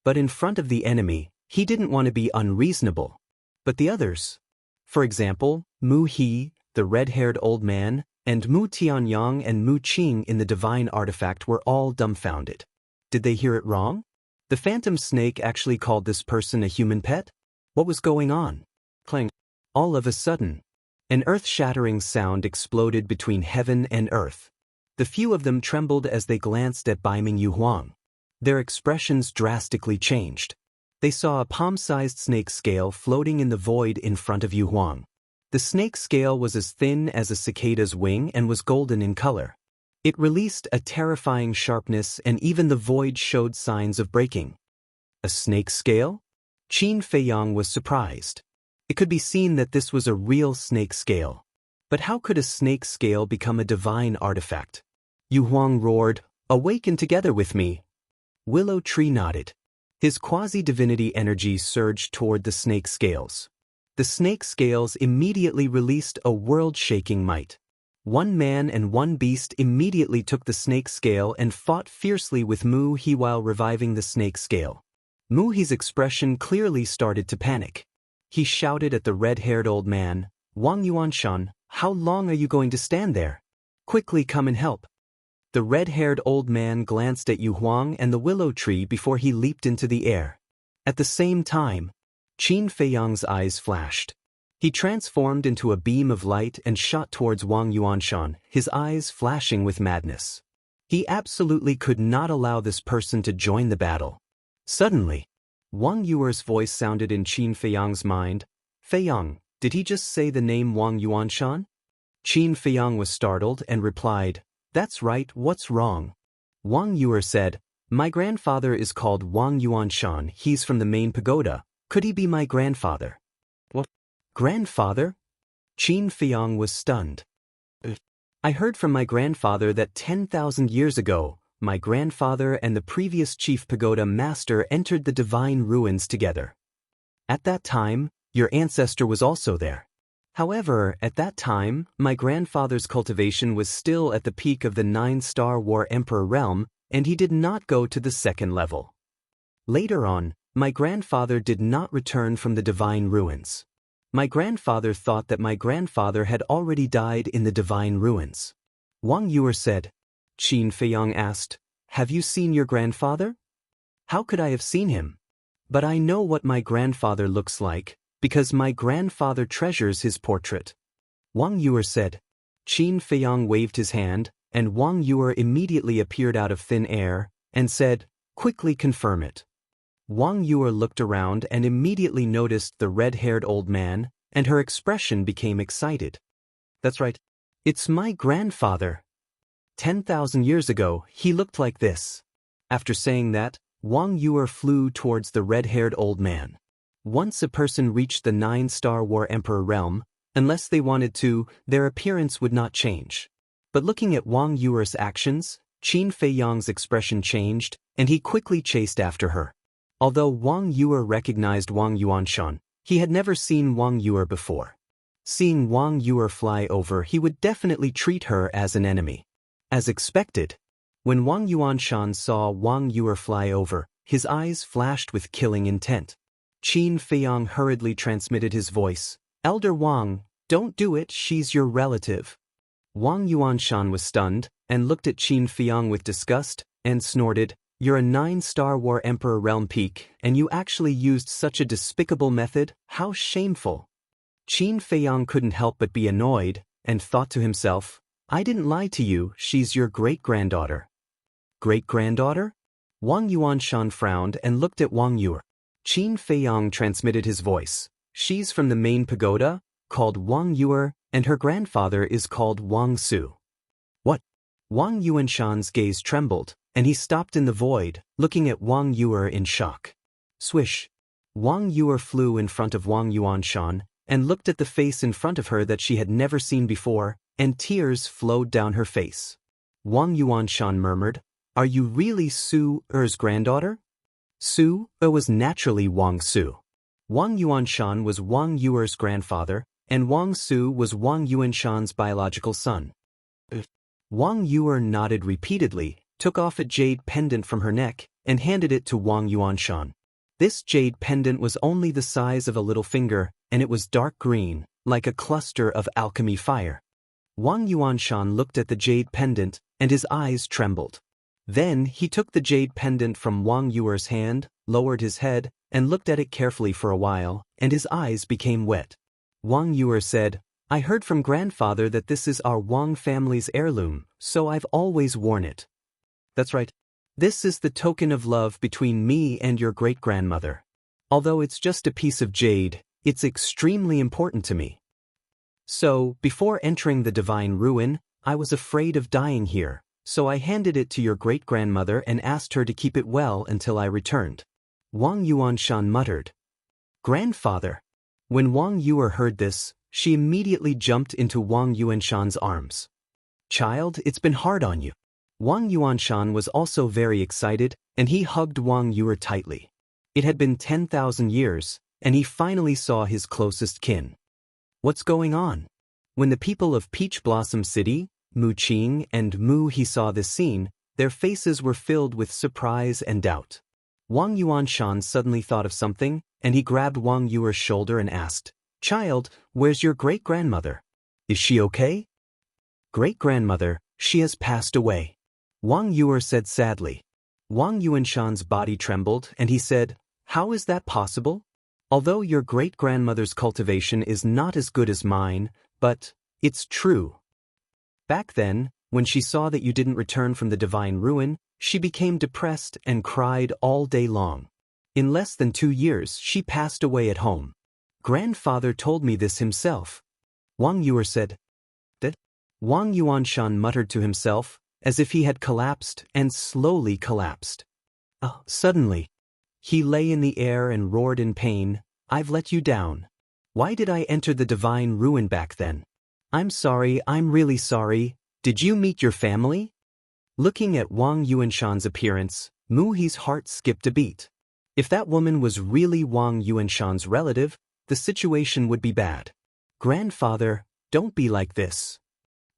But in front of the enemy, he didn't want to be unreasonable. But the others? For example, Mu He, the red-haired old man, and Mu Tianyang and Mu Qing in the divine artifact were all dumbfounded. Did they hear it wrong? The phantom snake actually called this person a human pet? What was going on? Clang. All of a sudden, an earth-shattering sound exploded between heaven and earth. The few of them trembled as they glanced at Baiming Yu Huang. Their expressions drastically changed. They saw a palm-sized snake scale floating in the void in front of Yu Huang. The snake scale was as thin as a cicada's wing and was golden in color. It released a terrifying sharpness, and even the void showed signs of breaking. A snake scale? Qin Feiyang was surprised. It could be seen that this was a real snake scale. But how could a snake scale become a divine artifact? Yu Huang roared, "Awaken together with me." Willow Tree nodded. His quasi-divinity energy surged toward the snake scales. The snake scales immediately released a world-shaking might. One man and one beast immediately took the snake scale and fought fiercely with Mu He while reviving the snake scale. Mu He's expression clearly started to panic. He shouted at the red-haired old man, "Wang Yuanshan, how long are you going to stand there? Quickly come and help." The red-haired old man glanced at Yu Huang and the willow tree before he leaped into the air. At the same time, Qin Feiyang's eyes flashed. He transformed into a beam of light and shot towards Wang Yuanshan, his eyes flashing with madness. He absolutely could not allow this person to join the battle. Suddenly, Wang Yuer's voice sounded in Qin Feiyang's mind. "Feiyang, did he just say the name Wang Yuanshan?" Qin Feiyang was startled and replied, "That's right, what's wrong?" Wang Yuer said, "My grandfather is called Wang Yuanshan, he's from the main pagoda. Could he be my grandfather?" "What? Grandfather?" Qin Feiyang was stunned. "I heard from my grandfather that 10,000 years ago, my grandfather and the previous chief pagoda master entered the divine ruins together. At that time, your ancestor was also there. However, at that time, my grandfather's cultivation was still at the peak of the 9-star War Emperor realm, and he did not go to the second level. Later on, my grandfather did not return from the divine ruins. My grandfather thought that my grandfather had already died in the divine ruins." Wang Yuer said. Qin Feiyang asked, "Have you seen your grandfather?" "How could I have seen him? But I know what my grandfather looks like, because my grandfather treasures his portrait." Wang Yuer said. Qin Feiyang waved his hand, and Wang Yuer immediately appeared out of thin air, and said, "Quickly confirm it." Wang Yuer looked around and immediately noticed the red-haired old man, and her expression became excited. "That's right. It's my grandfather. 10,000 years ago, he looked like this." After saying that, Wang Yuer flew towards the red-haired old man. Once a person reached the 9-star War Emperor realm, unless they wanted to, their appearance would not change. But looking at Wang Yuer's actions, Qin Feiyang's expression changed, and he quickly chased after her. Although Wang Yuer recognized Wang Yuanshan, he had never seen Wang Yuer before. Seeing Wang Yuer fly over, he would definitely treat her as an enemy. As expected, when Wang Yuanshan saw Wang Yuer fly over, his eyes flashed with killing intent. Qin Feiyang hurriedly transmitted his voice, "Elder Wang, don't do it, she's your relative." Wang Yuanshan was stunned, and looked at Qin Feiyang with disgust, and snorted, "You're a 9-star War Emperor realm peak, and you actually used such a despicable method? How shameful." Qin Feiyang couldn't help but be annoyed, and thought to himself, "I didn't lie to you, she's your great-granddaughter." Great-granddaughter? Wang Yuanshan frowned and looked at Wang Yuer. Qin Feiyang transmitted his voice, "She's from the main pagoda, called Wang Yuer, and her grandfather is called Wang Su." "What?" Wang Yuanshan's gaze trembled, and he stopped in the void, looking at Wang Yuer in shock. Swish! Wang Yuer flew in front of Wang Yuanshan, and looked at the face in front of her that she had never seen before, and tears flowed down her face. Wang Yuanshan murmured, "Are you really Su Er's granddaughter?" Su was naturally Wang Su. Wang Yuanshan was Wang Yuer's grandfather, and Wang Su was Wang Yuanshan's biological son. Wang Yuer nodded repeatedly, took off a jade pendant from her neck, and handed it to Wang Yuanshan. This jade pendant was only the size of a little finger, and it was dark green, like a cluster of alchemy fire. Wang Yuanshan looked at the jade pendant, and his eyes trembled. Then he took the jade pendant from Wang Yuer's hand, lowered his head, and looked at it carefully for a while, and his eyes became wet. Wang Yuer said, "I heard from grandfather that this is our Wang family's heirloom, so I've always worn it." "That's right. This is the token of love between me and your great-grandmother. Although it's just a piece of jade, it's extremely important to me. So, before entering the divine ruin, I was afraid of dying here, so I handed it to your great-grandmother and asked her to keep it well until I returned." Wang Yuanshan muttered, "Grandfather." When Wang Yuer heard this, she immediately jumped into Wang Yuanshan's arms. "Child, it's been hard on you." Wang Yuanshan was also very excited, and he hugged Wang Yuer tightly. It had been 10,000 years, and he finally saw his closest kin. "What's going on?" When the people of Peach Blossom City, Mu Qing and Mu He saw this scene, their faces were filled with surprise and doubt. Wang Yuanshan suddenly thought of something, and he grabbed Wang Yuer's shoulder and asked, "Child, where's your great-grandmother? Is she okay?" "Great-grandmother, she has passed away," Wang Yuer said sadly. Wang Yuanshan's body trembled, and he said, "How is that possible? Although your great-grandmother's cultivation is not as good as mine, but it's true. Back then, when she saw that you didn't return from the divine ruin, she became depressed and cried all day long. In less than 2 years, she passed away at home. Grandfather told me this himself." Wang Yuer said. "That?" Wang Yuanshan muttered to himself, as if he had collapsed and slowly collapsed. Suddenly, he lay in the air and roared in pain, "I've let you down. Why did I enter the divine ruin back then? I'm sorry, I'm really sorry. Did you meet your family?" Looking at Wang Yuanshan's appearance, Mu He's heart skipped a beat. If that woman was really Wang Yuanshan's relative, the situation would be bad. "Grandfather, don't be like this.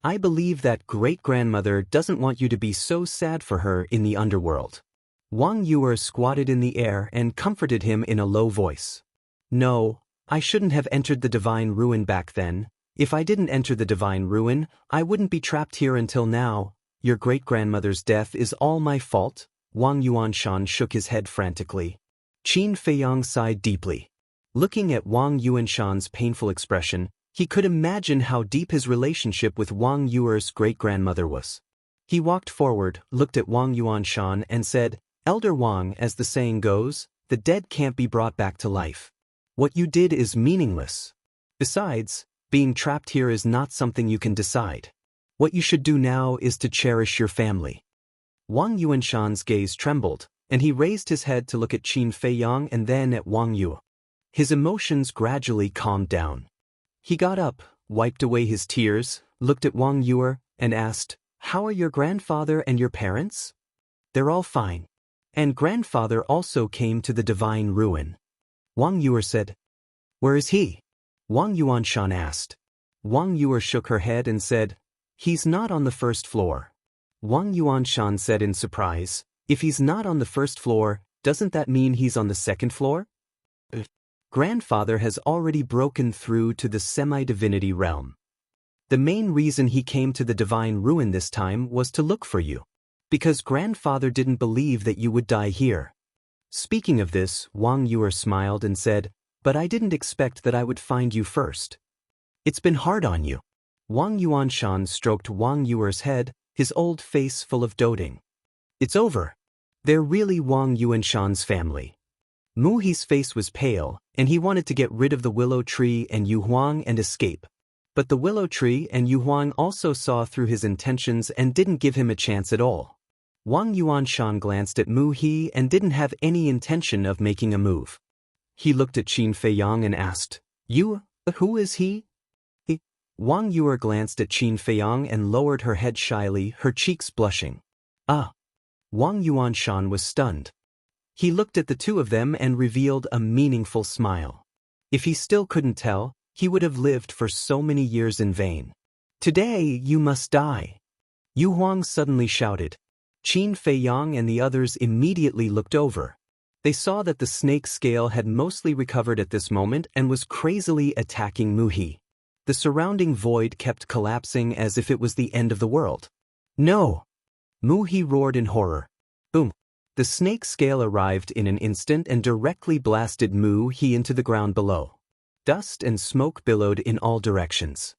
I believe that great-grandmother doesn't want you to be so sad for her in the underworld." Wang Yuer squatted in the air and comforted him in a low voice. "No, I shouldn't have entered the divine ruin back then. If I didn't enter the divine ruin, I wouldn't be trapped here until now. Your great-grandmother's death is all my fault." Wang Yuanshan shook his head frantically. Qin Feiyang sighed deeply. Looking at Wang Yuanshan's painful expression, he could imagine how deep his relationship with Wang Yuer's great-grandmother was. He walked forward, looked at Wang Yuanshan and said, "Elder Wang, as the saying goes, the dead can't be brought back to life. What you did is meaningless. Besides, being trapped here is not something you can decide. What you should do now is to cherish your family." Wang Yuanshan's gaze trembled, and he raised his head to look at Qin Feiyang and then at Wang Yuer. His emotions gradually calmed down. He got up, wiped away his tears, looked at Wang Yuer, and asked, "How are your grandfather and your parents?" "They're all fine. And grandfather also came to the divine ruin." Wang Yuer said. "Where is he?" Wang Yuanshan asked. Wang Yuer shook her head and said, "He's not on the first floor." Wang Yuanshan said in surprise, "If he's not on the first floor, doesn't that mean he's on the second floor?" "Grandfather has already broken through to the semi-divinity realm. The main reason he came to the divine ruin this time was to look for you, because grandfather didn't believe that you would die here." Speaking of this, Wang Yuer smiled and said, "But I didn't expect that I would find you first. It's been hard on you." Wang Yuanshan stroked Wang Yuer's head, his old face full of doting. "It's over. They're really Wang Yuanshan's family." Mu He's face was pale, and he wanted to get rid of the willow tree and Yu Huang and escape. But the willow tree and Yu Huang also saw through his intentions and didn't give him a chance at all. Wang Yuanshan glanced at Mu He and didn't have any intention of making a move. He looked at Qin Feiyang and asked, Who is he?" Wang Yuer glanced at Qin Feiyang and lowered her head shyly, her cheeks blushing. Wang Yuanshan was stunned. He looked at the two of them and revealed a meaningful smile. If he still couldn't tell, he would have lived for so many years in vain. Today you must die. Yu Huang suddenly shouted. Qin Feiyang and the others immediately looked over. They saw that the snake scale had mostly recovered at this moment and was crazily attacking Mu He. The surrounding void kept collapsing as if it was the end of the world. No! Mu He roared in horror. Boom! The snake scale arrived in an instant and directly blasted Mu He into the ground below. Dust and smoke billowed in all directions.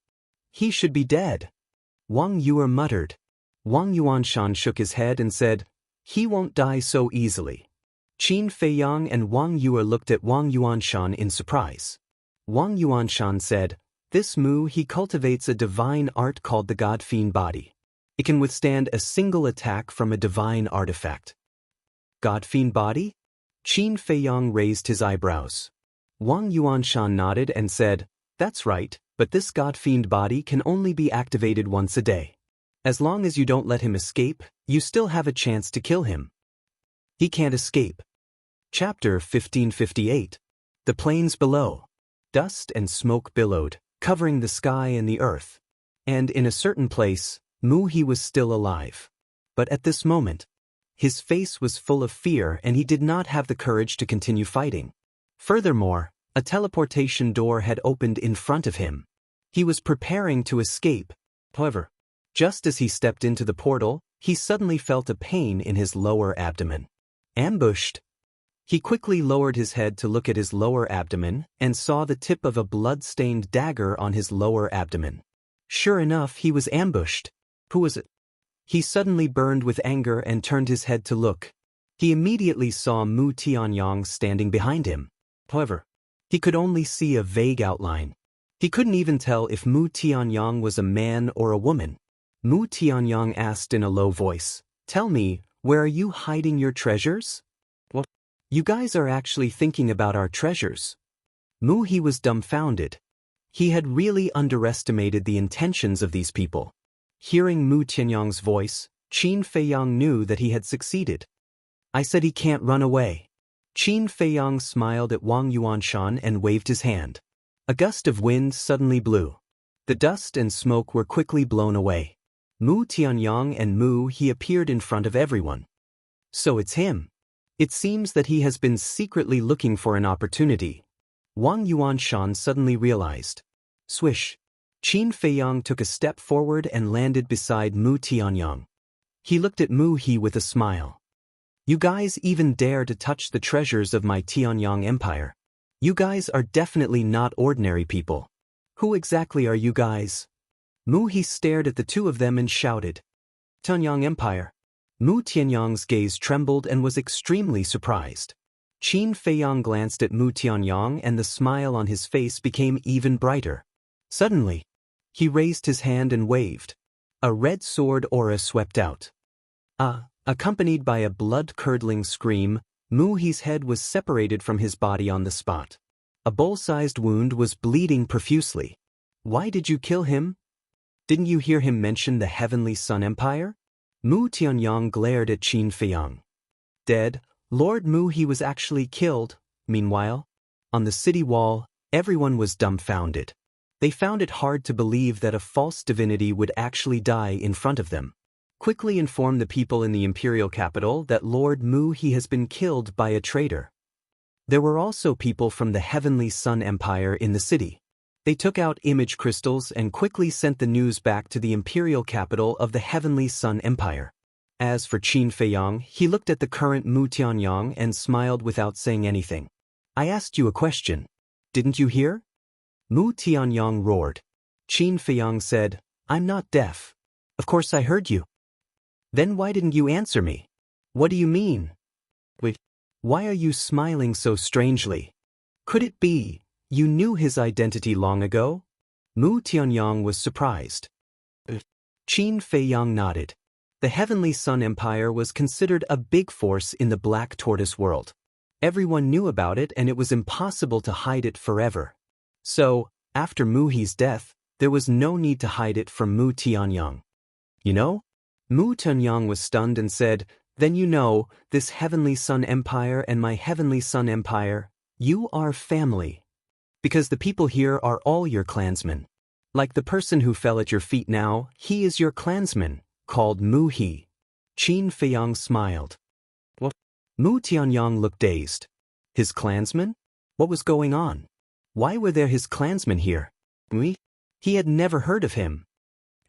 He should be dead. Wang Yue muttered. Wang Yuanshan shook his head and said, he won't die so easily. Qin Feiyang and Wang Yue looked at Wang Yuanshan in surprise. Wang Yuanshan said, this Mu He cultivates a divine art called the God Fiend Body. It can withstand a single attack from a divine artifact. God Fiend Body? Qin Feiyang raised his eyebrows. Wang Yuanshan nodded and said, that's right, but this God Fiend Body can only be activated once a day. As long as you don't let him escape, you still have a chance to kill him. He can't escape. Chapter 1558. The plains below. Dust and smoke billowed, covering the sky and the earth. And in a certain place, Mu He was still alive. But at this moment, his face was full of fear and he did not have the courage to continue fighting. Furthermore, a teleportation door had opened in front of him. He was preparing to escape. However, just as he stepped into the portal, he suddenly felt a pain in his lower abdomen. Ambushed. He quickly lowered his head to look at his lower abdomen and saw the tip of a blood-stained dagger on his lower abdomen. Sure enough, he was ambushed. Who was it? He suddenly burned with anger and turned his head to look. He immediately saw Mu Tianyang standing behind him. However, he could only see a vague outline. He couldn't even tell if Mu Tianyang was a man or a woman. Mu Tianyang asked in a low voice, tell me, where are you hiding your treasures? What? You guys are actually thinking about our treasures. Mu He was dumbfounded. He had really underestimated the intentions of these people. Hearing Mu Tianyang's voice, Qin Feiyang knew that he had succeeded. I said he can't run away. Qin Feiyang smiled at Wang Yuanshan and waved his hand. A gust of wind suddenly blew. The dust and smoke were quickly blown away. Mu Tianyang and Mu He appeared in front of everyone. So it's him. It seems that he has been secretly looking for an opportunity. Wang Yuanshan suddenly realized. Swish. Qin Feiyang took a step forward and landed beside Mu Tianyang. He looked at Mu He with a smile. You guys even dare to touch the treasures of my Tianyang Empire. You guys are definitely not ordinary people. Who exactly are you guys? Mu He stared at the two of them and shouted. Tianyang Empire. Mu Tianyang's gaze trembled and was extremely surprised. Qin Feiyang glanced at Mu Tianyang and the smile on his face became even brighter. Suddenly, he raised his hand and waved. A red sword aura swept out. Accompanied by a blood-curdling scream, Mu He's head was separated from his body on the spot. A bowl-sized wound was bleeding profusely. Why did you kill him? Didn't you hear him mention the Heavenly Sun Empire? Mu Tianyang glared at Qin Feiyang. Dead, Lord Mu He was actually killed. Meanwhile, on the city wall, everyone was dumbfounded. They found it hard to believe that a false divinity would actually die in front of them. Quickly inform the people in the imperial capital that Lord Mu He has been killed by a traitor. There were also people from the Heavenly Sun Empire in the city. They took out image crystals and quickly sent the news back to the imperial capital of the Heavenly Sun Empire. As for Qin Feiyang, he looked at the current Mu Tianyang and smiled without saying anything. I asked you a question. Didn't you hear? Mu Tianyang roared. Qin Feiyang said, I'm not deaf. Of course I heard you. Then why didn't you answer me? What do you mean? Wait, why are you smiling so strangely? Could it be you knew his identity long ago? Mu Tianyang was surprised. Qin Feiyang nodded. The Heavenly Sun Empire was considered a big force in the Black Tortoise world. Everyone knew about it and it was impossible to hide it forever. So, after Mu He's death, there was no need to hide it from Mu Tianyang. You know? Mu Tianyang was stunned and said, Then you know, this Heavenly Sun Empire and my Heavenly Sun Empire, you are family. Because the people here are all your clansmen. Like the person who fell at your feet now, he is your clansman, called Mu He. Qin Feiyang smiled. What? Mu Tianyang looked dazed. His clansmen? What was going on? Why were there his clansmen here? Mu? He had never heard of him.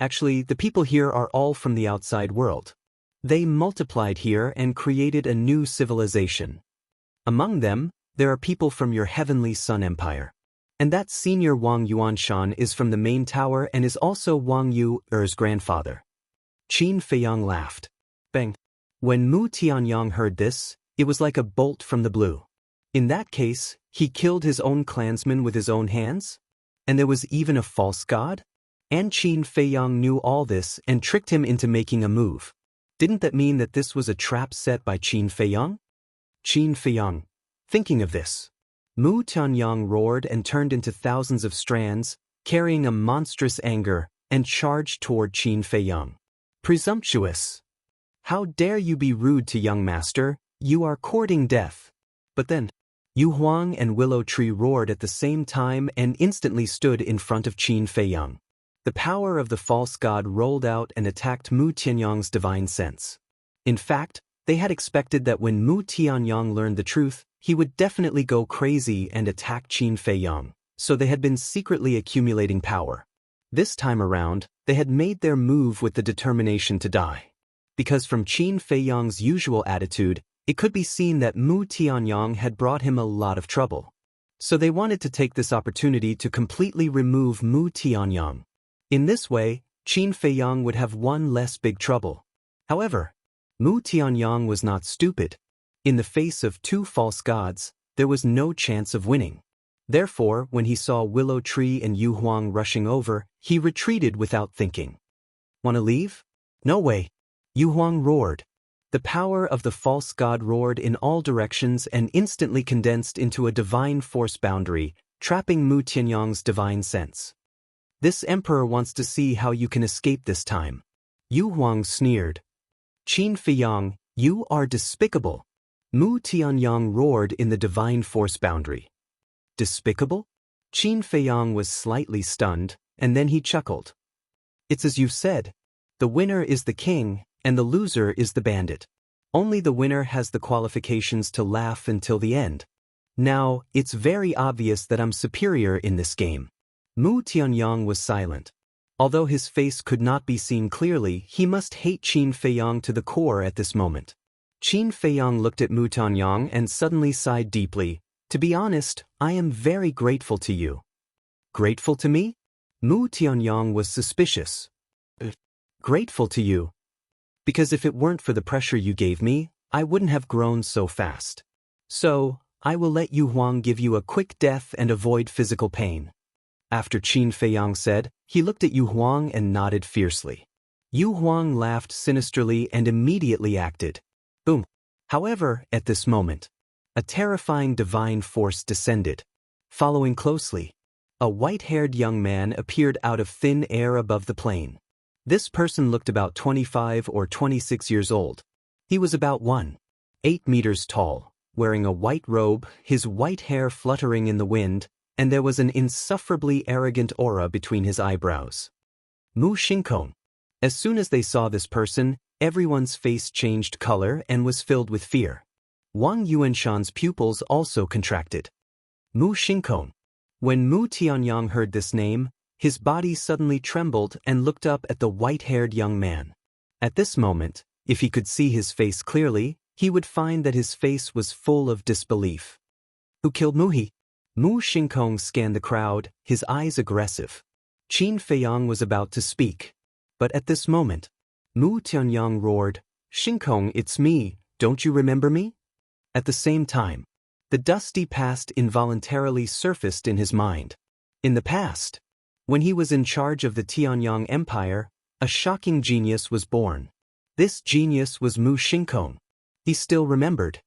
Actually, the people here are all from the outside world. They multiplied here and created a new civilization. Among them, there are people from your Heavenly Sun Empire. And that senior Wang Yuanshan is from the main tower and is also Wang Yu's grandfather. Qin Feiyang laughed. Bang. When Mu Tianyang heard this, it was like a bolt from the blue. In that case, he killed his own clansmen with his own hands? And there was even a false god? And Qin Feiyang knew all this and tricked him into making a move. Didn't that mean that this was a trap set by Qin Feiyang? Qin Feiyang. Thinking of this, Mu Tianyang roared and turned into thousands of strands, carrying a monstrous anger, and charged toward Qin Feiyang. Presumptuous! How dare you be rude to young master, you are courting death. But then, Yu Huang and Willow Tree roared at the same time and instantly stood in front of Qin Feiyang. The power of the false god rolled out and attacked Mu Tianyang's divine sense. In fact, they had expected that when Mu Tianyang learned the truth, he would definitely go crazy and attack Qin Feiyang, so they had been secretly accumulating power. This time around, they had made their move with the determination to die. Because from Qin Feiyang's usual attitude, it could be seen that Mu Tianyang had brought him a lot of trouble. So they wanted to take this opportunity to completely remove Mu Tianyang. In this way, Qin Feiyang would have one less big trouble. However, Mu Tianyang was not stupid. In the face of two false gods, there was no chance of winning. Therefore, when he saw Willow Tree and Yu Huang rushing over, he retreated without thinking. "Wanna leave?" "No way!" Yu Huang roared. The power of the false god roared in all directions and instantly condensed into a divine force boundary, trapping Mu Tianyang's divine sense. "This emperor wants to see how you can escape this time." Yu Huang sneered. "Qin Feiyang, you are despicable." Mu Tianyang roared in the divine force boundary. "Despicable?" Qin Feiyang was slightly stunned, and then he chuckled. "It's as you said. The winner is the king, and the loser is the bandit. Only the winner has the qualifications to laugh until the end. Now, it's very obvious that I'm superior in this game." Mu Tianyang was silent. Although his face could not be seen clearly, he must hate Qin Feiyang to the core at this moment. Qin Feiyang looked at Mu Tianyang and suddenly sighed deeply. "To be honest, I am very grateful to you." "Grateful to me?" Mu Tianyang was suspicious. "Grateful to you? Because if it weren't for the pressure you gave me, I wouldn't have grown so fast. So, I will let Yu Huang give you a quick death and avoid physical pain." After Qin Feiyang said, he looked at Yu Huang and nodded fiercely. Yu Huang laughed sinisterly and immediately acted. Boom. However, at this moment, a terrifying divine force descended. Following closely, a white-haired young man appeared out of thin air above the plane. This person looked about 25 or 26 years old. He was about 1.8 meters tall, wearing a white robe, his white hair fluttering in the wind, and there was an insufferably arrogant aura between his eyebrows. Mu Shinkong. As soon as they saw this person, everyone's face changed color and was filled with fear. Wang Yuanshan's pupils also contracted. Mu Shinkong. When Mu Tianyang heard this name, his body suddenly trembled and looked up at the white-haired young man. At this moment, if he could see his face clearly, he would find that his face was full of disbelief. "Who killed Muhi?" Mu Shinkong scanned the crowd, his eyes aggressive. Qin Feiyang was about to speak. But at this moment, Mu Tianyang roared, "Shinkong, it's me, don't you remember me?" At the same time, the dusty past involuntarily surfaced in his mind. In the past, when he was in charge of the Tianyang Empire, a shocking genius was born. This genius was Mu Shinkong. He still remembered.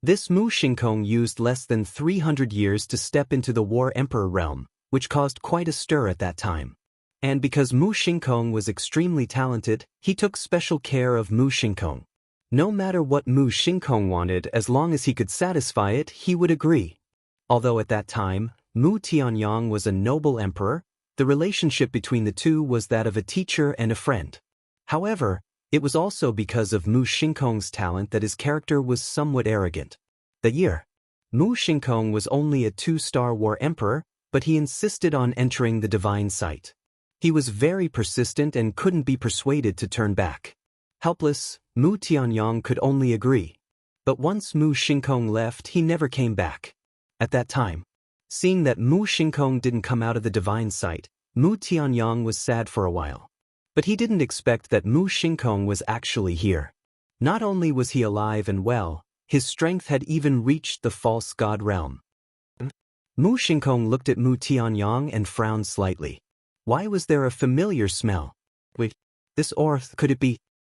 This Mu Shinkong used less than 300 years to step into the War Emperor realm, which caused quite a stir at that time. And because Mu Shinkong was extremely talented, he took special care of Mu Shinkong. No matter what Mu Xingkong wanted, as long as he could satisfy it, he would agree. Although at that time, Mu Tianyang was a noble emperor, the relationship between the two was that of a teacher and a friend. However, it was also because of Mu Xingkong's talent that his character was somewhat arrogant. That year, Mu Xingkong was only a 2-star war emperor, but he insisted on entering the divine site. He was very persistent and couldn't be persuaded to turn back. Helpless, Mu Tianyang could only agree. But once Mu Xingkong left, he never came back. At that time, seeing that Mu Xingkong didn't come out of the divine site, Mu Tianyang was sad for a while. But he didn't expect that Mu Xingkong was actually here. Not only was he alive and well, his strength had even reached the false god realm. Mu Xingkong looked at Mu Tianyang and frowned slightly. Why was there a familiar smell? Wait, this could it be?